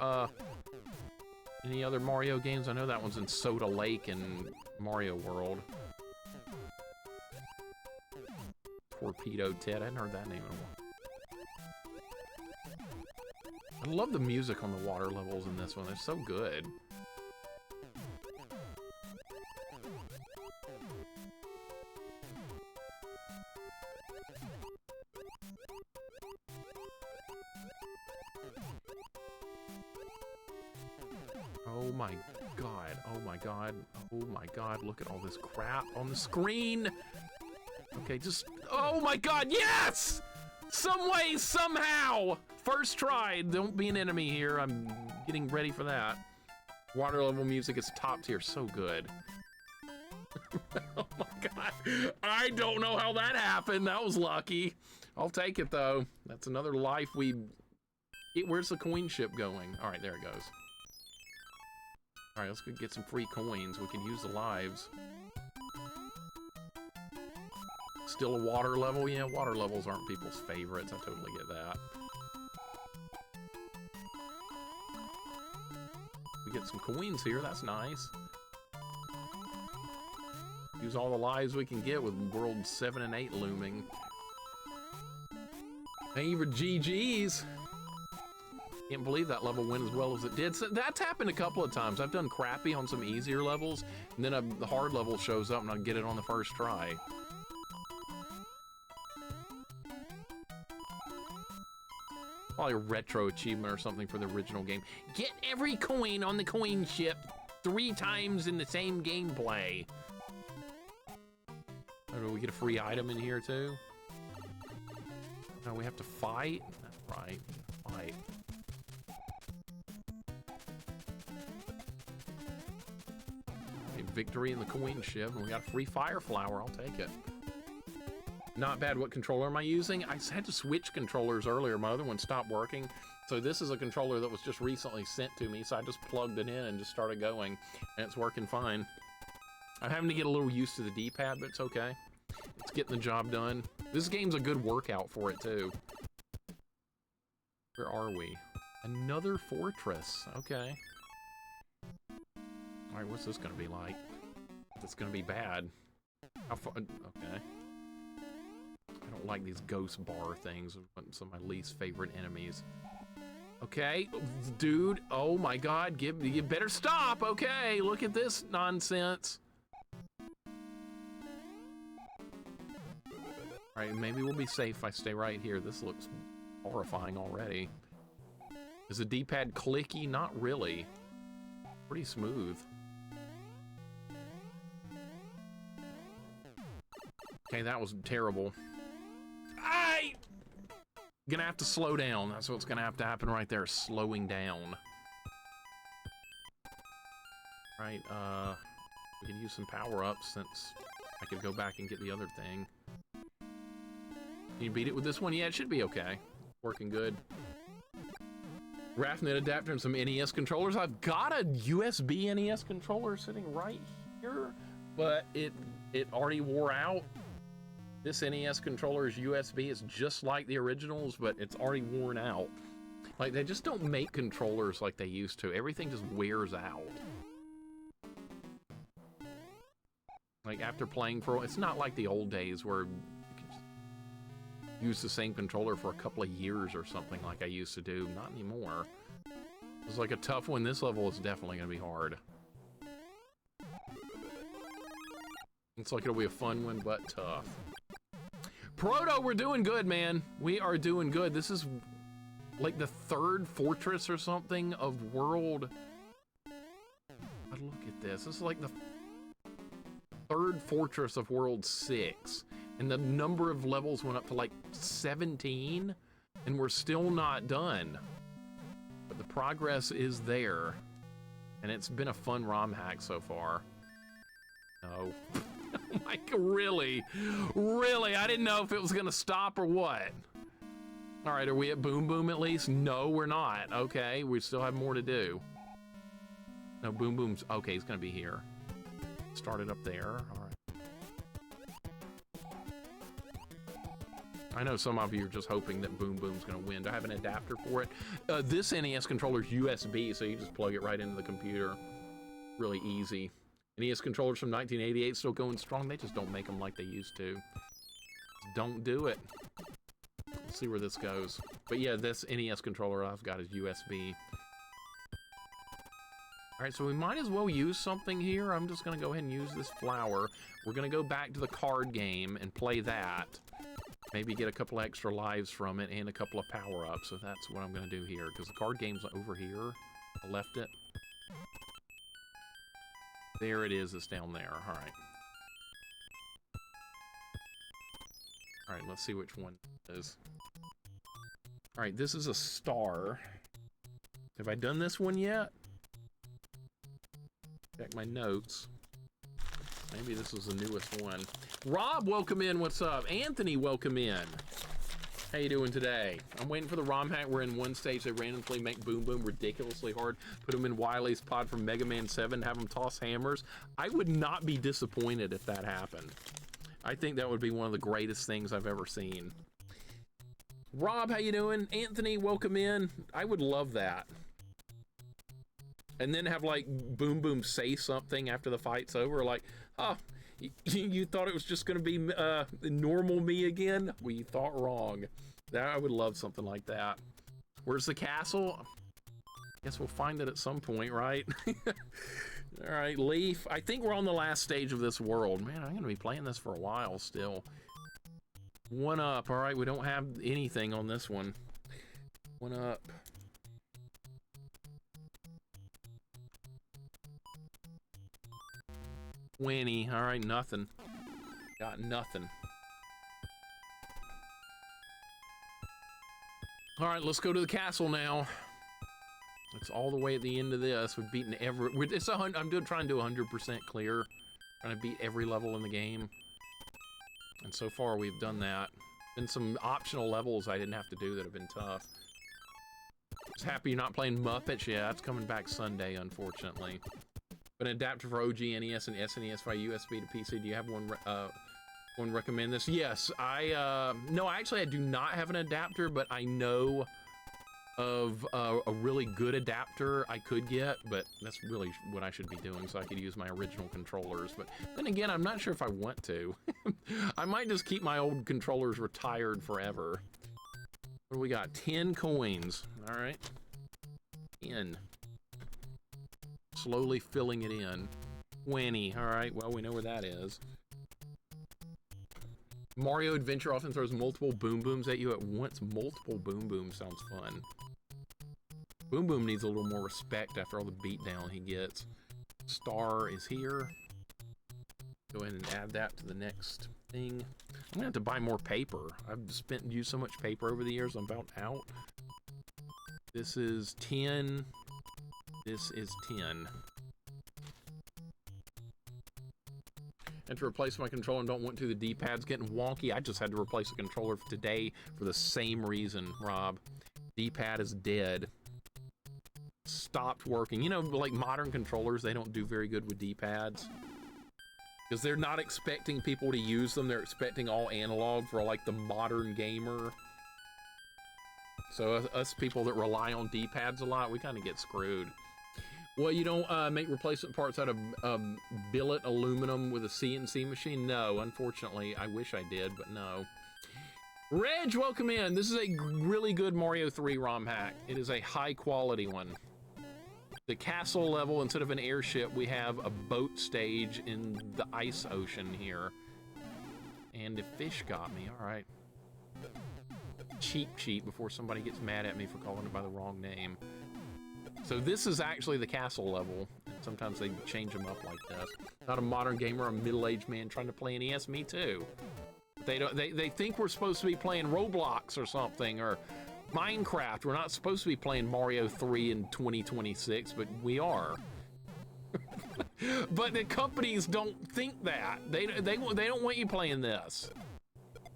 Mario games? I know that one's in Soda Lake and Mario World. Torpedo Ted. I hadn't heard that name in a while. I love the music on the water levels in this one. They're so good. Oh my god, oh my god, oh my god, look at all this crap on the screen! Okay, just, oh my god, yes! Some way, somehow! First try, don't be an enemy here, I'm getting ready for that. Water level music is top tier, so good. Oh my god, I don't know how that happened, that was lucky. I'll take it though, that's another life we... Where's the coin ship going? Alright, there it goes. Alright, let's go get some free coins. We can use the lives. Still a water level? Yeah, water levels aren't people's favorites. I totally get that. We get some coins here. That's nice. Use all the lives we can get with World 7 and 8 looming. Thank you for GG's. Can't believe that level went as well as it did. So that's happened a couple of times. I've done crappy on some easier levels, and then the hard level shows up and I get it on the first try. Probably a retro achievement or something for the original game. Get every coin on the coin ship 3 times in the same gameplay. Oh, do we get a free item in here too? No, we have to fight? That's right, fight. Victory in the coin ship, and we got a free fire flower. I'll take it. Not bad. What controller am I using? I had to switch controllers earlier. My other one stopped working, so this is a controller that was just recently sent to me, so I just plugged it in and just started going, and it's working fine. I'm having to get a little used to the D-pad, but it's okay. It's getting the job done. This game's a good workout for it too. Where are we? Another fortress. Okay. Alright, what's this gonna be like? It's gonna be bad. How far? Okay. I don't like these ghost bar things. Some of my least favorite enemies. Okay, dude. Oh my god, you better stop. Okay, look at this nonsense. Alright, maybe we'll be safe if I stay right here. This looks horrifying already. Is the D-pad clicky? Not really. Pretty smooth. Okay, that was terrible. I'm gonna have to slow down. That's what's gonna have to happen right there, slowing down. Right, we can use some power-ups since I could go back and get the other thing. Can you beat it with this one? Yeah, it should be okay. Working good. RAFnet adapter and some NES controllers. I've got a USB NES controller sitting right here, but it already wore out. This NES controller is USB. It's just like the originals, but it's already worn out. Like, they just don't make controllers like they used to. Everything just wears out. Like, after playing for... It's not like the old days where you could use the same controller for a couple of years or something like I used to do. Not anymore. It's like a tough one. This level is definitely going to be hard. It's like it'll be a fun one, but tough. Proto, we're doing good, man. We are doing good. This is like the 3rd fortress or something of world. Look at this. This is like the 3rd fortress of world 6. And the number of levels went up to like 17. And we're still not done. But the progress is there. And it's been a fun ROM hack so far. No. Like, really? Really? I didn't know if it was gonna stop or what. All right, are we at Boom Boom at least? No, we're not. Okay, we still have more to do. No, Boom Boom's, okay, he's gonna be here. Started up there, all right. I know some of you are just hoping that Boom Boom's gonna win. Do I have an adapter for it? This NES controller's USB, so you just plug it right into the computer. Really easy. NES controllers from 1988 still going strong. They just don't make them like they used to. Just don't do it. Let's see where this goes. But yeah, this NES controller I've got is USB. All right, so we might as well use something here. I'm just gonna go ahead and use this flower. We're gonna go back to the card game and play that. Maybe get a couple extra lives from it and a couple of power-ups. So that's what I'm gonna do here, because the card game's over here. I left it. There it is, it's down there, all right. All right, let's see which one it is. All right, this is a star. Have I done this one yet? Check my notes. Maybe this is the newest one. Rob, welcome in, what's up? Anthony, welcome in. How you doing today? I'm waiting for the ROM hack. We're in one stage. They randomly make Boom Boom ridiculously hard. Put him in Wily's pod from Mega Man 7, have him toss hammers. I would not be disappointed if that happened. I think that would be one of the greatest things I've ever seen. Rob, how you doing? Anthony, welcome in. I would love that. And then have like Boom Boom say something after the fight's over, like, oh, you thought it was just gonna be normal me again? Well, you thought wrong. I would love something like that. Where's the castle? Guess we'll find it at some point, right? All right, Leaf. I think we're on the last stage of this world. Man, I'm gonna be playing this for a while still. One up. All right, we don't have anything on this one. One up. Winnie. All right, nothing. Got nothing. All right, let's go to the castle now. It's all the way at the end of this. We've beaten every. I'm trying to do 100% clear. Trying to beat every level in the game. And so far, we've done that. Been some optional levels I didn't have to do that have been tough. Just happy you're not playing Muppets. Yeah, that's coming back Sunday, unfortunately. But an adapter for OG NES and SNES via USB to PC. Do you have one recommend this? Yes, no, actually I do not have an adapter, but I know of a really good adapter I could get, but that's really what I should be doing, so I could use my original controllers. But then again, I'm not sure if I want to. I might just keep my old controllers retired forever. What do we got? 10 coins. All right. 10. Slowly filling it in. 20. All right, well, we know where that is. Mario Adventure often throws multiple Boom Booms at you at once. Multiple Boom Booms sounds fun. Boom Boom needs a little more respect after all the beatdown he gets. Star is here. Go ahead and add that to the next thing. I'm gonna have to buy more paper. I've used so much paper over the years, I'm about out. This is 10. This is 10. And to replace my controller and don't want to, the D-pad's getting wonky. I just had to replace the controller today for the same reason, Rob. D-pad is dead. Stopped working. You know, like modern controllers, they don't do very good with D-pads. Because they're not expecting people to use them. They're expecting all analog for like the modern gamer. So us people that rely on D-pads a lot, we kind of get screwed. Well, you don't make replacement parts out of billet aluminum with a CNC machine? No, unfortunately. I wish I did, but no. Reg, welcome in. This is a really good Mario 3 ROM hack. It is a high quality one. The castle level, instead of an airship, we have a boat stage in the ice ocean here. And the fish got me, all right. Cheap sheet before somebody gets mad at me for calling it by the wrong name. So this is actually the castle level. Sometimes they change them up like this. Not a modern gamer, a middle-aged man trying to play NES, me too. They think we're supposed to be playing Roblox or something, or Minecraft. We're not supposed to be playing Mario 3 in 2026, but we are. But the companies don't think that. They don't want you playing this.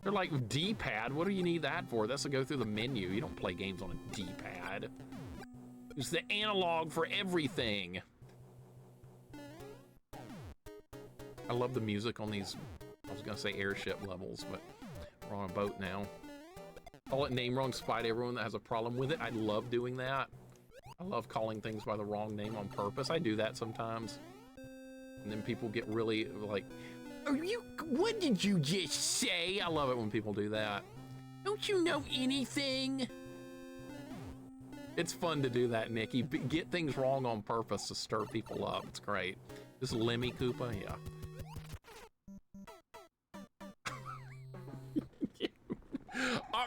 They're like, D-pad, what do you need that for? That's to go through the menu. You don't play games on a D-pad. It's the analog for everything. I love the music on these, I was gonna say airship levels, but we're on a boat now. Call it name wrong, spite everyone that has a problem with it. I love doing that. I love calling things by the wrong name on purpose. I do that sometimes. And then people get really like, what did you just say? I love it when people do that. Don't you know anything? It's fun to do that, Nikki. Get things wrong on purpose to stir people up. It's great. This Lemmy Koopa, yeah.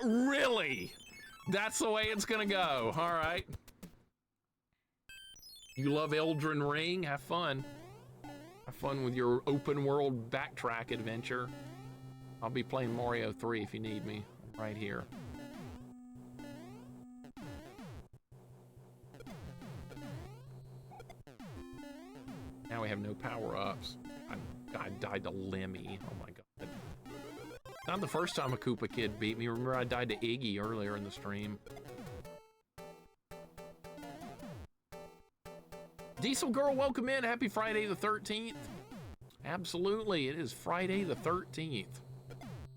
Really? That's the way it's gonna go. All right. You love Elden Ring? Have fun. Have fun with your open world backtrack adventure. I'll be playing Mario 3 if you need me. I'm right here. Now we have no power-ups. I died to Lemmy. Oh my god. Not the first time a Koopa Kid beat me. Remember I died to Iggy earlier in the stream. Diesel Girl, welcome in. Happy Friday the 13th. Absolutely, it is Friday the 13th.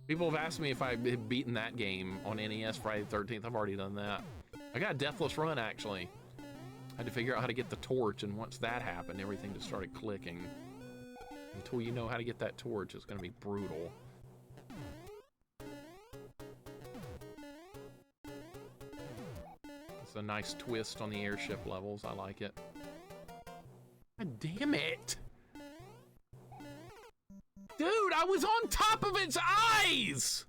People have asked me if I had beaten that game on NES Friday the 13th. I've already done that. I got a Deathless Run, actually. I had to figure out how to get the torch, and once that happened, everything just started clicking. Until you know how to get that torch, it's going to be brutal. It's a nice twist on the airship levels. I like it. God damn it! Dude, I was on top of its eyes!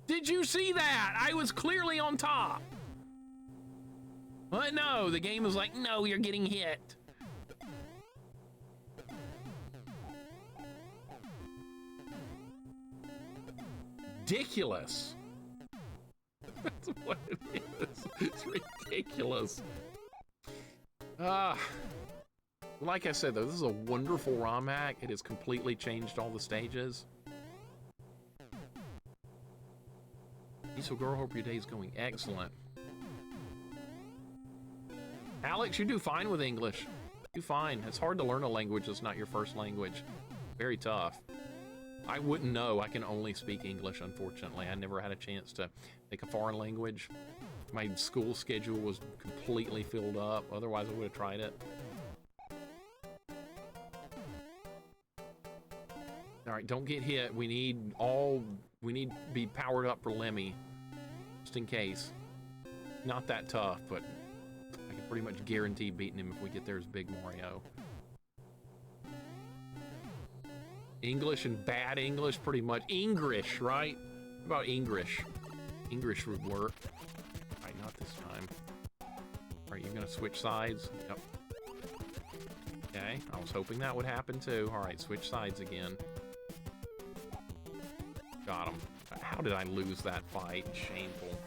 Did you see that? I was clearly on top. But no, the game was like, no, you're getting hit. Ridiculous. That's what it is. It's ridiculous. Like I said, though, this is a wonderful ROM hack. It has completely changed all the stages. Diesel Girl, hope your day's going excellent. Alex, you do fine with English. You fine. It's hard to learn a language that's not your first language. Very tough. I wouldn't know. I can only speak English, unfortunately. I never had a chance to take a foreign language. My school schedule was completely filled up. Otherwise, I would have tried it. All right, don't get hit. We need to be powered up for Lemmy, just in case. Not that tough, but I can pretty much guarantee beating him if we get there as Big Mario. English and bad English, pretty much. English, right? What about English? English would work. All right, not this time. All right, you're gonna switch sides? Yep. Okay, I was hoping that would happen too. All right, switch sides again. Got him. How did I lose that fight? Shameful.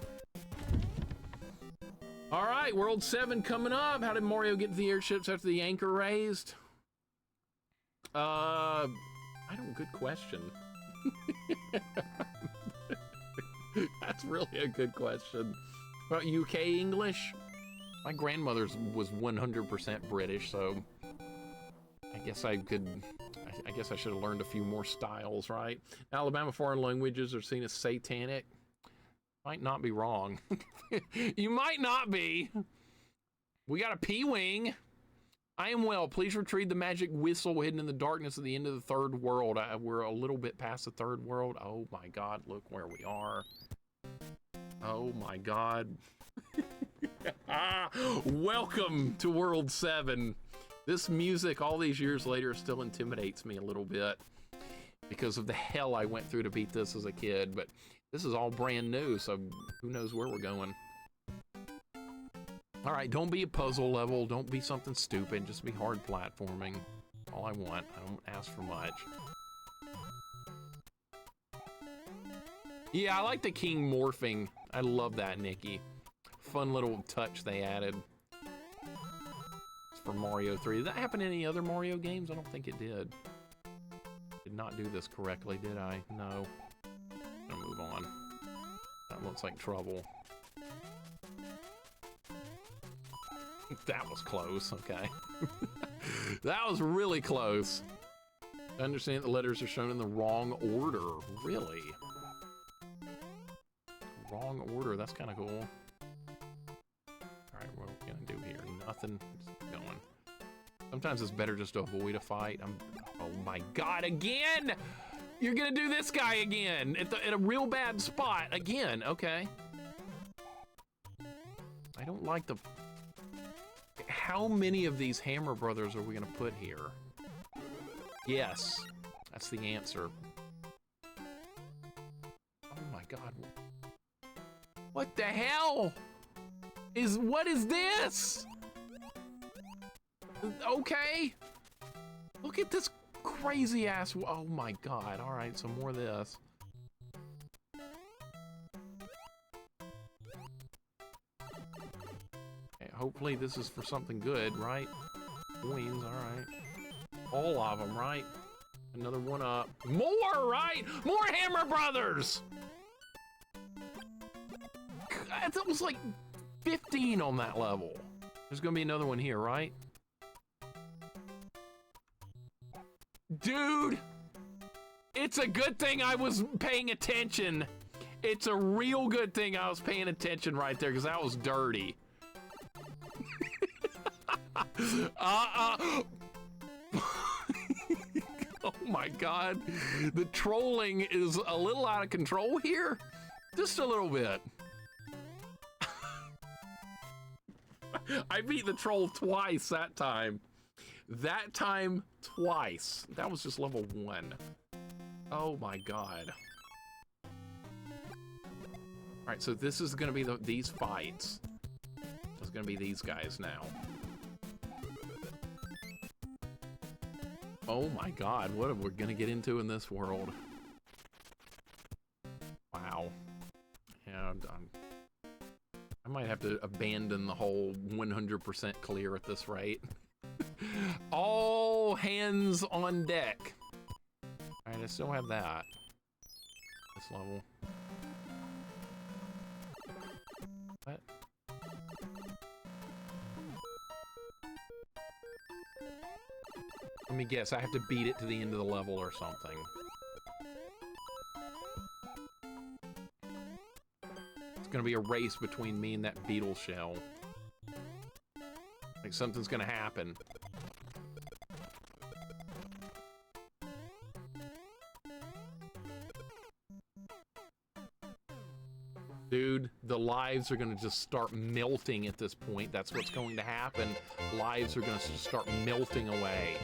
All right, World 7 coming up. How did Mario get to the airships after the anchor raised? I don't, good question. That's really a good question. About UK English? My grandmother's was 100% British, so I guess I should have learned a few more styles, right? Alabama foreign languages are seen as satanic. Might not be wrong. You might not be. We got a P-Wing. I am well. Please retrieve the magic whistle hidden in the darkness at the end of the third world. We're a little bit past the third world. Oh my God, look where we are. Oh my god. Welcome to World 7. This music all these years later still intimidates me a little bit because of the hell I went through to beat this as a kid, but this is all brand new, so who knows where we're going. All right, don't be a puzzle level, don't be something stupid, just be hard platforming. All I want, I don't ask for much. Yeah, I like the king morphing. I love that, Nikki. Fun little touch they added. It's for Mario 3. Did that happen in any other Mario games? I don't think it did. Did not do this correctly, did I? No. Gonna move on. That looks like trouble. That was close, okay. That was really close. I understand the letters are shown in the wrong order. Really? Wrong order, that's kind of cool. Alright, what are we gonna do here? Nothing, just keep going. Sometimes it's better just to avoid a fight. Oh my god, again! You're gonna do this guy again! At a real bad spot, again, okay. I don't like the... How many of these Hammer Brothers are we gonna put here? Yes, that's the answer. Oh my god. What the hell? What is this? Okay. Look at this crazy ass. Oh my god. All right, some more of this. Okay, hopefully this is for something good, right? Coins, all right. All of them, right? Another one up. More, right? More Hammer Brothers! That was like 15 on that level. There's gonna be another one here, right? Dude! It's a good thing I was paying attention. It's a real good thing I was paying attention right there, because that was dirty. Oh my god. The trolling is a little out of control here. Just a little bit. I beat the troll twice that time. That time, twice. That was just level 1. Oh my god. Alright, so this is gonna be these fights. It's gonna be these guys now. Oh my god, what are we gonna get into in this world? Wow. Yeah, I might have to abandon the whole 100% clear at this rate. All hands on deck. Alright, I still have that. This level. What? Let me guess, I have to beat it to the end of the level or something. It's gonna be a race between me and that beetle shell. Like something's gonna happen. Dude, the lives are gonna just start melting at this point. That's what's going to happen. Lives are gonna start melting away.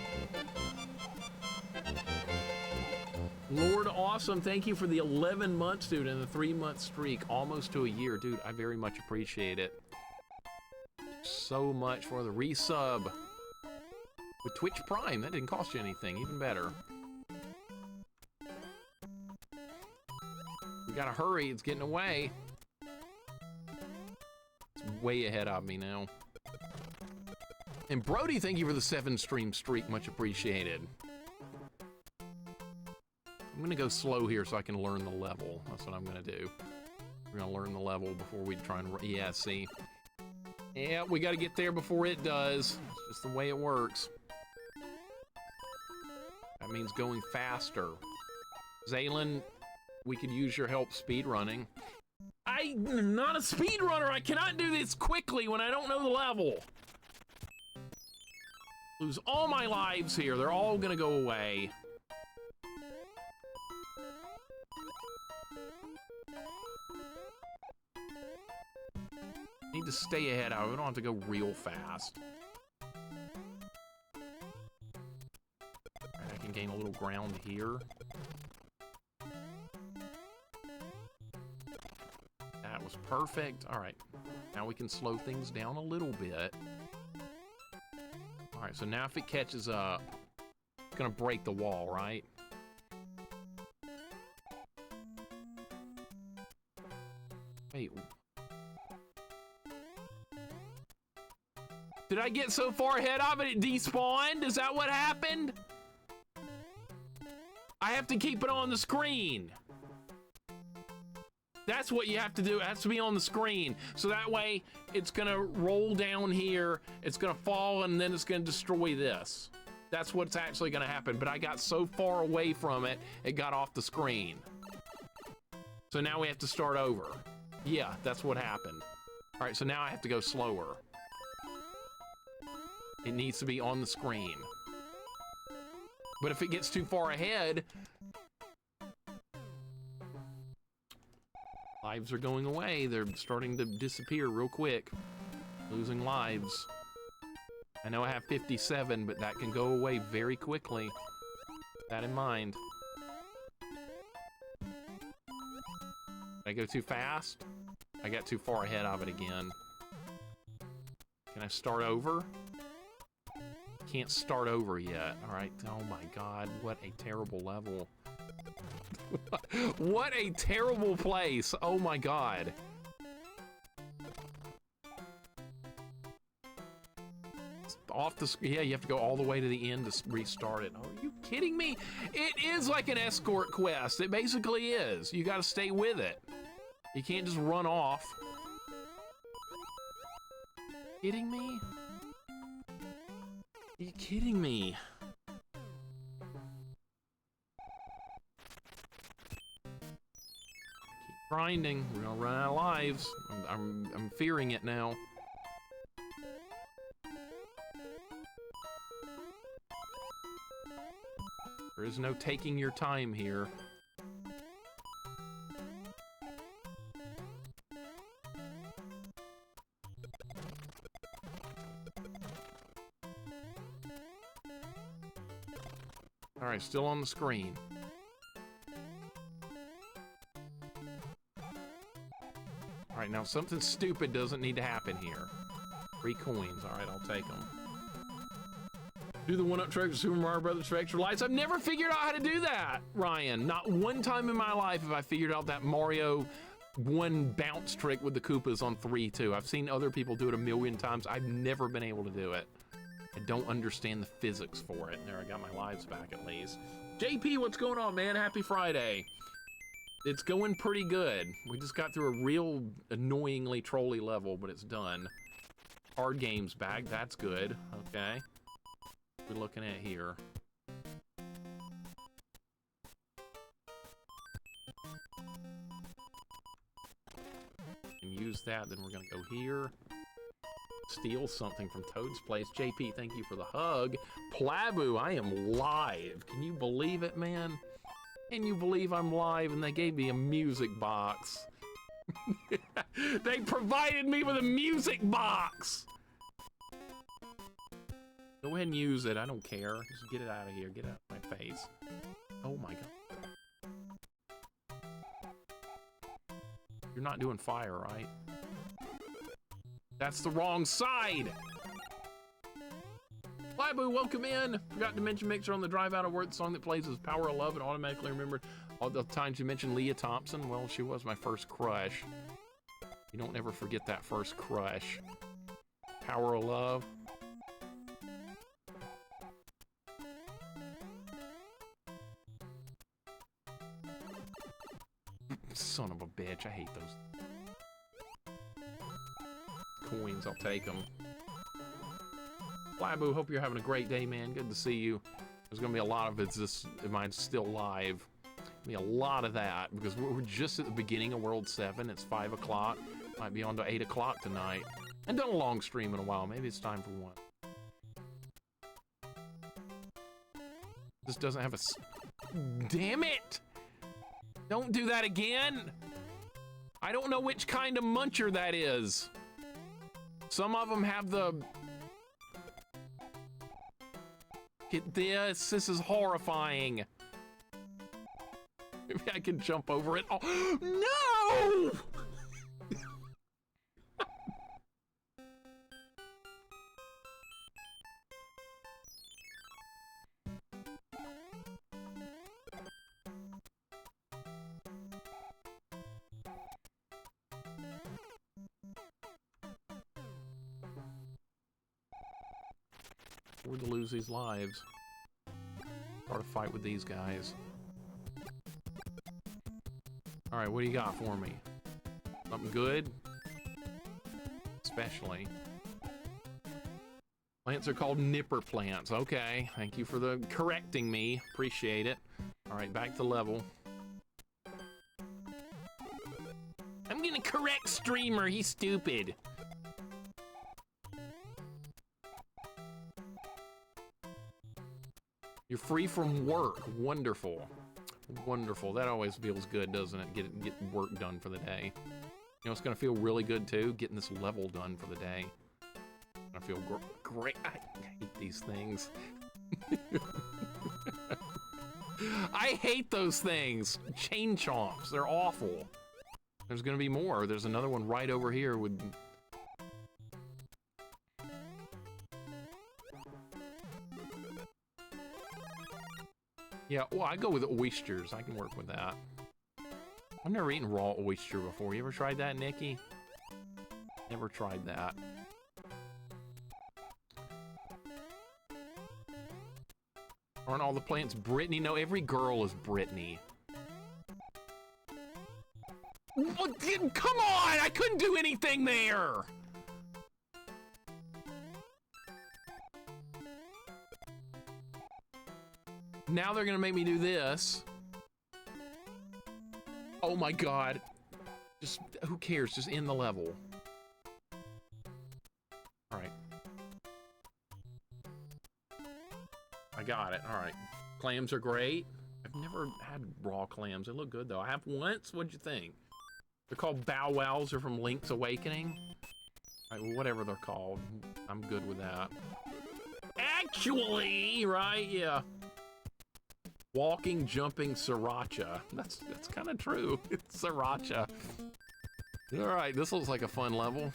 Lord Awesome, thank you for the 11 months, dude, and the 3-month streak, almost to a year. Dude, I very much appreciate it. So much for the resub. With Twitch Prime, that didn't cost you anything, even better. We gotta hurry, it's getting away. It's way ahead of me now. And Brody, thank you for the 7-stream streak, much appreciated. I'm gonna go slow here so I can learn the level. That's what I'm gonna do. We're gonna learn the level before we try and... Yeah, see? Yeah, we gotta get there before it does. It's just the way it works. That means going faster. Zaylin, we could use your help speedrunning. I'm not a speedrunner! I cannot do this quickly when I don't know the level! Lose all my lives here. They're all gonna go away. Need to stay ahead of it. We don't have to go real fast. Alright, I can gain a little ground here. That was perfect. Alright. Now we can slow things down a little bit. Alright, so now if it catches up, it's gonna break the wall, right? Wait. Did I get so far ahead of it, it despawned? Is that what happened? I have to keep it on the screen. That's what you have to do. It has to be on the screen. So that way, it's gonna roll down here, it's gonna fall, and then it's gonna destroy this. That's what's actually gonna happen. But I got so far away from it, it got off the screen. So now we have to start over. Yeah, that's what happened. All right, so now I have to go slower. It needs to be on the screen. But if it gets too far ahead, lives are going away. They're starting to disappear real quick. Losing lives. I know I have 57, but that can go away very quickly. Keep that in mind. Did I go too fast? I got too far ahead of it again. Can I start over? Can't start over yet. All right. Oh my God, what a terrible level. What a terrible place. Oh my God. It's off the screen. Yeah, you have to go all the way to the end to restart it. Oh, are you kidding me? It is like an escort quest. It basically is. You got to stay with it. You can't just run off. Kidding me? Are you kidding me? Keep grinding. We're gonna run out of lives. I'm fearing it now. There is no taking your time here. All right, still on the screen. All right, now something stupid doesn't need to happen here. 3 coins. All right, I'll take them. Do the one-up trick with Super Mario Brothers for extra lights. I've never figured out how to do that, Ryan. Not one time in my life have I figured out that Mario 1 bounce trick with the Koopas on 3-2. I've seen other people do it a million times. I've never been able to do it. I don't understand the physics for it. There, I got my lives back at least. JP, what's going on, man? Happy Friday. It's going pretty good. We just got through a real annoyingly trolly level, but it's done. Hard games back, that's good. Okay. What are we looking at here? And use that, then we're gonna go here. Steal something from Toad's place. JP, thank you for the hug. Plabu, I am live. Can you believe it, man? Can you believe I'm live and they gave me a music box? They provided me with a music box! Go ahead and use it. I don't care. Just get it out of here. Get it out of my face. Oh my God. You're not doing fire, right? That's the wrong side! Flyboo, welcome in! Forgot to mention Mixer on the drive out of work. The song that plays is Power of Love and automatically remembered all the times you mentioned Leah Thompson. Well, she was my first crush. You don't ever forget that first crush. Power of Love. Son of a bitch, I hate those coins. I'll take them. Flybu, hope you're having a great day, man. Good to see you. There's gonna be a lot of am I still live? Be a lot of that because we're just at the beginning of World 7. It's 5 o'clock. Might be on to 8 o'clock tonight. And done a long stream in a while. Maybe it's time for one. This doesn't have a. Damn it! Don't do that again! I don't know which kind of muncher that is. Some of them have the... Get this. This is horrifying. Maybe I can jump over it. Oh, no! We're to lose these lives. Start a fight with these guys. Alright, what do you got for me? Something good? Especially. Plants are called nipper plants. Okay, thank you for the correcting me. Appreciate it. Alright, back to level. I'm gonna correct Streamer, he's stupid. You're free from work. Wonderful. Wonderful. That always feels good, doesn't it? Get work done for the day. You know, it's gonna feel really good too, getting this level done for the day. I feel great. I hate these things. I hate those things. Chain chomps. They're awful. There's gonna be more. There's another one right over here with... Yeah, well, I go with oysters. I can work with that. I've never eaten raw oyster before. You ever tried that, Nikki? Never tried that. Aren't all the plants Brittany? No, every girl is Brittany. What? Come on! I couldn't do anything there! Now they're gonna make me do this. Oh my god. Just, who cares? Just end the level. Alright. I got it, alright. Clams are great. I've never had raw clams. They look good though. I have once. What'd you think? They're called Bow Wows. They're from Link's Awakening. Alright, well, whatever they're called. I'm good with that. Actually, right? Yeah. Walking, jumping, sriracha. That's kind of true. It's sriracha. All right, this looks like a fun level.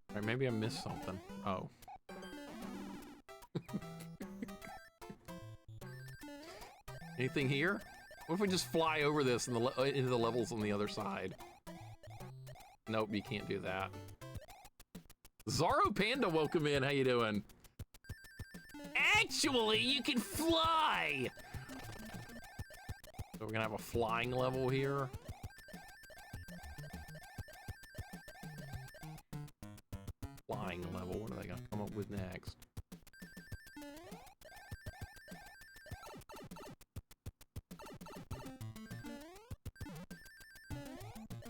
All right, maybe I missed something. Oh. Anything here? What if we just fly over this and into the levels on the other side? Nope, you can't do that. Zaro Panda, welcome in. How you doing? Actually, you can fly! So we're gonna have a flying level here. Flying level, what are they gonna come up with next?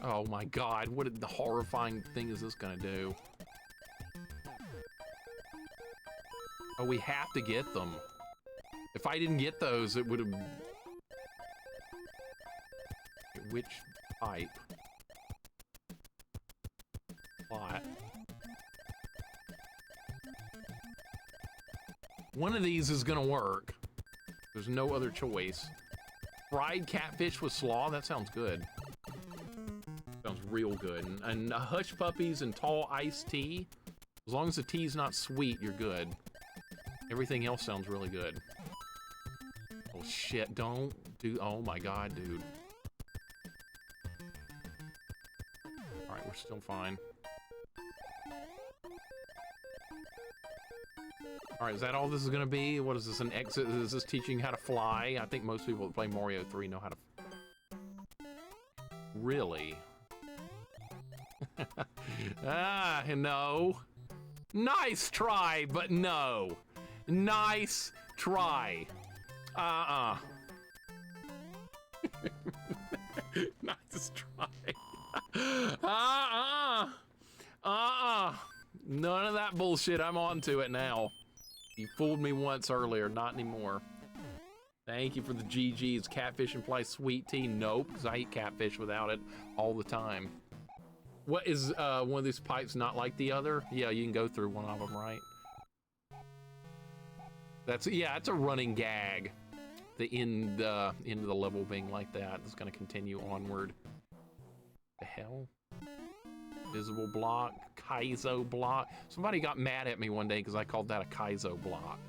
Oh my god, what the horrifying thing is this gonna do? Oh, we have to get them. If I didn't get those, it would have... Which type? Plot. One of these is gonna work. There's no other choice. Fried catfish with slaw? That sounds good. Sounds real good. And hush puppies and tall iced tea. As long as the tea's not sweet, you're good. Everything else sounds really good. Oh shit, don't do... Oh my god, dude. Alright, we're still fine. Alright, is that all this is gonna be? What is this, an exit? Is this teaching how to fly? I think most people that play Mario 3 know how to... Really? Ah, no. Nice try, but no. Nice try. Nice try. None of that bullshit. I'm on to it now. You fooled me once earlier, not anymore. Thank you for the GGs. Catfish and play sweet tea? Nope, because I eat catfish without it all the time. What is one of these pipes not like the other? Yeah, you can go through one of them, right? Yeah, it's a running gag. The end of the level being like that. It's gonna continue onward. The hell? Visible block, Kaizo block. Somebody got mad at me one day because I called that a Kaizo block.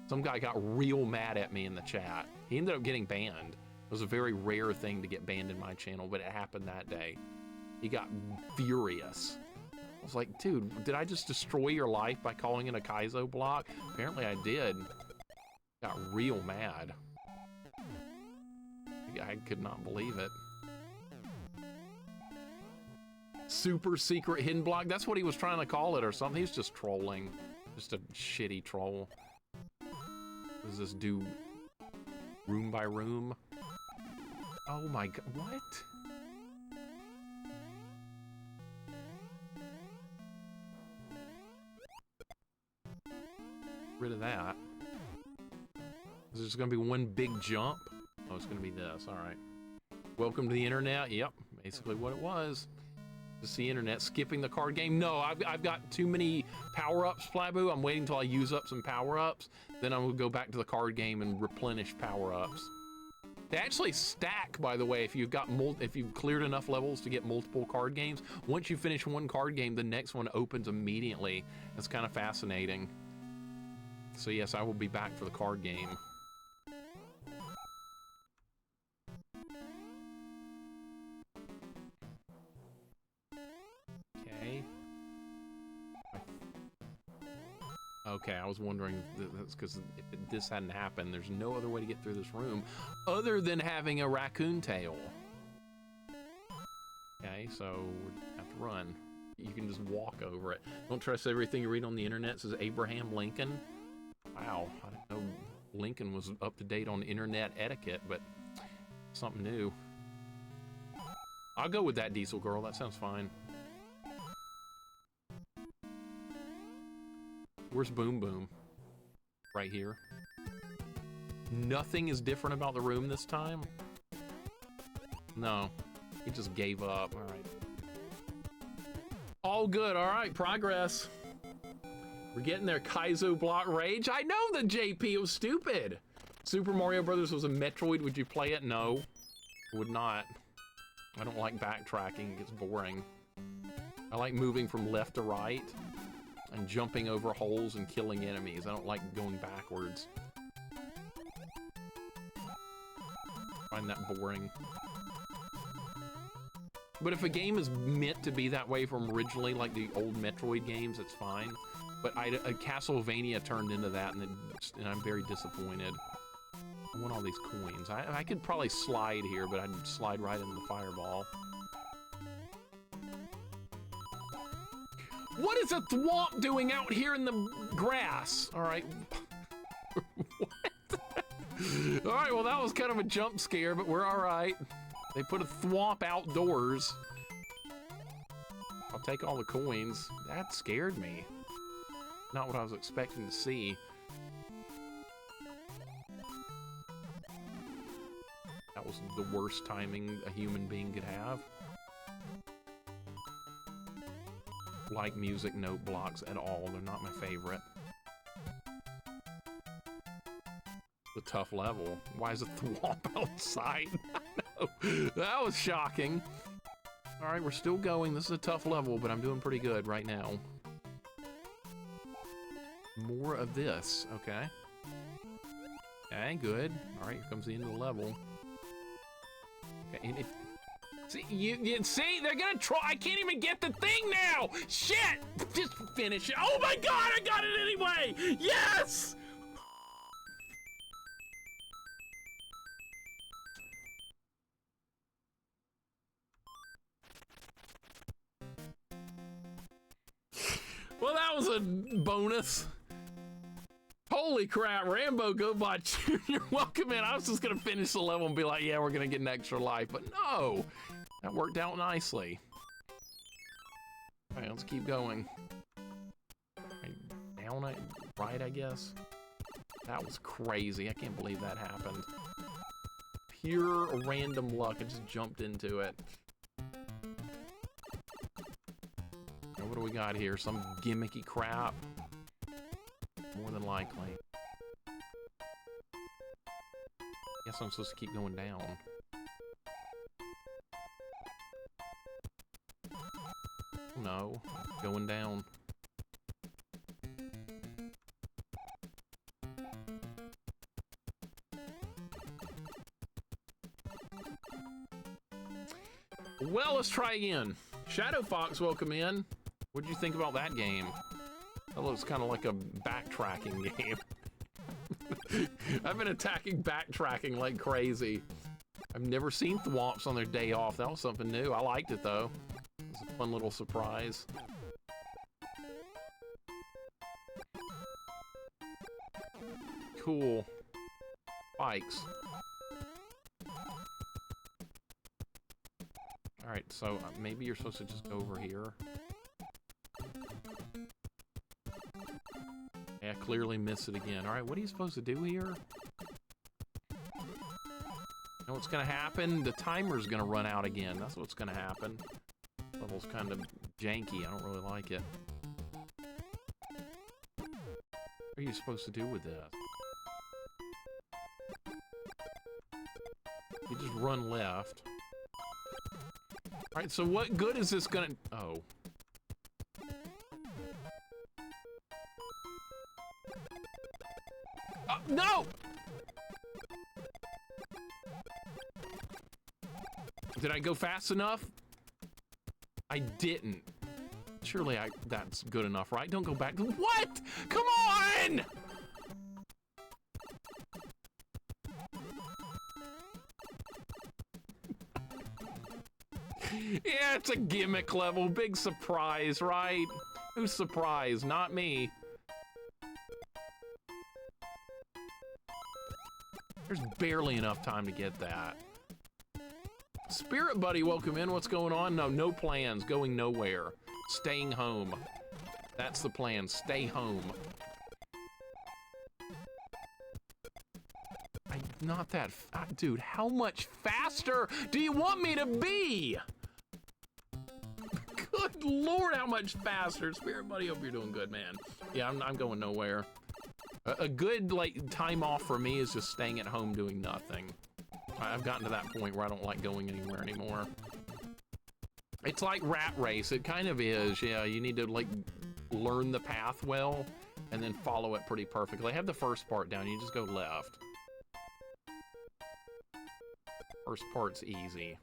Some guy got real mad at me in the chat. He ended up getting banned. It was a very rare thing to get banned in my channel, but it happened that day. He got furious. I was like, dude, did I just destroy your life by calling it a Kaizo block? Apparently I did. Got real mad. I could not believe it. Super secret hidden block? That's what he was trying to call it or something. He's just trolling. Just a shitty troll. What does this do? Room by room? Oh my god, what? Rid of that. Is there just gonna be one big jump? Oh, it's gonna be this, alright. Welcome to the internet, yep, basically what it was. Just the internet, skipping the card game. No, I've got too many power-ups, Flabu. I'm waiting until I use up some power-ups. Then I'm gonna go back to the card game and replenish power-ups. They actually stack, by the way, if you've cleared enough levels to get multiple card games. Once you finish one card game, the next one opens immediately. That's kind of fascinating. So yes, I will be back for the card game. Okay. Okay, I was wondering, that's because if this hadn't happened, there's no other way to get through this room other than having a raccoon tail. Okay, so we have to run. You can just walk over it. Don't trust everything you read on the internet. It says Abraham Lincoln. Wow, I didn't know Lincoln was up to date on internet etiquette, but something new. I'll go with that, Diesel Girl. That sounds fine. Where's Boom Boom? Right here. Nothing is different about the room this time? No, he just gave up. All right. All good, all right, progress. We're getting there. Kaizo block rage. I know the JP was stupid. Super Mario Brothers was a Metroid. Would you play it? No, I would not. I don't like backtracking. It gets boring. I like moving from left to right and jumping over holes and killing enemies. I don't like going backwards. I find that boring. But if a game is meant to be that way from originally, like the old Metroid games, it's fine. But Castlevania turned into that, and I'm very disappointed. I want all these coins. I could probably slide here, but I'd slide right into the fireball. What is a thwomp doing out here in the grass? All right. What? All right, well, that was kind of a jump scare, but we're all right. They put a thwomp outdoors. I'll take all the coins. That scared me. Not what I was expecting to see. That was the worst timing a human being could have. Like music note blocks at all. They're not my favorite. The tough level. Why is a thwomp outside? I know. That was shocking. All right, we're still going. This is a tough level, but I'm doing pretty good right now. More of this. Okay. Okay, good. All right, here comes the end of the level. Okay, and see, they're gonna try. I can't even get the thing now. Shit! Just finish it. Oh my god, I got it anyway! Yes! Well, that was a bonus. Holy crap, Rambo GoBot Jr. Welcome in. I was just gonna finish the level and be like, yeah, we're gonna get an extra life, but no, that worked out nicely. Alright, let's keep going. Down, right, I guess? That was crazy. I can't believe that happened. Pure random luck. I just jumped into it. Now, what do we got here? Some gimmicky crap? More than likely. Guess I'm supposed to keep going down. No, going down. Well, let's try again. Shadow Fox, welcome in. What did you think about that game? That looks kind of like a backtracking game. I've been backtracking like crazy. I've never seen Thwomps on their day off. That was something new. I liked it, though. It was a fun little surprise. Cool. Spikes. Alright, so maybe you're supposed to just go over here. Yeah, clearly missed it again. Alright, what are you supposed to do here? You know what's gonna happen? The timer's gonna run out again. That's what's gonna happen. Level's kind of janky. I don't really like it. What are you supposed to do with this? You just run left. Alright, so what good is this gonna... Oh. No! Did I go fast enough? I didn't. Surely that's good enough, right? Don't go back. What? Come on! Yeah, it's a gimmick level. Big surprise, right? Who's surprised? Not me. There's barely enough time to get that. Spirit Buddy, welcome in. What's going on? No plans. Going nowhere. Staying home. That's the plan. Stay home. Not that... Dude, how much faster do you want me to be? Good Lord, how much faster. Spirit Buddy, hope you're doing good, man. Yeah, I'm going nowhere. A good, like, time off for me is just staying at home doing nothing. I've gotten to that point where I don't like going anywhere anymore. It's like Rat Race. It kind of is, yeah. You need to, like, learn the path well and then follow it pretty perfectly. I have the first part down. You just go left. First part's easy.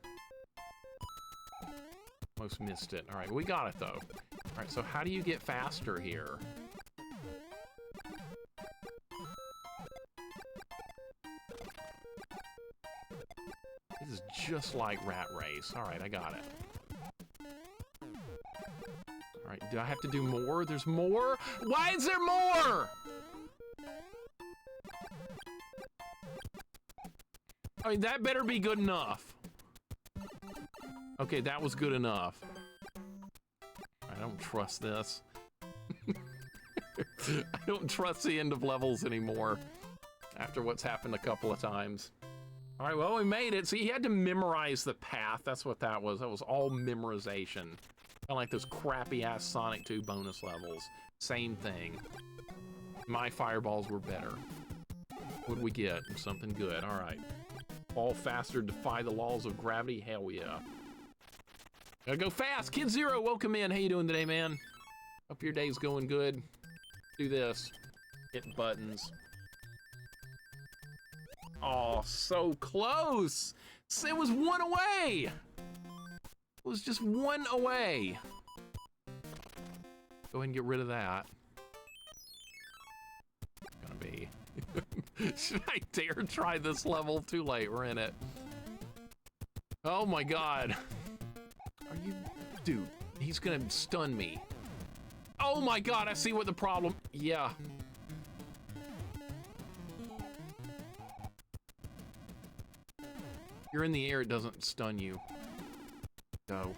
Almost missed it. All right, we got it, though. All right, so how do you get faster here? This is just like Rat Race. All right, I got it. All right, do I have to do more? There's more? Why is there more? I mean, that better be good enough. Okay, that was good enough. I don't trust this. I don't trust the end of levels anymore after what's happened a couple of times. All right, well, we made it. See, he had to memorize the path. That's what that was. That was all memorization. Kind of like those crappy-ass Sonic 2 bonus levels. Same thing. My fireballs were better. What did we get? Something good. All right. Fall faster, defy the laws of gravity. Hell yeah. Gotta go fast. Kid Zero, welcome in. How you doing today, man? Hope your day's going good. Do this. Hit buttons. Oh, so close. It was one away. It was just one away. Go ahead and get rid of that. Gonna be. Should I dare try this level? Too late. We're in it. Oh my god. Are you... Dude, he's gonna stun me. Oh my god, I see what the problem... Yeah. You're in the air, it doesn't stun you. Go.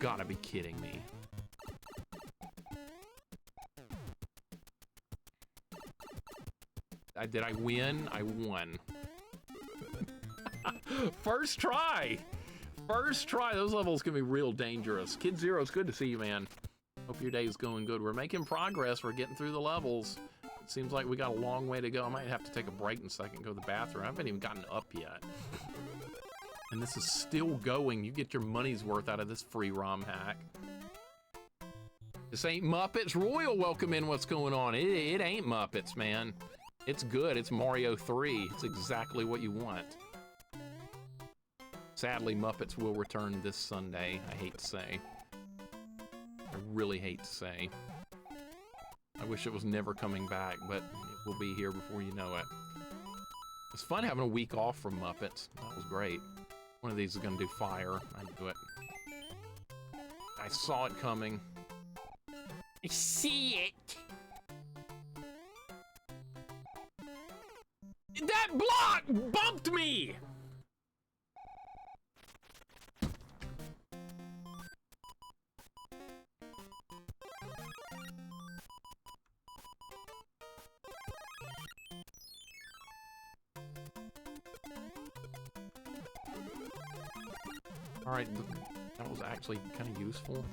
gotta be kidding me. Did I win? I won. First try! First try. Those levels can be real dangerous. Kid Zero, it's good to see you, man. Hope your day is going good. We're making progress. We're getting through the levels. It seems like we got a long way to go. I might have to take a break in a second, go to the bathroom. I haven't even gotten up yet. And this is still going. You get your money's worth out of this free ROM hack. This ain't Muppets. Royal, welcome in. What's going on? It ain't Muppets, man. It's good. It's Mario 3. It's exactly what you want. Sadly, Muppets will return this Sunday. I hate to say. I really hate to say. I wish it was never coming back, but it will be here before you know it. It's fun having a week off from Muppets. That was great. One of these is gonna do fire. I knew it. I saw it coming. I see it! That block bumped me! Alright, that was actually kind of useful.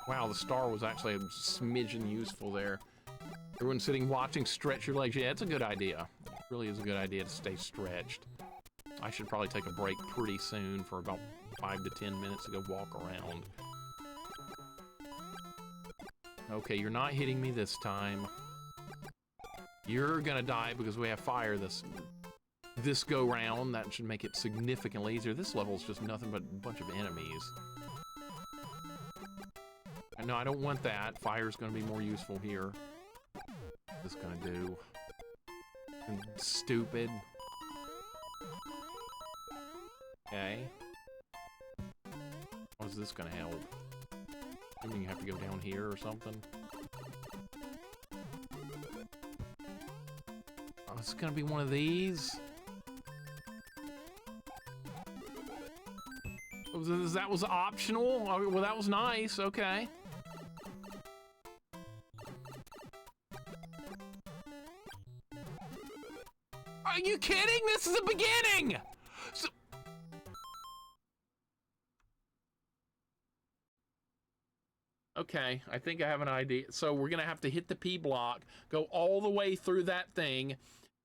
Wow, the star was actually a smidgen useful there. Everyone sitting watching, stretch your legs. Yeah, it's a good idea. It really is a good idea to stay stretched. I should probably take a break pretty soon for about 5 to 10 minutes to go walk around. Okay, you're not hitting me this time. You're gonna die because we have fire this go round. That should make it significantly easier. This level is just nothing but a bunch of enemies. No, I don't want that. Fire's gonna be more useful here. What's this gonna do? Stupid. Okay. How is this gonna help? I mean, you have to go down here or something. Oh, it's gonna be one of these. That was optional? Well, that was nice. Okay. Are you kidding? This is the beginning! So okay, I think I have an idea. So we're gonna have to hit the P block, go all the way through that thing,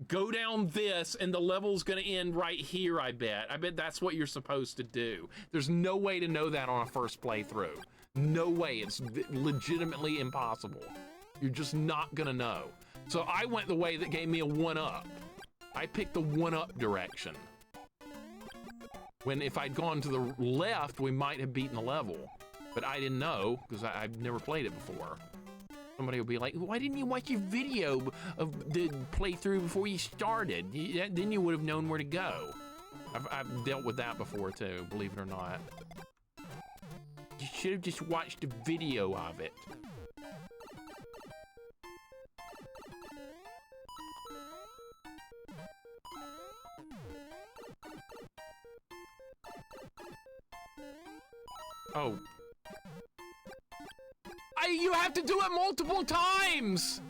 go down this, and the level's gonna end right here, I bet. I bet that's what you're supposed to do. There's no way to know that on a first playthrough. No way. It's legitimately impossible. You're just not gonna know. So I went the way that gave me a 1-up. I picked the 1-up direction. When if I'd gone to the left, we might have beaten the level. But I didn't know, because I've never played it before. Somebody will be like, why didn't you watch your video of the playthrough before you started? Then you would have known where to go. I've dealt with that before too, believe it or not. You should have just watched a video of it. Oh. You have to do it multiple times!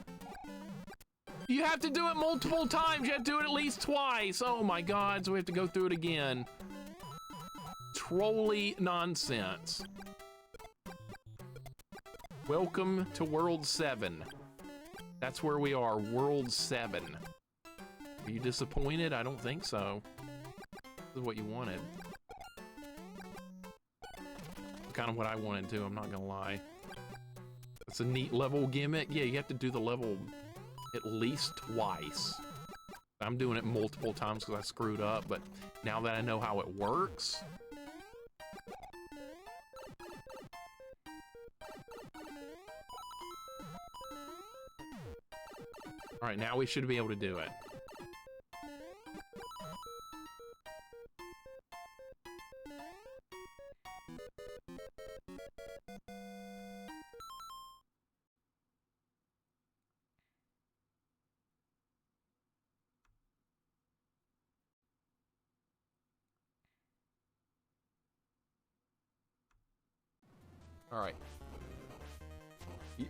You have to do it multiple times! You have to do it at least twice! Oh my god, so we have to go through it again. Trolly nonsense. Welcome to World 7. That's where we are, World 7. Are you disappointed? I don't think so. This is what you wanted. Kind of what I wanted to, I'm not gonna lie. It's a neat level gimmick. Yeah, you have to do the level at least twice. I'm doing it multiple times because I screwed up, but now that I know how it works... Alright, now we should be able to do it. All right.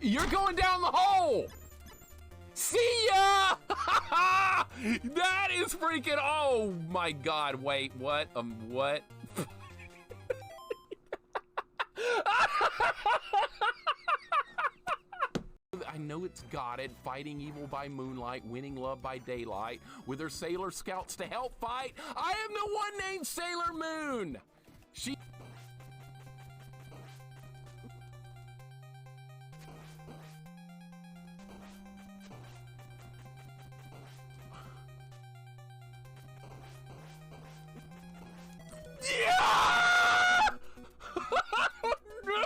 You're going down the hole! See ya! That is freaking, oh my God, wait, what? What? I know it's got it, fighting evil by moonlight, winning love by daylight, with her sailor scouts to help fight. I am the one named Sailor Moon! She... Yeah! No!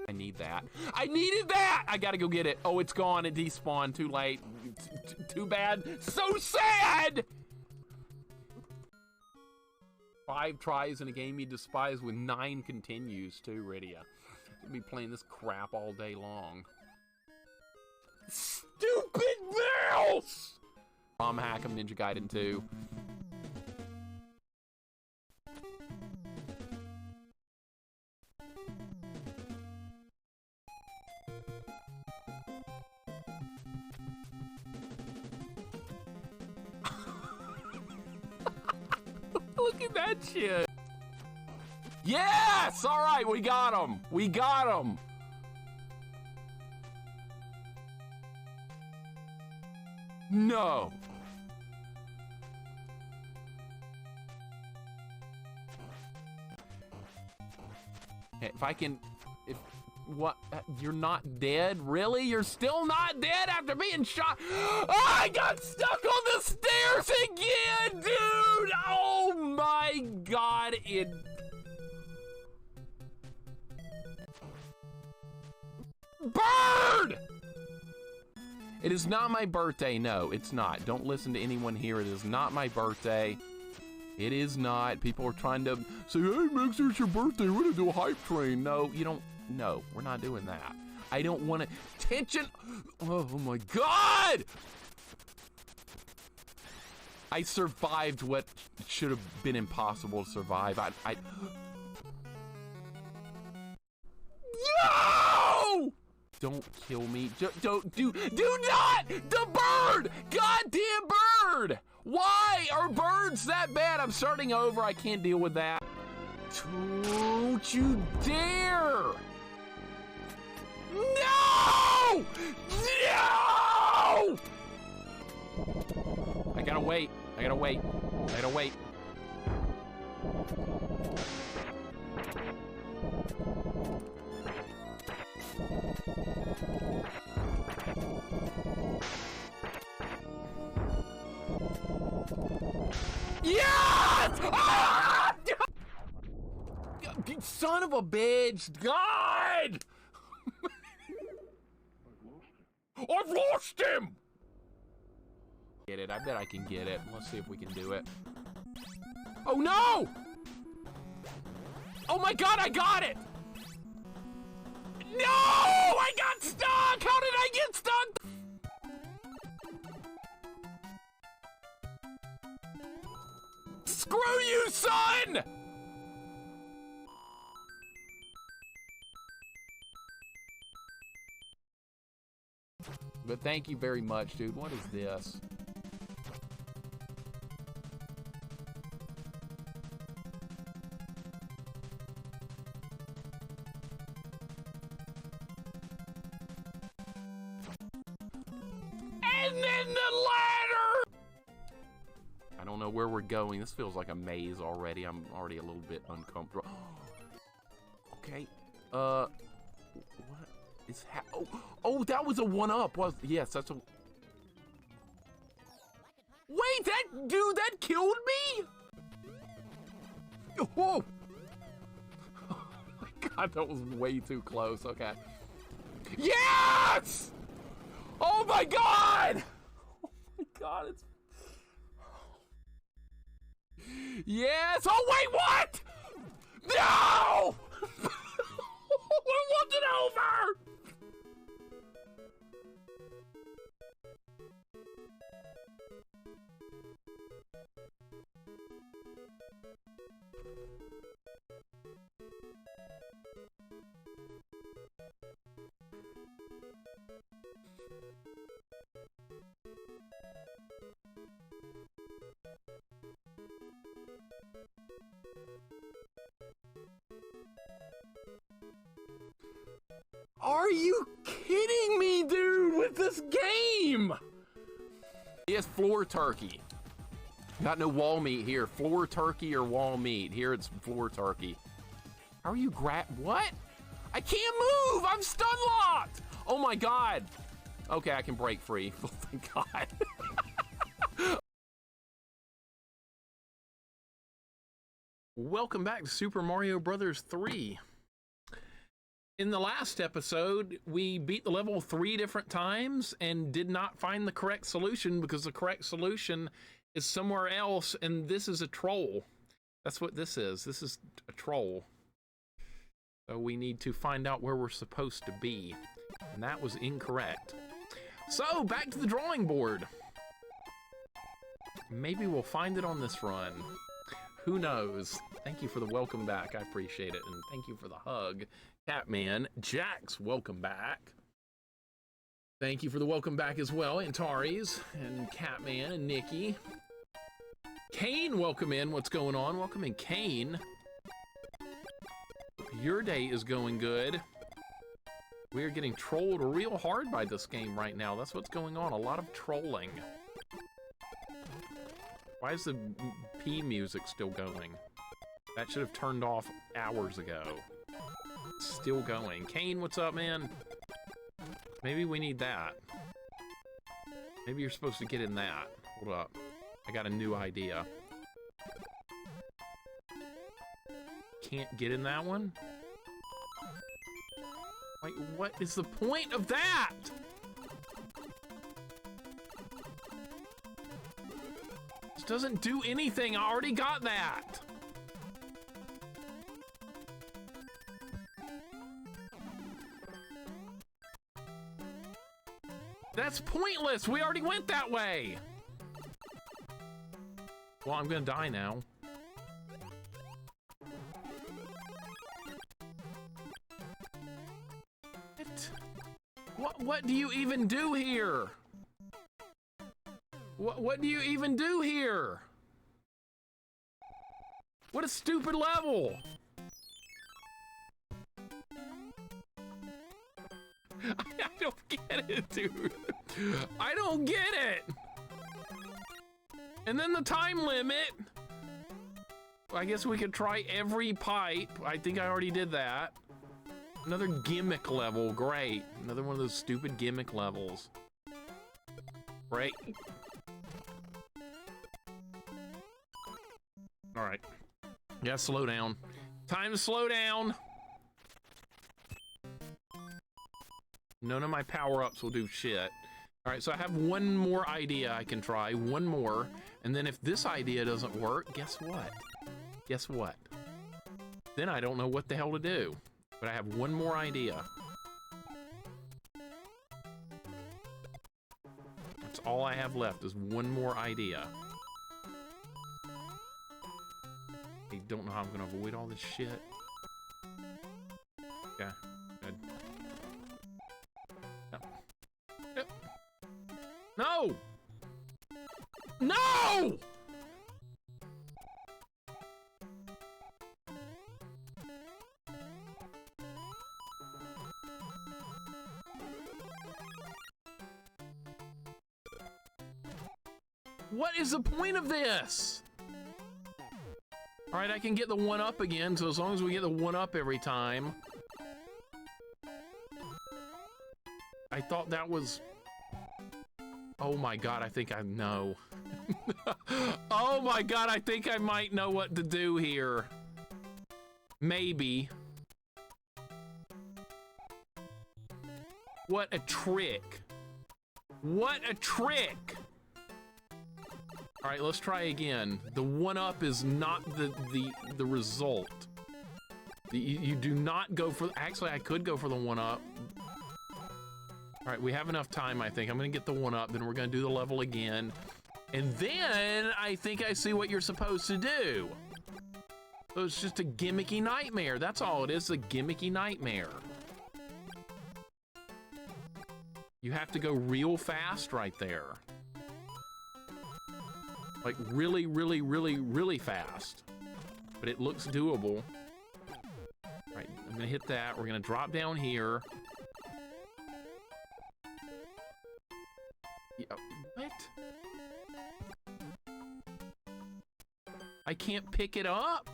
I need that. I needed that! I gotta go get it. Oh, it's gone. It despawned. Too late. Too bad. So sad! 5 tries in a game you despise with 9 continues, too, Rydia. I'll be playing this crap all day long. Stupid mouse! Romhack him, Ninja Gaiden 2. Look at that shit. Yes! All right, we got him. We got him. No. If I can, if what? You're not dead? Really? You're still not dead after being shot? Oh, I got stuck on the stairs again, dude! Oh my God! Bird! It is not my birthday. No, it's not. Don't listen to anyone here. It is not my birthday. It is not. People are trying to say, hey, Mixer, it's your birthday. We're gonna do a hype train. No, you don't. No, we're not doing that. I don't want to. Tension. Oh my God! I survived what should have been impossible to survive. No! Don't kill me. Do not! The bird! Goddamn bird! Why are birds that bad? I'm starting over. I can't deal with that. Don't you dare! No! No! I gotta wait. I gotta wait. I gotta wait. Yes! Ah! Son of a bitch! God! I've lost him! Get it. I bet I can get it. Let's see if we can do it. Oh no! Oh my God, I got it! No! I got stuck! How did I get stuck? Screw you, son! But thank you very much, dude. What is this? And then the ladder! I don't know where we're going. This feels like a maze already. I'm already a little bit uncomfortable. Okay. What is oh, that was a 1-up. Yes, that's a... Wait, dude, that killed me? Whoa! Oh my God, that was way too close. Okay. Yes! Oh my God! Oh my God, it's... Yes! Oh wait, what? No! I want it over! Are you kidding me, dude, with this game? It's floor turkey. Got no wall meat here. Floor turkey or wall meat. Here it's floor turkey. How are you what? I can't move! I'm stun locked! Oh my god. Okay, I can break free. Oh thank god. Welcome back to Super Mario Brothers 3. In the last episode, we beat the level 3 different times and did not find the correct solution because the correct solution is somewhere else, and this is a troll. That's what this is. This is a troll. So we need to find out where we're supposed to be, and that was incorrect. So, back to the drawing board. Maybe we'll find it on this run. Who knows? Thank you for the welcome back. I appreciate it, and thank you for the hug. Catman, Jax, welcome back. Thank you for the welcome back as well, Antares, and Catman, and Nikki. Kane, welcome in. What's going on? Welcome in, Kane. Your day is going good. We are getting trolled real hard by this game right now. That's what's going on. A lot of trolling. Why is the P music still going? That should have turned off hours ago. Still going. Kane, what's up, man? Maybe we need that. Maybe you're supposed to get in that. Hold up. I got a new idea. Can't get in that one? Like, what is the point of that? This doesn't do anything. I already got that. That's pointless. We already went that way. Well, I'm gonna die now. What do you even do here? What do you even do here? What a stupid level. I don't get it, dude. I don't get it. And then the time limit. Well, I guess we could try every pipe. I think I already did that. Another gimmick level, great. Another one of those stupid gimmick levels. Right. All right. Yeah, slow down. Time to slow down. None of my power-ups will do shit. All right, so I have one more idea I can try. One more. And then if this idea doesn't work, guess what? Guess what? Then I don't know what the hell to do. But I have one more idea. That's all I have left is one more idea. I don't know how I'm gonna avoid all this shit. Okay, good. No! No! What is the point of this? All right, I can get the one up again, so as long as we get the one up every time. I thought that was... Oh my god, I think I know. Oh my god, I think I might know what to do here. Maybe. What a trick. What a trick! All right, let's try again. The one-up is not the result. You do not go for... Actually, I could go for the one-up. All right, we have enough time, I think. I'm gonna get the one-up, then we're gonna do the level again. And then I think I see what you're supposed to do. So it's just a gimmicky nightmare. That's all it is, a gimmicky nightmare. You have to go real fast right there. Like really, really, really, really fast. But it looks doable. Right, I'm gonna hit that. We're gonna drop down here. Yeah, what? I can't pick it up?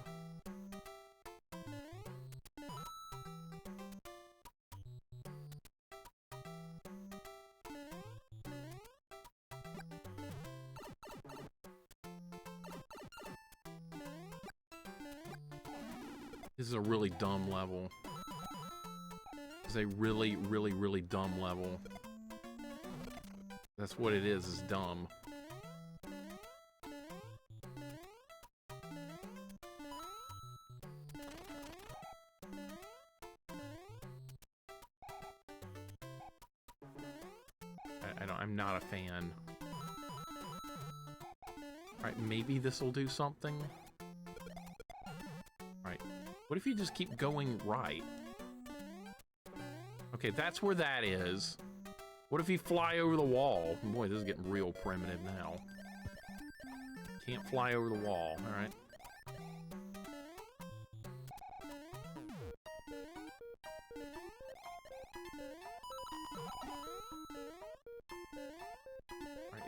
This is a really dumb level. This is a really, really, really dumb level. That's what it is dumb. I'm not a fan. Alright, maybe this will do something. Alright, what if you just keep going right? Okay, that's where that is. What if you fly over the wall? Boy, this is getting real primitive now. Can't fly over the wall, alright.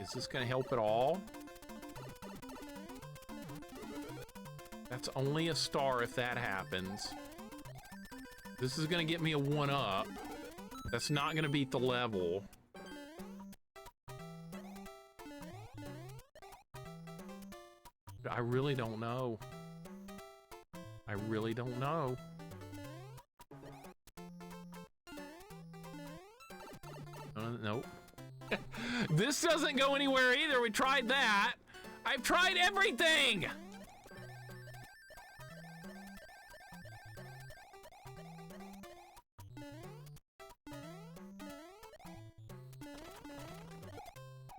Is this gonna help at all? That's only a star if that happens. This is gonna get me a 1-up. That's not gonna beat the level. I really don't know. I really don't know. Nope. This doesn't go anywhere either. We tried that. I've tried everything.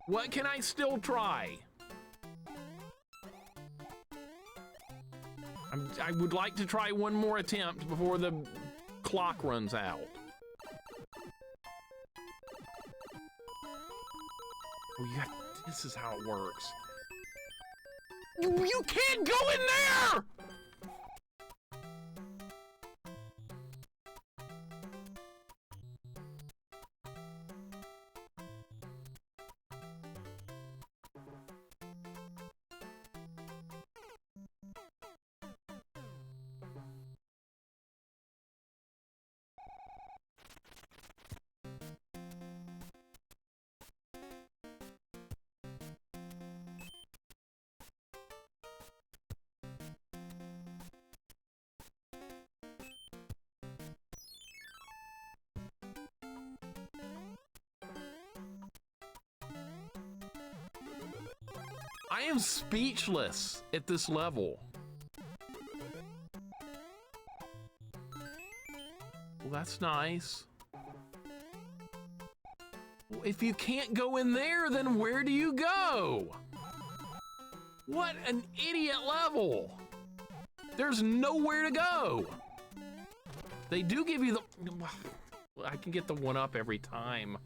What can I still try? I would like to try one more attempt before the clock runs out. Oh, yeah, this is how it works. You can't go in there! I am speechless at this level. Well, that's nice. Well, if you can't go in there, then where do you go? What an idiot level. There's nowhere to go. They do give you the... I can get the 1-up every time.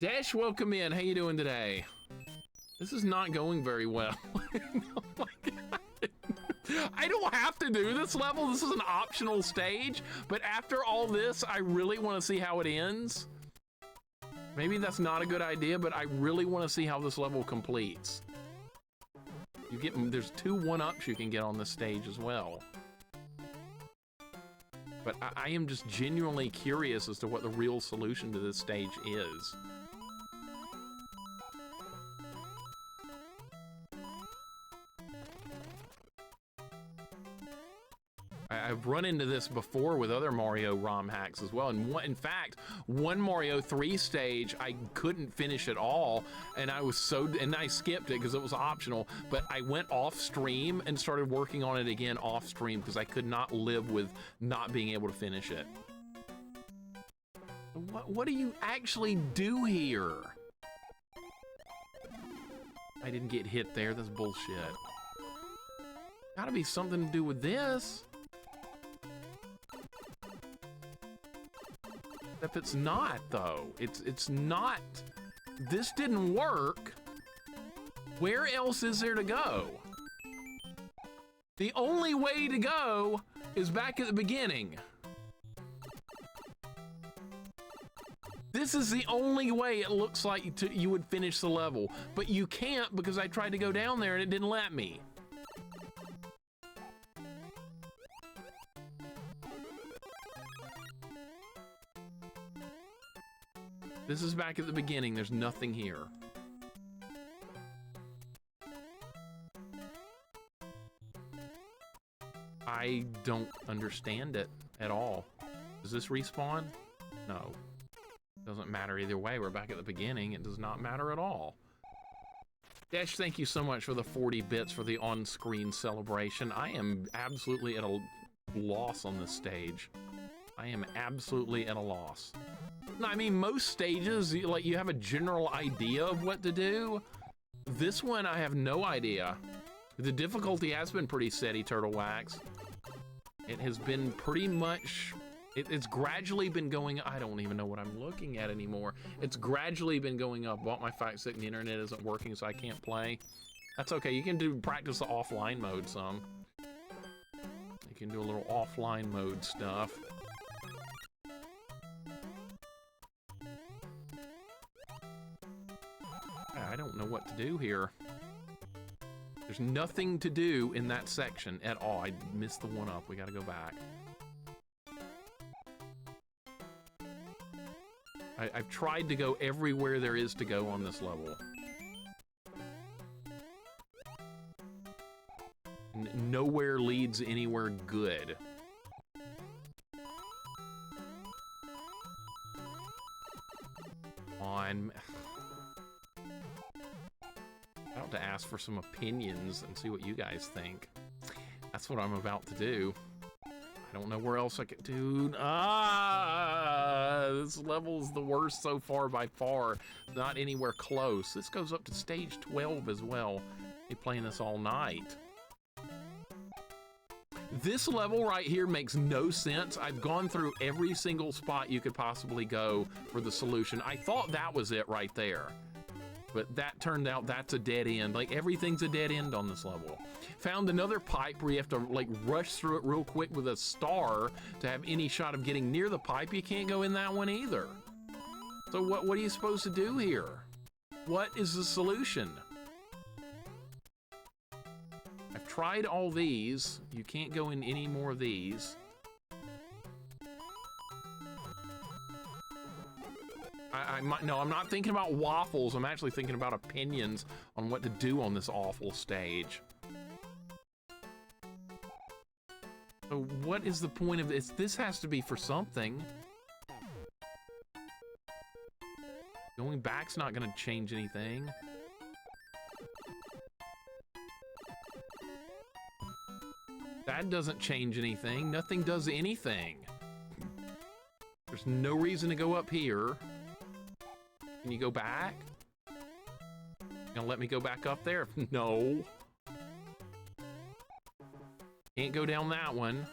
Dash, welcome in. How you doing today? This is not going very well. Oh my God. I don't have to do this level. This is an optional stage. But after all this, I really want to see how it ends. Maybe that's not a good idea, but I really want to see how this level completes. There's 2 1-ups you can get on this stage as well. But I am just genuinely curious as to what the real solution to this stage is. I've run into this before with other Mario ROM hacks as well, and in fact, one Mario 3 stage I couldn't finish at all, and I skipped it because it was optional, but I went off stream and started working on it again off stream because I could not live with not being able to finish it. What do you actually do here? I didn't get hit there, that's bullshit. Gotta be something to do with this. Except it's not, though. It's not. This didn't work. Where else is there to go? The only way to go is back at the beginning. This is the only way it looks like you would finish the level, but you can't because I tried to go down there and it didn't let me. This is back at the beginning. There's nothing here. I don't understand it at all. Does this respawn? No. Doesn't matter either way. We're back at the beginning. It does not matter at all. Dash, thank you so much for the 40 bits for the on-screen celebration. I am absolutely at a loss on this stage. I am absolutely at a loss. No, I mean, most stages, like, you have a general idea of what to do. This one, I have no idea. The difficulty has been pretty steady, Turtle Wax. It has been pretty much... It's gradually been going... I don't even know what I'm looking at anymore. It's gradually been going up. Bought my fact stick and the internet isn't working, so I can't play. That's okay. You can practice the offline mode some. You can do a little offline mode stuff. I don't know what to do here. There's nothing to do in that section at all. I missed the one up. We got to go back. I've tried to go everywhere there is to go on this level. Nowhere leads anywhere good. On. About to ask for some opinions and see what you guys think. That's what I'm about to do. I don't know where else I could, dude. This level's the worst so far by far. Not anywhere close. This goes up to stage 12 as well. Be playing this all night. This level right here makes no sense. I've gone through every single spot you could possibly go for the solution. I thought that was it right there. But that turned out that's a dead end. Like, everything's a dead end on this level. Found another pipe where you have to, like, rush through it real quick with a star to have any shot of getting near the pipe. You can't go in that one either. So what are you supposed to do here? What is the solution? I've tried all these. You can't go in any more of these. No, I'm not thinking about waffles. I'm actually thinking about opinions on what to do on this awful stage. So what is the point of this? This has to be for something. Going back's not going to change anything. That doesn't change anything. Nothing does anything. There's no reason to go up here. Can you go back? Gonna let me go back up there? No. Can't go down that one.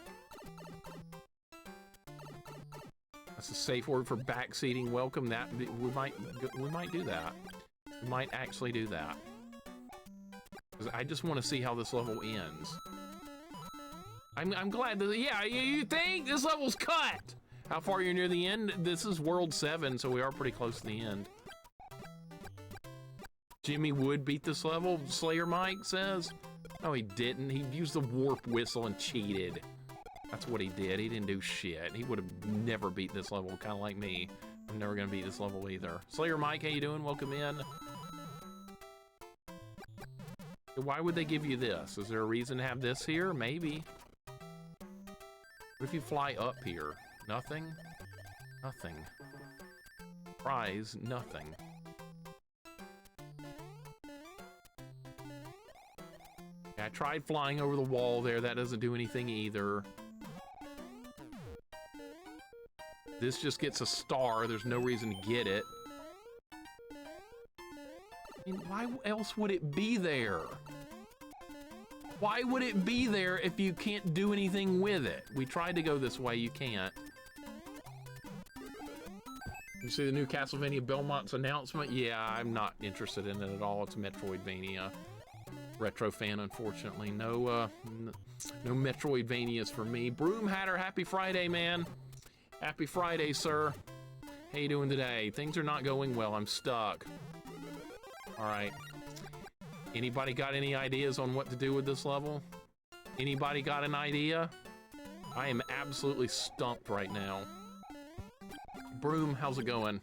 That's a safe word for backseating. Welcome. That we might do that. We might actually do that. Because I just want to see how this level ends. I'm glad that, yeah, you think this level's cut. How far you're near the end? This is World 7, so we are pretty close to the end. Jimmy would beat this level, Slayer Mike says. No, he didn't. He used the warp whistle and cheated. That's what he did. He didn't do shit. He would have never beat this level, kind of like me. I'm never gonna beat this level either. Slayer Mike, how you doing? Welcome in. Why would they give you this? Is there a reason to have this here? Maybe. What if you fly up here? Nothing? Nothing. Prize, nothing. I tried flying over the wall there. That doesn't do anything either. This just gets a star. There's no reason to get it. I mean, why else would it be there? Why would it be there if you can't do anything with it? We tried to go this way. You can't. You see the new Castlevania Belmont's announcement? Yeah, I'm not interested in it at all. It's Metroidvania. Retro fan, unfortunately. No Metroidvanias for me. Broom Hatter, happy Friday, man. Happy Friday, sir. How you doing today? Things are not going well. I'm stuck. All right. Anybody got any ideas on what to do with this level? Anybody got an idea? I am absolutely stumped right now. Broom, how's it going?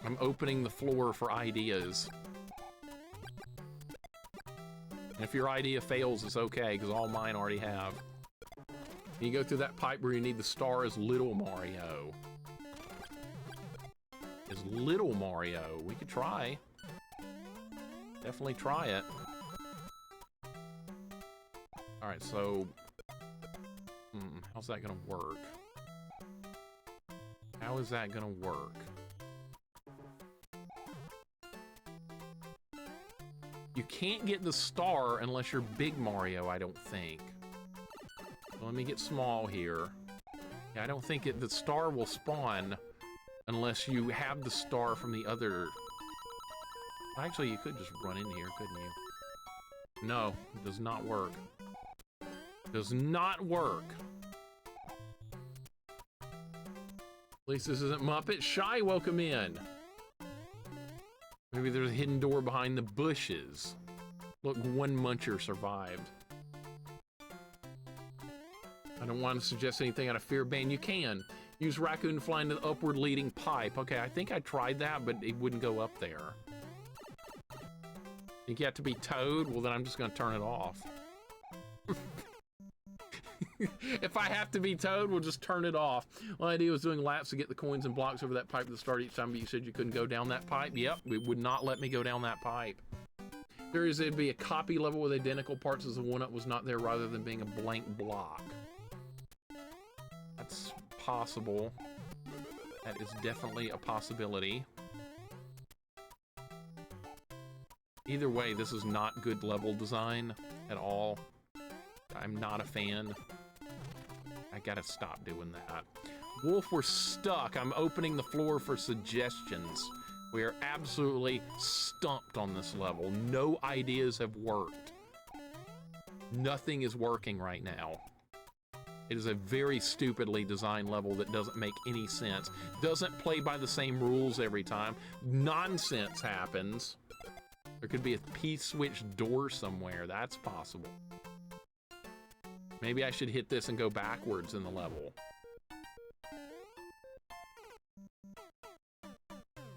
I'm opening the floor for ideas. And if your idea fails, it's okay, because all mine already have. You go through that pipe where you need the star as Little Mario. As Little Mario. We could try. Definitely try it. Alright, so... how's that gonna work? How is that gonna work? You can't get the star unless you're Big Mario, I don't think. So let me get small here. Yeah, I don't think the star will spawn unless you have the star from the other... Actually, you could just run in here, couldn't you? No, it does not work. Does not work. At least this isn't Muppet. Shy, welcome in. Maybe there's a hidden door behind the bushes. Look, one muncher survived. I don't want to suggest anything out of fear, Bane. You can. Use raccoon to fly into the upward leading pipe. Okay, I think I tried that, but it wouldn't go up there. Think you have to be Toad? Well, then I'm just going to turn it off. If I have to be Toad, we'll just turn it off. My idea was doing laps to get the coins and blocks over that pipe at the start each time, but you said you couldn't go down that pipe. Yep, it would not let me go down that pipe. There'd be a copy level with identical parts as the one that was not there rather than being a blank block. That's possible. That is definitely a possibility. Either way, this is not good level design at all. I'm not a fan. I gotta stop doing that. Wolf, we're stuck. I'm opening the floor for suggestions. We are absolutely stumped on this level. No ideas have worked. Nothing is working right now. It is a very stupidly designed level that doesn't make any sense. Doesn't play by the same rules every time. Nonsense happens. There could be a P-switch door somewhere. That's possible. Maybe I should hit this and go backwards in the level.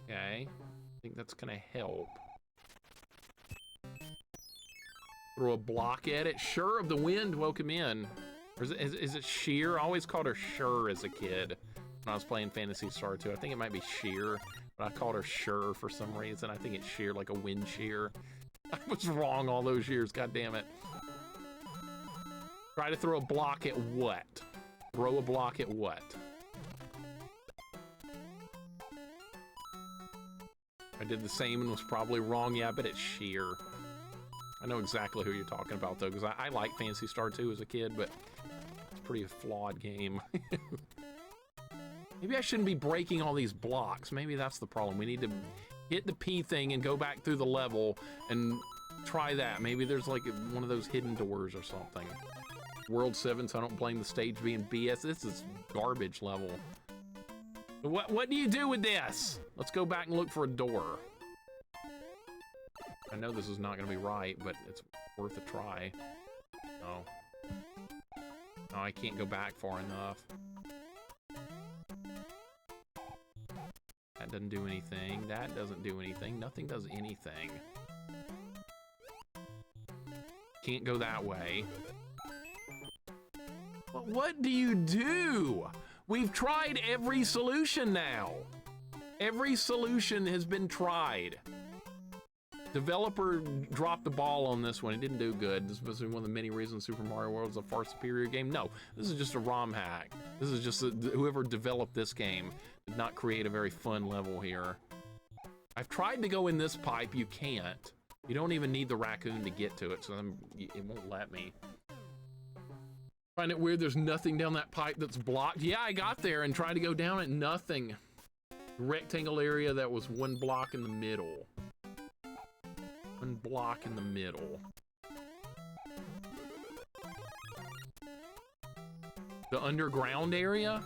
Okay. I think that's gonna help. Throw a block at it. Sure of the Wind, welcome in. Or is it Sheer? I always called her Sure as a kid when I was playing Phantasy Star 2. I think it might be Sheer, but I called her Sure for some reason. I think it's Sheer, like a wind shear. I was wrong all those years, god damn it. Try to throw a block at what? Throw a block at what? I did the same and was probably wrong. Yeah, I bet it's Sheer. I know exactly who you're talking about, though, because I liked Phantasy Star 2 as a kid, but it's a pretty flawed game. Maybe I shouldn't be breaking all these blocks. Maybe that's the problem. We need to hit the P thing and go back through the level and try that. Maybe there's like one of those hidden doors or something. World 7, so I don't blame the stage being BS. This is garbage level. What do you do with this? Let's go back and look for a door. I know this is not going to be right, but it's worth a try. No. No, I can't go back far enough. That doesn't do anything. That doesn't do anything. Nothing does anything. Can't go that way. What do you do? We've tried every solution now. Every solution has been tried. Developer dropped the ball on this one. It didn't do good. This was one of the many reasons Super Mario World is a far superior game. No, this is just a ROM hack. This is just whoever developed this game did not create a very fun level here. I've tried to go in this pipe. You can't. You don't even need the raccoon to get to it, so it won't let me. Find it weird there's nothing down that pipe that's blocked. Yeah, I got there and tried to go down it, nothing. Rectangle area that was one block in the middle. One block in the middle. The underground area?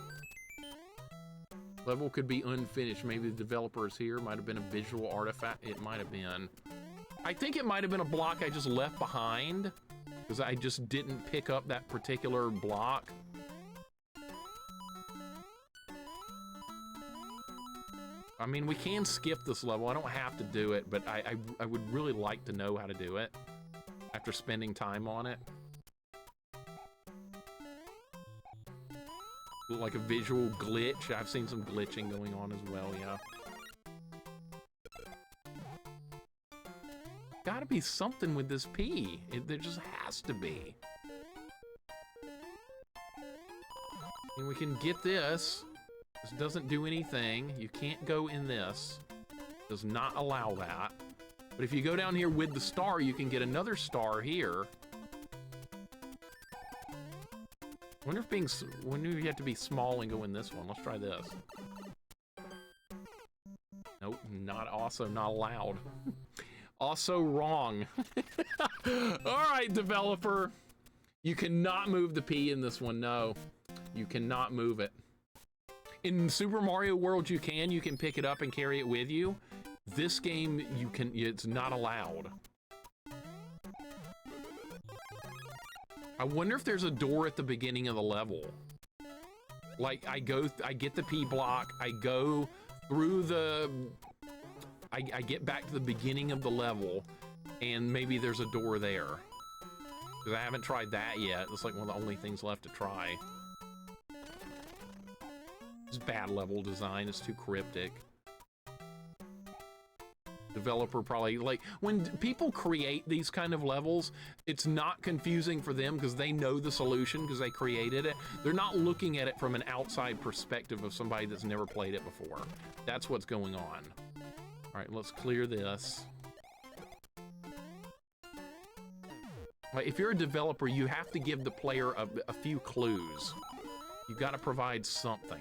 Level could be unfinished. Maybe the developer is here. Might have been a visual artifact. It might have been. I think it might have been a block I just left behind because I just didn't pick up that particular block. I mean, we can skip this level. I don't have to do it, but I would really like to know how to do it after spending time on it. Like a visual glitch. I've seen some glitching going on as well, yeah. Gotta be something with this P. There just has to be. And we can get this. This doesn't do anything. You can't go in this. Does not allow that. But if you go down here with the star, you can get another star here. Wonder if you have to be small and go in this one. Let's try this. Nope, not also not allowed. Also wrong. All right, developer. You cannot move the P in this one. No, you cannot move it. In Super Mario World, you can pick it up and carry it with you. This game, it's not allowed. I wonder if there's a door at the beginning of the level. Like, I get the P block, I go through the... I get back to the beginning of the level, and maybe there's a door there. Because I haven't tried that yet. It's like one of the only things left to try. It's bad level design, it's too cryptic. Developer probably, like, when people create these kind of levels, it's not confusing for them because they know the solution because they created it. They're not looking at it from an outside perspective of somebody that's never played it before. That's what's going on. All right, let's clear this. Like, if you're a developer, you have to give the player a few clues. You've got to provide something.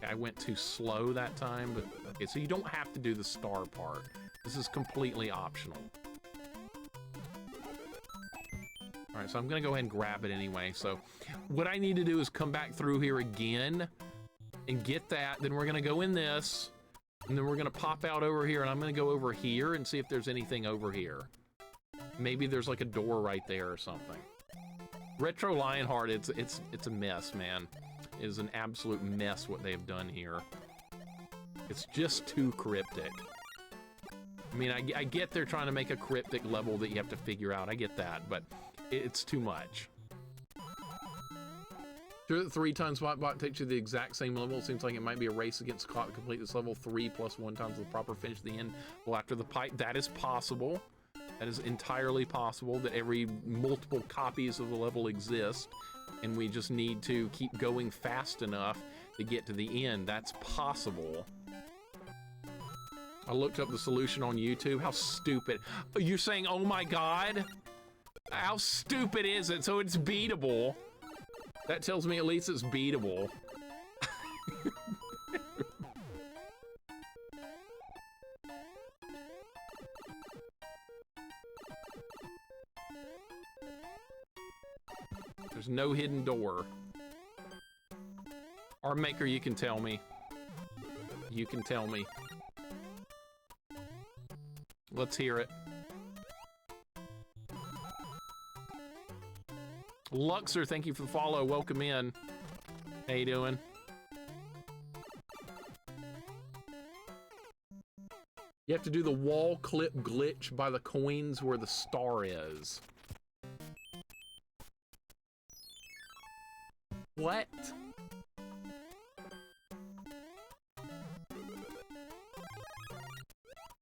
I went too slow that time, but okay, so you don't have to do the star part. This is completely optional. All right, so I'm gonna go ahead and grab it anyway. So what I need to do is come back through here again and get that. Then we're gonna go in this, and then we're gonna pop out over here, and I'm gonna go over here and see if there's anything over here. Maybe there's like a door right there or something. Retro Lionheart, it's a mess, man. It is an absolute mess what they've done here. It's just too cryptic. I mean, I get they're trying to make a cryptic level that you have to figure out. I get that, but it's too much. Sure that 3 times Spotbot takes you to the exact same level. Seems like it might be a race against clock to complete this level. 3 plus 1 times the proper finish at the end. Well, after the pipe, that is possible. That is entirely possible that every multiple copies of the level exist. And we just need to keep going fast enough to get to the end. That's possible. I looked up the solution on YouTube. How stupid. You're saying, oh my God? How stupid is it? So it's beatable. That tells me at least it's beatable. There's no hidden door. Art Maker, you can tell me. You can tell me. Let's hear it. Luxer, thank you for the follow. Welcome in. How you doing? You have to do the wall clip glitch by the coins where the star is. What?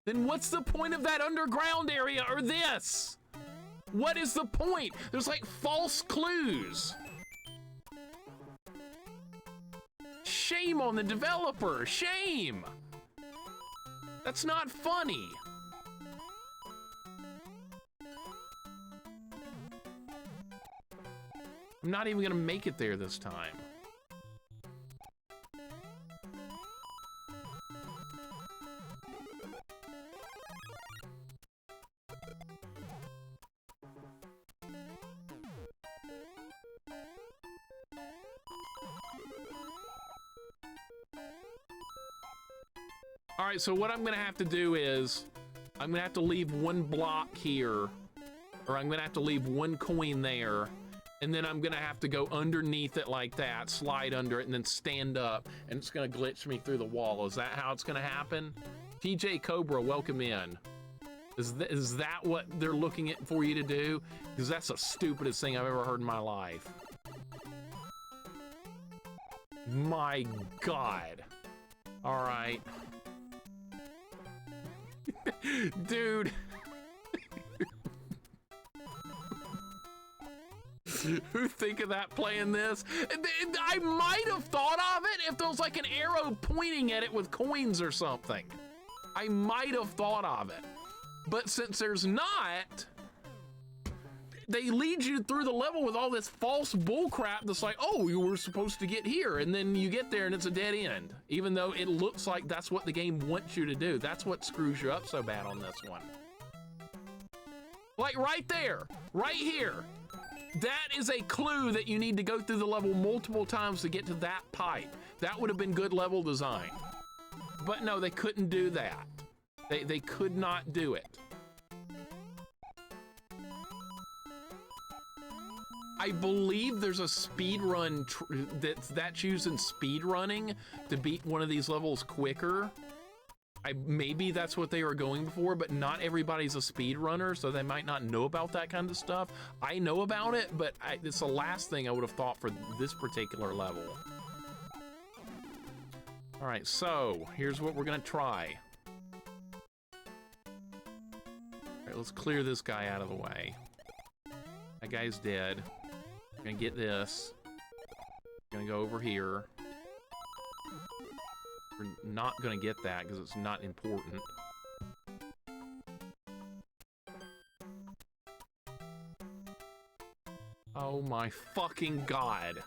Then what's the point of that underground area or this? What is the point? There's like false clues. Shame on the developer, shame. That's not funny. I'm not even gonna make it there this time. All right, so what I'm gonna have to do is I'm gonna have to leave one block here, or I'm gonna have to leave one coin there, and then I'm gonna have to go underneath it like that, slide under it, and then stand up, and it's gonna glitch me through the wall. Is that how it's gonna happen? TJ Cobra, welcome in. Is that what they're looking at for you to do? Because that's the stupidest thing I've ever heard in my life. My God. All right. Dude. Who think of that playing this? I might have thought of it if there was like an arrow pointing at it with coins or something. I might have thought of it. But since there's not, they lead you through the level with all this false bullcrap that's like, oh, you were supposed to get here, and then you get there and it's a dead end, even though it looks like that's what the game wants you to do. That's what screws you up so bad on this one. Like right there, right here. That is a clue that you need to go through the level multiple times to get to that pipe. That would have been good level design. But no, they couldn't do that. They could not do it. I believe there's a speed run that's used in speed running to beat one of these levels quicker. Maybe that's what they were going for, but not everybody's a speed runner, so they might not know about that kind of stuff. I know about it, but it's the last thing I would have thought for this particular level. All right, so here's what we're gonna try. All right, let's clear this guy out of the way. That guy's dead. We're gonna get this. We're gonna go over here. We're not gonna get that because it's not important. Oh my fucking God.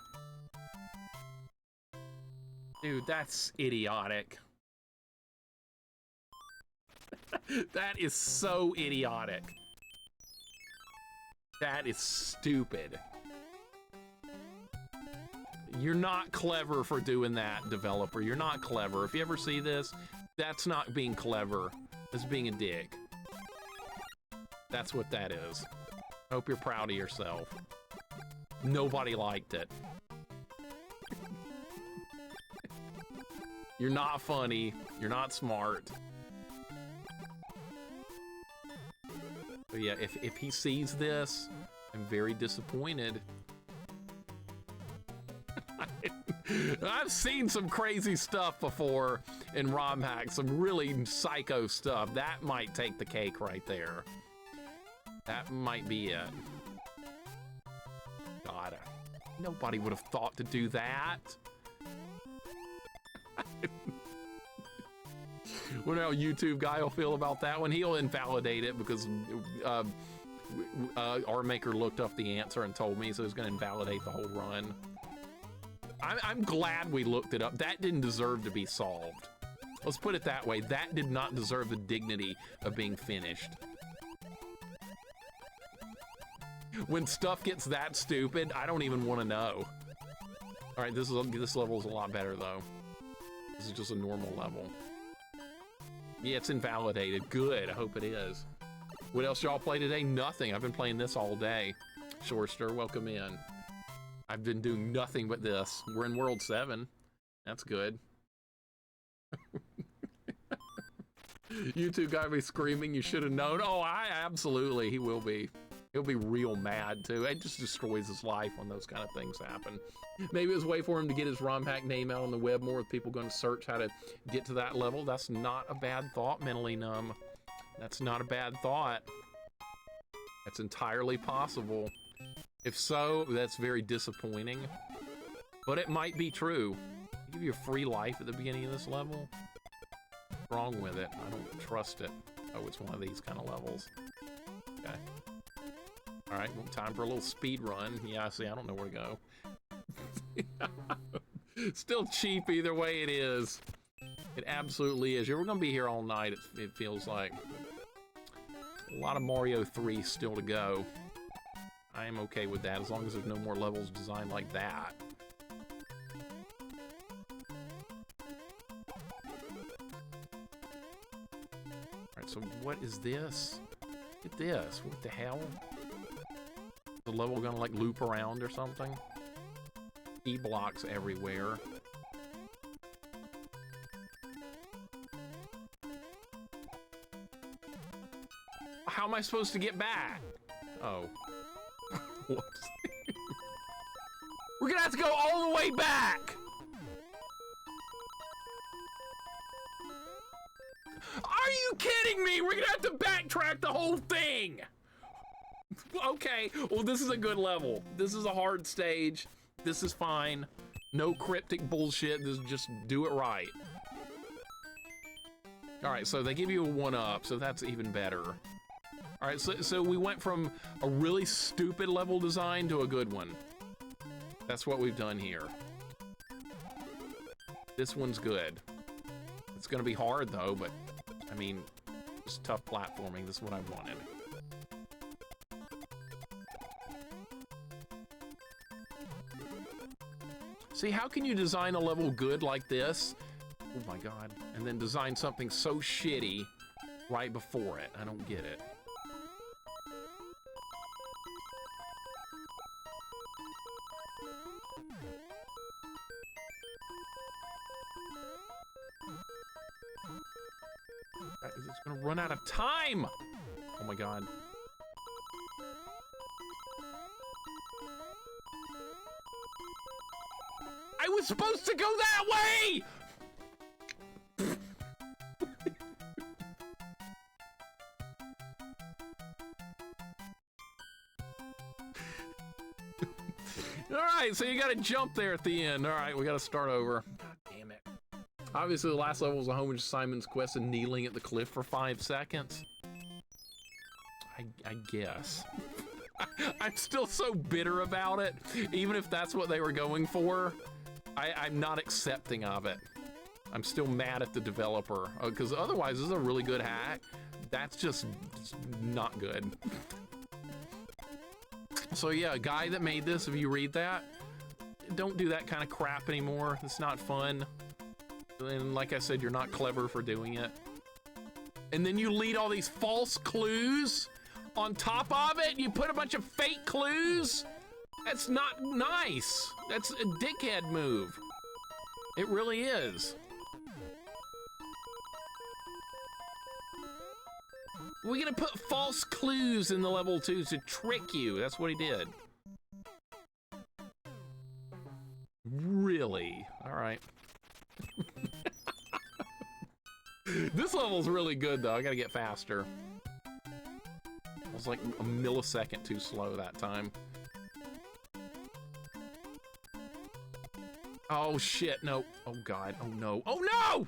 Dude, that's idiotic. That is so idiotic. That is stupid. You're not clever for doing that, developer. You're not clever. If you ever see this, that's not being clever. That's being a dick. That's what that is. I hope you're proud of yourself. Nobody liked it. You're not funny. You're not smart. But yeah, if he sees this, I'm very disappointed. I've seen some crazy stuff before in romhack, some really psycho stuff. That might take the cake right there. That might be it. God, nobody would have thought to do that. Wonder how YouTube guy will feel about that one. He'll invalidate it because our maker looked up the answer and told me, so he's gonna invalidate the whole run. I'm glad we looked it up. That didn't deserve to be solved. Let's put it that way. That did not deserve the dignity of being finished. When stuff gets that stupid, I don't even want to know. All right, this level is a lot better though. This is just a normal level. Yeah, it's invalidated. Good, I hope it is. What else y'all play today? Nothing. I've been playing this all day. Shorster, welcome in. I've been doing nothing but this. We're in World 7. That's good. YouTube guy be screaming, you should have known. Oh, absolutely, he will be. He'll be real mad too. It just destroys his life when those kind of things happen. Maybe it was a way for him to get his romhack name out on the web more with people going to search how to get to that level. That's not a bad thought, Mentally Numb. That's not a bad thought. That's entirely possible. If so, that's very disappointing. But it might be true. They give you a free life at the beginning of this level. What's wrong with it? I don't trust it. Oh, it's one of these kind of levels. Okay. All right, well, time for a little speed run. Yeah, see, I don't know where to go. Still cheap either way it is. It absolutely is. We're gonna be here all night, it feels like. A lot of Mario 3 still to go. I am okay with that, as long as there's no more levels designed like that. Alright, so what is this? Look at this. What the hell? The level gonna like loop around or something? E-blocks everywhere. How am I supposed to get back? Oh. Whoops. We're gonna have to go all the way back! Are you kidding me? We're gonna have to backtrack the whole thing! Okay, well this is a good level. This is a hard stage. This is fine. No cryptic bullshit, just do it right. Alright, so they give you a 1-up, so that's even better. Alright, so we went from a really stupid level design to a good one. That's what we've done here. This one's good. It's gonna be hard though, but I mean, it's tough platforming. This is what I wanted. See, how can you design a level good like this? Oh my god. And then design something so shitty right before it. I don't get it. It's gonna run out of time! Oh my god. I was supposed to go that way! Alright, so you gotta jump there at the end. Alright, we gotta start over. God damn it. Obviously, the last level was a homage to Simon's Quest and kneeling at the cliff for 5 seconds. I guess. I'm still so bitter about it. Even if that's what they were going for, I'm not accepting of it. I'm still mad at the developer. Because otherwise, this is a really good hack. That's just not good. So yeah, a guy that made this, if you read that, don't do that kind of crap anymore. It's not fun. And like I said, you're not clever for doing it. And then you lead all these false clues on top of it. You put a bunch of fake clues. That's not nice. That's a dickhead move. It really is. We're gonna put false clues in the level 2 to trick you. That's what he did. Really? All right. This level's really good though. I gotta get faster. I was like a millisecond too slow that time. Oh shit, no. Oh god, oh no. Oh no!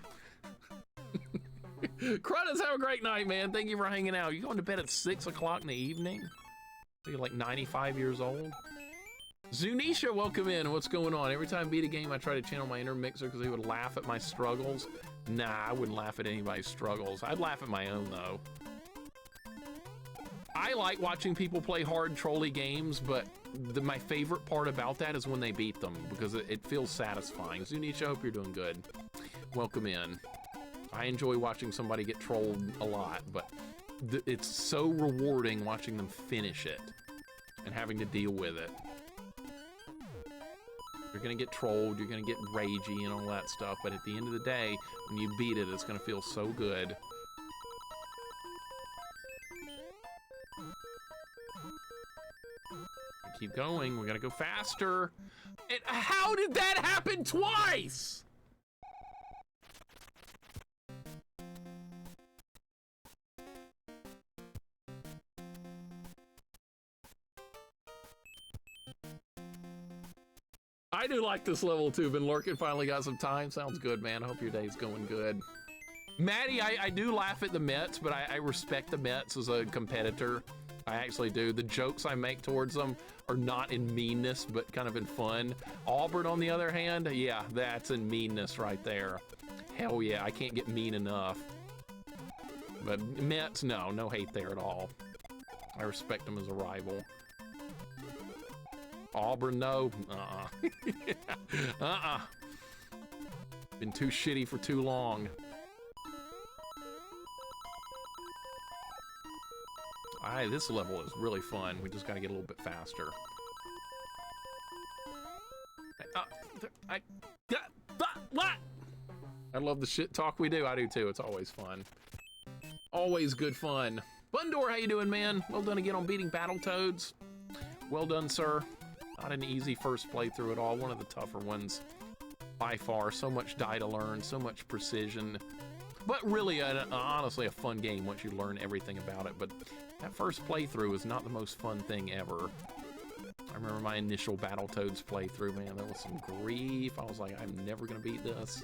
Cronus, have a great night, man. Thank you for hanging out. You going to bed at 6 o'clock in the evening? You're like 95 years old? Zunisha, welcome in. What's going on? Every time I beat a game, I try to channel my inner mixer because he would laugh at my struggles. Nah, I wouldn't laugh at anybody's struggles. I'd laugh at my own, though. I like watching people play hard, trolly games, but my favorite part about that is when they beat them, because it feels satisfying. Zunisha, I hope you're doing good. Welcome in. I enjoy watching somebody get trolled a lot, but it's so rewarding watching them finish it and having to deal with it. You're gonna get trolled, you're gonna get ragey and all that stuff, but at the end of the day, when you beat it, it's gonna feel so good. Keep going, we gotta go faster. And how did that happen twice? I do like this level too. Been lurking, finally got some time. Sounds good, man. I hope your day's going good. Maddie, I do laugh at the Mets, but I respect the Mets as a competitor. I actually do. The jokes I make towards them are not in meanness, but kind of in fun. Auburn, on the other hand, yeah, that's in meanness right there. Hell yeah, I can't get mean enough. But Mets, no hate there at all. I respect them as a rival. Auburn, no. Been too shitty for too long. This level is really fun. We just gotta get a little bit faster. What? I love the shit talk we do. I do too. It's always fun. Always good fun. Bundor, how you doing, man? Well done again on beating Battletoads. Well done, sir. Not an easy first playthrough at all. One of the tougher ones by far. So much die to learn, so much precision. But really, honestly, a fun game once you learn everything about it. But that first playthrough is not the most fun thing ever. I remember my initial Battletoads playthrough, man. There was some grief. I was like, I'm never gonna beat this.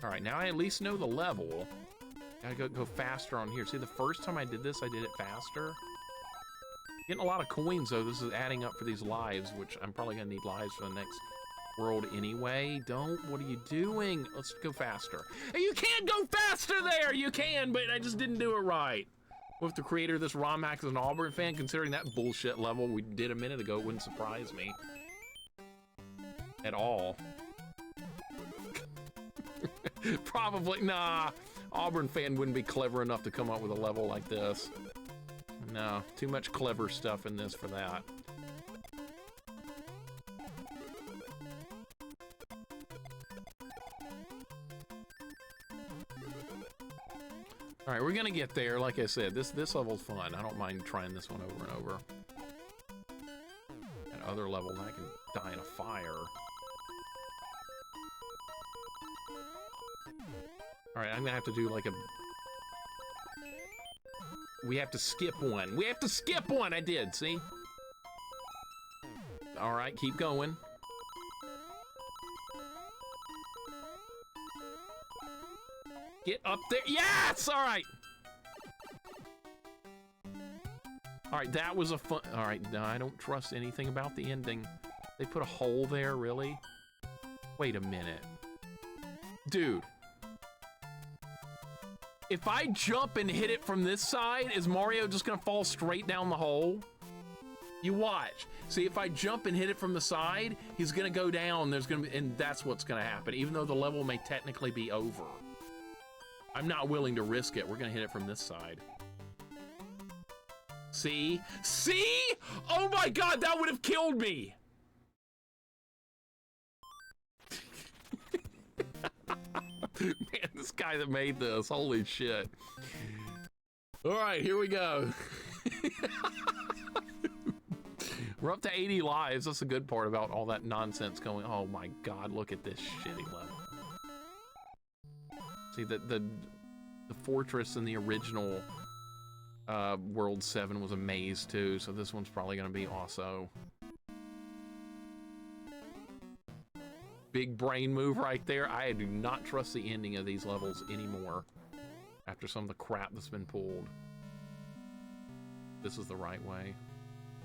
All right, now I at least know the level. Gotta go faster on here. See, the first time I did this, I did it faster. Getting a lot of coins, though. This is adding up for these lives, which I'm probably gonna need lives for the next world anyway. What are you doing? Let's go faster. Hey, you can't go faster there! You can, but I just didn't do it right. With the creator of this romhack is an Auburn fan, considering that bullshit level we did a minute ago, it wouldn't surprise me. At all. Probably, nah. Auburn fan wouldn't be clever enough to come up with a level like this. No, too much clever stuff in this for that. All right, we're gonna get there. Like I said, this level's fun. I don't mind trying this one over and over. That other level, I can die in a fire. All right, I'm gonna have to do like a... We have to skip one. We have to skip one! I did, see? All right, keep going. Get up there. Yes! All right. All right, that was a fun... All right, no, I don't trust anything about the ending. They put a hole there, really? Wait a minute. Dude. If I jump and hit it from this side, is Mario just gonna fall straight down the hole? You watch. See, if I jump and hit it from the side, he's gonna go down. There's gonna be, and that's what's gonna happen, even though the level may technically be over. I'm not willing to risk it. We're gonna hit it from this side. See? See? Oh my God, that would have killed me. Man, this guy that made this, holy shit. All right, here we go. We're up to 80 lives. That's the good part about all that nonsense going. Oh my God, look at this shitty level. See, the fortress in the original World 7 was a maze too, so this one's probably gonna be also. Big brain move right there. I do not trust the ending of these levels anymore after some of the crap that's been pulled. This is the right way.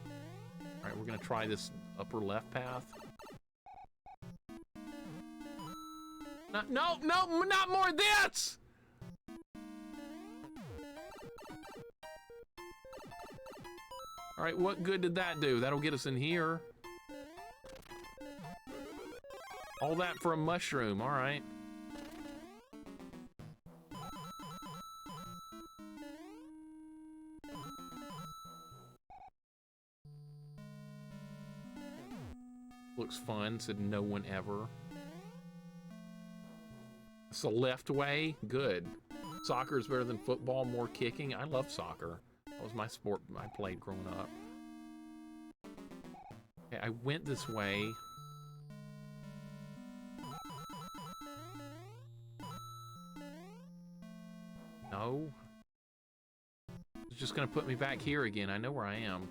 All right, we're gonna try this upper left path. No, not more of this! All right, what good did that do? That'll get us in here. All that for a mushroom, all right. Looks fun, said no one ever. It's the left way, good. Soccer is better than football, more kicking. I love soccer. That was my sport I played growing up. Okay, I went this way. No. It's just gonna put me back here again. I know where I am.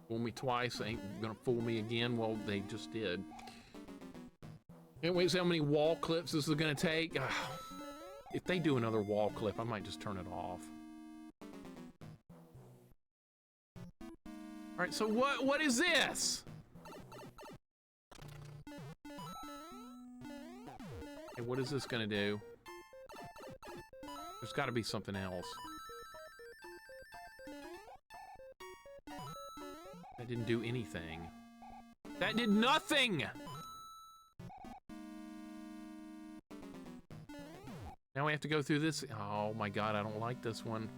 Fool me twice, ain't gonna fool me again. Well, they just did. Can't wait to see how many wall clips this is gonna take. If they do another wall clip, I might just turn it off. All right, so what is this? Okay, what is this gonna do? There's got to be something else. That didn't do anything. That did nothing! Now we have to go through this. Oh my god, I don't like this one.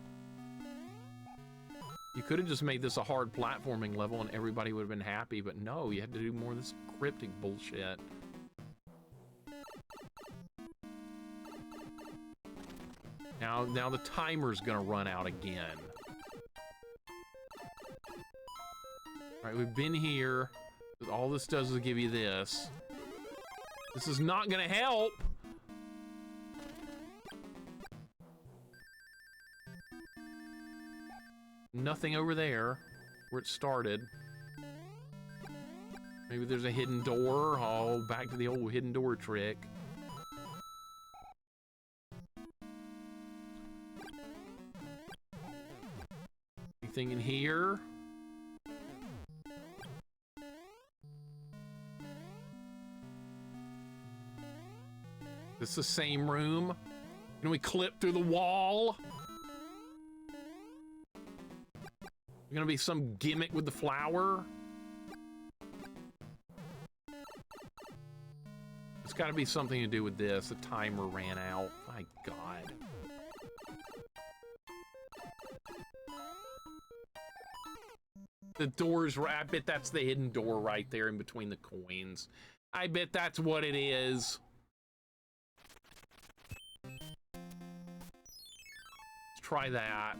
You could have just made this a hard platforming level and everybody would have been happy, but no, you had to do more of this cryptic bullshit. Now the timer's gonna run out again. All right, we've been here. All this does is give you this. This is not gonna help. Nothing over there where it started. Maybe there's a hidden door. Oh, back to the old hidden door trick. Anything in here? This is the same room. Can we clip through the wall? Gonna be some gimmick with the flower? It's gotta be something to do with this. The timer ran out. My god. The door's right. I bet that's the hidden door right there in between the coins. I bet that's what it is. Let's try that.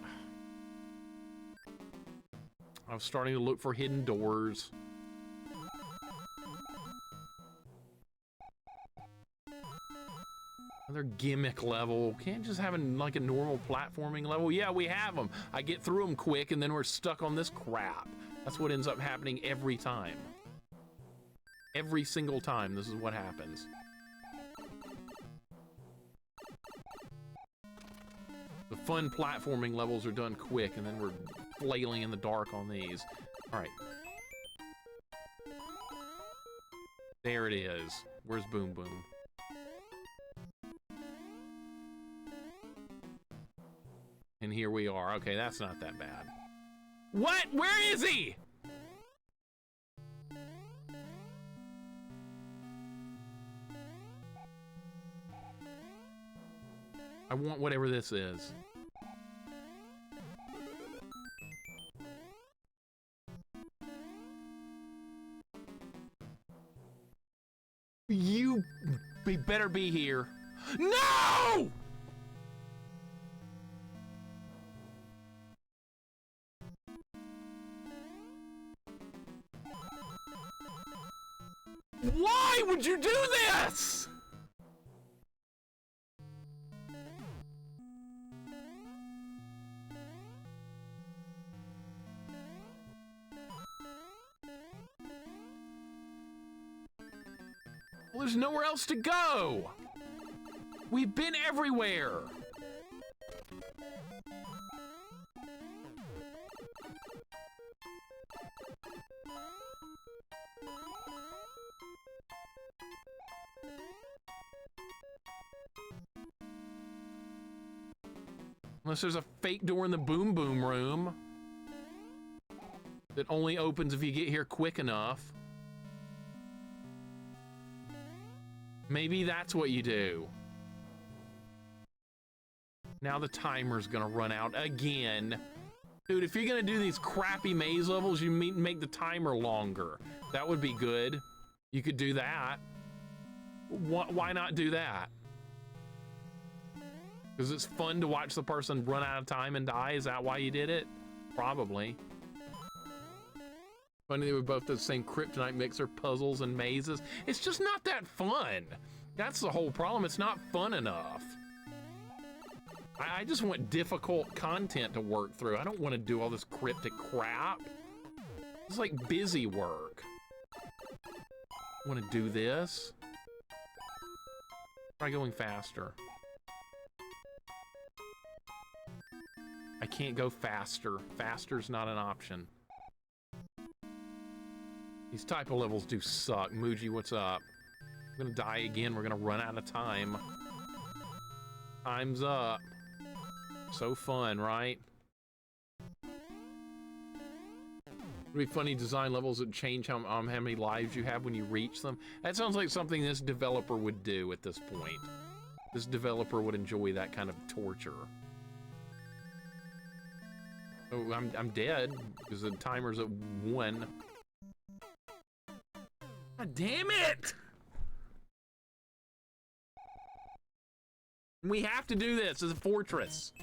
I was starting to look for hidden doors. Another gimmick level. Can't just have like a normal platforming level. Yeah, we have them. I get through them quick and then we're stuck on this crap. That's what ends up happening every time. Every single time, this is what happens. The fun platforming levels are done quick and then we're flailing in the dark on these. All right. There it is. Where's Boom Boom? And here we are. Okay, that's not that bad. What? Where is he? I want whatever this is. You better be here. No! Why would you do this? Well, there's nowhere else to go. We've been everywhere. Unless there's a fake door in the Boom Boom room that only opens if you get here quick enough. Maybe that's what you do. Now the timer's gonna run out again. Dude, if you're gonna do these crappy maze levels, you make the timer longer. That would be good. You could do that. Why not do that? Because it's fun to watch the person run out of time and die? Is that why you did it? Probably. Funny they were both the same kryptonite mixer puzzles and mazes. It's just not that fun. That's the whole problem. It's not fun enough. I just want difficult content to work through. I don't want to do all this cryptic crap. It's like busy work. Want to do this? Try going faster. can't go faster. Faster's not an option. These type of levels do suck. Muji, what's up? I'm gonna die again. We're gonna run out of time. Time's up. So fun, right? It'd be funny design levels that change how many lives you have when you reach them. That sounds like something this developer would do at this point. This developer would enjoy that kind of torture. Oh, I'm dead because the timer's at 1. God damn it! We have to do this as a fortress.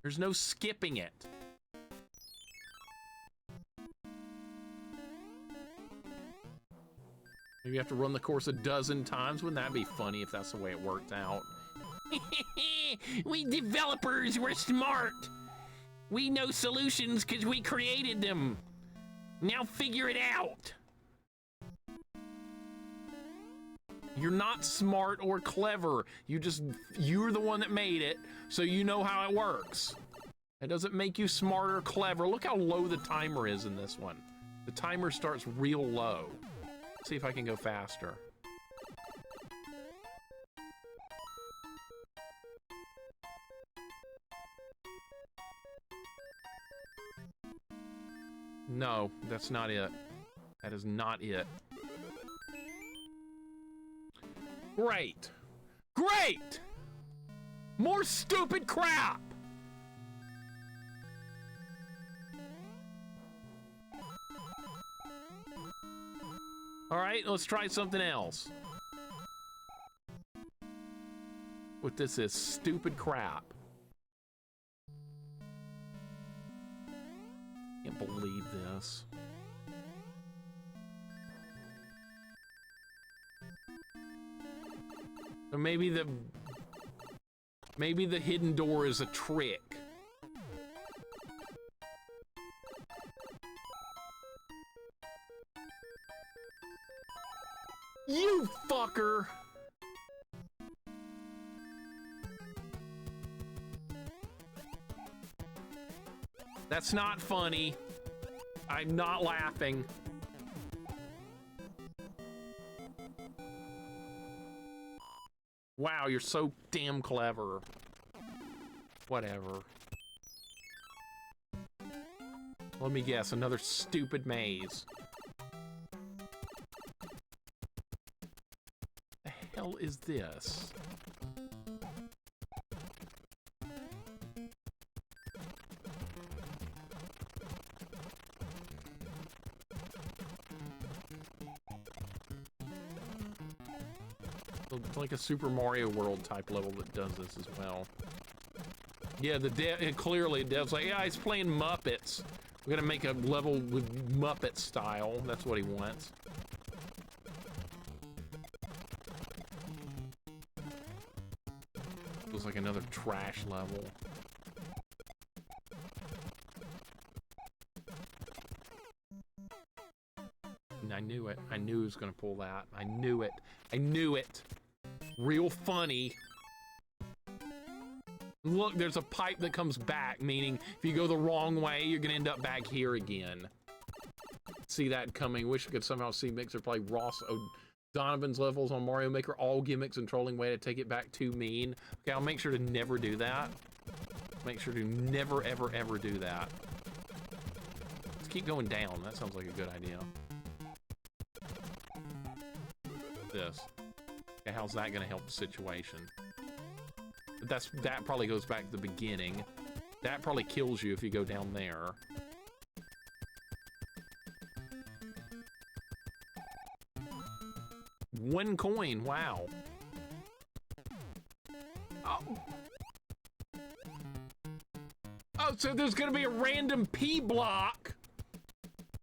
There's no skipping it. Maybe you have to run the course a dozen times. Wouldn't that be funny if that's the way it worked out? We developers, we're smart. We know solutions because we created them. Now figure it out. You're not smart or clever. You're the one that made it, so you know how it works. It doesn't make you smart or clever. Look how low the timer is in this one. The timer starts real low. Let's see if I can go faster. No, that's not it. That is not it. Great. Great! More stupid crap! All right, let's try something else. What this is, stupid crap. Can't believe this. Or maybe the hidden door is a trick. You fucker! That's not funny. I'm not laughing. Wow, you're so damn clever. Whatever. Let me guess, another stupid maze. The hell is this? It's like a Super Mario World type level that does this as well. Yeah, clearly Dev's like, yeah, he's playing Muppets. We're gonna make a level with Muppet style. That's what he wants. Feels like another trash level. And I knew it. I knew he was gonna pull that. I knew it. I knew it. Real funny. Look, there's a pipe that comes back, meaning if you go the wrong way, you're gonna end up back here again. See that coming. Wish I could somehow see Mixer play Ross O'Donovan's levels on Mario Maker. All gimmicks and trolling way to take it back too mean. Okay, I'll make sure to never do that. Make sure to never, ever, ever do that. Let's keep going down. That sounds like a good idea. This. Okay, how's that gonna help the situation? But that probably goes back to the beginning. That probably kills you if you go down there. One coin, wow. Oh. Oh, so there's gonna be a random P block.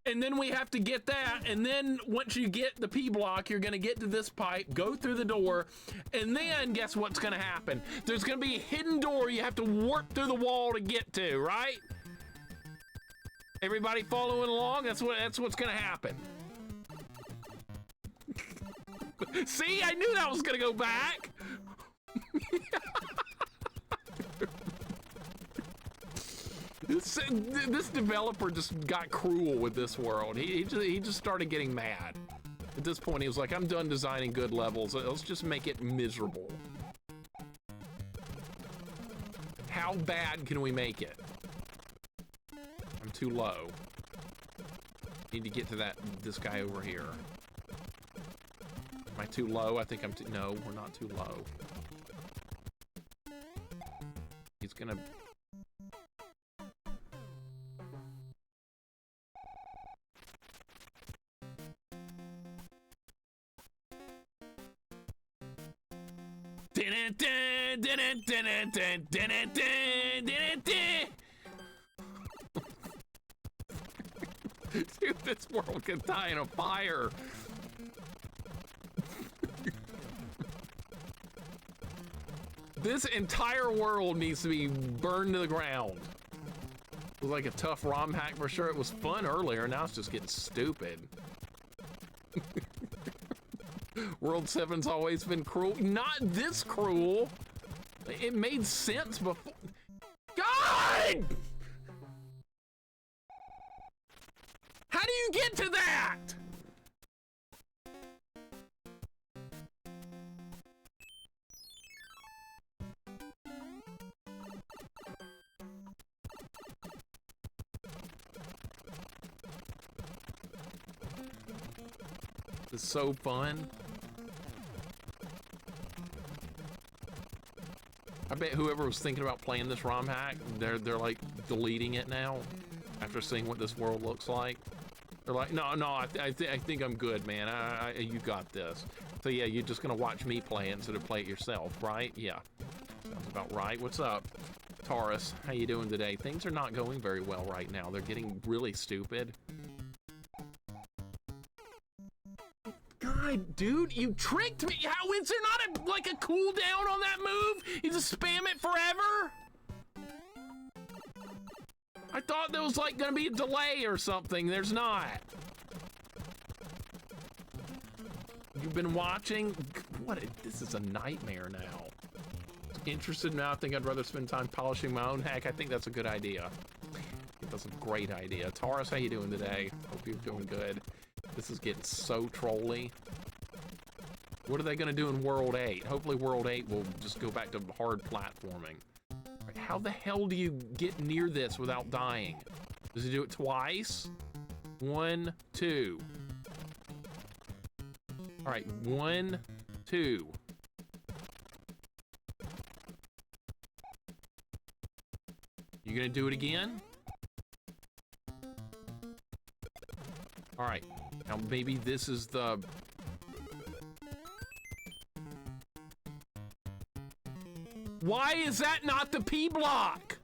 And then we have to get that, and then once you get the P block, you're gonna get to this pipe, go through the door, and then guess what's gonna happen? There's gonna be a hidden door you have to warp through the wall to get to, right? Everybody following along? That's what's gonna happen. See, I knew that was gonna go back. This developer just got cruel with this world. He just started getting mad. At this point, he was like, I'm done designing good levels. Let's just make it miserable. How bad can we make it? I'm too low. Need to get to this guy over here. Am I too low? I think I'm too... No, we're not too low. He's gonna... Dude, this world can die in a fire. This entire world needs to be burned to the ground. It was like a tough ROM hack for sure. It was fun earlier, now it's just getting stupid. World 7's always been cruel. Not this cruel. It made sense before. God! How do you get to that? It's so fun. I bet whoever was thinking about playing this ROM hack, they're like deleting it now after seeing what this world looks like. They're like, no, I think I'm good, man. You got this. So yeah, you're just gonna watch me play it instead of play it yourself, right? Yeah, sounds about right. What's up, Taurus? How you doing today? Things are not going very well right now. They're getting really stupid. God, dude, you tricked me. How is there not like a cooldown on that move? You just spam it forever? I thought there was like gonna be a delay or something. There's not. You've been watching? This is a nightmare now. Interested now? I think I'd rather spend time polishing my own hack. I think that's a good idea. I think that's a great idea. Taurus, how you doing today? Hope you're doing good. This is getting so trolly. What are they gonna do in World 8? Hopefully World 8 will just go back to hard platforming. Right, how the hell do you get near this without dying? Does he do it twice? 1, 2. All right, 1, 2. You gonna do it again? All right, now maybe this is the... Why is that not the P block?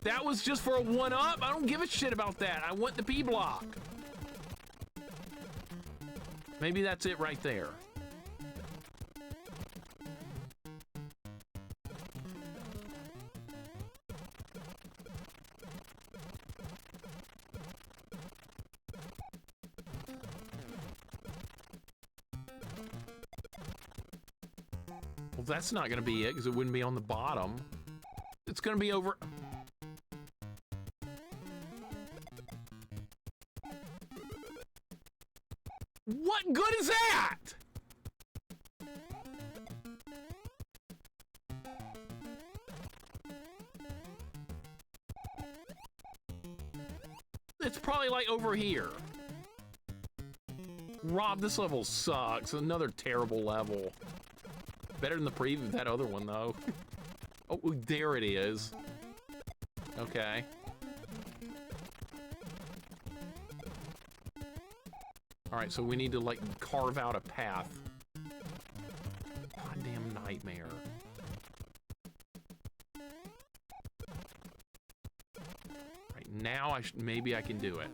That was just for a 1-up? I don't give a shit about that. I want the P block. Maybe that's it right there. Well, that's not gonna be it, because it wouldn't be on the bottom. It's gonna be over... What good is that? It's probably like over here. Rob, this level sucks. Another terrible level. Better than the preview, that other one though. Oh, there it is. Okay. All right, so we need to like carve out a path. Goddamn nightmare. All right, now maybe I can do it.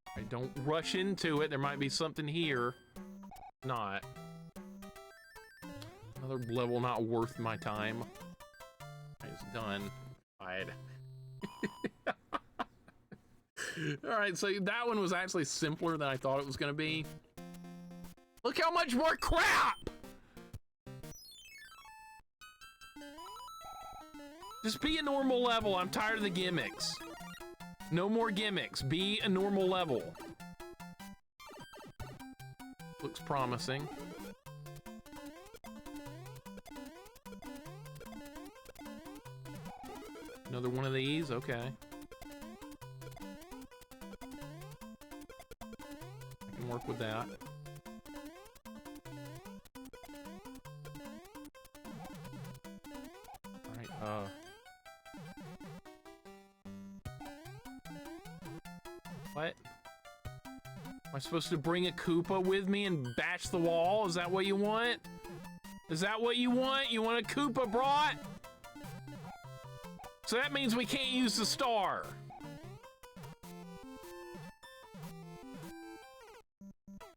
All right, don't rush into it. There might be something here. Not. Another level not worth my time. It's done. Fine. All right, so that one was actually simpler than I thought it was going to be. Look how much more crap! Just be a normal level. I'm tired of the gimmicks. No more gimmicks. Be a normal level. Looks promising. Another one of these? Okay. I can work with that. Alright, what? Am I supposed to bring a Koopa with me and bash the wall? Is that what you want? Is that what you want? You want a Koopa brought? So that means we can't use the star.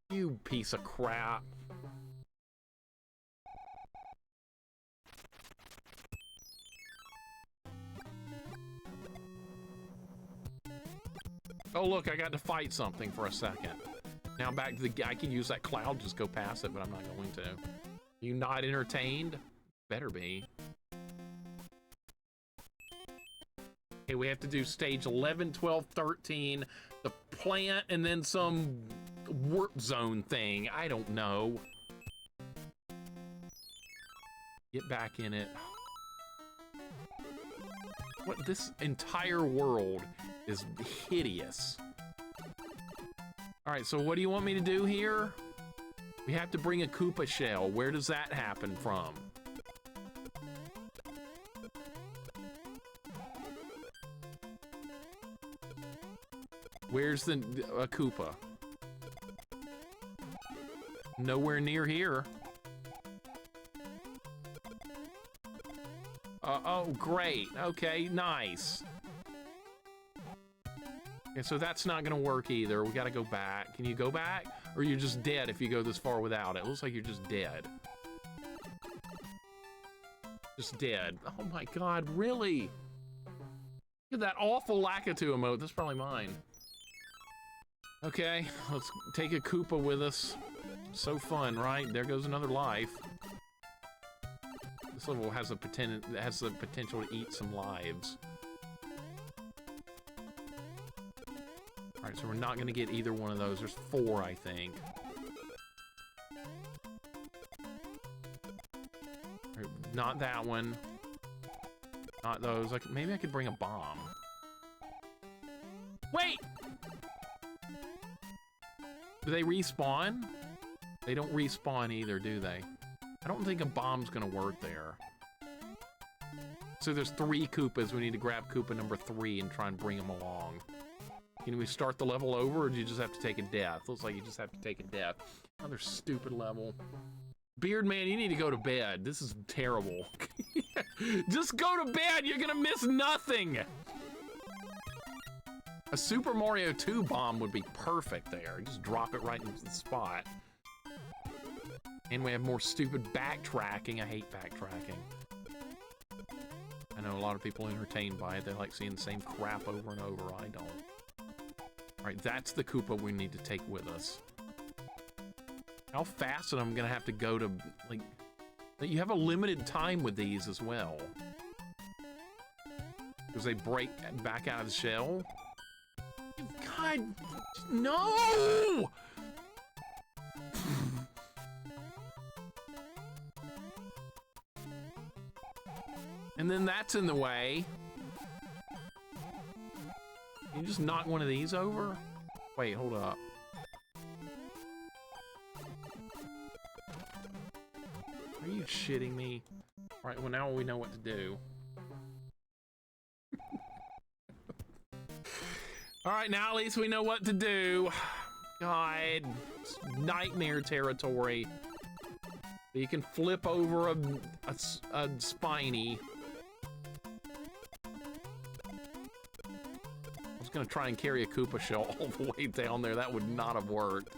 You piece of crap. Oh look, I got to fight something for a second. Now back to the, I can use that cloud, just go past it, but I'm not going to. You not entertained? Better be. Okay, we have to do stage 11, 12, 13, the plant, and then some warp zone thing. I don't know. Get back in it. What, this entire world is hideous. All right, so what do you want me to do here? We have to bring a Koopa shell. Where does that happen from? Where's the Koopa? Nowhere near here. Oh, great. Okay, nice. Okay, so that's not gonna work either. We gotta go back. Can you go back? Or you're just dead if you go this far without it? It looks like you're just dead. Just dead. Oh my god, really? Look at that awful Lakitu emote. That's probably mine. Okay, let's take a Koopa with us. So fun, right? There goes another life. This level has the potential to eat some lives. Alright, so we're not gonna get either one of those. There's 4, I think. Right, not that one. Not those. Maybe I could bring a bomb. Wait! Do they respawn? They don't respawn either, do they? I don't think a bomb's gonna work there. So there's 3 Koopas. We need to grab Koopa number 3 and try and bring them along. Can we start the level over, or do you just have to take a death? Looks like you just have to take a death. Another stupid level. Beard man, you need to go to bed. This is terrible. Just go to bed. You're gonna miss nothing. A Super Mario 2 bomb would be perfect there. Just drop it right into the spot. And we have more stupid backtracking. I hate backtracking. I know a lot of people are entertained by it. They like seeing the same crap over and over. I don't. Alright, that's the Koopa we need to take with us. How fast am I gonna have to go to, like... You have a limited time with these as well. Because they break back out of the shell. God, no! And then that's in the way. Can you just knock one of these over? Wait, hold up. Are you shitting me? All right, well now we know what to do. All right, now at least we know what to do. God, it's nightmare territory. You can flip over a spiny. I was gonna try and carry a Koopa shell all the way down there. That would not have worked.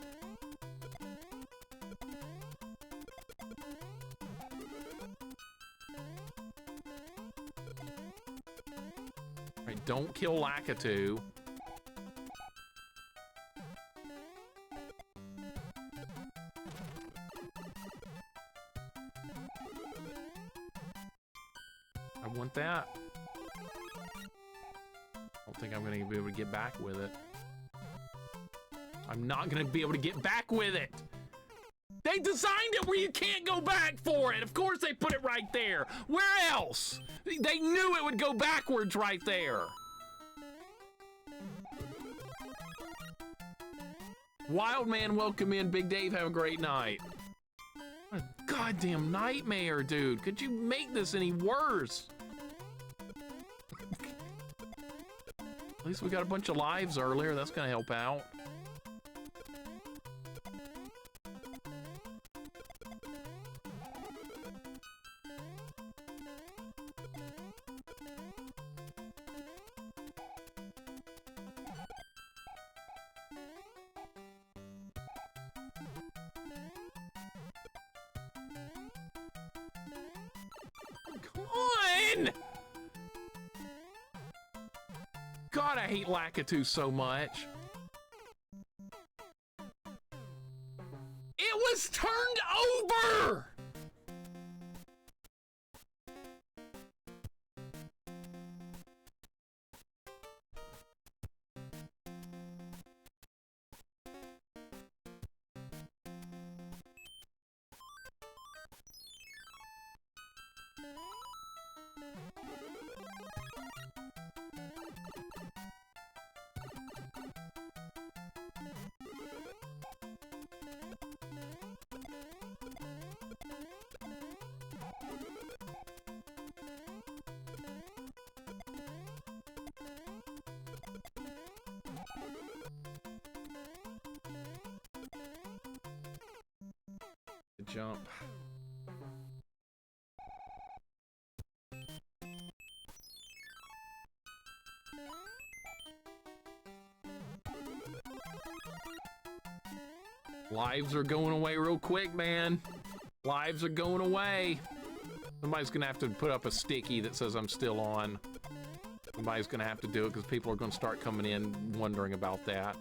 All right, don't kill Lakitu. want that. I don't think I'm gonna be able to get back with it. I'm not gonna be able to get back with it. They designed it where you can't go back for it. Of course they put it right there. Where else? They knew it would go backwards right there. Wild Man, welcome in. Big Dave, have a great night. What a goddamn nightmare, dude. Could you make this any worse? At least we got a bunch of lives earlier. That's gonna help out. God, I hate Lakitu so much. It was turned over! Jump. Lives are going away real quick, man. Lives are going away. Somebody's gonna have to put up a sticky that says I'm still on. Somebody's gonna have to do it because people are gonna start coming in wondering about that.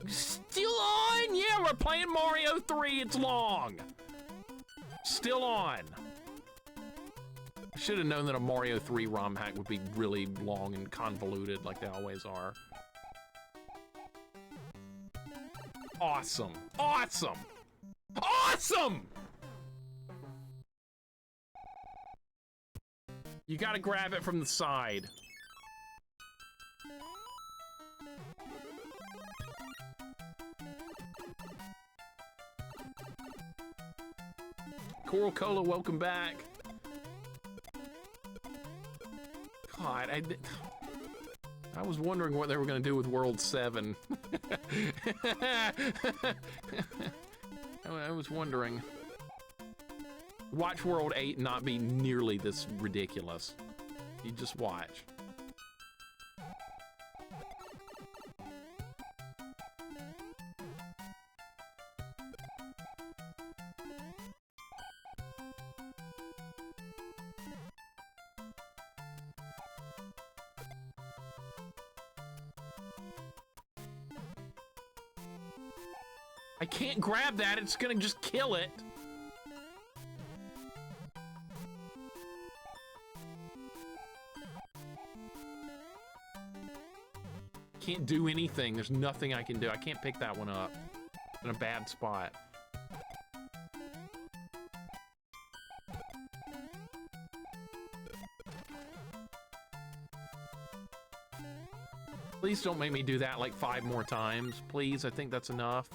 Still on? Yeah, we're playing Mario 3. It's long. Still on. I should have known that a Mario 3 ROM hack would be really long and convoluted like they always are. Awesome. Awesome. Awesome! You gotta grab it from the side. Coral Cola, welcome back. God, I was wondering what they were going to do with World 7. I was wondering. Watch World 8 not be nearly this ridiculous. You just watch. I can't grab that, it's gonna just kill it. Can't do anything, there's nothing I can do. I can't pick that one up. In a bad spot. Please don't make me do that like 5 more times. Please, I think that's enough.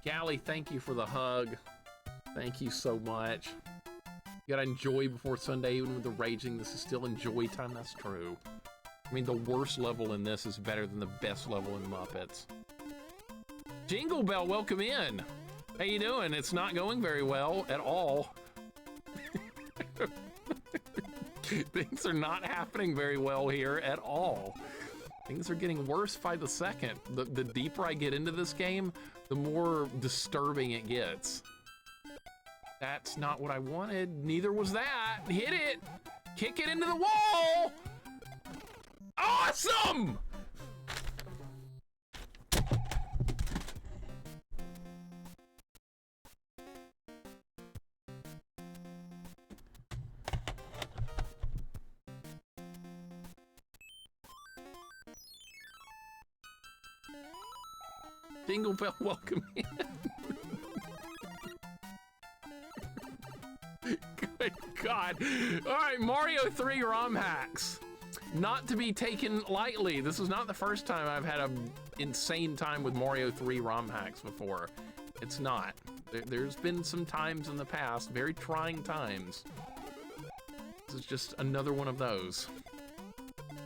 Gally, thank you for the hug. Thank you so much. You gotta enjoy before Sunday, even with the raging. This is still enjoy time. That's true. I mean, the worst level in this is better than the best level in Muppets. Jingle Bell, welcome in. How you doing? It's not going very well at all. Things are not happening very well here at all. Things are getting worse by the second. The deeper I get into this game, the more disturbing it gets. That's not what I wanted. Neither was that. Hit it. Kick it into the wall. Awesome! Dingle Bell, welcome in. Good God. All right, Mario 3 ROM hacks. Not to be taken lightly. This is not the first time I've had an insane time with Mario 3 ROM hacks before. It's not. There's been some times in the past, very trying times. This is just another one of those.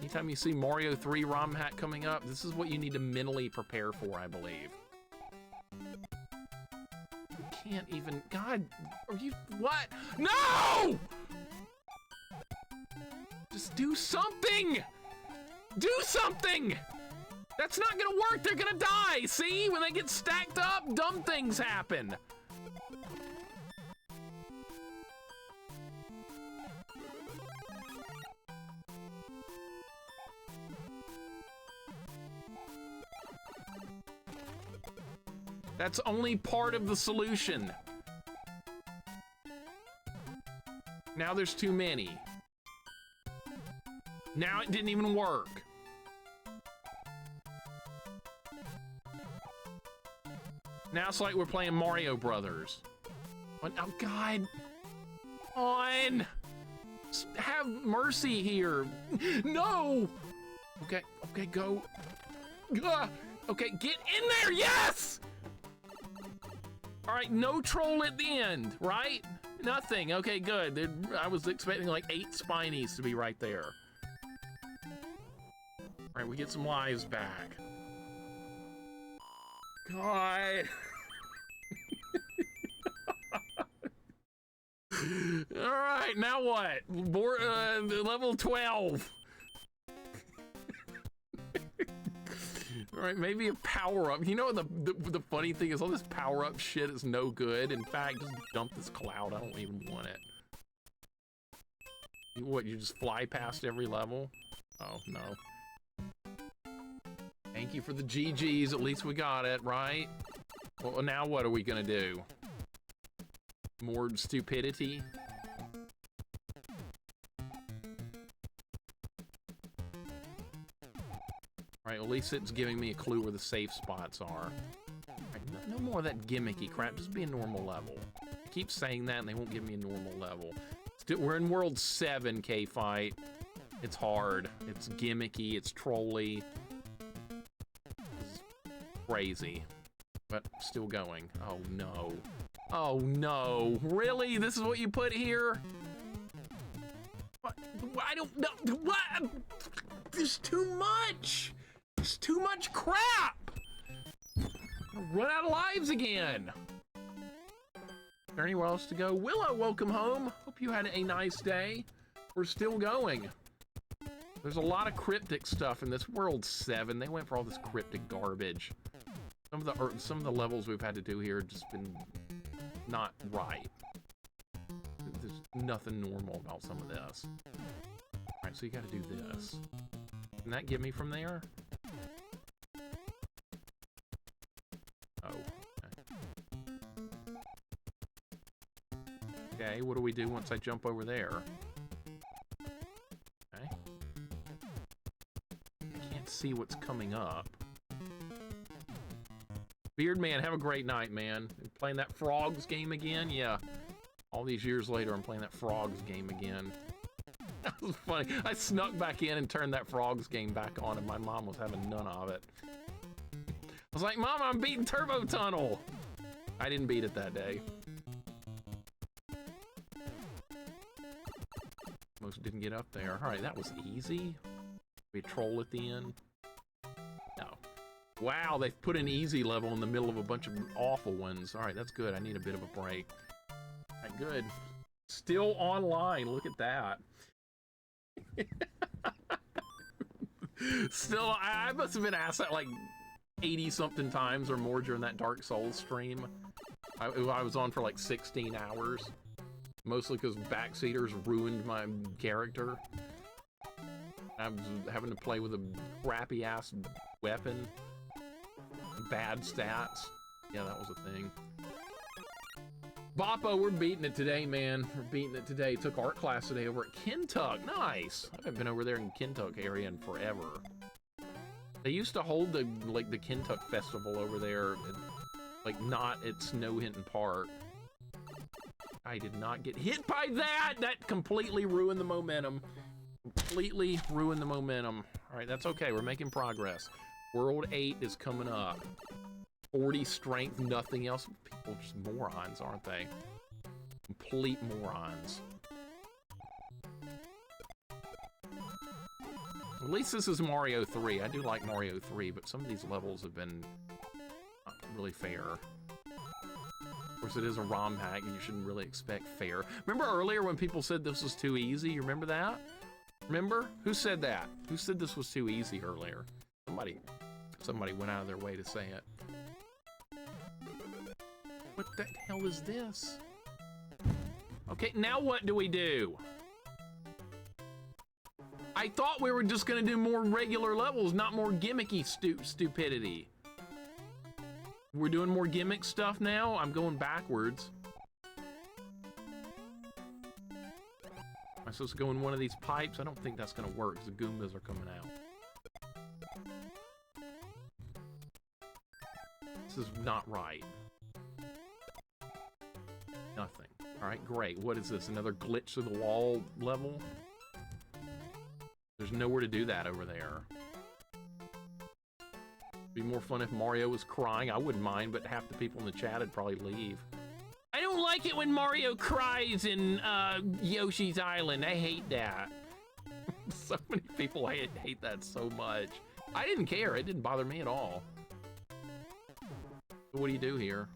Anytime you see Mario 3 ROM hack coming up, this is what you need to mentally prepare for, I believe. You can't even, God, are you, what? No! Just do something! Do something! That's not gonna work, they're gonna die, see? When they get stacked up, dumb things happen. That's only part of the solution. Now there's too many. Now it didn't even work. Now it's like we're playing Mario Brothers. What? Oh God. On. Have mercy here. No. Okay, okay, go. Okay, get in there, yes! All right, no troll at the end, right? Nothing, okay, good. I was expecting like 8 Spinies to be right there. All right, we get some lives back. God. All right, now what? Level 12. All right, maybe a power-up. You know, the funny thing is all this power-up shit is no good. In fact, just dump this cloud. I don't even want it. What, you just fly past every level? Oh, no. Thank you for the GGs. At least we got it, right? Well, now what are we gonna do? More stupidity? Right, at least it's giving me a clue where the safe spots are. Right, no more of that gimmicky crap, just be a normal level. I keep saying that and they won't give me a normal level. We're in World 7, K-Fight. It's hard, it's gimmicky, it's trolly. It's crazy, but still going. Oh no. Oh no, really? This is what you put here? What? I don't know, what? There's too much! There's too much crap! I'll run out of lives again! Is there anywhere else to go? Willow, welcome home! Hope you had a nice day. We're still going. There's a lot of cryptic stuff in this World 7. They went for all this cryptic garbage. Some of the levels we've had to do here have just been not right. There's nothing normal about some of this. Alright, so you gotta do this. Can that get me from there? Oh. Okay, what do we do once I jump over there? Okay. I can't see what's coming up. Beard Man, have a great night, man. Playing that Frogs game again? Yeah. All these years later, I'm playing that Frogs game again. That was funny. I snuck back in and turned that Frogs game back on, and my mom was having none of it. I was like, Mom, I'm beating Turbo Tunnel! I didn't beat it that day. Most didn't get up there. Alright, that was easy. We troll at the end. No. Wow, they've put an easy level in the middle of a bunch of awful ones. All right, that's good. I need a bit of a break. All right, good. Still online. Look at that. Still, I must have been asked that like 80-something times or more during that Dark Souls stream. I was on for like 16 hours. Mostly because backseaters ruined my character. I was having to play with a crappy-ass weapon. Bad stats. Yeah, that was a thing. Boppo, we're beating it today, man. We're beating it today. Took art class today over at Kentuck. Nice. I haven't been over there in Kentuck area in forever. They used to hold the Kentuck Festival over there, like not at Snow Hinton Park. I did not get hit by that. That completely ruined the momentum. Completely ruined the momentum. All right, that's okay. We're making progress. World 8 is coming up. 40 strength, nothing else. People are just morons, aren't they? Complete morons. At least this is Mario 3. I do like Mario 3, but some of these levels have been not really fair. Of course, it is a ROM hack, and you shouldn't really expect fair. Remember earlier when people said this was too easy? You remember that? Remember? Who said that? Who said this was too easy earlier? Somebody went out of their way to say it. What the hell is this? Okay, now what do we do? I thought we were just gonna do more regular levels, not more gimmicky stupidity. We're doing more gimmick stuff now? I'm going backwards. Am I supposed to go in one of these pipes? I don't think that's gonna work because the Goombas are coming out. This is not right. Nothing. All right, great. What is this? Another glitch through the wall level? There's nowhere to do that over there. Be more fun if Mario was crying. I wouldn't mind, but half the people in the chat would probably leave. I don't like it when Mario cries in Yoshi's Island. I hate that. So many people hate that so much. I didn't care. It didn't bother me at all. So what do you do here?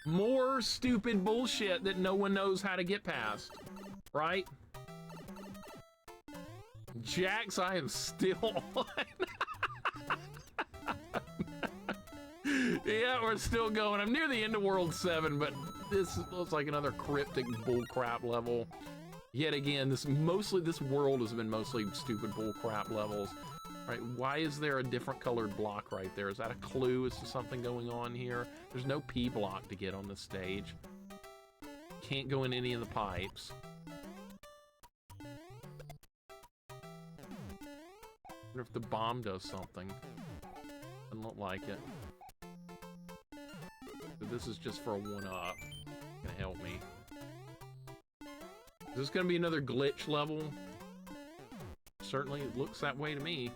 More stupid bullshit that no one knows how to get past, right? Jax, I am still on. Yeah, we're still going. I'm near the end of World 7, but this looks like another cryptic bullcrap level. Yet again, this world has been mostly stupid bullcrap levels. Right, why is there a different colored block right there? Is that a clue as to something going on here? There's no P block to get on this stage. Can't go in any of the pipes. Wonder if the bomb does something. Doesn't look like it. So this is just for a one-up. Gonna help me. Is this gonna be another glitch level? Certainly it looks that way to me.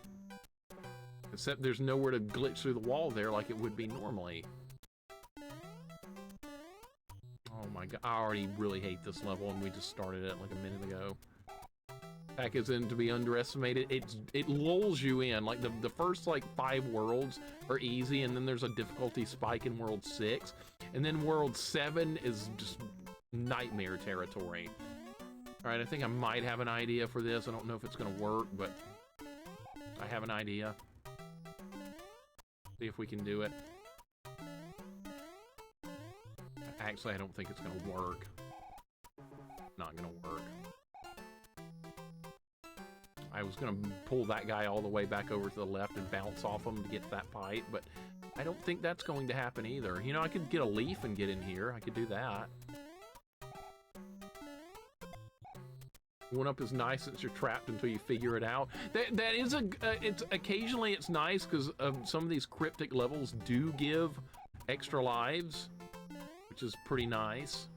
Except there's nowhere to glitch through the wall there like it would be normally. Oh my god, I already really hate this level and we just started it like a minute ago. Pack isn't to be underestimated. It lulls you in. Like the first like 5 worlds are easy, and then there's a difficulty spike in World 6. And then World 7 is just nightmare territory. Alright, I think I might have an idea for this. I don't know if it's gonna work, but I have an idea. See if we can do it. Actually, I don't think it's gonna work. Not gonna work. I was gonna pull that guy all the way back over to the left and bounce off him to get to that pipe, but I don't think that's going to happen either. You know, I could get a leaf and get in here. I could do that. One up is nice since you're trapped until you figure it out. That is it's occasionally it's nice because some of these cryptic levels do give extra lives, which is pretty nice.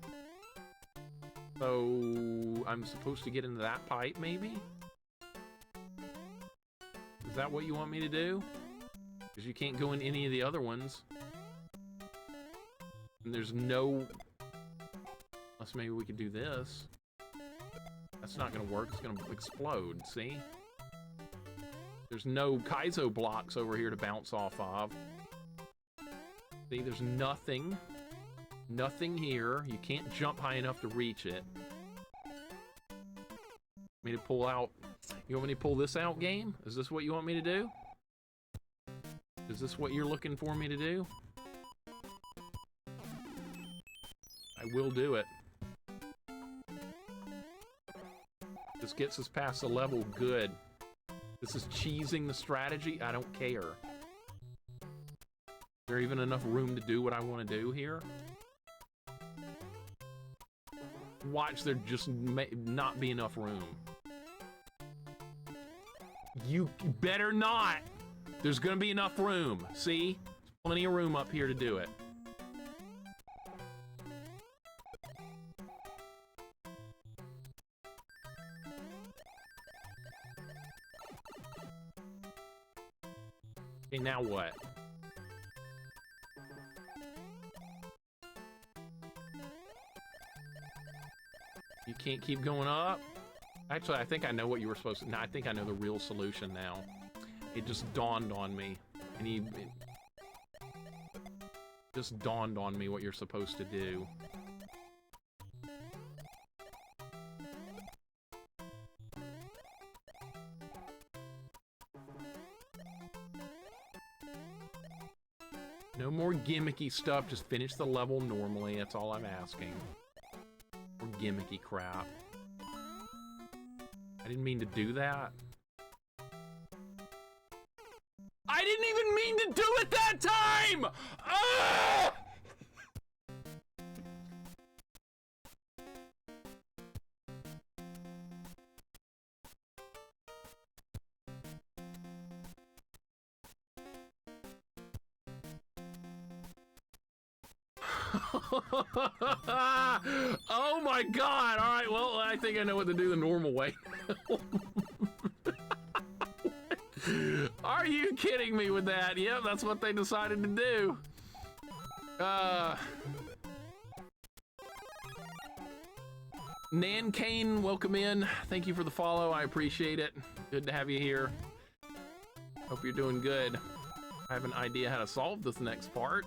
So I'm supposed to get into that pipe, maybe? Is that what you want me to do? Because you can't go in any of the other ones. And there's no... Unless maybe we could do this. That's not gonna work, it's gonna explode, see? There's no Kaizo blocks over here to bounce off of. See, there's nothing. Nothing here. You can't jump high enough to reach it. Me to pull out... You want me to pull this out, game? Is this what you want me to do? Is this what you're looking for me to do? I will do it. This gets us past the level, good. This is cheesing the strategy, I don't care. Is there even enough room to do what I want to do here? Watch there just not be enough room. You better not! There's gonna be enough room, see? Plenty of room up here to do it. Okay, now what? You can't keep going up? Actually, I think I know what you were supposed to... No, I think I know the real solution now. It just dawned on me. It just dawned on me what you're supposed to do. No more gimmicky stuff, just finish the level normally, that's all I'm asking. Or gimmicky crap. I didn't mean to do that. I didn't even mean to do it that time! Ah! Oh my god! Alright, well, I think I know what to do the normal way. Are you kidding me with that? Yep, that's what they decided to do. Nan Kane, welcome in. Thank you for the follow, I appreciate it. Good to have you here. Hope you're doing good. I have an idea how to solve this next part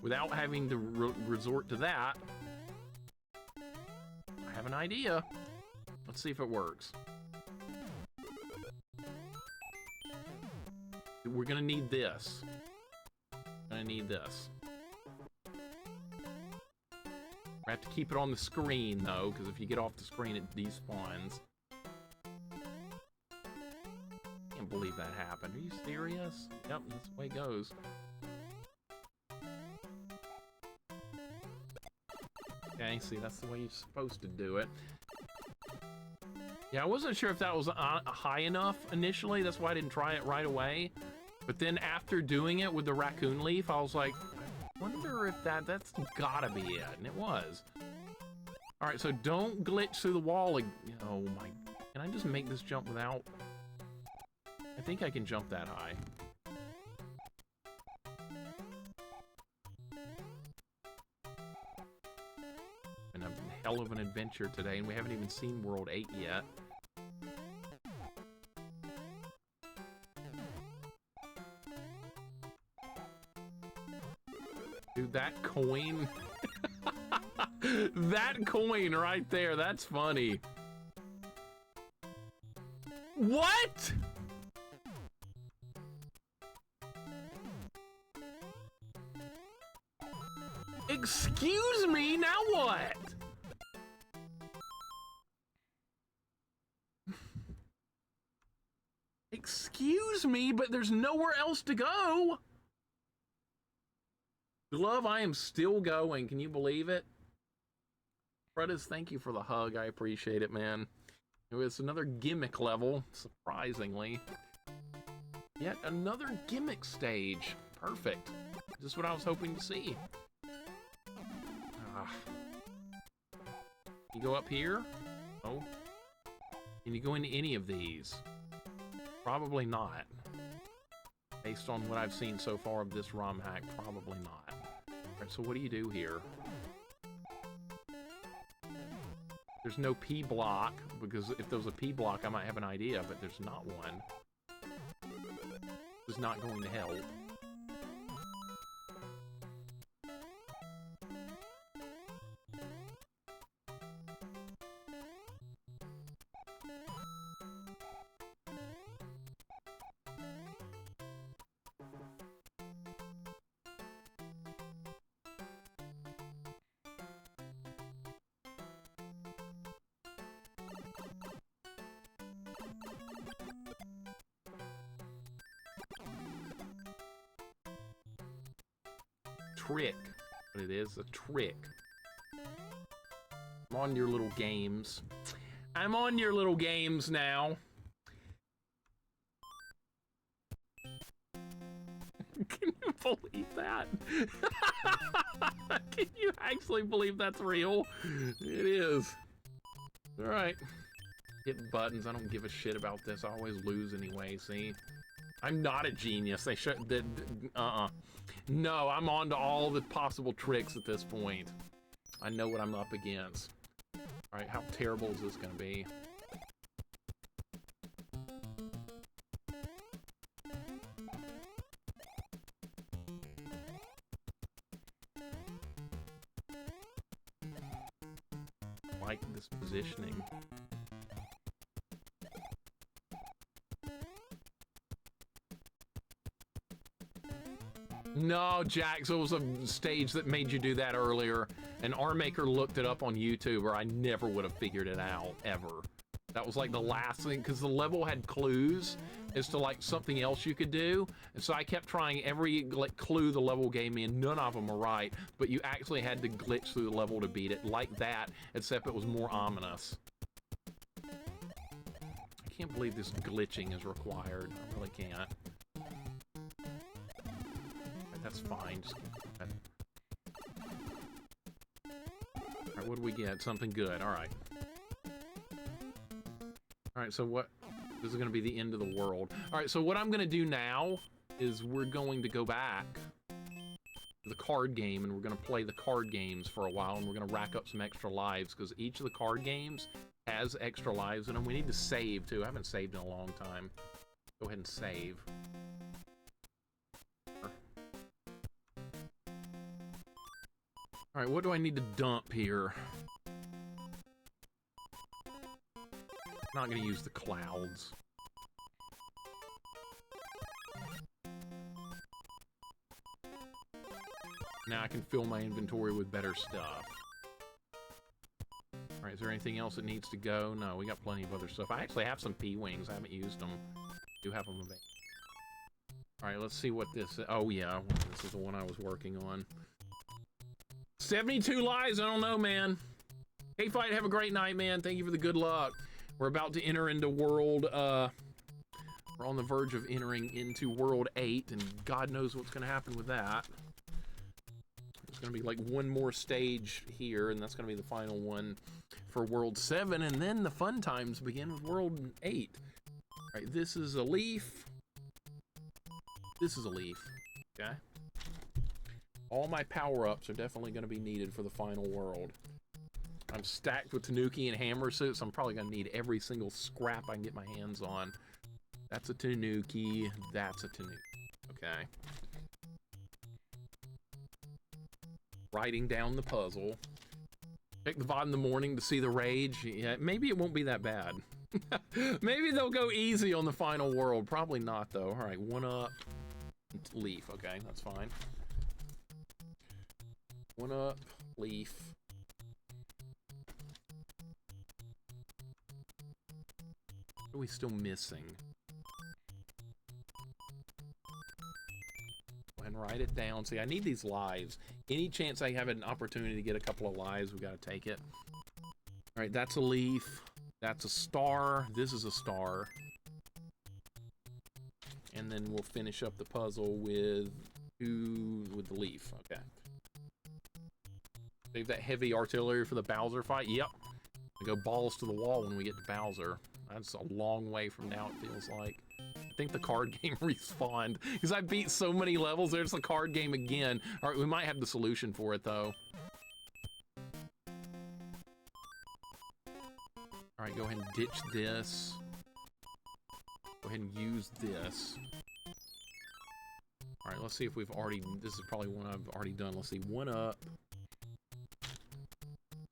without having to resort to that. I have an idea. Let's see if it works. We're gonna need this. I need this. I have to keep it on the screen though, because if you get off the screen, it despawns. Can't believe that happened. Are you serious? Yep, that's the way it goes. Okay, see, that's the way you're supposed to do it. Yeah, I wasn't sure if that was high enough initially. That's why I didn't try it right away. But then after doing it with the raccoon leaf, I was like, I wonder if that's gotta be it. And it was. All right, so don't glitch through the wall. Oh my, can I just make this jump without? I think I can jump that high. And a hell of an adventure today, and we haven't even seen World 8 yet. Dude, that coin. That coin right there, that's funny. What? Excuse me, now what? Excuse me, but there's nowhere else to go. Glove, I am still going. Can you believe it? Fredis, thank you for the hug. I appreciate it, man. It was another gimmick level, surprisingly. Yet another gimmick stage. Perfect. Just what I was hoping to see. You go up here? Oh. Can you go into any of these? Probably not. Based on what I've seen so far of this ROM hack, probably not. Alright, so what do you do here? There's no P block, because if there was a P block, I might have an idea, but there's not one. This is not going to help. Trick. But it is a trick. I'm on your little games. I'm on your little games now. Can you believe that? Can you actually believe that's real? It is. Alright. Hit buttons. I don't give a shit about this. I always lose anyway, see? I'm not a genius. They should... No, I'm on to all the possible tricks at this point. I know what I'm up against. Alright, how terrible is this gonna be? I like this positioning. No, Jax, it was a stage that made you do that earlier. And R-Maker looked it up on YouTube, or I never would have figured it out, ever. That was like the last thing, because the level had clues as to like something else you could do. And so I kept trying every like clue the level gave me, and none of them were right. But you actually had to glitch through the level to beat it, like that, except it was more ominous. I can't believe this glitching is required. I really can't. That's fine. Just alright, what do we get? Something good. Alright. Alright, so what... This is going to be the end of the world. Alright, so what I'm going to do now is we're going to go back to the card game, and we're going to play the card games for a while, and we're going to rack up some extra lives, because each of the card games has extra lives in them. We need to save, too. I haven't saved in a long time. Go ahead and save. Alright, what do I need to dump here? I'm not going to use the clouds. Now I can fill my inventory with better stuff. Alright, is there anything else that needs to go? No, we got plenty of other stuff. I actually have some P-Wings. I haven't used them. I do have them available. Alright, let's see what this is. Oh, yeah. This is the one I was working on. 72 lives, I don't know, man. Hey, Fight, have a great night, man. Thank you for the good luck. We're about to enter into World, we're on the verge of entering into World 8, and God knows what's going to happen with that. There's going to be, like, one more stage here, and that's going to be the final one for World 7, and then the fun times begin with World 8. All right, this is a leaf. This is a leaf, okay? All my power-ups are definitely going to be needed for the final world. I'm stacked with Tanuki and hammer suits. I'm probably going to need every single scrap I can get my hands on. That's a Tanuki. That's a Tanuki. Okay. Writing down the puzzle. Check the VOD in the morning to see the rage. Yeah, maybe it won't be that bad. Maybe they'll go easy on the final world. Probably not, though. All right, one up. Leaf. Okay, that's fine. One up, leaf. What are we still missing? Go ahead and write it down. See, I need these lives. Any chance I have an opportunity to get a couple of lives, we gotta take it. Alright, that's a leaf. That's a star. This is a star. And then we'll finish up the puzzle with the leaf. Okay. Save that heavy artillery for the Bowser fight. Yep. We go balls to the wall when we get to Bowser. That's a long way from now, it feels like. think the card game respawned. Because I beat so many levels, there's the card game again. All right, we might have the solution for it, though. All right, go ahead and ditch this. Go ahead and use this. All right, let's see if we've already... This is probably one I've already done. Let's see, 1-up.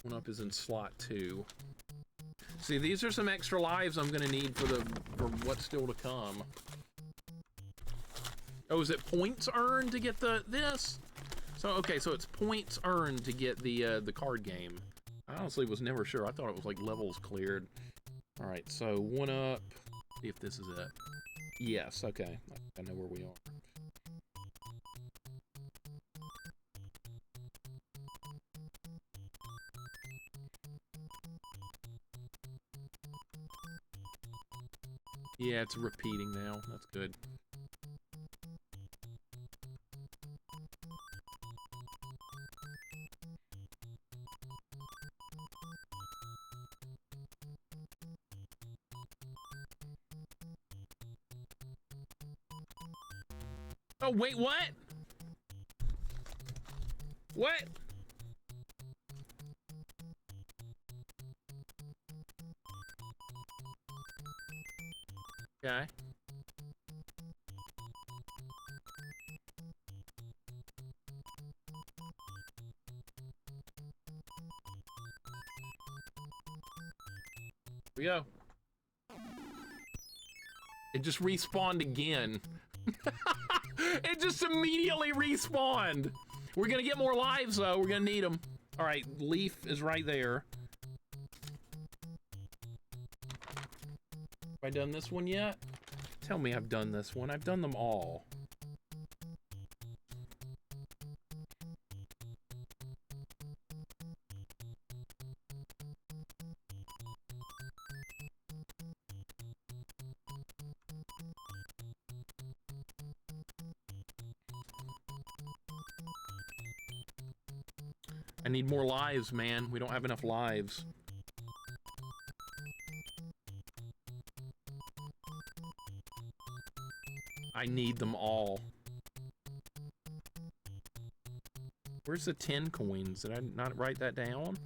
1-up is in slot 2. See, these are some extra lives I'm gonna need for what's still to come. Oh, is it points earned to get this? So okay, so it's points earned to get the card game. I honestly was never sure. I thought it was like levels cleared. All right, so 1-up. See if this is it. Yes. Okay, I know where we are. Yeah, it's repeating now. That's good. Oh, wait, what? What? Okay. Here we go. It just respawned again. It just immediately respawned. We're gonna get more lives though. We're gonna need them. All right, Leaf is right there. Have I done this one yet? Tell me I've done this one. I've done them all. I need more lives, man. We don't have enough lives. I need them all. Where's the 10 coins? Did I not write that down?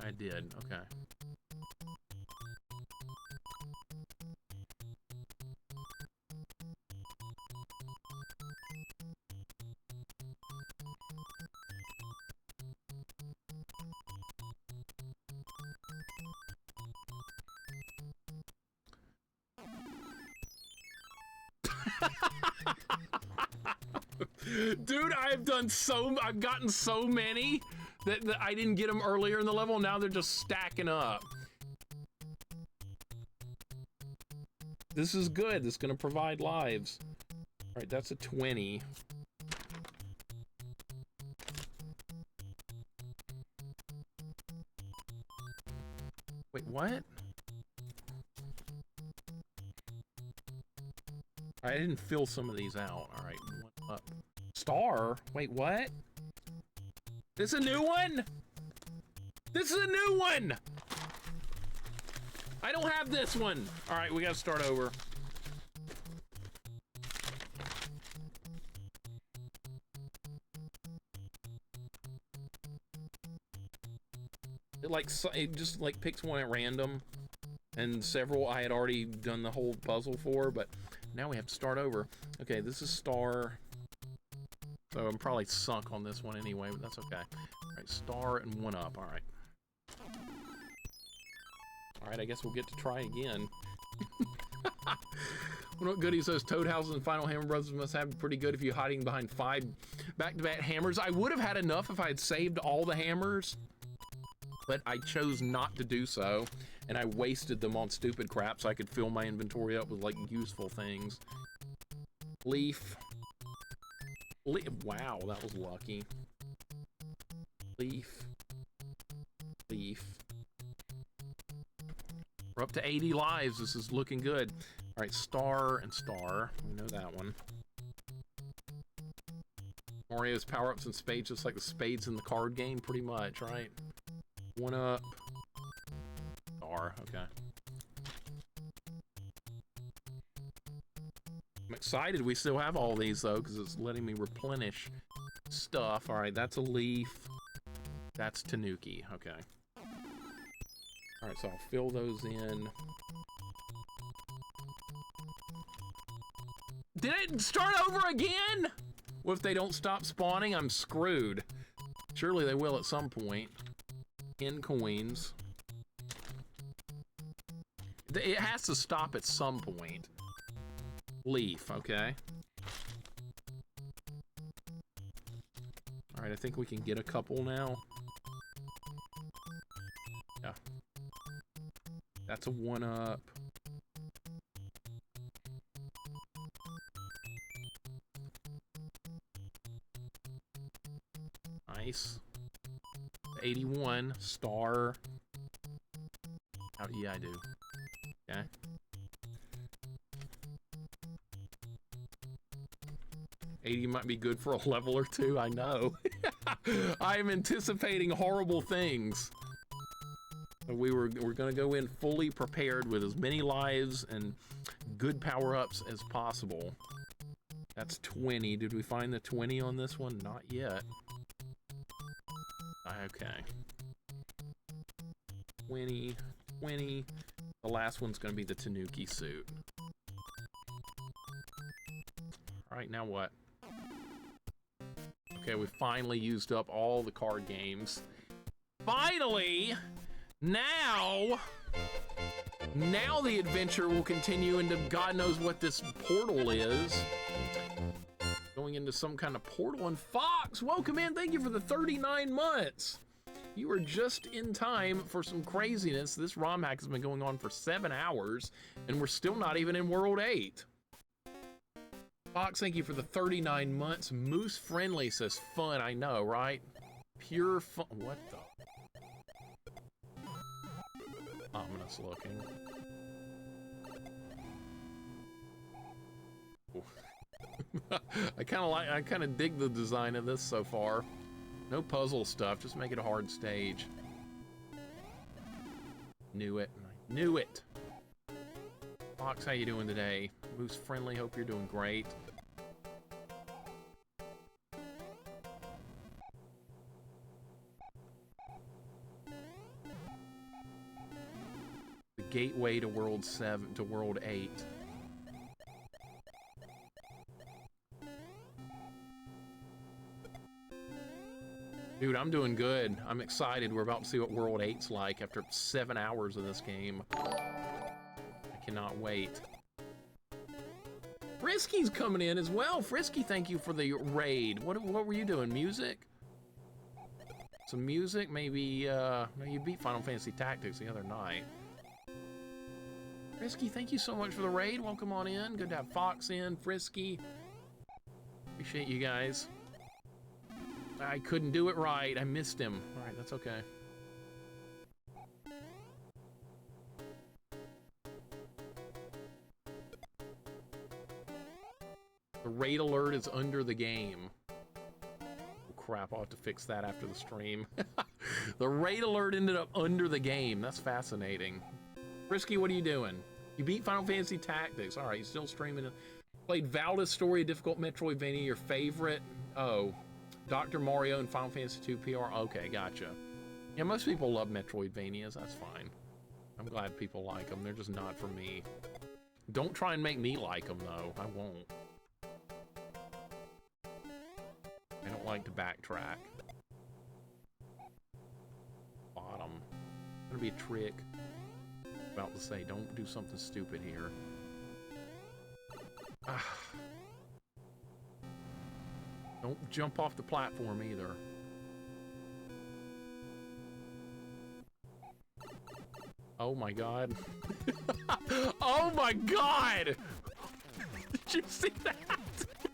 I did. Okay. Dude, I've gotten so many that I didn't get them earlier in the level. Now they're just stacking up. This is good. This is going to provide lives. All right, that's a 20. Wait, what? I didn't fill some of these out. All right, 1-up. Star? Wait, what? This is a new one? This is a new one! I don't have this one. All right, we gotta start over. It just like picks one at random, and several I had already done the whole puzzle for, but now we have to start over. Okay, this is Star. So I'm probably sunk on this one anyway, but that's okay. All right, Star and 1-up. All right. All right, I guess we'll get to try again. What goodies those Toad Houses and Final Hammer Brothers must have pretty good if you're hiding behind 5 back-to-back hammers. I would have had enough if I had saved all the hammers, but I chose not to do so, and I wasted them on stupid crap so I could fill my inventory up with like useful things. Leaf. Wow, that was lucky. Leaf. Leaf. We're up to 80 lives. This is looking good. All right, Star and Star. We know that one. Mario's power-ups and spades, just like the spades in the card game, pretty much, right? 1-up. Star, okay. I'm excited we still have all these, though, because it's letting me replenish stuff. All right, that's a leaf. That's Tanuki. Okay. All right, so I'll fill those in. Did it start over again? What if they don't stop spawning? I'm screwed. Surely they will at some point. 10 coins. It has to stop at some point. Leaf, okay. All right, I think we can get a couple now. Yeah. That's a 1-up. Nice. 81, star. How do I do? Okay. $80 might be good for a level or two, I know. I am anticipating horrible things. We're gonna go in fully prepared with as many lives and good power-ups as possible. That's 20. Did we find the 20 on this one? Not yet. Okay. 20, 20. The last one's gonna be the Tanuki suit. All right, now what? Okay, we finally used up all the card games. Finally! Now the adventure will continue into God knows what this portal is. Going into some kind of portal. And Fox, welcome in. Thank you for the 39 months. You are just in time for some craziness. This ROM hack has been going on for 7 hours, and we're still not even in World 8. Fox, thank you for the 39 months. Moose Friendly says fun. I know, right? Pure fun. What the? Ominous looking. I kind of dig the design of this so far. No puzzle stuff, just make it a hard stage. Knew it. I knew it. Fox, how you doing today? Moose Friendly, hope you're doing great. The gateway to World 7 to World 8. Dude, I'm doing good. I'm excited. We're about to see what World 8's like after 7 hours of this game. I cannot wait. Frisky's coming in as well. Frisky, thank you for the raid. What were you doing? Music? Some music? Maybe, no, you beat Final Fantasy Tactics the other night. Frisky, thank you so much for the raid. Welcome on in. Good to have Fox in. Frisky. Appreciate you guys. I couldn't do it right. I missed him. All right, that's okay. The raid alert is under the game. Oh, crap, I'll have to fix that after the stream. The raid alert ended up under the game. That's fascinating. Frisky, what are you doing? You beat Final Fantasy Tactics. All right, you still streaming. Played Valda's Story, a difficult Metroidvania, your favorite? Oh. Dr. Mario and Final Fantasy II PR. Okay, gotcha. Yeah, most people love Metroidvanias. That's fine. I'm glad people like them. They're just not for me. Don't try and make me like them, though. I won't. I don't like to backtrack. Bottom. Gonna be a trick. About to say, don't do something stupid here. Ah. Don't jump off the platform either. Oh my god. Oh my god! Did you see that?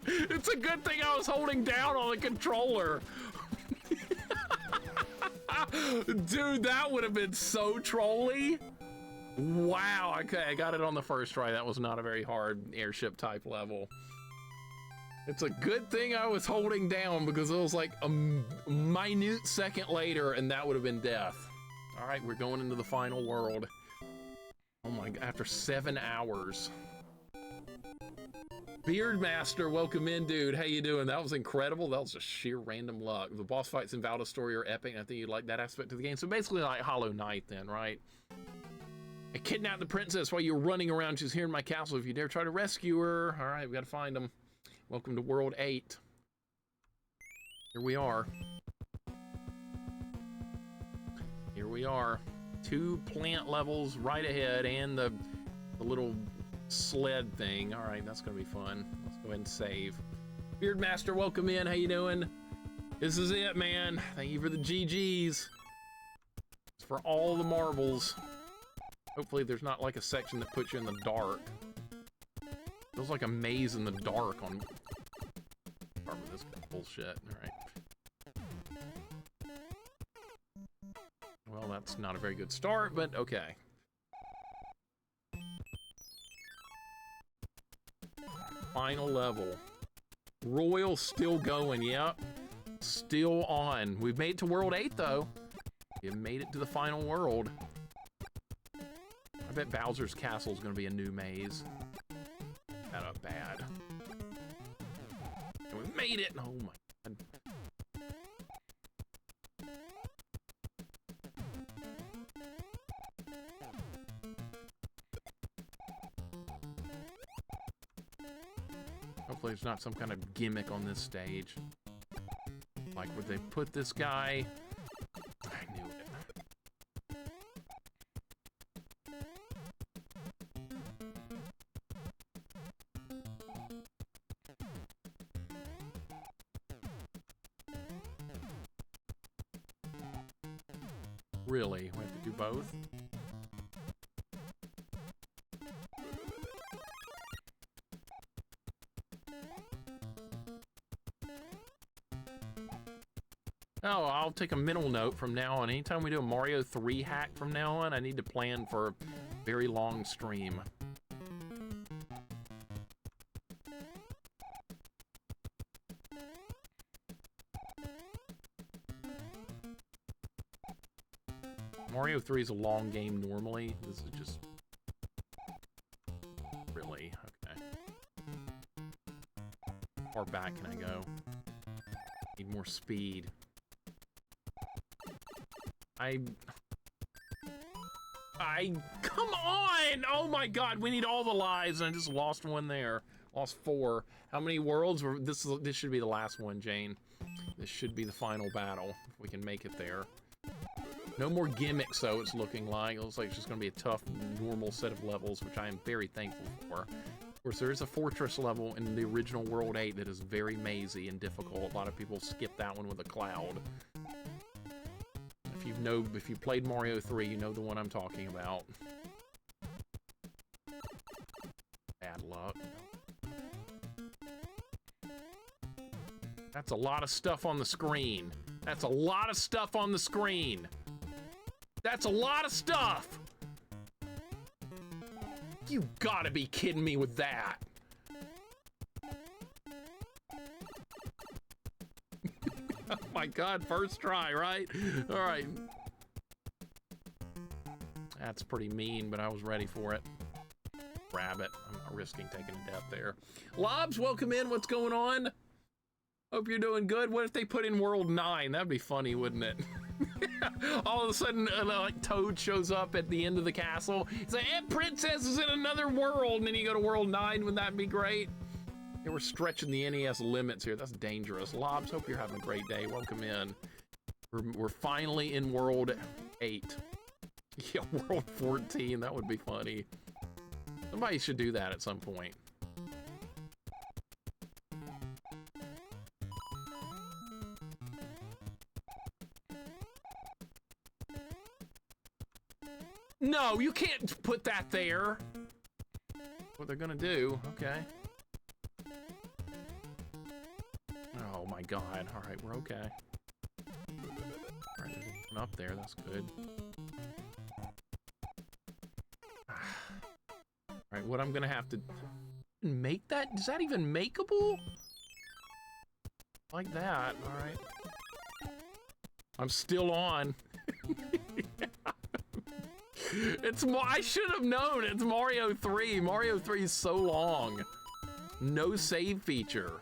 It's a good thing I was holding down on the controller. Dude, that would have been so trolly. Wow, okay, I got it on the first try. That was not a very hard airship type level. It's a good thing I was holding down because it was like a minute second later and that would have been death. All right, we're going into the final world. Oh my god, after 7 hours. Beardmaster, welcome in, dude. How you doing? That was incredible. That was just sheer random luck. The boss fights in Valda's story are epic. I think you like that aspect of the game. So basically like Hollow Knight then, right? I kidnapped the princess while you were running around. She's here in my castle. If you dare try to rescue her. All right, we got to find them. Welcome to World 8. Here we are. Here we are. 2 plant levels right ahead and the little sled thing. All right, that's gonna be fun. Let's go ahead and save. Beardmaster, welcome in. How you doing? This is it, man. Thank you for the GGs. It's for all the marbles. Hopefully there's not like a section that puts you in the dark. Feels like a maze in the dark on part of this bullshit. All right. Well, that's not a very good start, but okay. Final level. Royal still going, yep. Still on. We've made it to World 8, though. We made it to the final world. I bet Bowser's Castle is going to be a new maze. That up bad. And we made it! Oh my god. Hopefully there's not some kind of gimmick on this stage. Like, would they put this guy? I knew it. Really? We have to do both? Oh, I'll take a mental note from now on. Anytime we do a Mario 3 hack from now on, I need to plan for a very long stream. Mario 3 is a long game normally. This is just... Really? Okay. How far back can I go? Need more speed. Come on! Oh my god, we need all the lives, and I just lost one there. Lost 4. How many worlds? This should be the last one, Jane. This should be the final battle, if we can make it there. No more gimmicks, though, it's looking like. It looks like it's just gonna be a tough, normal set of levels, which I am very thankful for. Of course, there is a fortress level in the original World 8 that is very mazy and difficult. A lot of people skip that one with a cloud. If you played Mario 3, you know the one I'm talking about. Bad luck. That's a lot of stuff on the screen. That's a lot of stuff on the screen. That's a lot of stuff! You gotta be kidding me with that. Oh my god, first try, right? All right. That's pretty mean, but I was ready for it. Grab it. I'm not risking taking a death there. Lobs, welcome in. What's going on? Hope you're doing good. What if they put in World 9? That'd be funny, wouldn't it? All of a sudden, like, Toad shows up at the end of the castle. He's like, hey, Princess is in another world. And then you go to World 9. Wouldn't that be great? Yeah, we're stretching the NES limits here. That's dangerous. Lobs, hope you're having a great day. Welcome in. We're finally in World 8. Yeah, World 14. That would be funny. Somebody should do that at some point. No, you can't put that there. What they're gonna do, okay. Oh my god, all right, we're okay. All right, there's one up there, that's good. All right, what I'm gonna have to make that, is that even makeable? Like that, all right. I'm still on. I should have known, it's Mario 3. Mario 3 is so long. No save feature.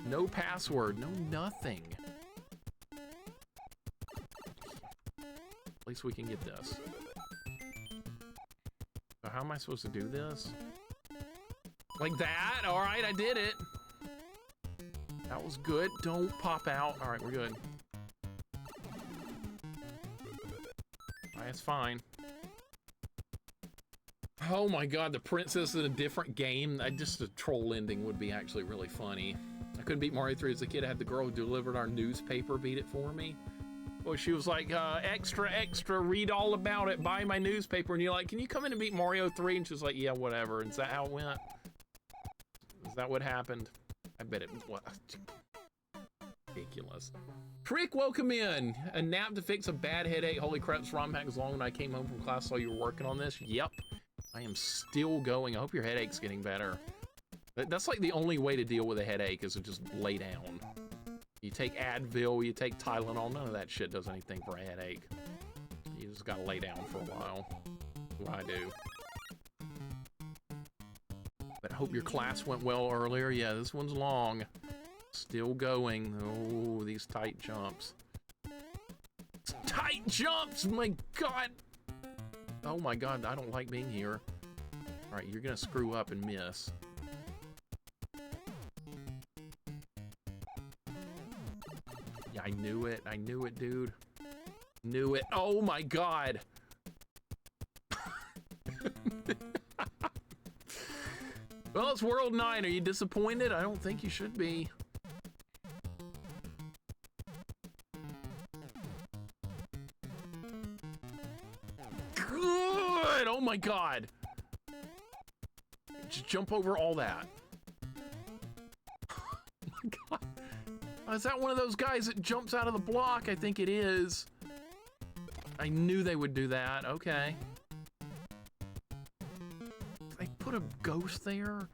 No password, no nothing. At least we can get this. So how am I supposed to do this? Like that? All right, I did it. That was good. Don't pop out. All right, we're good. All right, that's fine. Oh my god, the princess in a different game. Just a troll ending would be actually really funny. I couldn't beat Mario 3 as a kid. I had the girl who delivered our newspaper beat it for me. Well, she was like, extra, extra, read all about it, buy my newspaper. And you're like, can you come in and beat Mario 3? And she was like, yeah, whatever. And is that how it went? Is that what happened? I bet it was. Ridiculous. Trick, welcome in. A nap to fix a bad headache. Holy crap, this ROM hack was long when I came home from class, saw you were working on this. Yep. I am still going. I hope your headache's getting better. That's like the only way to deal with a headache is to just lay down. You take Advil, you take Tylenol, none of that shit does anything for a headache. You just gotta lay down for a while. That's what I do. But I hope your class went well earlier. Yeah, this one's long. Still going. Oh, these tight jumps. Tight jumps! My god! Oh my god, I don't like being here. Alright, you're gonna screw up and miss. Yeah, I knew it, dude. Knew it. Oh my god! Well, it's World 9. Are you disappointed? I don't think you should be. Good! Oh my god! Just jump over all that. Oh my god. Is that one of those guys that jumps out of the block? I think it is. I knew they would do that. Okay. They put a ghost there?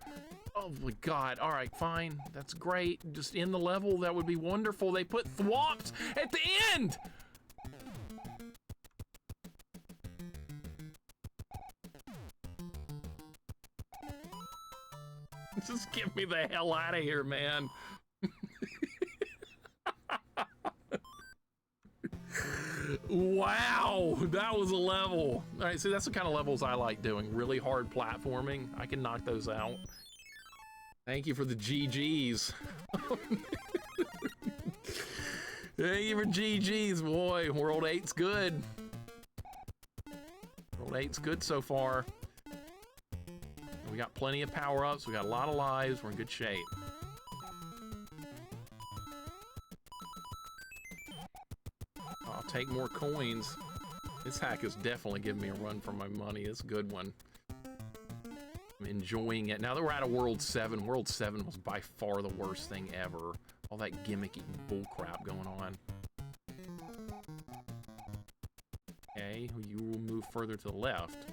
Oh my god. Alright, fine. That's great. Just end the level. That would be wonderful. They put thwomps at the end! Just get me the hell out of here, man. Wow, that was a level. All right, see, that's the kind of levels I like doing. Really hard platforming. I can knock those out. Thank you for the GGs. Thank you for GGs, boy. World 8's good. World 8's good so far. We got plenty of power-ups. We got a lot of lives. We're in good shape. I'll take more coins. This hack is definitely giving me a run for my money. It's a good one. I'm enjoying it. Now that we're out of World 7, World 7 was by far the worst thing ever. All that gimmicky bullcrap going on. Okay, you will move further to the left.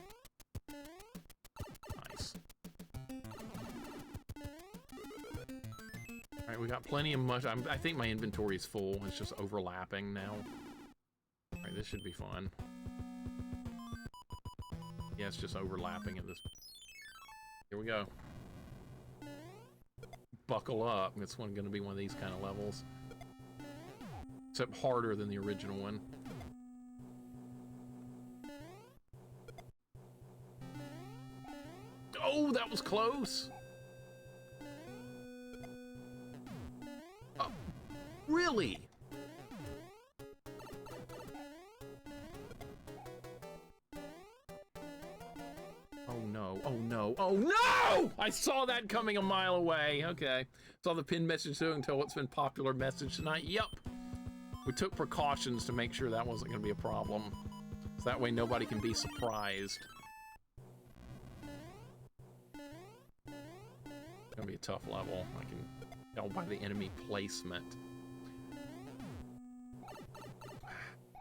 Nice. Alright, we got plenty of mush. I think my inventory is full. It's just overlapping now. Alright, this should be fun. Yeah, it's just overlapping at this. Here we go. Buckle up. It's going to be one of these kind of levels. Except harder than the original one. Oh, that was close! Oh, really? Oh no, oh no, oh no! I saw that coming a mile away. Okay. Saw the pinned message too until it's been popular message tonight. Yep. We took precautions to make sure that wasn't going to be a problem. So that way nobody can be surprised. It's going to be a tough level. I can tell by the enemy placement.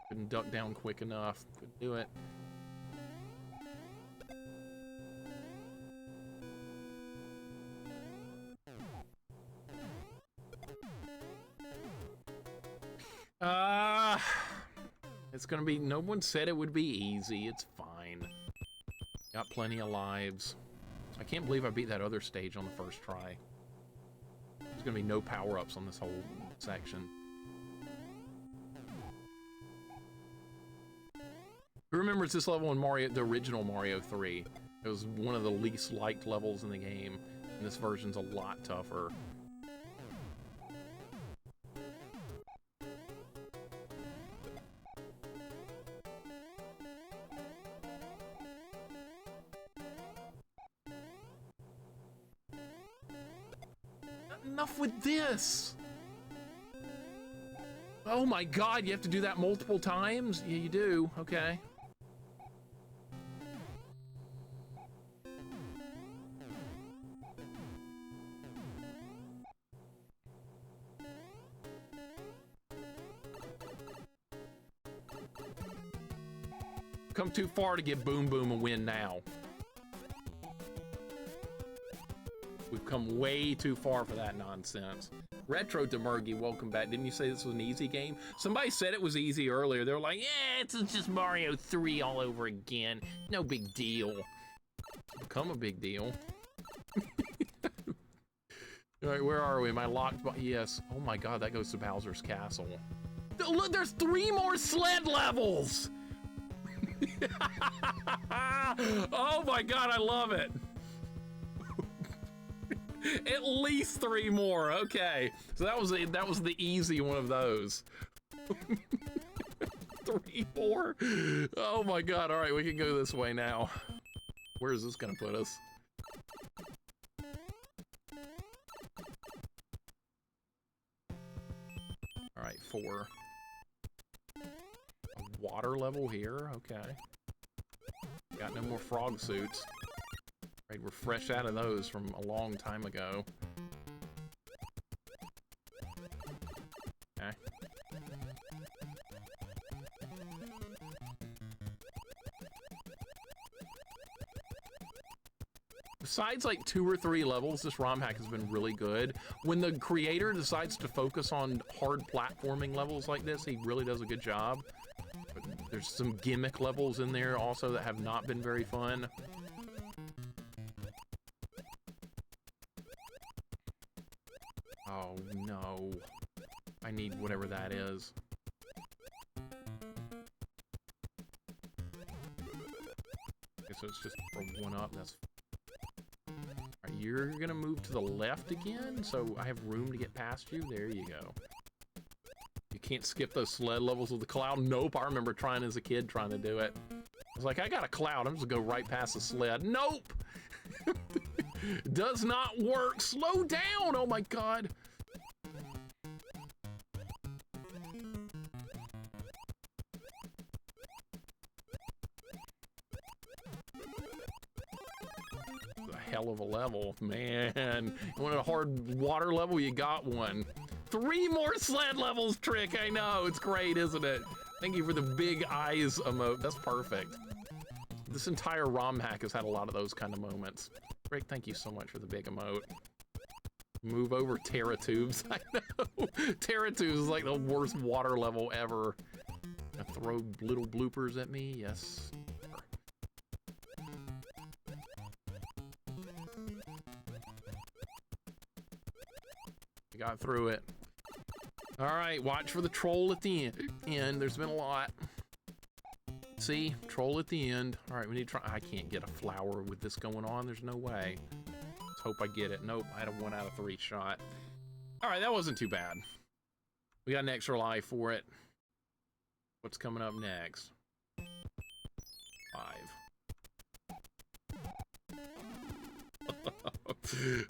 Couldn't duck down quick enough. Couldn't do it. It's gonna be, no one said it would be easy. It's fine. Got plenty of lives. I can't believe I beat that other stage on the first try. There's gonna be no power-ups on this whole section. Who remembers this level in Mario, the original Mario 3? It was one of the least liked levels in the game, and this version's a lot tougher. Enough with this! Oh my god, you have to do that multiple times? Yeah, you do. Okay. Come too far to get Boom Boom a win now. We've come way too far for that nonsense. Retro Demergy, welcome back. Didn't you say this was an easy game? Somebody said it was easy earlier. They were like, yeah, it's just Mario 3 all over again. No big deal. Become a big deal. All right, where are we? Am I locked? Yes. Oh my god, that goes to Bowser's Castle. Look, there's 3 more sled levels! Oh my god, I love it. At least 3 more. Okay, so that was the easy one of those. 3 more. Oh my god. All right, we can go this way now. Where is this gonna put us? All right, 4. A water level here. Okay. Got no more frog suits. Right, we're fresh out of those from a long time ago. Okay. Besides like 2 or 3 levels, this ROM hack has been really good. When the creator decides to focus on hard platforming levels like this, he really does a good job. But there's some gimmick levels in there also that have not been very fun. Oh no. I need whatever that is. Okay, so it's just for 1 up. That's... Alright, you're gonna move to the left again, so I have room to get past you. There you go. You can't skip those sled levels with the cloud. Nope, I remember trying as a kid trying to do it. I was like, I got a cloud, I'm just gonna go right past the sled. Nope! Does not work. Slow down! Oh my god. A hell of a level, man. You want a hard water level? You got one. 3 more sled levels, Trick. I know, it's great, isn't it? Thank you for the big eyes emote. That's perfect. This entire ROM hack has had a lot of those kind of moments. Rick, thank you so much for the big emote. Move over, Terratubes. I know. Terratubes is like the worst water level ever. Gonna throw little bloopers at me? Yes. We got through it. All right, watch for the troll at the end. There's been a lot. See, troll at the end. All right, we need to try. I can't get a flower with this going on. There's no way. Let's hope I get it. Nope, I had a 1 out of 3 shot. All right, that wasn't too bad. We got an extra life for it. What's coming up next? 5.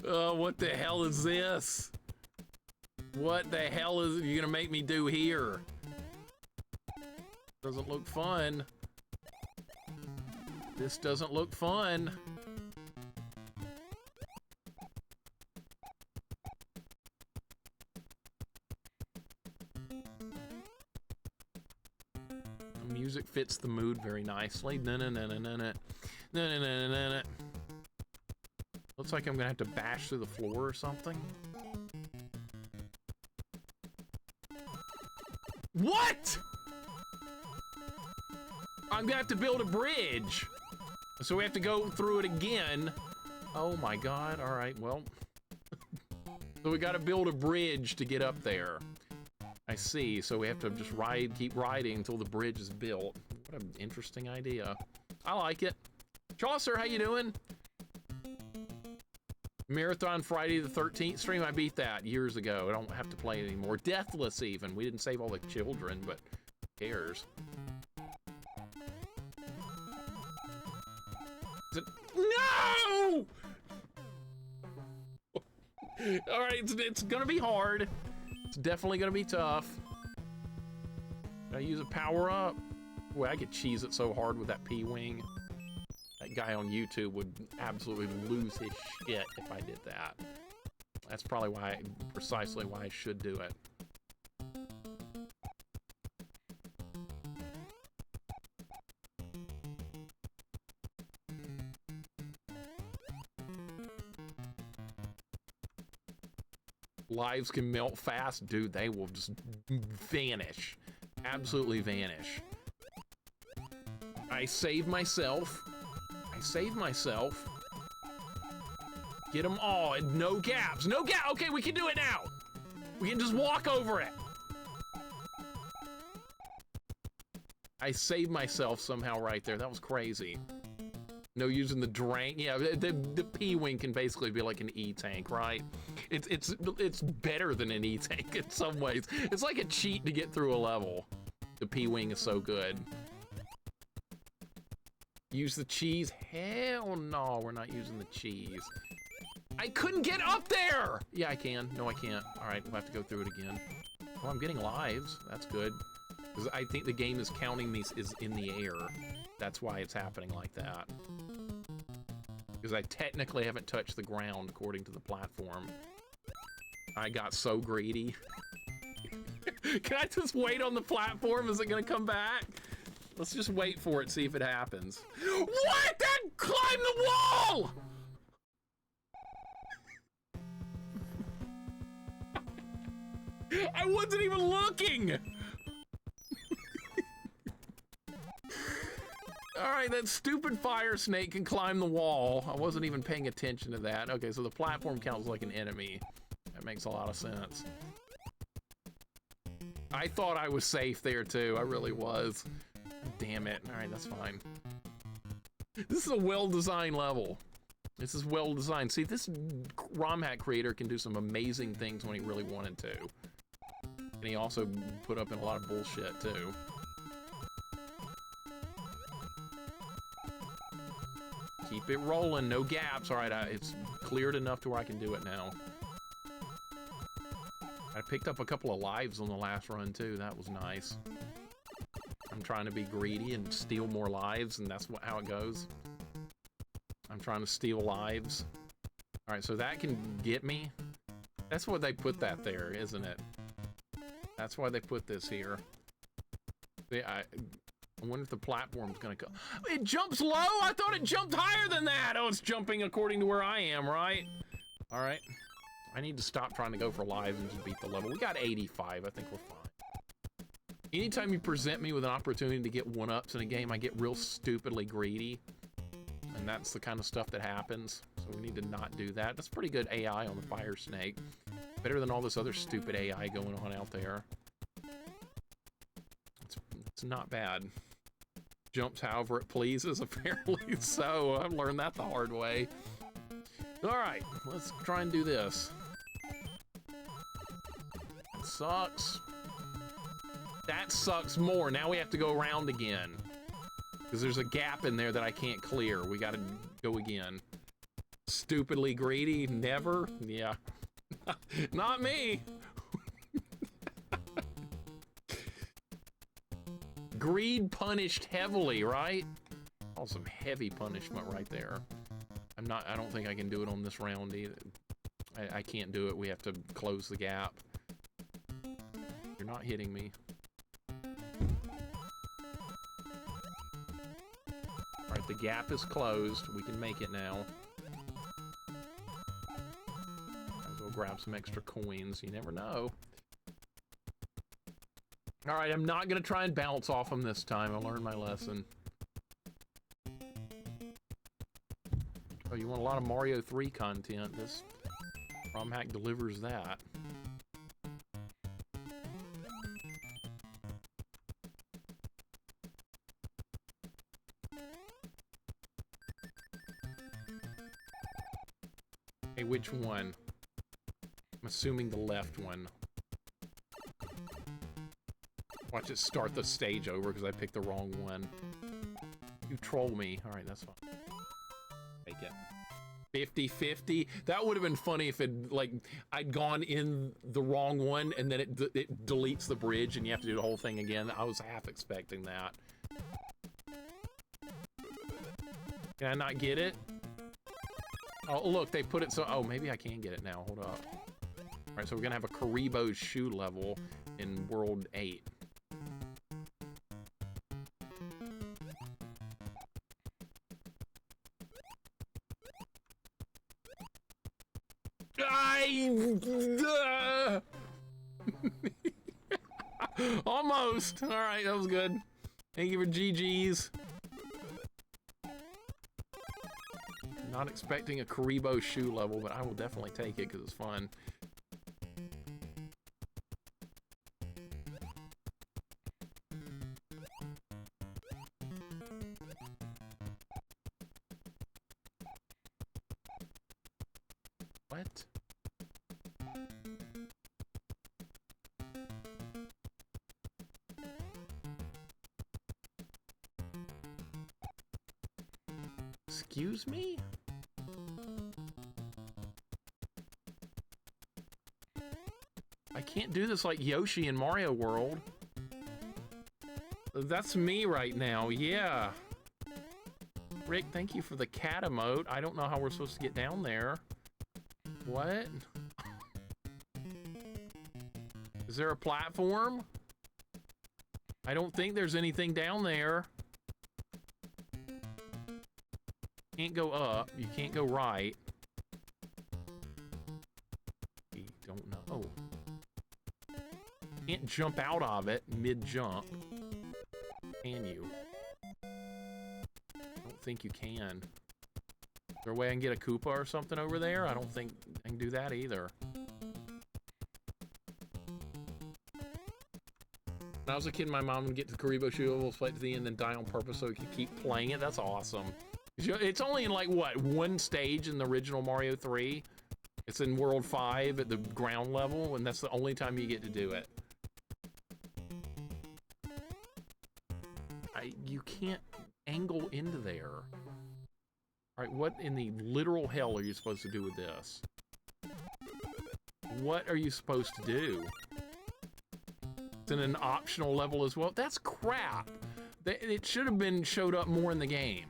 Oh, what the hell is this? What the hell is you gonna make me do here? Doesn't look fun. This doesn't look fun. The music fits the mood very nicely. Looks like I'm gonna have to bash through the floor or something. What? I'm gonna have to build a bridge. So we have to go through it again. Oh my god, alright, well. So we gotta build a bridge to get up there. I see, so we have to just keep riding until the bridge is built. What an interesting idea. I like it. Chaucer, how you doing? Marathon Friday the 13th stream, I beat that years ago. I don't have to play it anymore. Deathless even. We didn't save all the children, but who cares? No! All right, it's gonna be hard. It's definitely gonna be tough. Gotta use a power up. Boy, I could cheese it so hard with that P-wing. That guy on YouTube would absolutely lose his shit if I did that. That's probably why, precisely why I should do it. Lives can melt fast. Dude, they will just vanish. Absolutely vanish. I saved myself. I saved myself. Get them all. No gaps. No gap. Okay, we can do it now. We can just walk over it. I saved myself somehow right there. That was crazy. No using the drain. Yeah, the P-wing can basically be like an E-tank, right? It's better than an E-tank in some ways. It's like a cheat to get through a level. The P-wing is so good. Use the cheese? Hell no, we're not using the cheese. I couldn't get up there! Yeah, I can. No, I can't. All right, we'll have to go through it again. Oh, I'm getting lives. That's good. Because I think the game is counting these is in the air. That's why it's happening like that. Because I technically haven't touched the ground according to the platform. I got so greedy. Can I just wait on the platform? Is it gonna come back? Let's just wait for it, see if it happens. What? That climbed the wall! I wasn't even looking! Alright, that stupid fire snake can climb the wall. I wasn't even paying attention to that. Okay, so the platform counts like an enemy. That makes a lot of sense. I thought I was safe there too. I really was. Damn it. Alright, that's fine. This is a well-designed level. This is well-designed. See, this romhack creator can do some amazing things when he really wanted to. And he also put up in a lot of bullshit too. Keep it rolling, no gaps. All right, it's cleared enough to where I can do it now. I picked up a couple of lives on the last run too. That was nice. I'm trying to be greedy and steal more lives, and that's how it goes. I'm trying to steal lives. All right, so that can get me. That's why they put that there, isn't it? That's why they put this here. I wonder if the platform's gonna go. It jumps low? I thought it jumped higher than that. Oh, it's jumping according to where I am, right? All right. I need to stop trying to go for lives and just beat the level. We got 85. I think we're fine. Anytime you present me with an opportunity to get one-ups in a game, I get real stupidly greedy. And that's the kind of stuff that happens. So we need to not do that. That's pretty good AI on the fire snake. Better than all this other stupid AI going on out there. It's not bad. Jumps however it pleases, apparently so. I've learned that the hard way. All right, let's try and do this. That sucks. That sucks more. Now we have to go around again. Because there's a gap in there that I can't clear. We gotta go again. Stupidly greedy? Never? Yeah. Not me. Greed punished heavily, right? Oh, some heavy punishment right there. I don't think I can do it on this round either. I can't do it. We have to close the gap. You're not hitting me. All right, the gap is closed. We can make it now. Might as well grab some extra coins. You never know. All right, I'm not gonna try and bounce off them this time. I learned my lesson. Oh, you you want a lot of Mario 3 content, this romhack delivers that. Hey, which one? I'm assuming the left one. Watch it start the stage over because I picked the wrong one. You troll me. All right, that's fine. Take it. 50-50. That would have been funny if it, like, I'd gone in the wrong one and then it deletes the bridge and you have to do the whole thing again. I was half expecting that. Can I not get it? Oh, look, they put it so... Oh, maybe I can get it now. Hold up. All right, so we're going to have a Karibo's shoe level in World 8. Almost. All right, that was good. Thank you for GG's. Not expecting a Karibo shoe level, but I will definitely take it because it's fun. What? Excuse me? I can't do this like Yoshi in Mario World. That's me right now, yeah. Rick, thank you for the cat emote. I don't know how we're supposed to get down there. What? Is there a platform? I don't think there's anything down there. Can't go up. You can't go right. I don't know. Can't jump out of it mid-jump. Can you? I don't think you can. Is there a way I can get a Koopa or something over there? I don't think I can do that either. When I was a kid, my mom would get the Karibo shoe level, play it to the end, then die on purpose so we could keep playing it. That's awesome. It's only in, like, what, one stage in the original Mario 3? It's in World 5 at the ground level, and that's the only time you get to do it. You can't angle into there. All right, what in the literal hell are you supposed to do with this? What are you supposed to do? It's in an optional level as well. That's crap. It should have been showed up more in the game.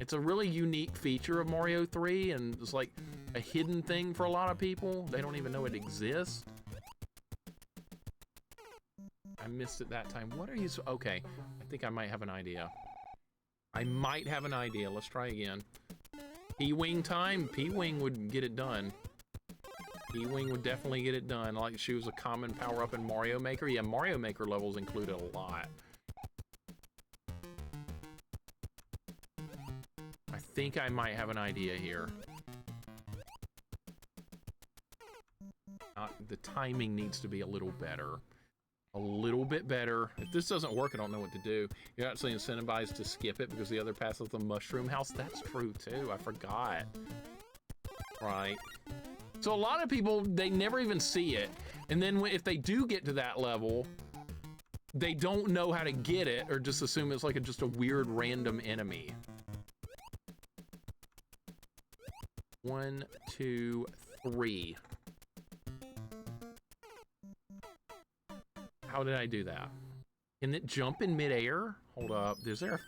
It's a really unique feature of Mario 3, and it's like a hidden thing for a lot of people. They don't even know it exists. I missed it that time. What are you... Okay, I think I might have an idea. I might have an idea. Let's try again. P-Wing time. P-Wing would get it done. P-Wing would definitely get it done. Like she was a common power-up in Mario Maker. Yeah, Mario Maker levels included a lot. I think I might have an idea here. The timing needs to be a little better. A little bit better. If this doesn't work, I don't know what to do. You're actually incentivized to skip it because the other path is the mushroom house. That's true too. I forgot. Right. So a lot of people, they never even see it. And then if they do get to that level, they don't know how to get it or just assume it's like just a weird random enemy. 1, 2, 3. How did I do that? Can it jump in midair? Hold up. Is there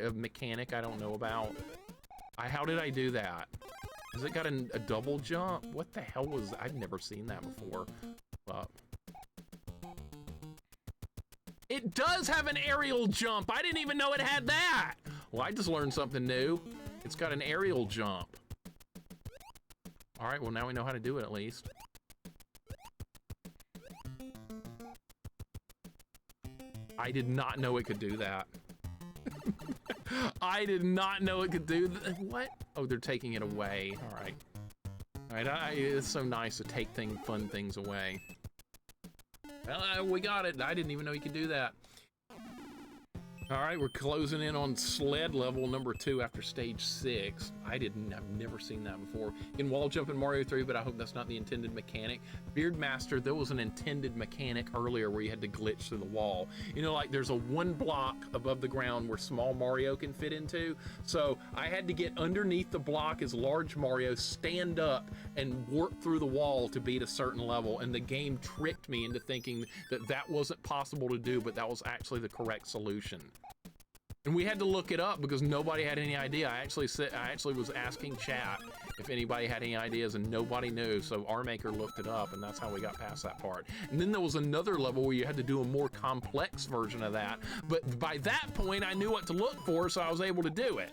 a mechanic I don't know about? How did I do that? Has it got a double jump? What the hell was that? I've never seen that before. It does have an aerial jump. I didn't even know it had that. Well, I just learned something new. It's got an aerial jump. All right, well, now we know how to do it at least. I did not know it could do that. I did not know it could do that. What? Oh, they're taking it away. All right. All right, it's so nice to take fun things away. Well, we got it. I didn't even know you could do that. All right, we're closing in on sled level number 2 after stage 6. I've never seen that before. You can wall jump in Mario 3, but I hope that's not the intended mechanic. Beardmaster, there was an intended mechanic earlier where you had to glitch through the wall. You know, like there's a 1 block above the ground where small Mario can fit into. So I had to get underneath the block as large Mario, stand up, and warp through the wall to beat a certain level. And the game tricked me into thinking that that wasn't possible to do, but that was actually the correct solution. And we had to look it up because nobody had any idea. I actually was asking chat if anybody had any ideas, and nobody knew. So RMaker looked it up, and that's how we got past that part. And then there was another level where you had to do a more complex version of that. But by that point, I knew what to look for, so I was able to do it.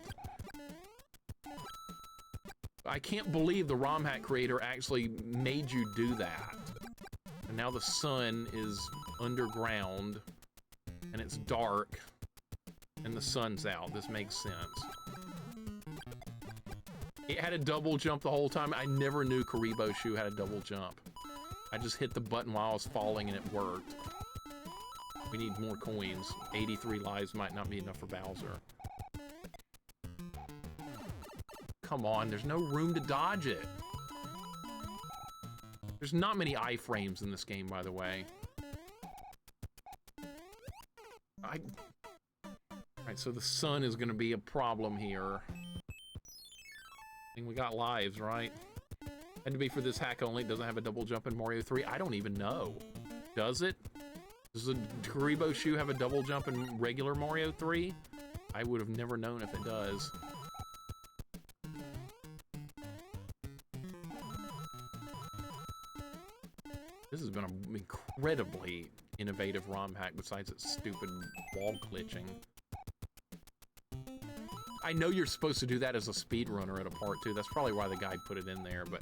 I can't believe the romhack creator actually made you do that. And now the sun is underground, and it's dark. And the sun's out. This makes sense. It had a double jump the whole time. I never knew Karibo Shoe had a double jump. I just hit the button while I was falling and it worked. We need more coins. 83 lives might not be enough for Bowser. Come on, there's no room to dodge it. There's not many iframes in this game, by the way. Alright, so the sun is going to be a problem here. I think we got lives, right? Had to be for this hack only. It doesn't have a double jump in Mario 3. I don't even know. Does it? Does the Karibo Shoe have a double jump in regular Mario 3? I would have never known if it does. This has been an incredibly innovative ROM hack besides its stupid wall glitching. I know you're supposed to do that as a speedrunner at a part 2. That's probably why the guy put it in there, but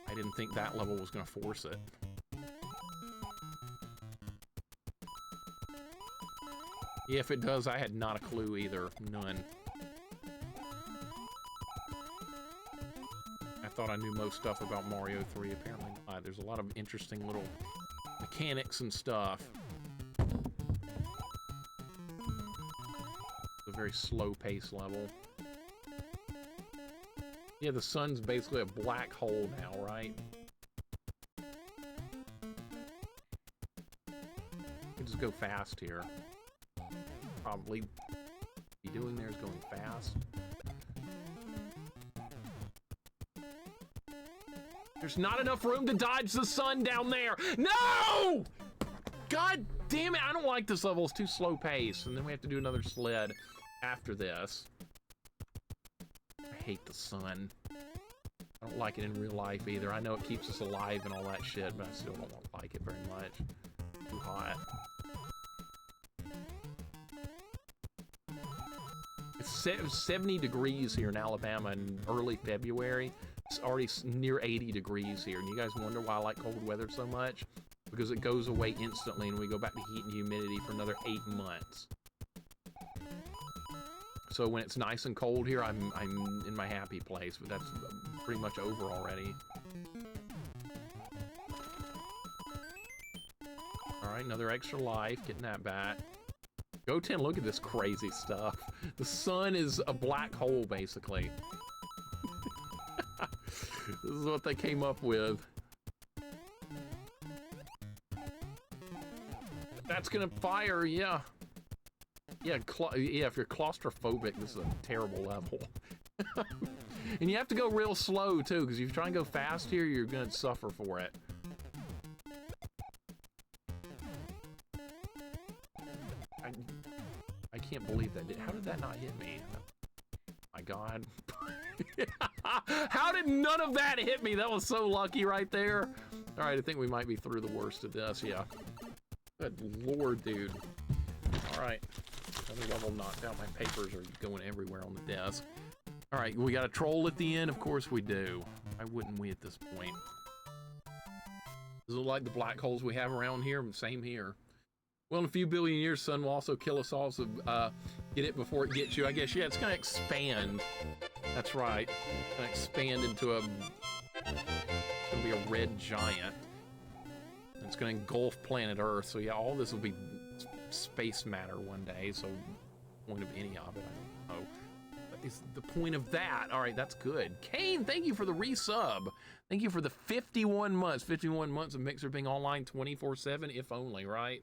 I didn't think that level was going to force it. Yeah, if it does, I had not a clue either. None. I thought I knew most stuff about Mario 3. Apparently not. There's a lot of interesting little mechanics and stuff. Very slow pace level. Yeah, the sun's basically a black hole now, right? We just go fast here. Probably be doing there is going fast. There's not enough room to dodge the sun down there. No! God damn it, I don't like this level. It's too slow pace. And then we have to do another sled after this. I hate the sun. I don't like it in real life either. I know it keeps us alive and all that shit, but I still don't like it very much. Too hot. It's 70 degrees here in Alabama in early February. It's already near 80 degrees here. And you guys wonder why I like cold weather so much? Because it goes away instantly and we go back to heat and humidity for another 8 months. So when it's nice and cold here, I'm in my happy place, but that's pretty much over already. Alright, another extra life, getting that back. Go 10, look at this crazy stuff. The sun is a black hole, basically. This is what they came up with. That's gonna fire, yeah. Yeah, if you're claustrophobic, this is a terrible level. And you have to go real slow, too, because if you try and go fast here, you're gonna suffer for it. I can't believe that did. How did that not hit me? My God. How did none of that hit me? That was so lucky right there. All right, I think we might be through the worst of this, yeah. Good Lord, dude. All right. Another level knocked out. My papers are going everywhere on the desk. All right, we got a troll at the end? Of course we do. Why wouldn't we at this point? Does it look like the black holes we have around here? Same here. Well, in a few billion years, sun will also kill us all, so get it before it gets you. I guess, yeah, it's going to expand. That's right. It's gonna expand into a... It's gonna be a red giant. It's gonna engulf planet Earth. So yeah, all this will be space matter one day. So, point of any of it, I don't know. But is the point of that? All right, that's good. Kane, thank you for the resub. Thank you for the 51 months. 51 months of Mixer being online 24/7, if only, right?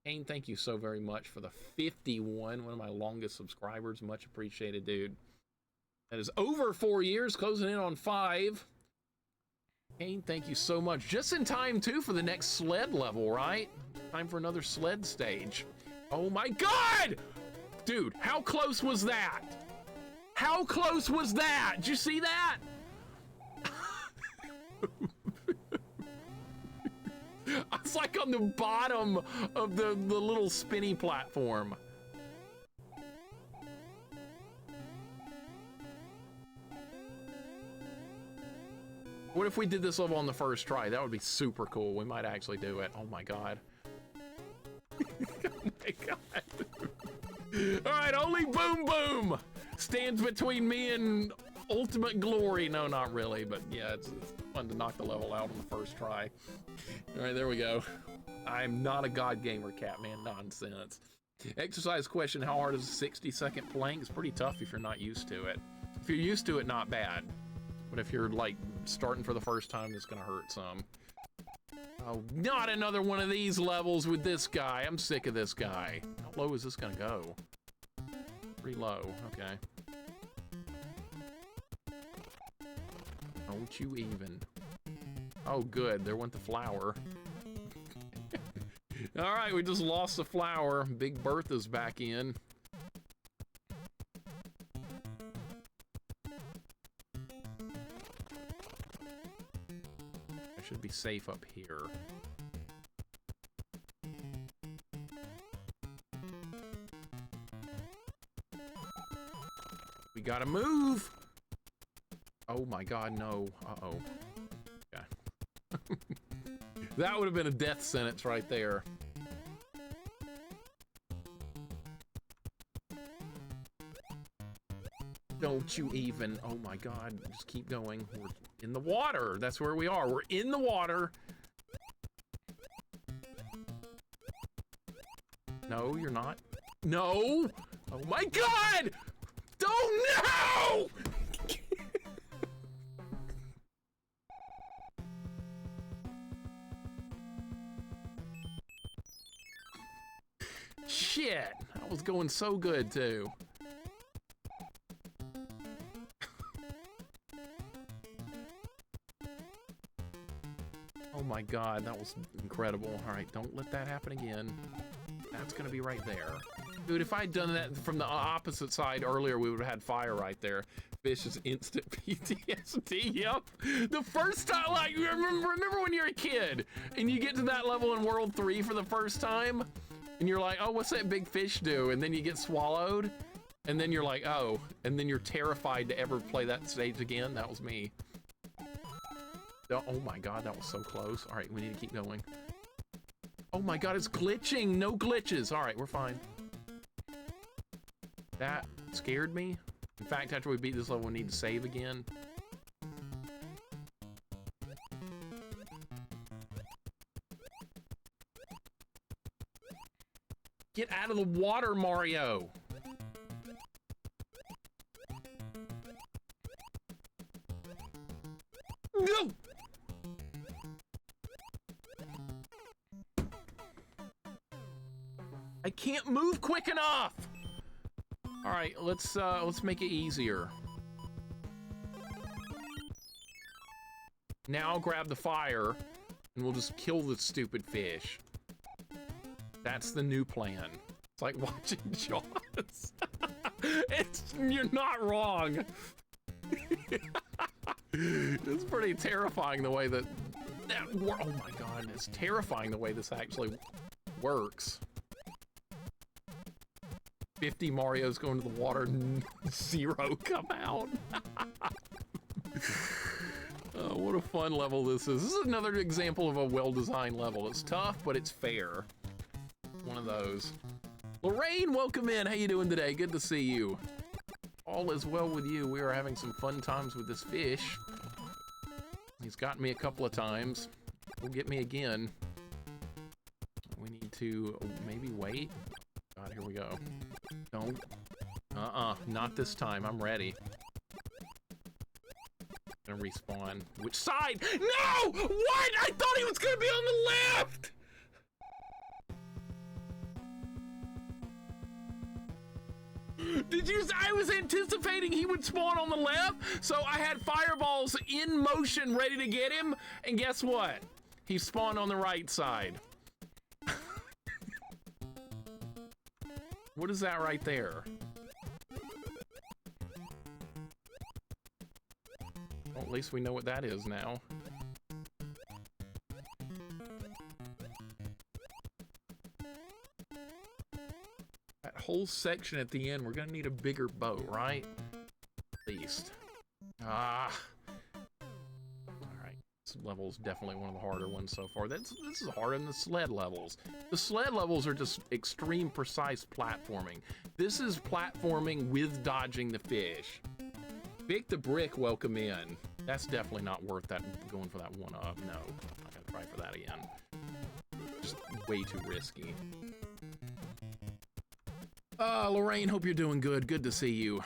Kane, thank you so very much for the 51. One of my longest subscribers. Much appreciated, dude. That is over 4 years, closing in on 5. Kane, thank you so much. Just in time, too, for the next sled level, right? Time for another sled stage. Oh, my God! Dude, how close was that? How close was that? Did you see that? I was like on the bottom of the little spinny platform. What if we did this level on the first try? That would be super cool. We might actually do it. Oh my God. Oh my God. All right, only Boom Boom stands between me and ultimate glory. No, not really, but yeah, it's fun to knock the level out on the first try. All right, there we go. I'm not a god gamer, Catman. Nonsense. Exercise question, how hard is a 60-second plank? It's pretty tough if you're not used to it. If you're used to it, not bad. But if you're like starting for the first time, it's gonna hurt some. Oh, not another one of these levels with this guy. I'm sick of this guy. How low is this gonna go? Pretty low, okay. Don't you even. Oh, good, there went the flower. All right, we just lost the flower. Big Bertha's back in. I should be safe up here. We gotta move. Oh my God, no. Uh-oh. Yeah. That would have been a death sentence right there. Don't you even. Oh my God, just keep going. We're in the water. That's where we are. We're in the water. No, you're not. No. Oh my God. Don't know. Shit, I was going so good too. Oh my God, that was incredible. All right, don't let that happen again. That's gonna be right there. Dude, if I'd done that from the opposite side earlier, we would have had fire right there. Fish is instant PTSD, yep. The first time, like, remember when you're a kid and you get to that level in World 3 for the first time? And you're like, oh, what's that big fish do? And then you get swallowed. And then you're like, oh. And then you're terrified to ever play that stage again. That was me. Oh my God, that was so close. All right, we need to keep going. Oh my God, it's glitching. No glitches. All right, we're fine. That scared me. In fact, after we beat this level, we need to save again. Get out of the water, Mario! No! I can't move quick enough! All right, let's make it easier. Now grab the fire, and we'll just kill the stupid fish. That's the new plan. It's like watching Jaws. You're not wrong. It's pretty terrifying the way that oh my God, it's terrifying the way this actually works. 50 Marios go into the water, 0 come out. Oh, what a fun level this is. This is another example of a well-designed level. It's tough, but it's fair. One of those. Lorraine, welcome in. How you doing today? Good to see you. All is well with you. We are having some fun times with this fish. He's gotten me a couple of times. He'll get me again. We need to maybe wait. God, here we go. Don't. Not this time. I'm ready. Gonna respawn. Which side? No! What? I thought he was gonna be on the left! Did you? I was anticipating he would spawn on the left, so I had fireballs in motion ready to get him, and guess what? He spawned on the right side. What is that right there? Well, at least we know what that is now. That whole section at the end, we're gonna need a bigger boat, right? At least. Alright. This level is definitely one of the harder ones so far. This is harder than the sled levels. The sled levels are just extreme precise platforming. This is platforming with dodging the fish. Vic the Brick, welcome in. That's definitely not worth that, going for that one up. No, I'm not gonna try for that again. Just way too risky. Lorraine, hope you're doing good. Good to see you.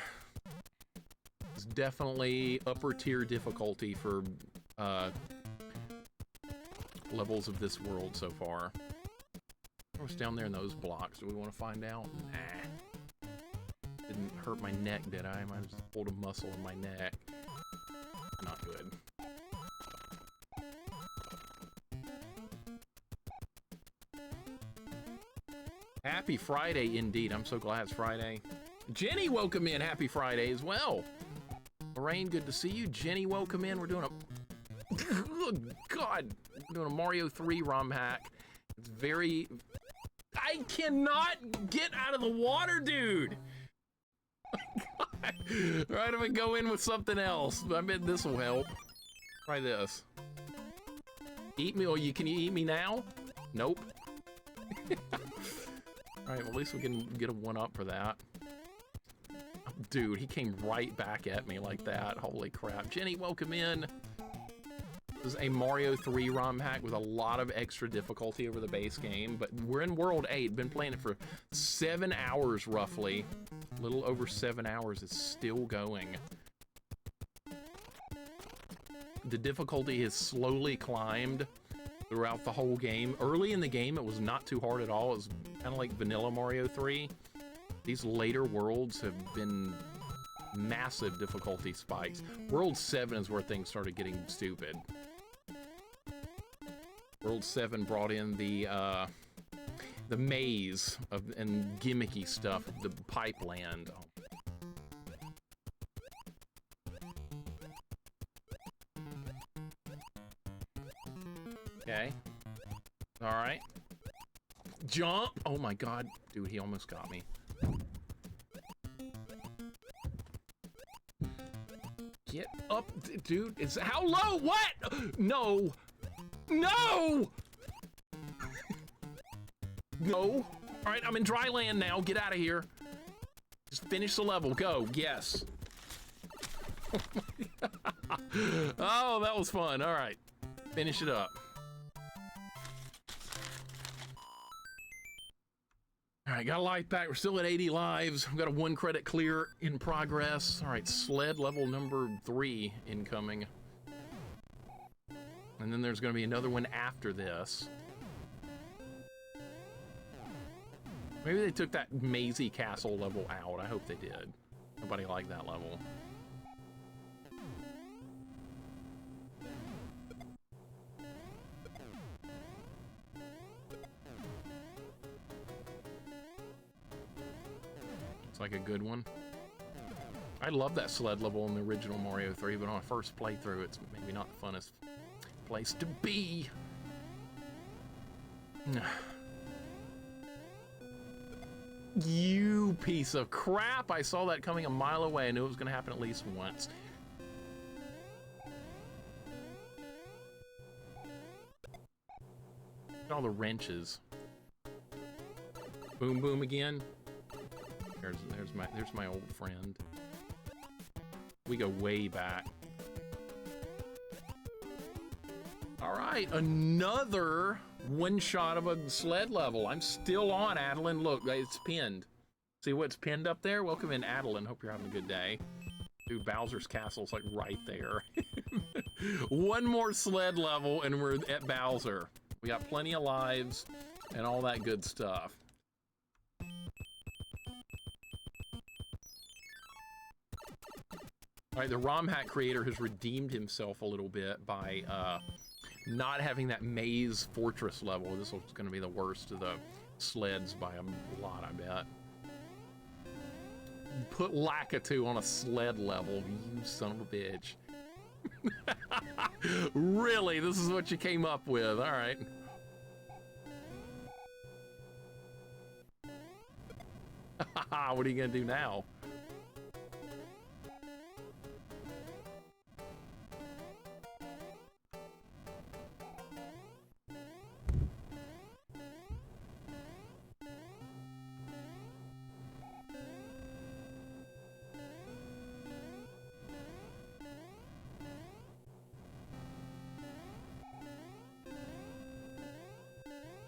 It's definitely upper tier difficulty for levels of this world so far. What's down there in those blocks? Do we want to find out? Nah. Didn't hurt my neck, did I? I might have just pulled a muscle in my neck. Not good. Happy Friday indeed. I'm so glad it's Friday. Jenny, welcome in. Happy Friday as well. Lorraine, good to see you. Jenny, welcome in. We're doing a... Oh, God. We're doing a Mario 3 ROM hack. It's very... I cannot get out of the water, dude. Oh, God. All right, I'm gonna go in with something else. I bet this will help. Try this. Eat me, or can you eat me now? Nope. Alright, well, at least we can get a one-up for that. Dude, he came right back at me like that. Holy crap. Jenny, welcome in. This is a Mario 3 ROM hack with a lot of extra difficulty over the base game, but we're in World 8. Been playing it for 7 hours, roughly. A little over 7 hours. It's still going. The difficulty has slowly climbed throughout the whole game. Early in the game, it was not too hard at all. It was kind of like vanilla Mario 3. These later worlds have been massive difficulty spikes. World 7 is where things started getting stupid. World 7 brought in the maze and gimmicky stuff, the pipe land. Oh. Okay. All right. Jump! Oh my God. Dude, he almost got me. Get up, dude. It's how low? What? No. No! No. All right, I'm in dry land now. Get out of here. Just finish the level. Go. Yes. Oh, that was fun. All right. Finish it up. All right, got a life back. We're still at 80 lives. We've got a 1 credit clear in progress. All right, sled level number 3 incoming. And then there's going to be another one after this. Maybe they took that mazy castle level out. I hope they did. Nobody liked that level. It's like a good one. I love that sled level in the original Mario 3, but on a first playthrough, it's maybe not the funnest place to be. You piece of crap! I saw that coming a mile away. I knew it was going to happen at least once. Look at all the wrenches. Boom, boom again. There's my old friend. We go way back. All right, another one shot of a sled level. I'm still on, Adeline. Look, it's pinned. See what's pinned up there? Welcome in, Adeline. Hope you're having a good day. Dude, Bowser's Castle's like right there. One more sled level and we're at Bowser. We got plenty of lives and all that good stuff. All right, the ROM hack creator has redeemed himself a little bit by not having that maze fortress level. This was going to be the worst of the sleds by a lot, I bet. Put Lakitu on a sled level, you son of a bitch. Really? This is what you came up with? All right. What are you going to do now?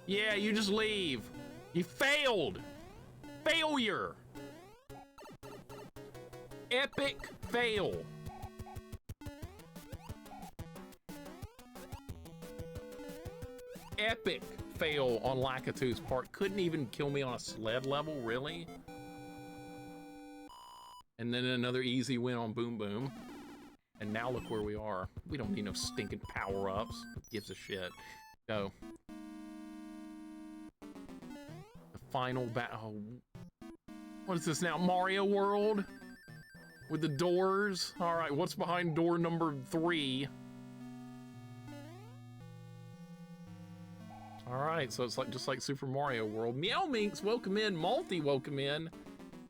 Yeah, you just leave. You failed. Failure. Epic fail. Epic fail on Lakitu's part. Couldn't even kill me on a sled level, really? And then another easy win on Boom Boom. And now look where we are. We don't need no stinking power-ups. Who gives a shit? Go. Final battle. What is this now? Mario World? With the doors? Alright, what's behind door number 3? Alright, so it's like just like Super Mario World. Meow Minx, welcome in. Malty, welcome in.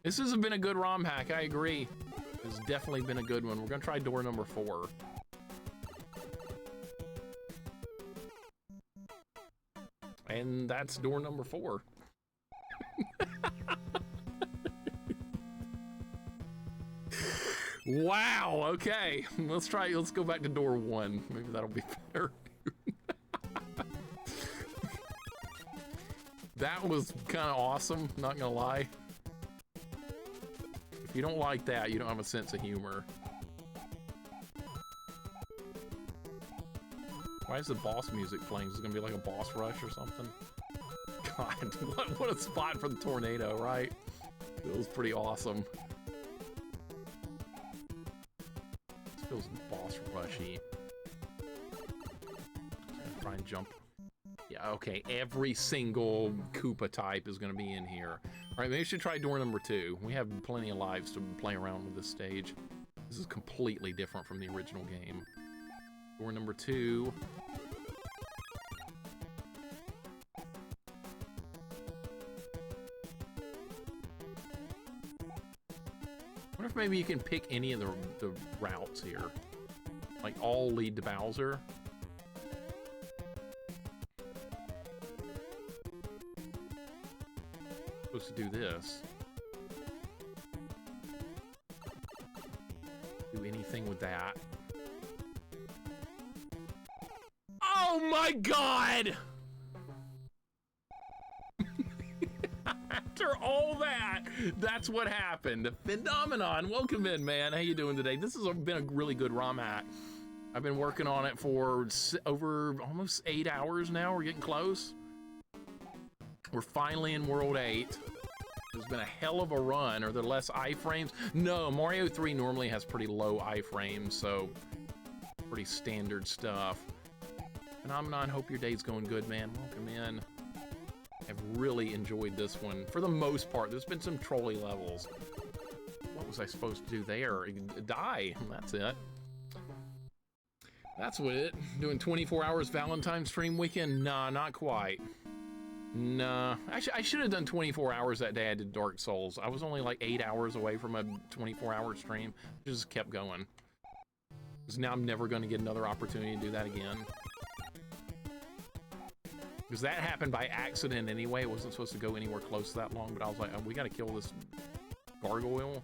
This has been a good ROM hack, I agree. It's definitely been a good one. We're gonna try door number 4. And that's door number 4. Wow, okay. Let's go back to door 1. Maybe that'll be better. That was kind of awesome, not gonna lie. If you don't like that, you don't have a sense of humor. Why is the boss music playing? Is it gonna be like a boss rush or something? God, what a spot for the tornado, right? It was pretty awesome. This feels boss rushy. Try and jump. Yeah, okay, every single Koopa type is gonna be in here. All right, maybe we should try door number 2. We have plenty of lives to play around with this stage. This is completely different from the original game. Door number 2. I wonder if maybe you can pick any of the routes here. Like, all lead to Bowser. Supposed to do this. Do anything with that. Oh my god! After all that, that's what happened. Phenomenon, welcome in, man. How you doing today? This has been a really good ROM hack. I've been working on it for over almost 8 hours now. We're getting close. We're finally in World 8. It's been a hell of a run. Are there less iframes? No, Mario 3 normally has pretty low iframes, so pretty standard stuff. Phenomenon, hope your day's going good, man. Welcome in. I've really enjoyed this one. For the most part, there's been some trolley levels. What was I supposed to do there? Die. That's it. That's what it. Doing 24 hours Valentine's stream weekend? Nah, not quite. Nah. Actually, I should have done 24 hours that day I did Dark Souls. I was only like 8 hours away from a 24-hour stream. Just kept going. Because now I'm never going to get another opportunity to do that again. Because that happened by accident anyway. It wasn't supposed to go anywhere close to that long, but I was like, oh, we got to kill this gargoyle.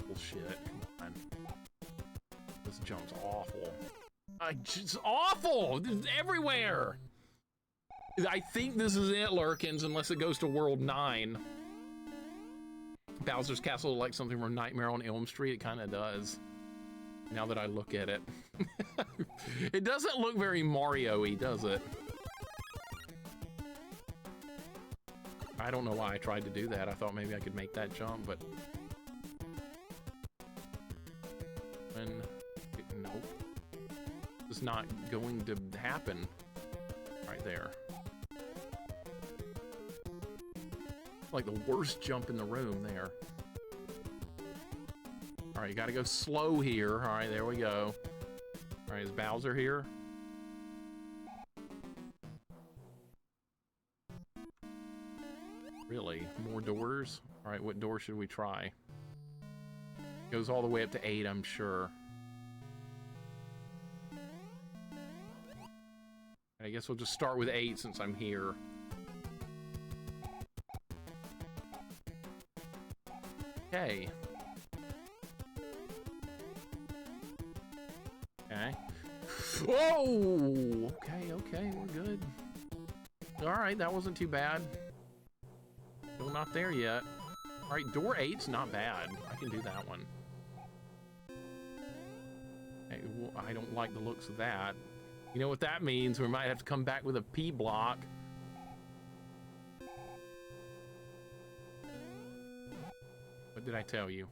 We'll bullshit. Come on. This jump's awful. It's awful! It's everywhere! I think this is it, Lurkins, unless it goes to World 9. Bowser's Castle like something from Nightmare on Elm Street? It kind of does. Now that I look at it. It doesn't look very Mario-y, does it? I don't know why I tried to do that. I thought maybe I could make that jump, but... Nope. It's not going to happen. Right there. Like the worst jump in the room there. All right, you gotta go slow here. All right, there we go. All right, is Bowser here? Really? More doors? All right, what door should we try? Goes all the way up to 8, I'm sure. I guess we'll just start with 8 since I'm here. Okay. Okay. Whoa! Okay, we're good. Alright, that wasn't too bad. Still not there yet. Alright, door 8's not bad. I can do that one. Hey, well, I don't like the looks of that. You know what that means? We might have to come back with a P block. What did I tell you?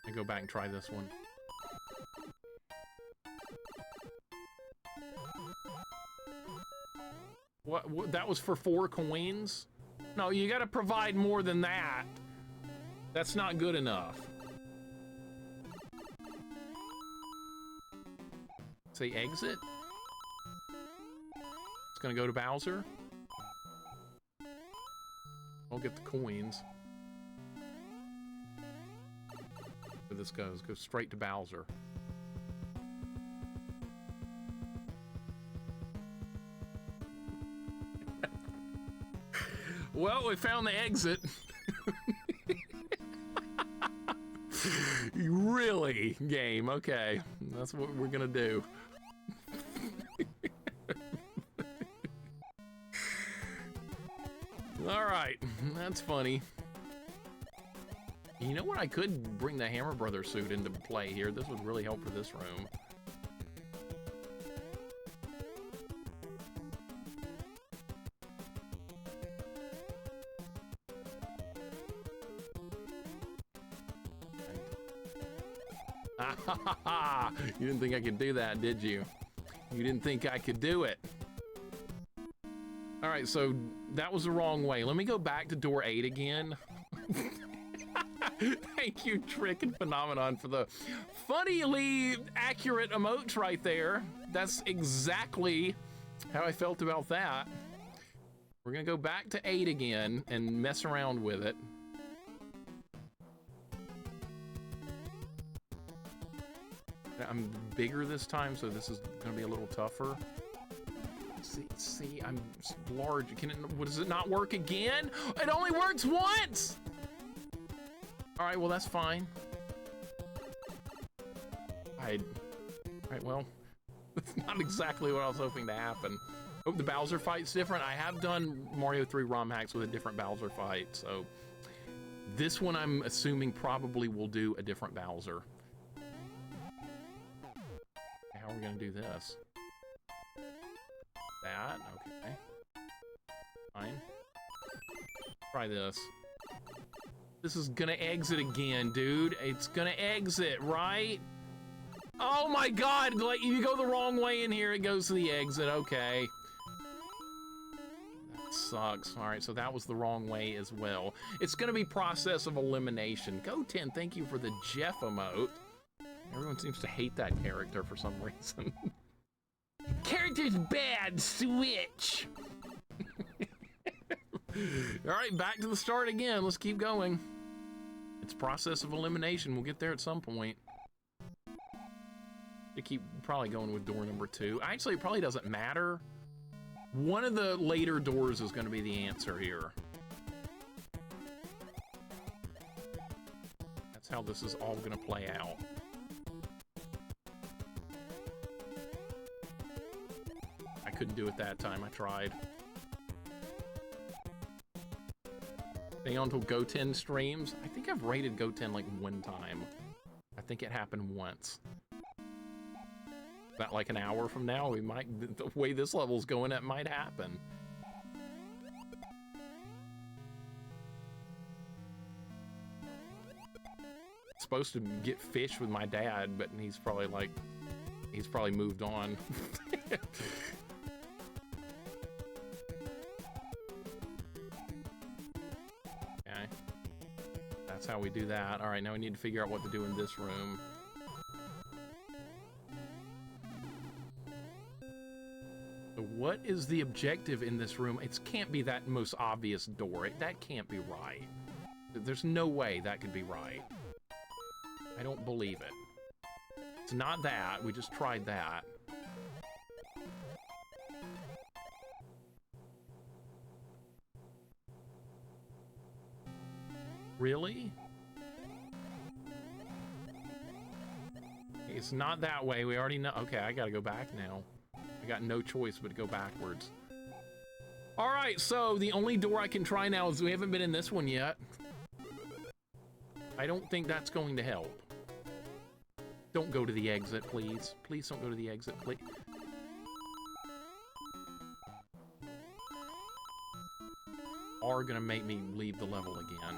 I go back and try this one. What? That was for 4 coins? No, you gotta provide more than that. That's not good enough. Say exit? It's gonna go to Bowser. I'll get the coins. Where this goes straight to Bowser. Well, we found the exit. Really, game? Okay, that's what we're gonna do. All right, that's funny. You know what? I could bring the Hammer Brother suit into play here. This would really help for this room. You didn't think I could do that, did you? You didn't think I could do it. All right, so that was the wrong way. Let me go back to door 8 again. Thank you, Trick and Phenomenon, for the funnily accurate emotes right there. That's exactly how I felt about that. We're gonna go back to 8 again and mess around with it. I'm bigger this time, so this is gonna be a little tougher. See, I'm large. Does it not work again? It only works once! All right, well, that's fine. All right, well, that's not exactly what I was hoping to happen. Oh, the Bowser fight's different. I have done Mario 3 ROM hacks with a different Bowser fight, so this one I'm assuming probably will do a different Bowser. How are we gonna do this? That, okay. Fine. Try this. This is gonna exit again, dude. It's gonna exit, right? Oh my god, like, if you go the wrong way in here, it goes to the exit, okay. That sucks. All right, so that was the wrong way as well. It's gonna be process of elimination. Go10, thank you for the Jeff emote. Everyone seems to hate that character for some reason. Character's bad, switch! Alright, back to the start again. Let's keep going. It's process of elimination. We'll get there at some point. You keep probably going with door number 2. Actually, it probably doesn't matter. One of the later doors is going to be the answer here. how this is all gonna play out. I couldn't do it that time, I tried. Staying on until Goten streams. I think I've rated Goten like one time. I think it happened once. About like an hour from now, we might, the way this level's going, it might happen. Supposed to get fish with my dad, but he's probably like, he's probably moved on. Okay. That's how we do that. All right, now we need to figure out what to do in this room. So what is the objective in this room? It can't be that most obvious door. That can't be right. There's no way that could be right. I don't believe it. It's not that. We just tried that. Really? It's not that way. We already know. Okay, I gotta go back now. I got no choice but to go backwards. All right, so the only door I can try now is we haven't been in this one yet. I don't think that's going to help. Don't go to the exit, please. Please don't go to the exit, please. Are gonna make me leave the level again.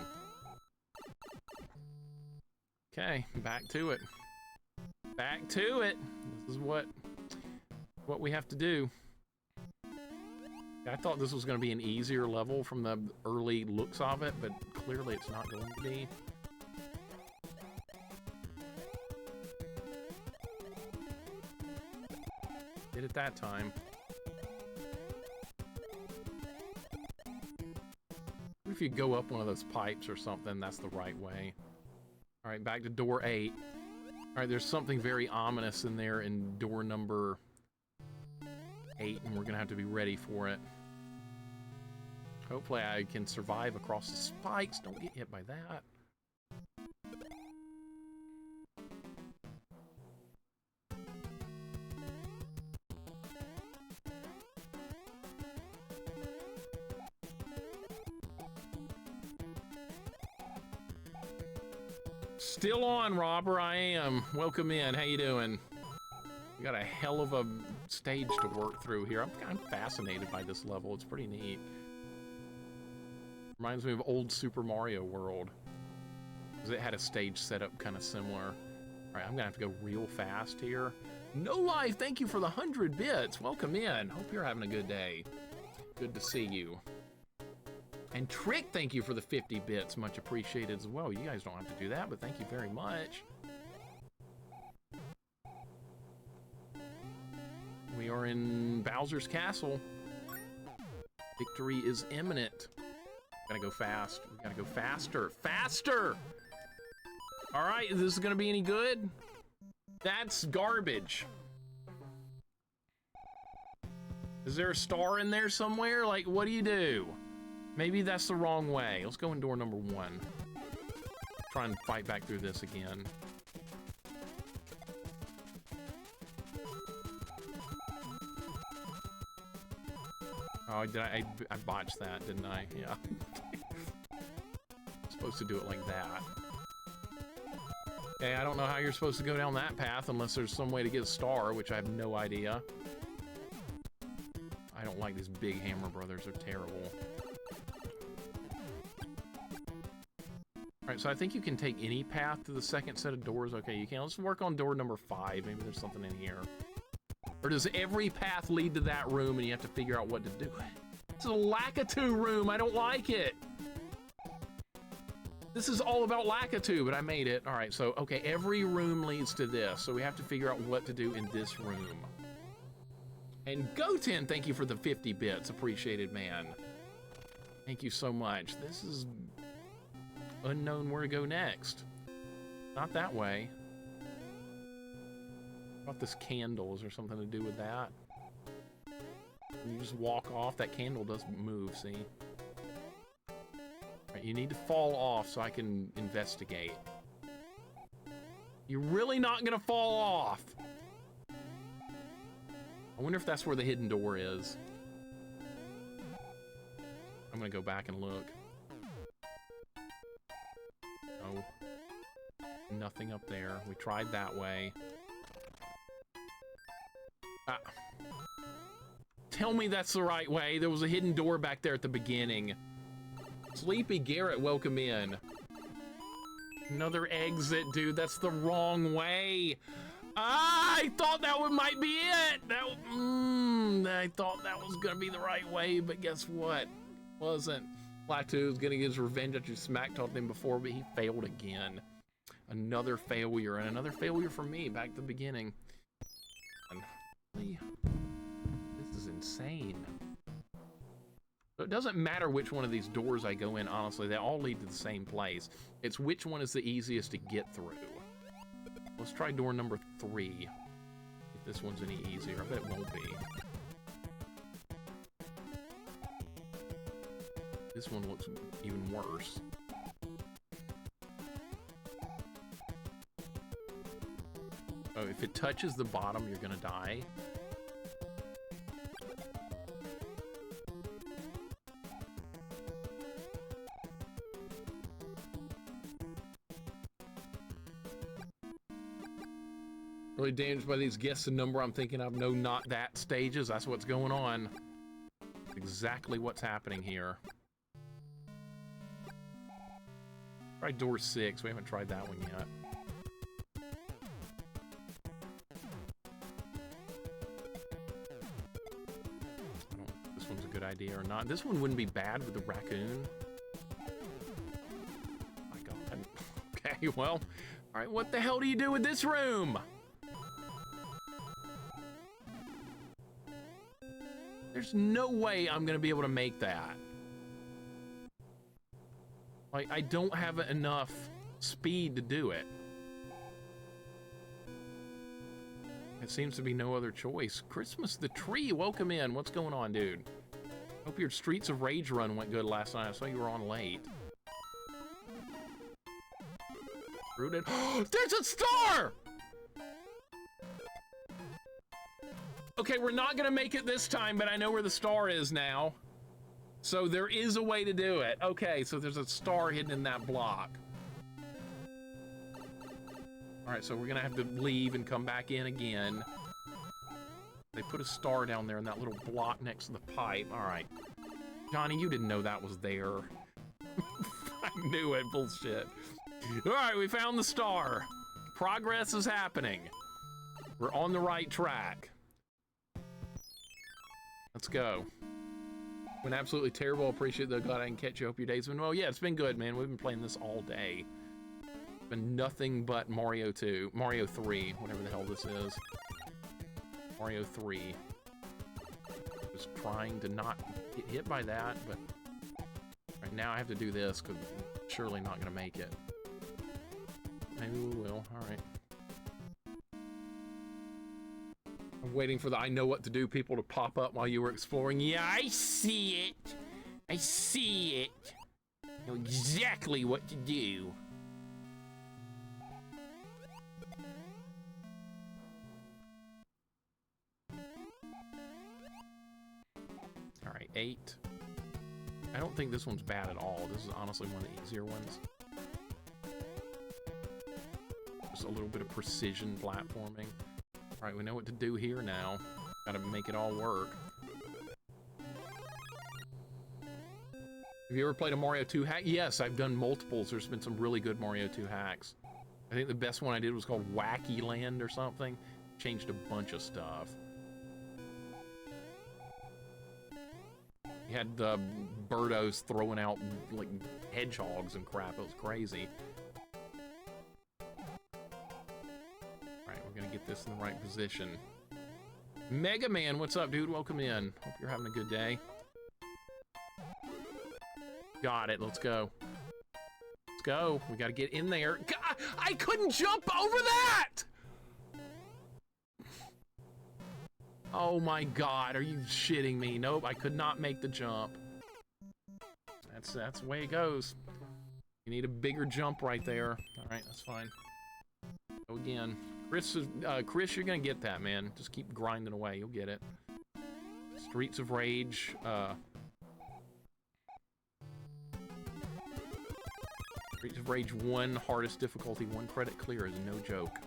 Okay, back to it. Back to it. This is what we have to do. I thought this was going to be an easier level from the early looks of it, but clearly it's not going to be. Did it that time. If you go up one of those pipes or something, that's the right way. All right, back to door 8. All right, there's something very ominous in there in door number 8, and we're gonna have to be ready for it. Hopefully I can survive across the spikes. Don't get hit by that. Still on, Robber, I am. Welcome in, how you doing? We got a hell of a stage to work through here. I'm kind of fascinated by this level, it's pretty neat. Reminds me of old Super Mario World, because it had a stage setup kind of similar. All right, I'm gonna have to go real fast here. No Life, thank you for the 100 bits. Welcome in, hope you're having a good day. Good to see you. And Trick, thank you for the 50 bits. Much appreciated as well. You guys don't have to do that, but thank you very much. We are in Bowser's Castle. Victory is imminent. Gotta go fast. We gotta go faster. Faster! All right, is this gonna be any good? That's garbage. Is there a star in there somewhere? Like, what do you do? Maybe that's the wrong way. Let's go in door number 1. Try and fight back through this again. Oh, I botched that, didn't I? Yeah. Supposed to do it like that. Okay, I don't know how you're supposed to go down that path unless there's some way to get a star, which I have no idea. I don't like these big Hammer Brothers. They're terrible. Alright, so I think you can take any path to the second set of doors. Okay, you can. Let's work on door number 5. Maybe there's something in here. Or does every path lead to that room and you have to figure out what to do? It's a Lakitu room. I don't like it. This is all about Lakitu, but I made it. Alright, so, okay, every room leads to this. So we have to figure out what to do in this room. And Goten, thank you for the 50 bits. Appreciated, man. Thank you so much. This is unknown where to go next. Not that way. What about this candle? Is there something to do with that? When you just walk off, that candle doesn't move, see? Right, you need to fall off so I can investigate. You're really not gonna fall off. I wonder if that's where the hidden door is. I'm gonna go back and look. Oh. Nothing up there. We tried that way. Ah. Tell me that's the right way. There was a hidden door back there at the beginning. Sleepy Garrett, welcome in. Another exit, dude. That's the wrong way. Ah, I thought that one might be it. I thought that was gonna be the right way, but guess what? Wasn't. Plateau's gonna get his revenge after you smack-talked him before, but he failed again. Another failure, and another failure for me back at the beginning. And this is insane. So it doesn't matter which one of these doors I go in, honestly. They all lead to the same place. It's which one is the easiest to get through. Let's try door number 3. If this one's any easier. I bet it won't be. This one looks even worse. Oh, if it touches the bottom, you're gonna die. Really damaged by these guess the number I'm thinking of. No, not that stages. That's what's going on. Exactly what's happening here. Try door 6. We haven't tried that one yet. I don't know if this one's a good idea or not. This one wouldn't be bad with the raccoon. My God. Okay, well. All right, what the hell do you do with this room? There's no way I'm gonna be able to make that. Like, I don't have enough speed to do it. It seems to be no other choice. Christmas the Tree, welcome in. What's going on, dude? Hope your Streets of Rage run went good last night. I saw you were on late. Rooted. There's a star! Okay, we're not gonna make it this time, but I know where the star is now. So there is a way to do it. Okay, so there's a star hidden in that block. All right, so we're gonna have to leave and come back in again. They put a star down there in that little block next to the pipe. All right. Johnny, you didn't know that was there. I knew it, bullshit. All right, we found the star. Progress is happening. We're on the right track. Let's go. Been absolutely terrible. Appreciate though. Glad I can catch you. Hope your day's been well. Yeah, it's been good, man. We've been playing this all day. It's been nothing but Mario 2, Mario 3, whatever the hell this is. Mario 3. Just trying to not get hit by that, but right now I have to do this because I'm surely not gonna make it. Maybe we will. All right. I'm waiting for the I know what to do people to pop up while you were exploring. Yeah, I see it. I see it. I know exactly what to do. All right, 8. I don't think this one's bad at all. This is honestly one of the easier ones. Just a little bit of precision platforming. All right, we know what to do here now. Gotta make it all work. Have you ever played a Mario 2 hack? Yes, I've done multiples. There's been some really good Mario 2 hacks. I think the best one I did was called Wacky Land or something. Changed a bunch of stuff. You had the birdos throwing out like hedgehogs and crap. It was crazy. Get this in the right position. Mega Man, what's up, dude? Welcome in. Hope you're having a good day. Got it. Let's go. Let's go. We got to get in there. God, I couldn't jump over that! Oh my God, are you shitting me? Nope, I could not make the jump. That's the way it goes. You need a bigger jump right there. All right, that's fine. So again, Chris, you're gonna get that, man. Just keep grinding away. You'll get it. Streets of Rage. Streets of Rage 1, hardest difficulty, 1 credit clear is no joke.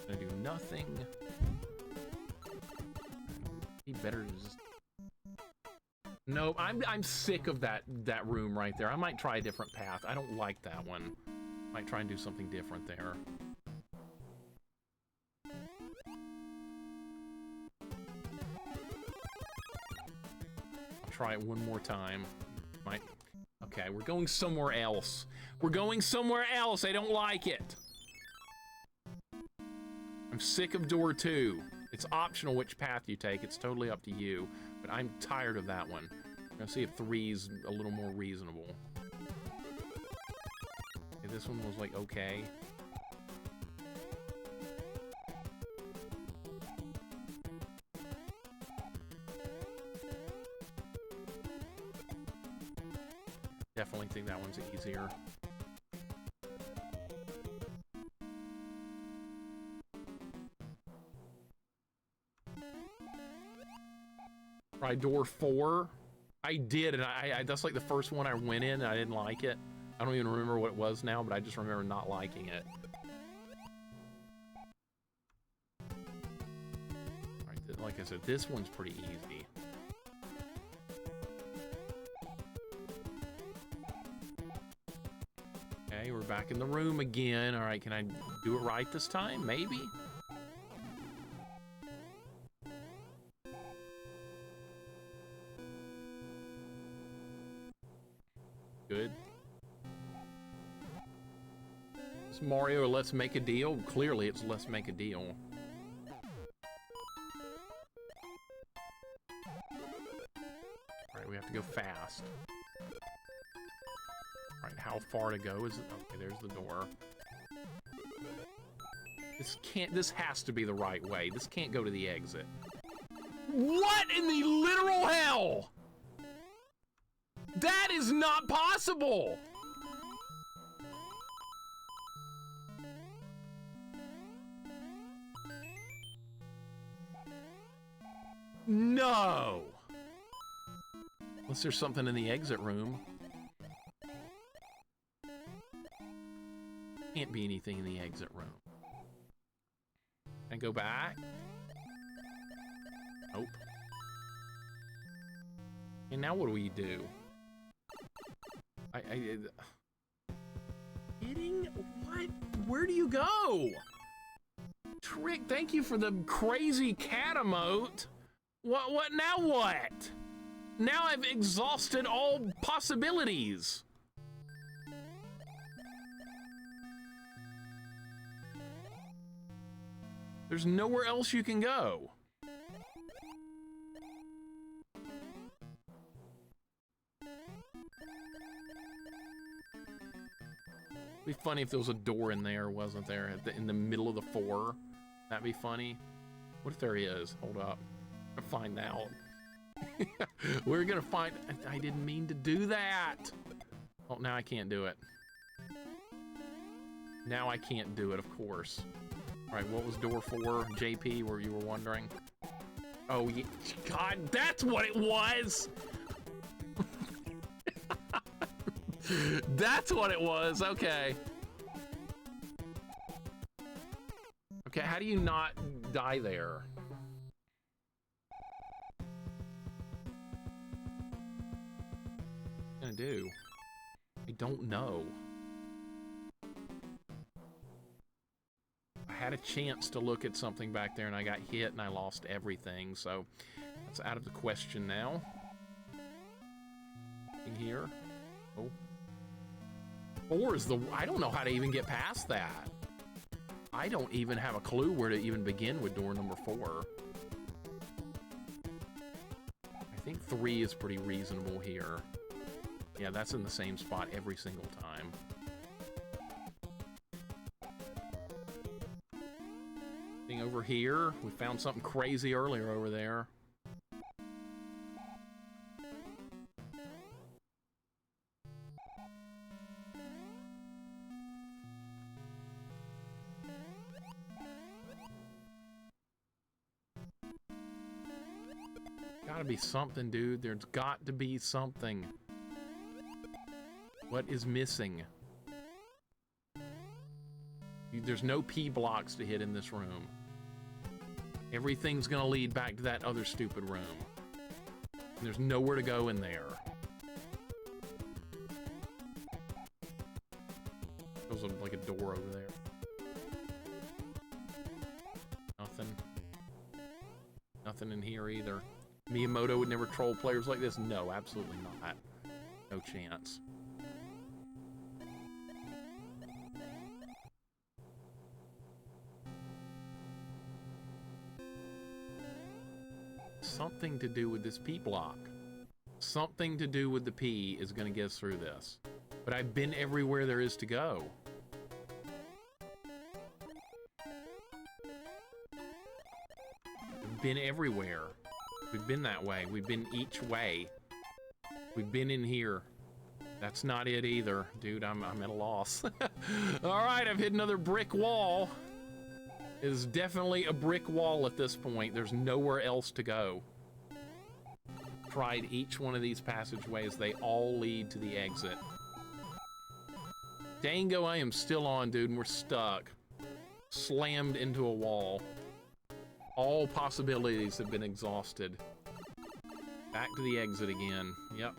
Gonna do nothing. Be better to just... No, I'm sick of that room right there. I might try a different path. I don't like that one. Might try and do something different there. I'll try it one more time. Might. Okay, we're going somewhere else. We're going somewhere else. I don't like it. I'm sick of door 2. It's optional which path you take. It's totally up to you. But I'm tired of that one. I'm gonna see if 3's a little more reasonable. Okay, this one was like okay. Definitely think that one's easier. Try door 4. I did, and I that's like the first one I went in, and I didn't like it. I don't even remember what it was now, but I just remember not liking it. Alright, like I said, this one's pretty easy. Okay, we're back in the room again. Alright, can I do it right this time? Maybe? Good. It's Mario or Let's Make a Deal? Clearly it's Let's Make a Deal. Alright, we have to go fast. Alright, how far to go is it? Okay, there's the door. This has to be the right way. This can't go to the exit. What in the literal hell? That is not possible! No! Unless there's something in the exit room. Can't be anything in the exit room. Can I go back? Nope. And now what do we do? Kidding? What? Where do you go? Trick, thank you for the crazy cat emote. What now what? Now I've exhausted all possibilities. There's nowhere else you can go. It'd be funny if there was a door in there, wasn't there? In the middle of the 4. That'd be funny. What if there is? Hold up. I'll find out. We're gonna find... I didn't mean to do that. Oh, now I can't do it. Now I can't do it, of course. Alright, what was door 4, JP, where you were wondering? Oh, yeah. God, that's what it was! That's what it was, okay. Okay, how do you not die there? What am I gonna do? I don't know. I had a chance to look at something back there and I got hit and I lost everything, so that's out of the question now. In here. Oh. 4 is the... I don't know how to even get past that. I don't even have a clue where to even begin with door number 4. I think 3 is pretty reasonable here. Yeah, that's in the same spot every single time. Thing over here. We found something crazy earlier over there. Gotta be something, dude. There's got to be something. What is missing? There's no P blocks to hit in this room. Everything's gonna lead back to that other stupid room. And there's nowhere to go in there. There's like a door over there. Nothing. Nothing in here either. Miyamoto would never troll players like this? No, absolutely not. No chance. Something to do with this P block. Something to do with the P is going to get us through this. But I've been everywhere there is to go. We've been everywhere. We've been that way. We've been each way. We've been in here. That's not it either. Dude, I'm at a loss. Alright, I've hit another brick wall. It is definitely a brick wall at this point. There's nowhere else to go. Tried each one of these passageways. They all lead to the exit. Dango, I am still on, dude, and we're stuck. Slammed into a wall. All possibilities have been exhausted. Back to the exit again. Yep.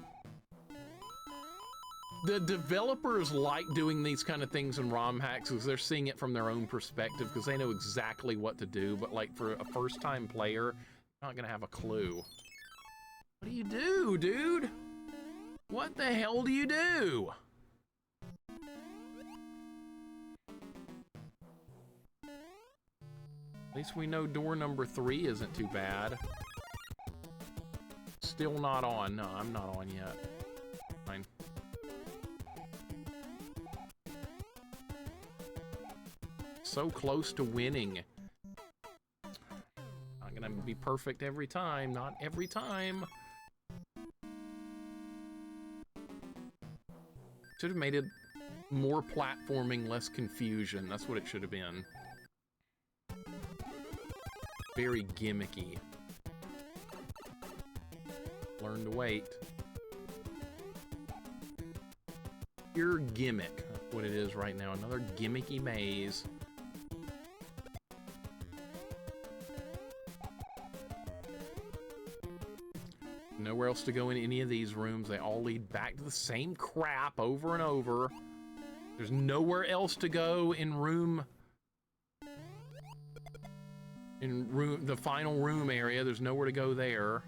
The developers like doing these kind of things in ROM hacks because they're seeing it from their own perspective because they know exactly what to do, but like for a first-time player, not gonna have a clue. What do you do, dude? What the hell do you do? At least we know door number 3 isn't too bad. Still not on. No, I'm not on yet. Fine. So close to winning. Not gonna be perfect every time. Not every time. Should have made it more platforming, less confusion. That's what it should have been. Very gimmicky. Learn to wait. Pure gimmick. That's what it is right now. Another gimmicky maze. Nowhere else to go in any of these rooms. They all lead back to the same crap over and over. There's nowhere else to go in the final room area. There's nowhere to go there.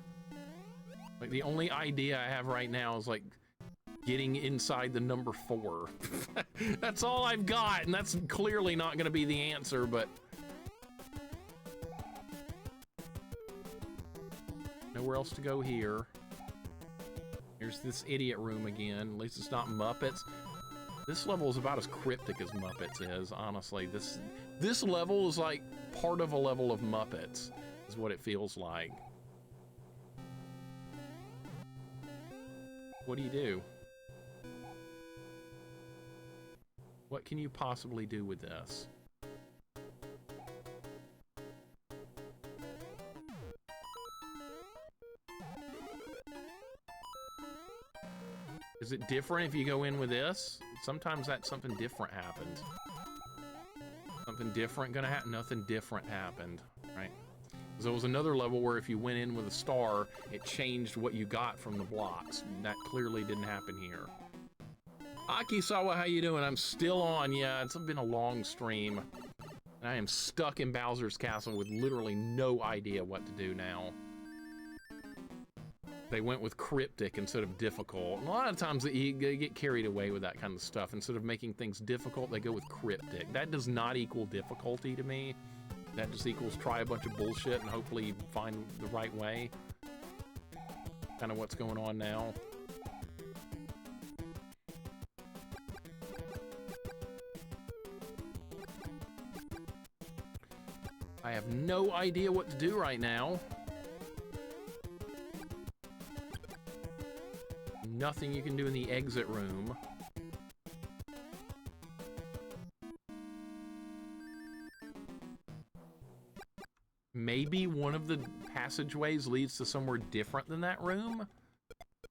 Like, the only idea I have right now is, like, getting inside the number 4. That's all I've got, and that's clearly not going to be the answer, but... Nowhere else to go here. Here's this idiot room again. At least it's not Muppets. This level is about as cryptic as Muppets is, honestly. This level is like part of a level of Muppets, is what it feels like. What do you do? What can you possibly do with this? Is it different if you go in with this? Sometimes something different happens. Something different gonna happen? Nothing different happened, right? There was another level where if you went in with a star, it changed what you got from the blocks. That clearly didn't happen here. Akisawa, how you doing? I'm still on. Yeah, it's been a long stream. And I am stuck in Bowser's Castle with literally no idea what to do now. They went with cryptic instead of difficult. And a lot of times you get carried away with that kind of stuff. Instead of making things difficult, they go with cryptic. That does not equal difficulty to me. That just equals try a bunch of bullshit and hopefully find the right way. Kind of what's going on now. I have no idea what to do right now. Nothing you can do in the exit room. Maybe one of the passageways leads to somewhere different than that room.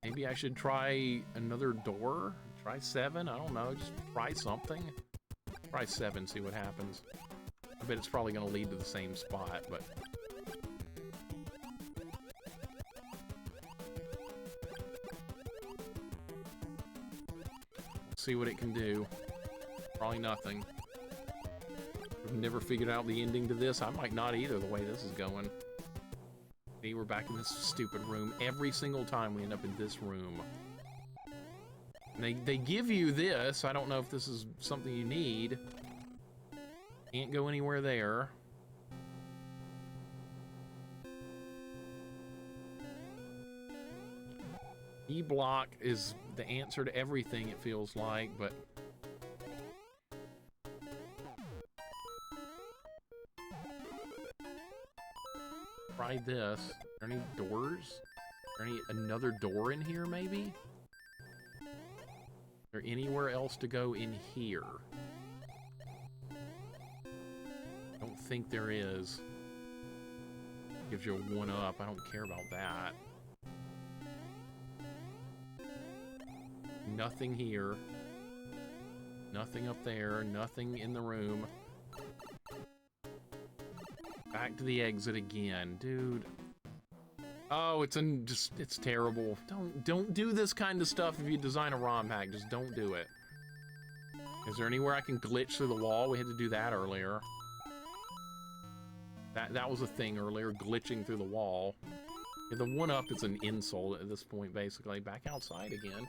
Maybe I should try another door. Try 7. I don't know. Just try something. Try 7. See what happens. I bet it's probably going to lead to the same spot, but... see what it can do. Probably nothing. I've never figured out the ending to this. I might not either, the way this is going. See, we're back in this stupid room. Every single time we end up in this room. And they give you this. I don't know if this is something you need. Can't go anywhere there. E-block is the answer to everything, it feels like, but... try this. Are there any doors? Is there another door in here, maybe? Is there anywhere else to go in here? I don't think there is. Gives you a 1-up. I don't care about that. Nothing here. Nothing up there. Nothing in the room. Back to the exit again, dude. Oh, it's terrible. Don't do this kind of stuff if you design a ROM hack. Just don't do it. Is there anywhere I can glitch through the wall? We had to do that earlier. That was a thing earlier, glitching through the wall. Yeah, the 1-up is an insult at this point, basically. Back outside again.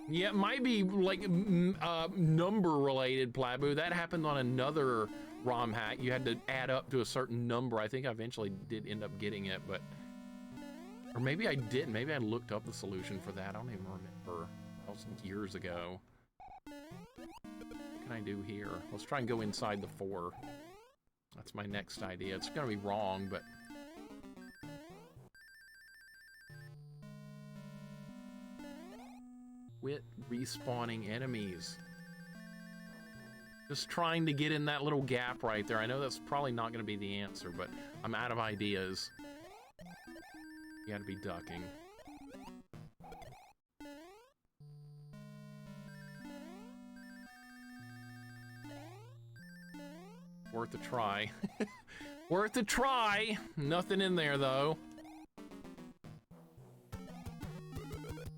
Yeah, it might be like number related, Plabu. That happened on another ROM hack. You had to add up to a certain number. I think I eventually did end up getting it, but... or maybe I didn't. Maybe I looked up the solution for that. I don't even remember. That was years ago. What can I do here? Let's try and go inside the 4. That's my next idea. It's gonna be wrong, but... quit respawning enemies. Just trying to get in that little gap right there. I know that's probably not going to be the answer, but I'm out of ideas. You gotta be ducking. Worth a try. Worth a try! Nothing in there, though.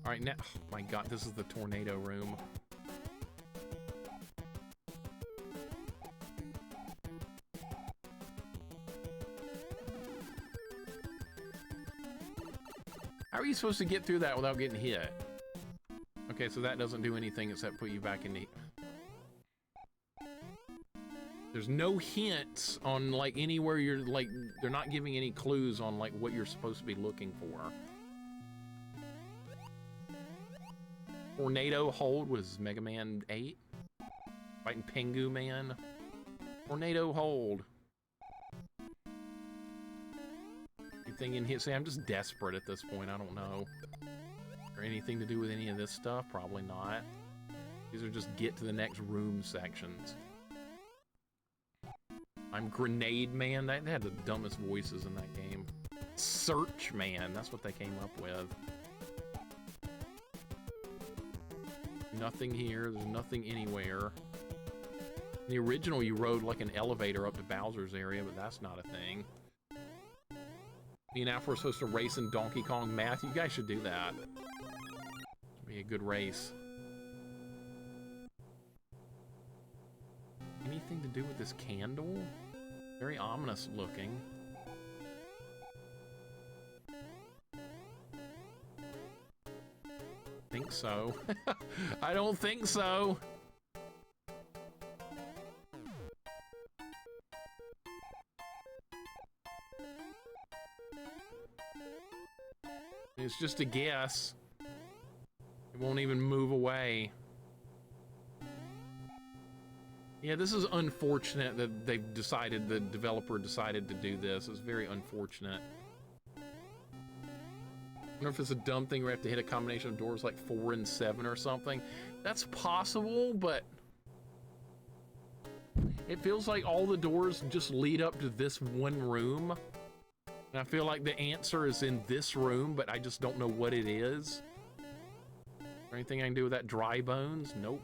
Alright, now... oh my god, this is the tornado room. How are you supposed to get through that without getting hit? Okay, so that doesn't do anything except put you back in the... there's no hints on, like, anywhere you're, like... they're not giving any clues on, like, what you're supposed to be looking for. Tornado hold was Mega Man 8. Fighting Pengu Man. Tornado hold. Anything in here? See, I'm just desperate at this point. I don't know. Or anything to do with any of this stuff? Probably not. These are just get to the next room sections. I'm Grenade Man. They had the dumbest voices in that game. Search Man. That's what they came up with. Nothing here. There's nothing anywhere. In the original, you rode like an elevator up to Bowser's area, but that's not a thing. Me and Alpha are supposed to race in Donkey Kong Math. You guys should do that. It'd be a good race. Anything to do with this candle? Very ominous looking. Think so. I don't think so. It's just a guess. It won't even move away. Yeah, this is unfortunate that they've decided, the developer decided to do this. It's very unfortunate. I wonder if it's a dumb thing where we have to hit a combination of doors like 4 and 7 or something. That's possible, but It feels like all the doors just lead up to this one room. And I feel like the answer is in this room, but I just don't know what it is. Anything I can do with that dry bones? Nope.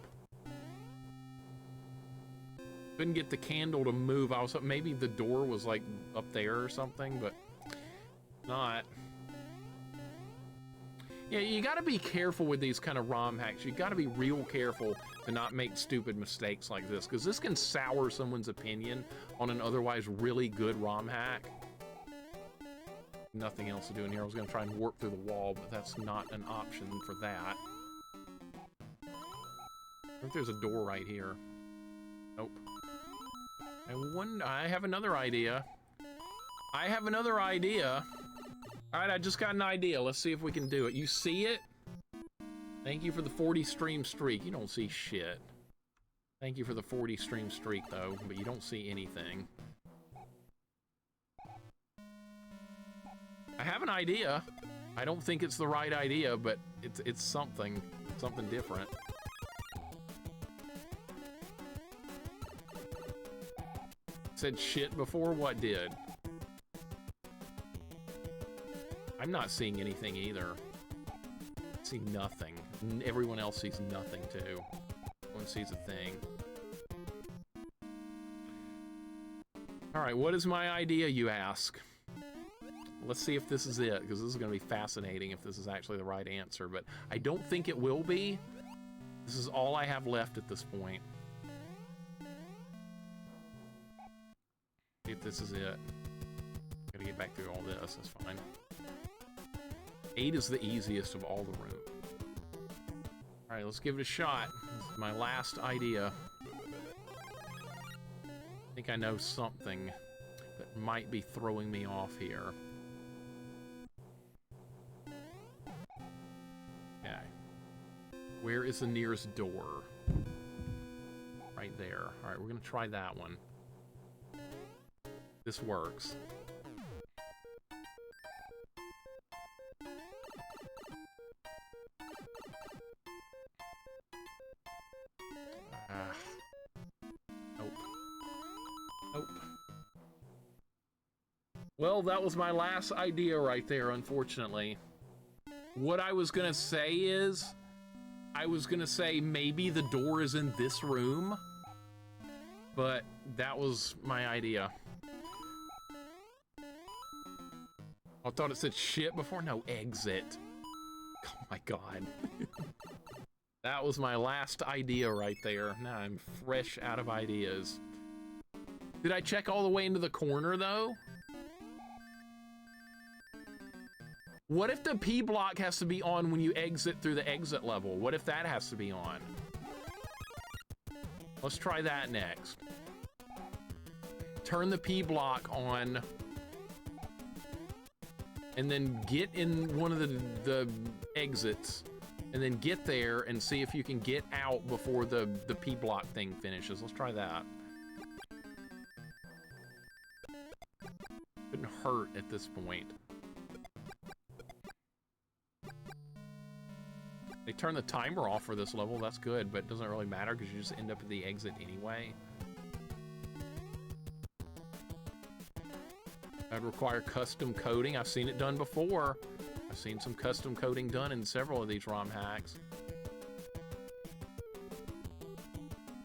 Couldn't get the candle to move. I was hoping maybe the door was like up there or something, but not. Yeah, you gotta be careful with these kind of ROM hacks. You gotta be real careful to not make stupid mistakes like this, because this can sour someone's opinion on an otherwise really good ROM hack. Nothing else to do in here. I was gonna try and warp through the wall, but that's not an option for that. I think there's a door right here. Nope. I have another idea. I have another idea. All right, I just got an idea. Let's see if we can do it. You see it? Thank you for the 40 stream streak. You don't see shit. Thank you for the 40 stream streak, though, but you don't see anything. I have an idea. I don't think it's the right idea, but it's something different. Said shit before? What did? I'm not seeing anything either. I see nothing. Everyone else sees nothing too. No one sees a thing. Alright, what is my idea, you ask? Let's see if this is it, because this is going to be fascinating if this is actually the right answer, but I don't think it will be. This is all I have left at this point. See if this is it. Gotta get back through all this, that's fine. 8 is the easiest of all the rooms. Alright, let's give it a shot. This is my last idea. I think I know something that might be throwing me off here. Okay. Where is the nearest door? Right there. Alright, we're gonna try that one. This works. Nope. Nope. Well, that was my last idea right there, unfortunately. What I was gonna say is, I was gonna say maybe the door is in this room, but that was my idea. I thought it said shit before. No, exit. Oh my god. That was my last idea right there. Now I'm fresh out of ideas. Did I check all the way into the corner, though? What if the P block has to be on when you exit through the exit level? What if that has to be on? Let's try that next. Turn the P block on, and then get in one of the exits, and then get there and see if you can get out before the P block thing finishes. Let's try that. Couldn't hurt at this point. They turn the timer off for this level, that's good, but it doesn't really matter because you just end up at the exit anyway. That'd require custom coding. I've seen it done before. I've seen some custom coding done in several of these ROM hacks.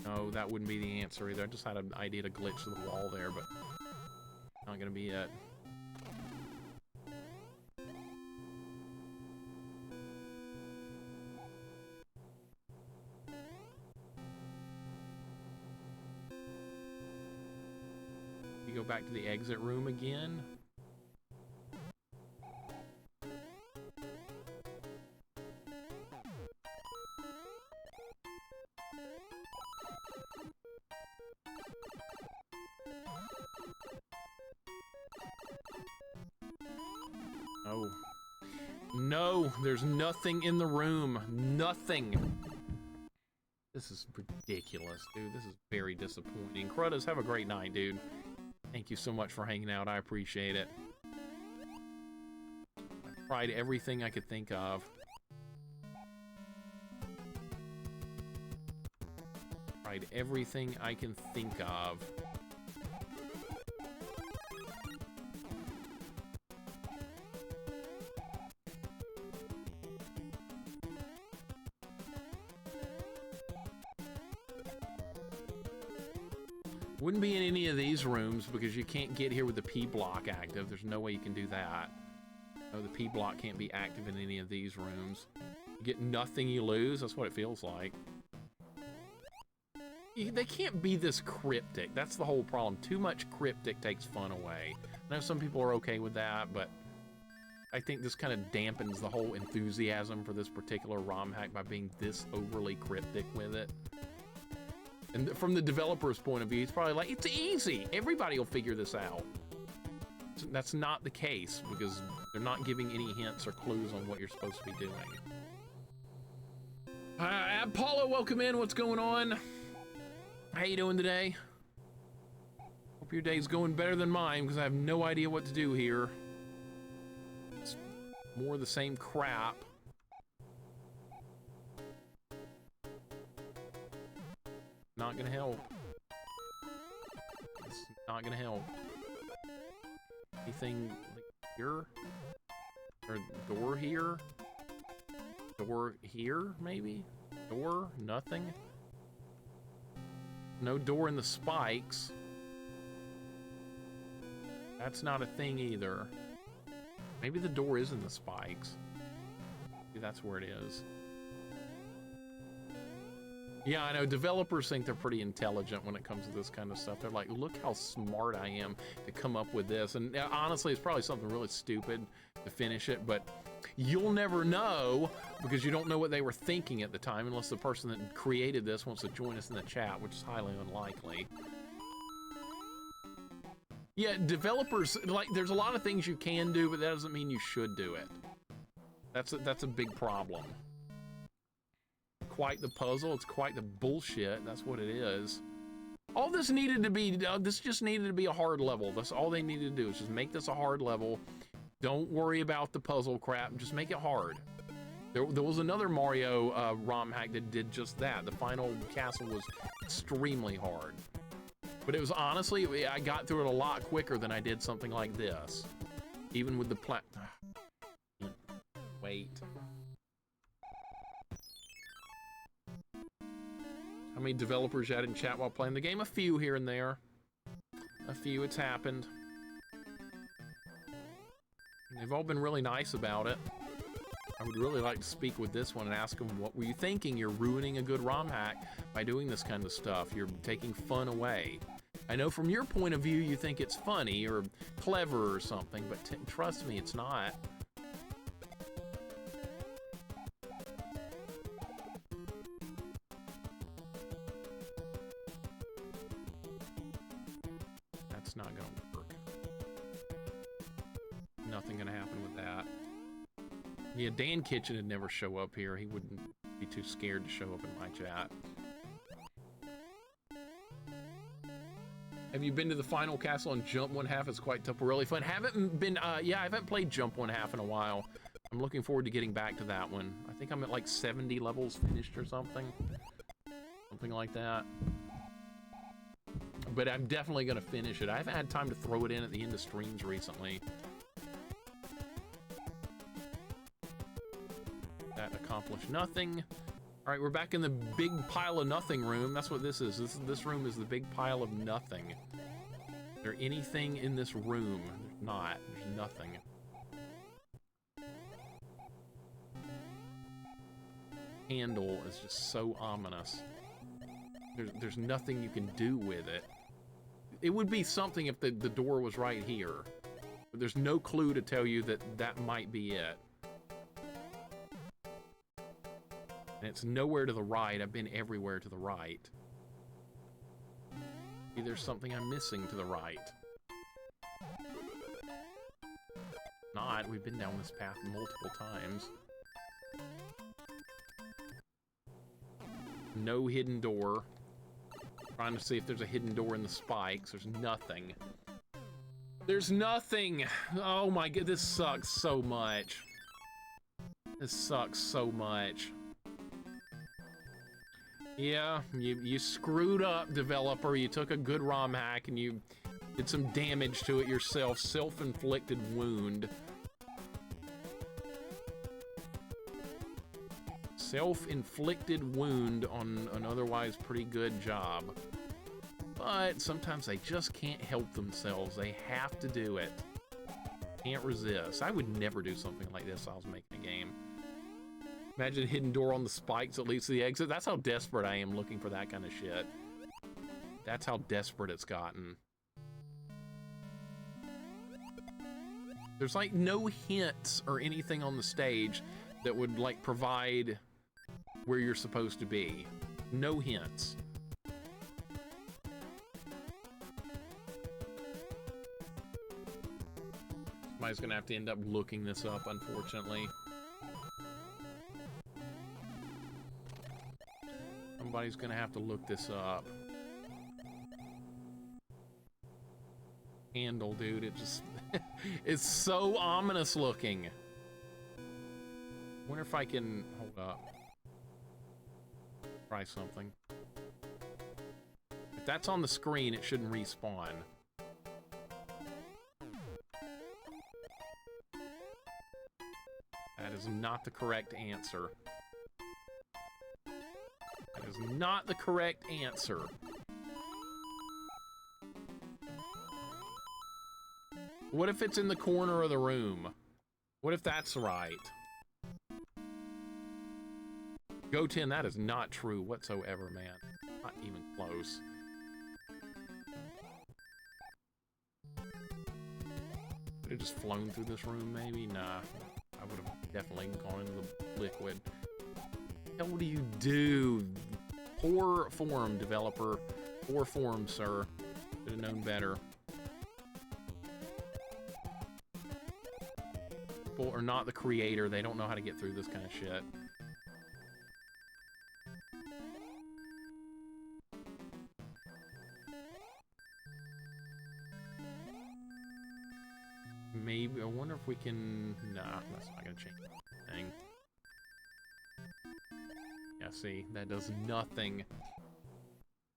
No, that wouldn't be the answer either. I just had an idea to glitch to the wall there, but not gonna be it. You go back to the exit room again. Oh. No, there's nothing in the room. Nothing. This is ridiculous, dude. This is very disappointing. Cruddas, have a great night, dude. Thank you so much for hanging out. I appreciate it. I tried everything I could think of. tried everything I can think of. Wouldn't be in any of these rooms because you can't get here with the P block active. There's no way you can do that. No, the P block can't be active in any of these rooms. You get nothing, you lose. That's what it feels like. They can't be this cryptic. That's the whole problem. Too much cryptic takes fun away. I know some people are okay with that, but I think this kind of dampens the whole enthusiasm for this particular ROM hack by being this overly cryptic with it. And from the developer's point of view, it's probably like, it's easy. Everybody will figure this out. That's not the case because they're not giving any hints or clues on what you're supposed to be doing. Apollo, welcome in. What's going on? How you doing today? Hope your day's going better than mine because I have no idea what to do here. It's more of the same crap. Not gonna help. It's not gonna help. Anything like here? Or door here? Door here, maybe? Door? Nothing? No door in the spikes. That's not a thing either. Maybe the door is in the spikes. Maybe that's where it is. Yeah, I know, developers think they're pretty intelligent when it comes to this kind of stuff. They're like, look how smart I am to come up with this. And honestly, it's probably something really stupid to finish it, but you'll never know because you don't know what they were thinking at the time unless the person that created this wants to join us in the chat, which is highly unlikely. Yeah, developers, like, there's a lot of things you can do, but that doesn't mean you should do it. That's a big problem. Quite the puzzle, it's quite the bullshit, that's what it is. All this needed to be, this just needed to be a hard level. That's all they needed to do is just make this a hard level. Don't worry about the puzzle crap, just make it hard. There was another Mario ROM hack that did just that. The final castle was extremely hard. But it was honestly, I got through it a lot quicker than I did something like this. Even with the Wait. How many developers you had in chat while playing the game? A few here and there. A few, it's happened. They've all been really nice about it. I would really like to speak with this one and ask them, what were you thinking? You're ruining a good ROM hack by doing this kind of stuff. You're taking fun away. I know from your point of view, you think it's funny or clever or something, but trust me, it's not. That's not gonna work. Nothing gonna happen with that. Yeah, Dan Kitchen would never show up here. He wouldn't be too scared to show up in my chat. Have you been to the final castle on Jump 1/2? It's quite tough, really fun. Haven't been, yeah, I haven't played Jump 1/2 in a while. I'm looking forward to getting back to that one. I think I'm at like 70 levels finished or something. Something like that. But I'm definitely gonna finish it. I haven't had time to throw it in at the end of streams recently. That accomplished nothing. All right, we're back in the big pile of nothing room. That's what this is. This room is the big pile of nothing. Is there anything in this room? There's not. There's nothing. Handle is just so ominous. There's nothing you can do with it. It would be something if the door was right here. But there's no clue to tell you that that might be it. And it's nowhere to the right. I've been everywhere to the right. Maybe there's something I'm missing to the right. Not. We've been down this path multiple times. No hidden door. Trying to see if there's a hidden door in the spikes. There's nothing. There's nothing! Oh my god, this sucks so much. This sucks so much. Yeah, you screwed up, developer. You took a good ROM hack and you did some damage to it yourself. Self-inflicted wound. Self-inflicted wound on an otherwise pretty good job. But sometimes they just can't help themselves. They have to do it. Can't resist. I would never do something like this if I was making a game. Imagine a hidden door on the spikes that leads to the exit. That's how desperate I am looking for that kind of shit. That's how desperate it's gotten. There's like no hints or anything on the stage that would like provide where you're supposed to be. No hints. Somebody's gonna have to end up looking this up, unfortunately. Somebody's gonna have to look this up. Handle, dude, it just... it's so ominous looking. Wonder if I can... Hold up. Try something. If that's on the screen, it shouldn't respawn. That is not the correct answer. That is not the correct answer. What if it's in the corner of the room? What if that's right? Go 10, that is not true whatsoever, man. Not even close. Could have just flown through this room, maybe? Nah. I would have definitely gone into the liquid. What the hell do you do? Poor form, developer. Poor form, sir. Should have known better. People are not the creator. They don't know how to get through this kind of shit. Maybe, I wonder if we can... Nah, that's not gonna change anything. Yeah, see, that does nothing.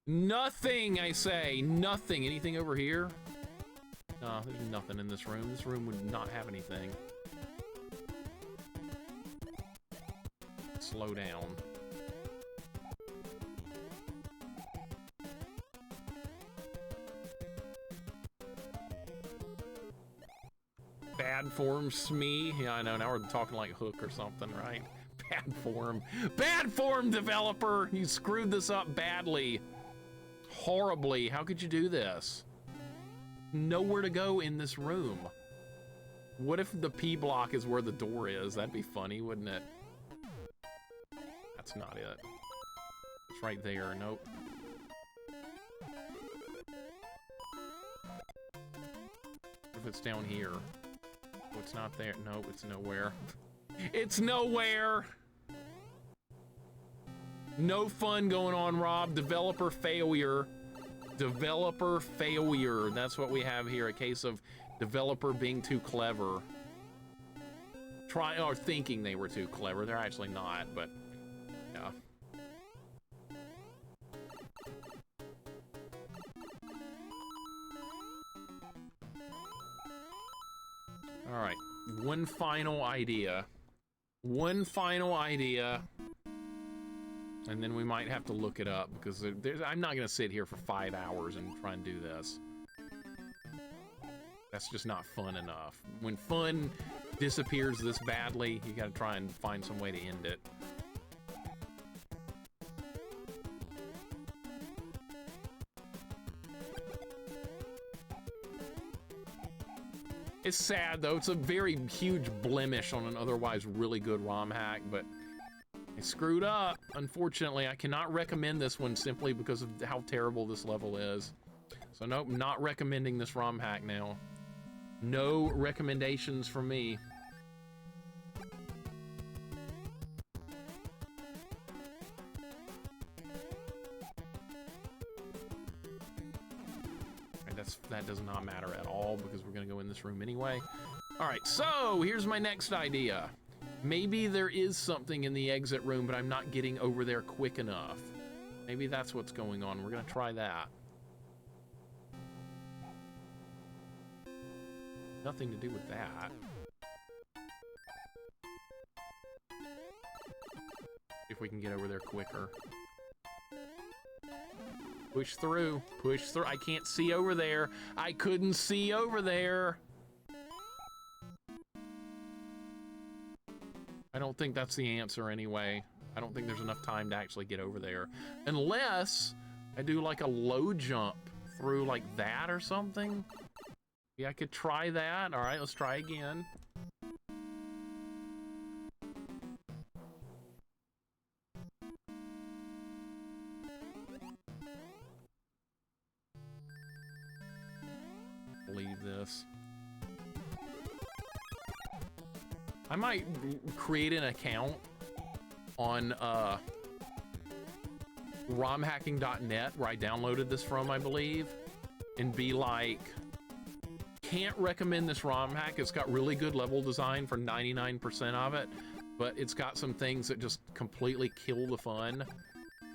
Nothing, I say! Nothing! Anything over here? No, there's nothing in this room. This room would not have anything. Slow down. Bad form, Smee. Yeah, I know. Now we're talking like Hook or something, right? Bad form. Bad form, developer! You screwed this up badly. Horribly. How could you do this? Nowhere to go in this room. What if the P block is where the door is? That'd be funny, wouldn't it? That's not it. It's right there. Nope. What if it's down here? Oh, it's not there. Nope, it's nowhere. It's nowhere! No fun going on, Rob. Developer failure. Developer failure. That's what we have here. A case of developer being too clever. Or thinking they were too clever. They're actually not, but yeah. All right, one final idea. One final idea. And then we might have to look it up because I'm not going to sit here for 5 hours and try and do this. That's just not fun enough. When fun disappears this badly, you got to try and find some way to end it. It's sad, though. It's a very huge blemish on an otherwise really good ROM hack, but I screwed up. Unfortunately, I cannot recommend this one simply because of how terrible this level is. So nope, not recommending this ROM hack now. No recommendations from me. That does not matter at all because we're gonna go in this room anyway. All right, so here's my next idea. Maybe there is something in the exit room, but I'm not getting over there quick enough. Maybe that's what's going on. We're gonna try that. Nothing to do with that. If we can get over there quicker. Push through. Push through. I can't see over there. I couldn't see over there. I don't think that's the answer anyway. I don't think there's enough time to actually get over there. Unless I do like a low jump through like that or something. Yeah, I could try that. All right, let's try again. Believe this. I might create an account on romhacking.net where I downloaded this from, I believe, and be like, can't recommend this ROM hack. It's got really good level design for 99% of it, but it's got some things that just completely kill the fun.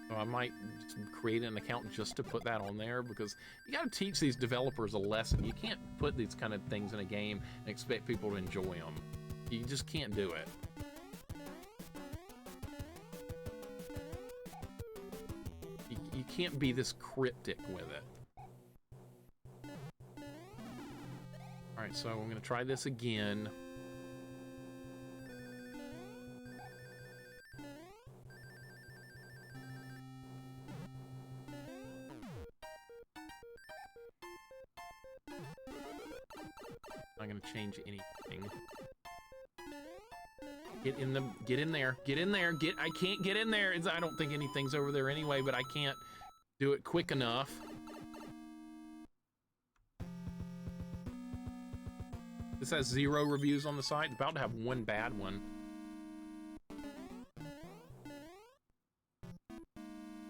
So I might just create an account just to put that on there, because you got to teach these developers a lesson. You can't put these kind of things in a game and expect people to enjoy them. You just can't do it. You can't be this cryptic with it. All right, so I'm gonna try this again. I'm not gonna change anything. Get in there, get in there, I can't get in there. I don't think anything's over there anyway, but I can't do it quick enough. This has 0 reviews on the site. It's about to have 1 bad one.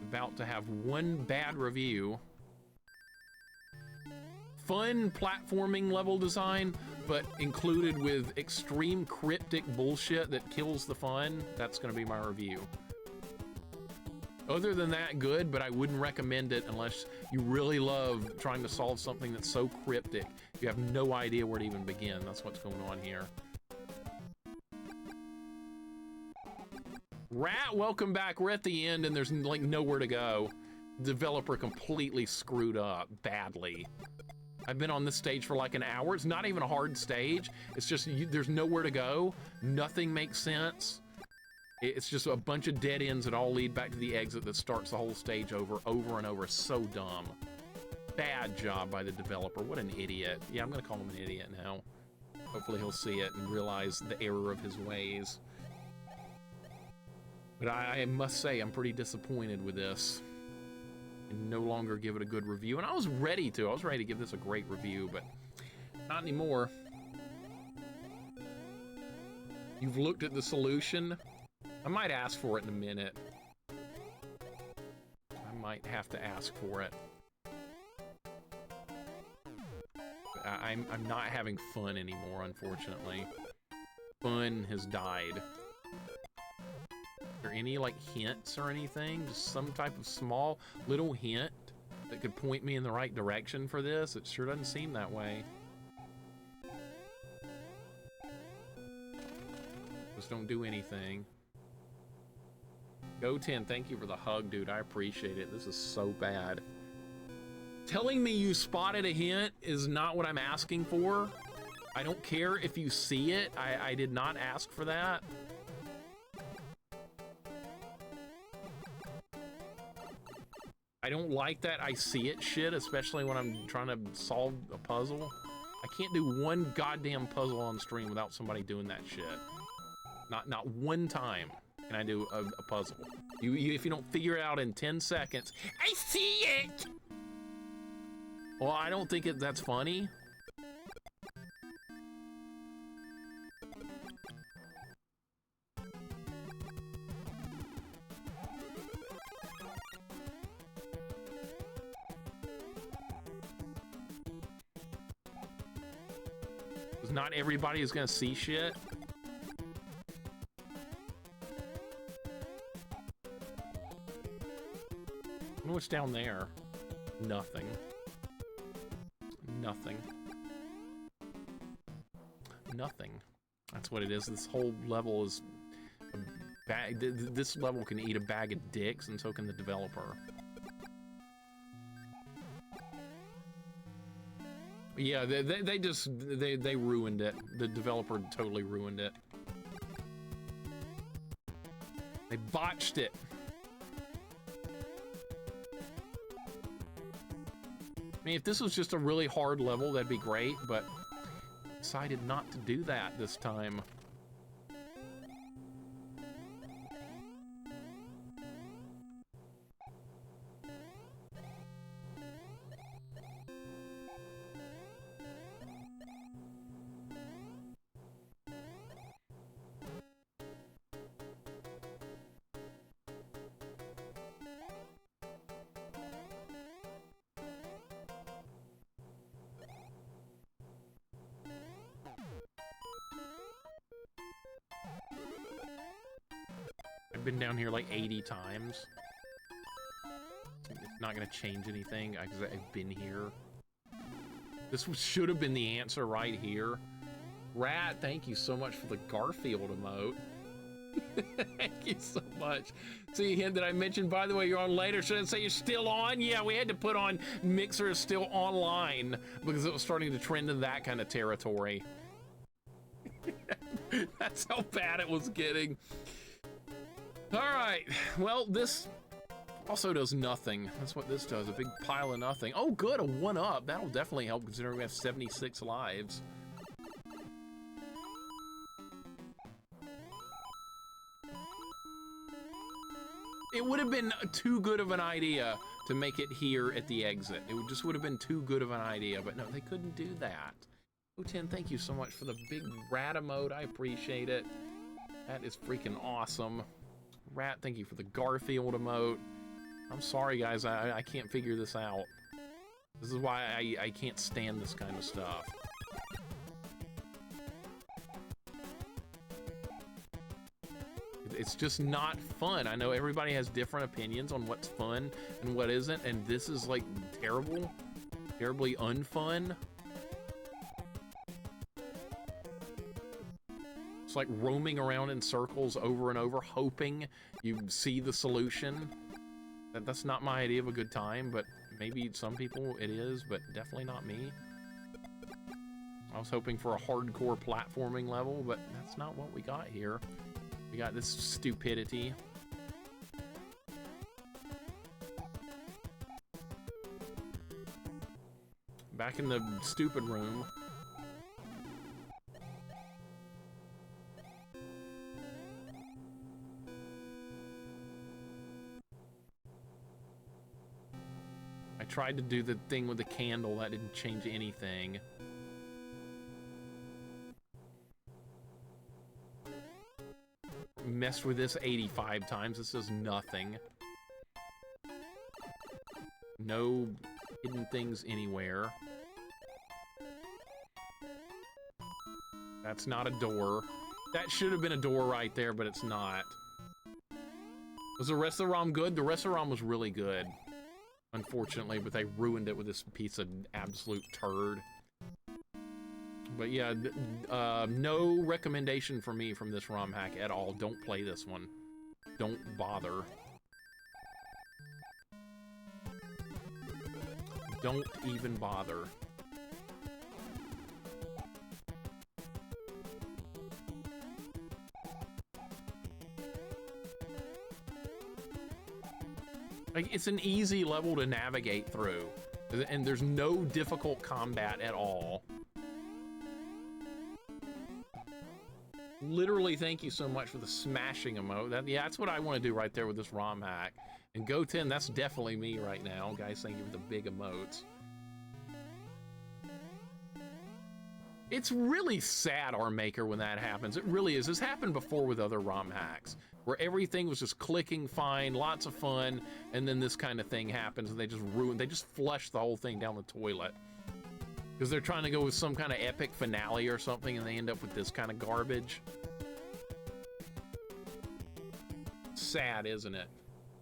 About to have 1 bad review. Fun platforming level design, but included with extreme cryptic bullshit that kills the fun. That's gonna be my review. Other than that, good, but I wouldn't recommend it unless you really love trying to solve something that's so cryptic. You have no idea where to even begin. That's what's going on here. Rat, welcome back. We're at the end and there's like nowhere to go. Developer completely screwed up badly. I've been on this stage for like an hour. It's not even a hard stage. It's just, there's nowhere to go. Nothing makes sense. It's just a bunch of dead ends that all lead back to the exit that starts the whole stage over and over. So dumb. Bad job by the developer. What an idiot. Yeah, I'm gonna call him an idiot now. Hopefully he'll see it and realize the error of his ways. But I must say, I'm pretty disappointed with this. And no longer give it a good review. And I was ready to give this a great review, but not anymore. You've looked at the solution. I might ask for it in a minute. I might have to ask for it. I'm not having fun anymore, unfortunately. Fun has died. Are there any, like, hints or anything? Just some type of small little hint that could point me in the right direction for this? It sure doesn't seem that way. Just don't do anything. Go 10, thank you for the hug, dude. I appreciate it. This is so bad. Telling me you spotted a hint is not what I'm asking for. I don't care if you see it. I did not ask for that. I don't like that I see it shit, especially when I'm trying to solve a puzzle. I can't do one goddamn puzzle on stream without somebody doing that shit. Not one time can I do a puzzle. If you don't figure it out in 10 seconds, I see it! Well, I don't think that's funny. Because not everybody is gonna see shit. What's down there? Nothing. Nothing. Nothing. That's what it is. This whole level is a bag. This level can eat a bag of dicks, and so can the developer. Yeah, they ruined it. The developer totally ruined it. They botched it. I mean, if this was just a really hard level, that'd be great, but decided not to do that this time. I've been down here like 80 times. It's not gonna change anything because I've been here. This should have been the answer right here. Rat, thank you so much for the Garfield emote. Thank you so much. See, him that I mentioned, by the way, you're on later. Should I say you're still on? Yeah, we had to put on Mixer is still online because it was starting to trend in that kind of territory. That's how bad it was getting. All right, well, this also does nothing. That's what this does, a big pile of nothing. Oh, good, a 1-up. That'll definitely help considering we have 76 lives. It would have been too good of an idea to make it here at the exit. It just would have been too good of an idea, but no, they couldn't do that. O10, thank you so much for the big rat emote. I appreciate it. That is freaking awesome. Rat, thank you for the Garfield emote. I'm sorry, guys, I can't figure this out. This is why I can't stand this kind of stuff. It's just not fun. I know everybody has different opinions on what's fun and what isn't, and this is like terrible, terribly unfun. It's like roaming around in circles over and over, hoping you see the solution. That's not my idea of a good time, but maybe some people it is, but definitely not me. I was hoping for a hardcore platforming level, but that's not what we got here. We got this stupidity. Back in the stupid room. I tried to do the thing with the candle, that didn't change anything. Messed with this 85 times, this does nothing. No hidden things anywhere. That's not a door. That should have been a door right there, but it's not. Was the rest of the ROM good? The rest of the ROM was really good. Unfortunately, but they ruined it with this piece of absolute turd. But yeah, no recommendation for me from this ROM hack at all. Don't play this one. Don't bother. Don't even bother. Like, it's an easy level to navigate through, and there's no difficult combat at all. Literally, thank you so much for the smashing emote. Yeah, that's what I want to do right there with this ROM hack. And Go10, that's definitely me right now. Guys, thank you for the big emotes. It's really sad, our maker, when that happens. It really is. This happened before with other ROM hacks, where everything was just clicking fine, lots of fun, and then this kind of thing happens, and they just flush the whole thing down the toilet. Because they're trying to go with some kind of epic finale or something, and they end up with this kind of garbage. Sad, isn't it?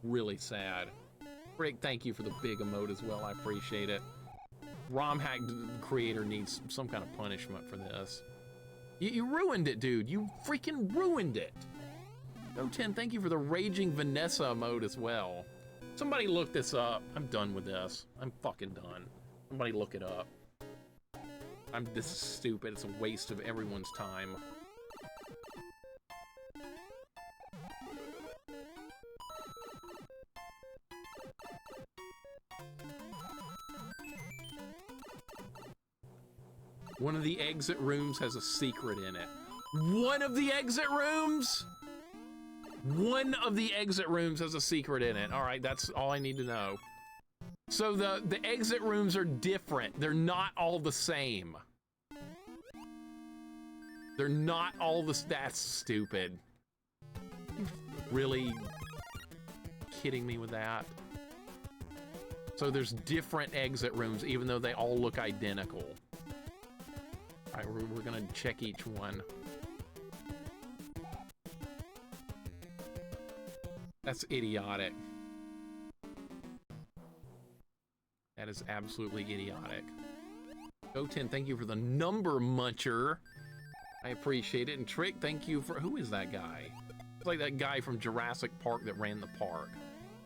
Really sad. Rick, thank you for the big emote as well. I appreciate it. Romhack creator needs some kind of punishment for this. You ruined it, dude. You freaking ruined it. Go10, thank you for the Raging Vanessa emote as well. Somebody look this up. I'm done with this. I'm fucking done. Somebody look it up. This is stupid. It's a waste of everyone's time. One of the exit rooms has a secret in it. One of the exit rooms? One of the exit rooms has a secret in it. All right, that's all I need to know. So the exit rooms are different. They're not all the same. They're not all the... That's stupid. Really kidding me with that? So there's different exit rooms, even though they all look identical. All right, we're gonna check each one. That's idiotic. That is absolutely idiotic. Go10, thank you for the number muncher. I appreciate it. And Trick, thank you for... Who is that guy? It's like that guy from Jurassic Park that ran the park.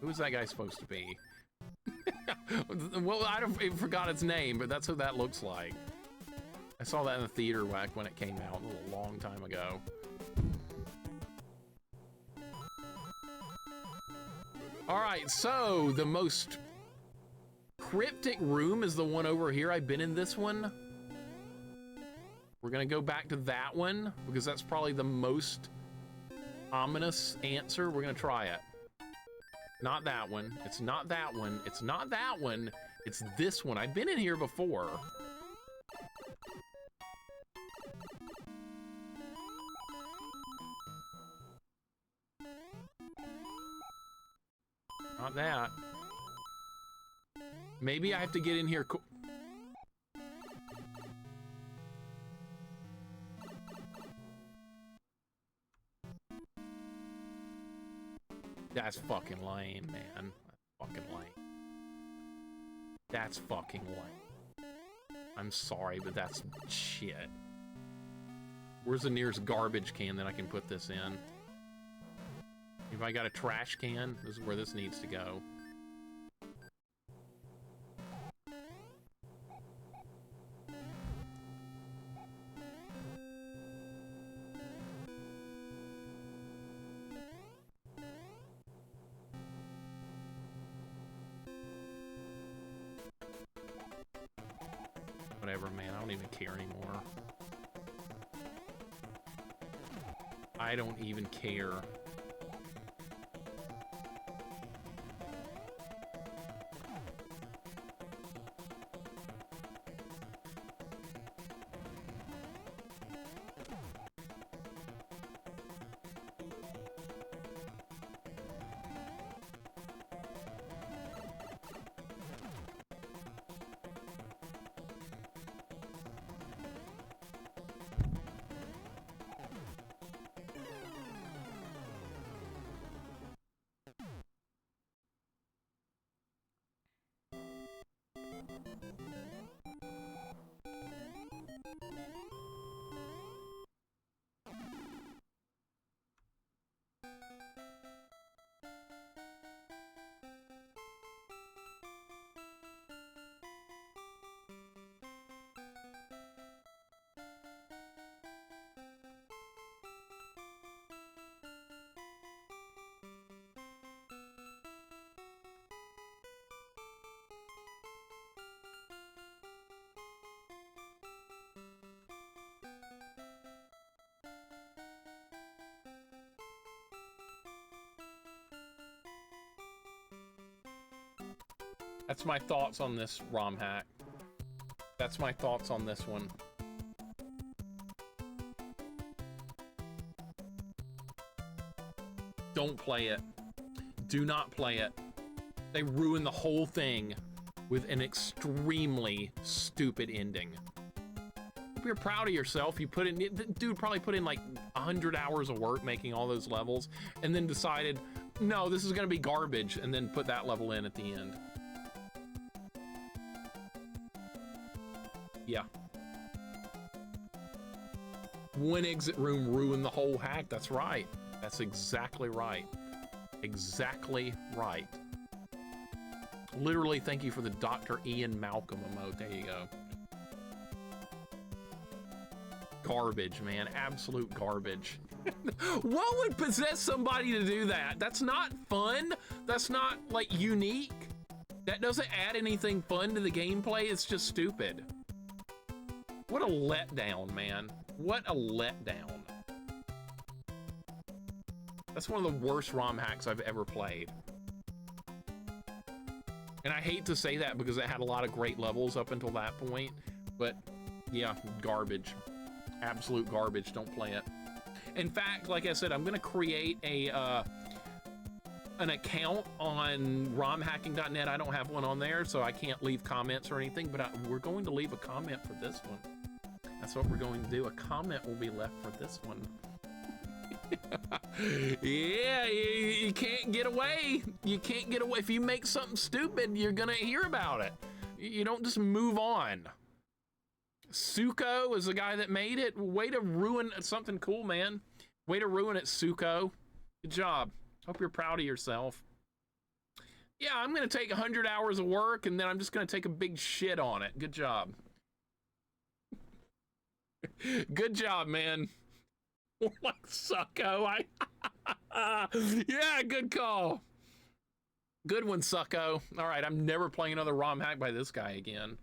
Who is that guy supposed to be? Well, I forgot its name, but that's who that looks like. I saw that in the theater back when it came out a long time ago. All right, so the most cryptic room is the one over here. I've been in this one. We're gonna go back to that one because that's probably the most ominous answer. We're gonna try it. Not that one. It's not that one. It's not that one. It's this one. I've been in here before. Not that. Maybe I have to get in here. That's fucking lame, man. That's fucking lame. That's fucking lame. I'm sorry, but that's shit. Where's the nearest garbage can that I can put this in? If I got a trash can, this is where this needs to go. Whatever, man. I don't even care anymore. I don't even care. That's my thoughts on this ROM hack. That's my thoughts on this one. Don't play it. Do not play it. They ruin the whole thing with an extremely stupid ending. If you're proud of yourself, you put in... Dude probably put in like 100 hours of work making all those levels and then decided, no, this is gonna be garbage, and then put that level in at the end. Yeah. One exit room ruined the whole hack. That's right. That's exactly right. Exactly right. Literally, thank you for the Dr. Ian Malcolm emote. There you go. Garbage, man. Absolute garbage. What would possess somebody to do that? That's not fun. That's not, like, unique. That doesn't add anything fun to the gameplay. It's just stupid. What a letdown, man. What a letdown. That's one of the worst ROM hacks I've ever played. And I hate to say that because it had a lot of great levels up until that point, but yeah, garbage. Absolute garbage. Don't play it. In fact, like I said, I'm gonna create a an account on romhacking.net. I don't have one on there, so I can't leave comments or anything, but we're going to leave a comment for this one. That's what we're going to do. A comment will be left for this one. Yeah, you can't get away. You can't get away. If you make something stupid, you're gonna hear about it. You don't just move on. Suko is the guy that made it. Way to ruin something cool, man. Way to ruin it, Suko. Good job. Hope you're proud of yourself. Yeah, I'm gonna take 100 hours of work and then I'm just gonna take a big shit on it. Good job. Good job, man. Like Sucko. Yeah, good call. Good one, Sucko. All right, I'm never playing another ROM hack by this guy again.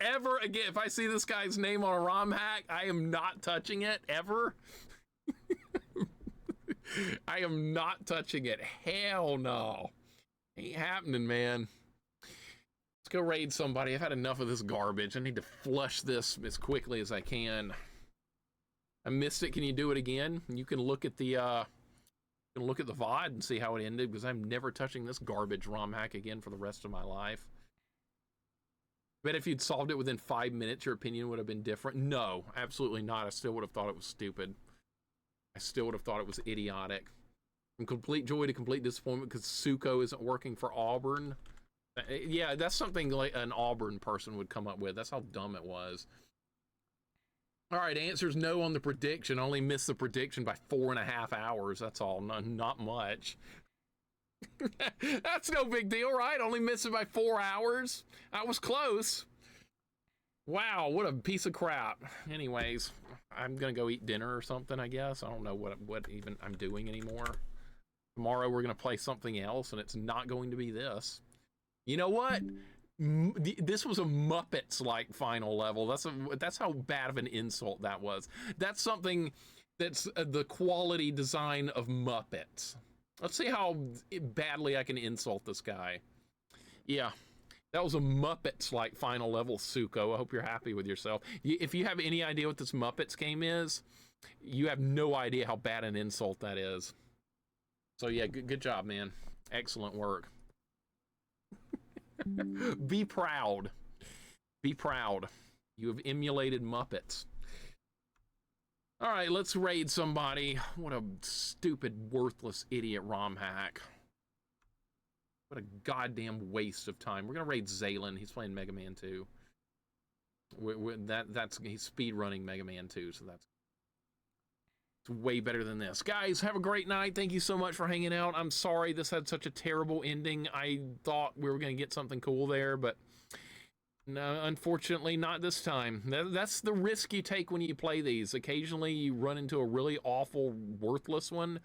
Ever again. If I see this guy's name on a ROM hack, I am not touching it, ever. I am not touching it. Hell no. Ain't happening, man. Let's go raid somebody. I've had enough of this garbage. I need to flush this as quickly as I can. I missed it. Can you do it again? You can look at the VOD and see how it ended, because I'm never touching this garbage ROM hack again for the rest of my life. Bet if you'd solved it within 5 minutes, your opinion would have been different. No, absolutely not. I still would have thought it was stupid. I still would have thought it was idiotic. From complete joy to complete disappointment because Suko isn't working for Auburn. Yeah, that's something like an Auburn person would come up with. That's how dumb it was. All right, answer's no on the prediction. Only missed the prediction by 4.5 hours. That's all. Not much. That's no big deal, right? Only missed it by 4 hours. I was close. Wow, what a piece of crap. Anyways, I'm gonna go eat dinner or something, I guess. I don't know what even I'm doing anymore. Tomorrow we're gonna play something else, and it's not going to be this. You know what? This was a Muppets-like final level. That's how bad of an insult that was. That's something that's the quality design of Muppets. Let's see how badly I can insult this guy. Yeah, that was a Muppets-like final level, Suko. I hope you're happy with yourself. If you have any idea what this Muppets game is, you have no idea how bad an insult that is. So yeah, good job, man. Excellent work. Be proud. Be proud. You have emulated Muppets. All right, let's raid somebody. What a stupid, worthless idiot ROM hack. What a goddamn waste of time. We're gonna raid Zaylen. He's playing Mega Man 2. He's speed running Mega Man 2, so that's way better than this. Guys, have a great night. Thank you so much for hanging out. I'm sorry this had such a terrible ending. I thought we were going to get something cool there, but no, unfortunately not this time. That's the risk you take when you play these. Occasionally you run into a really awful, worthless one,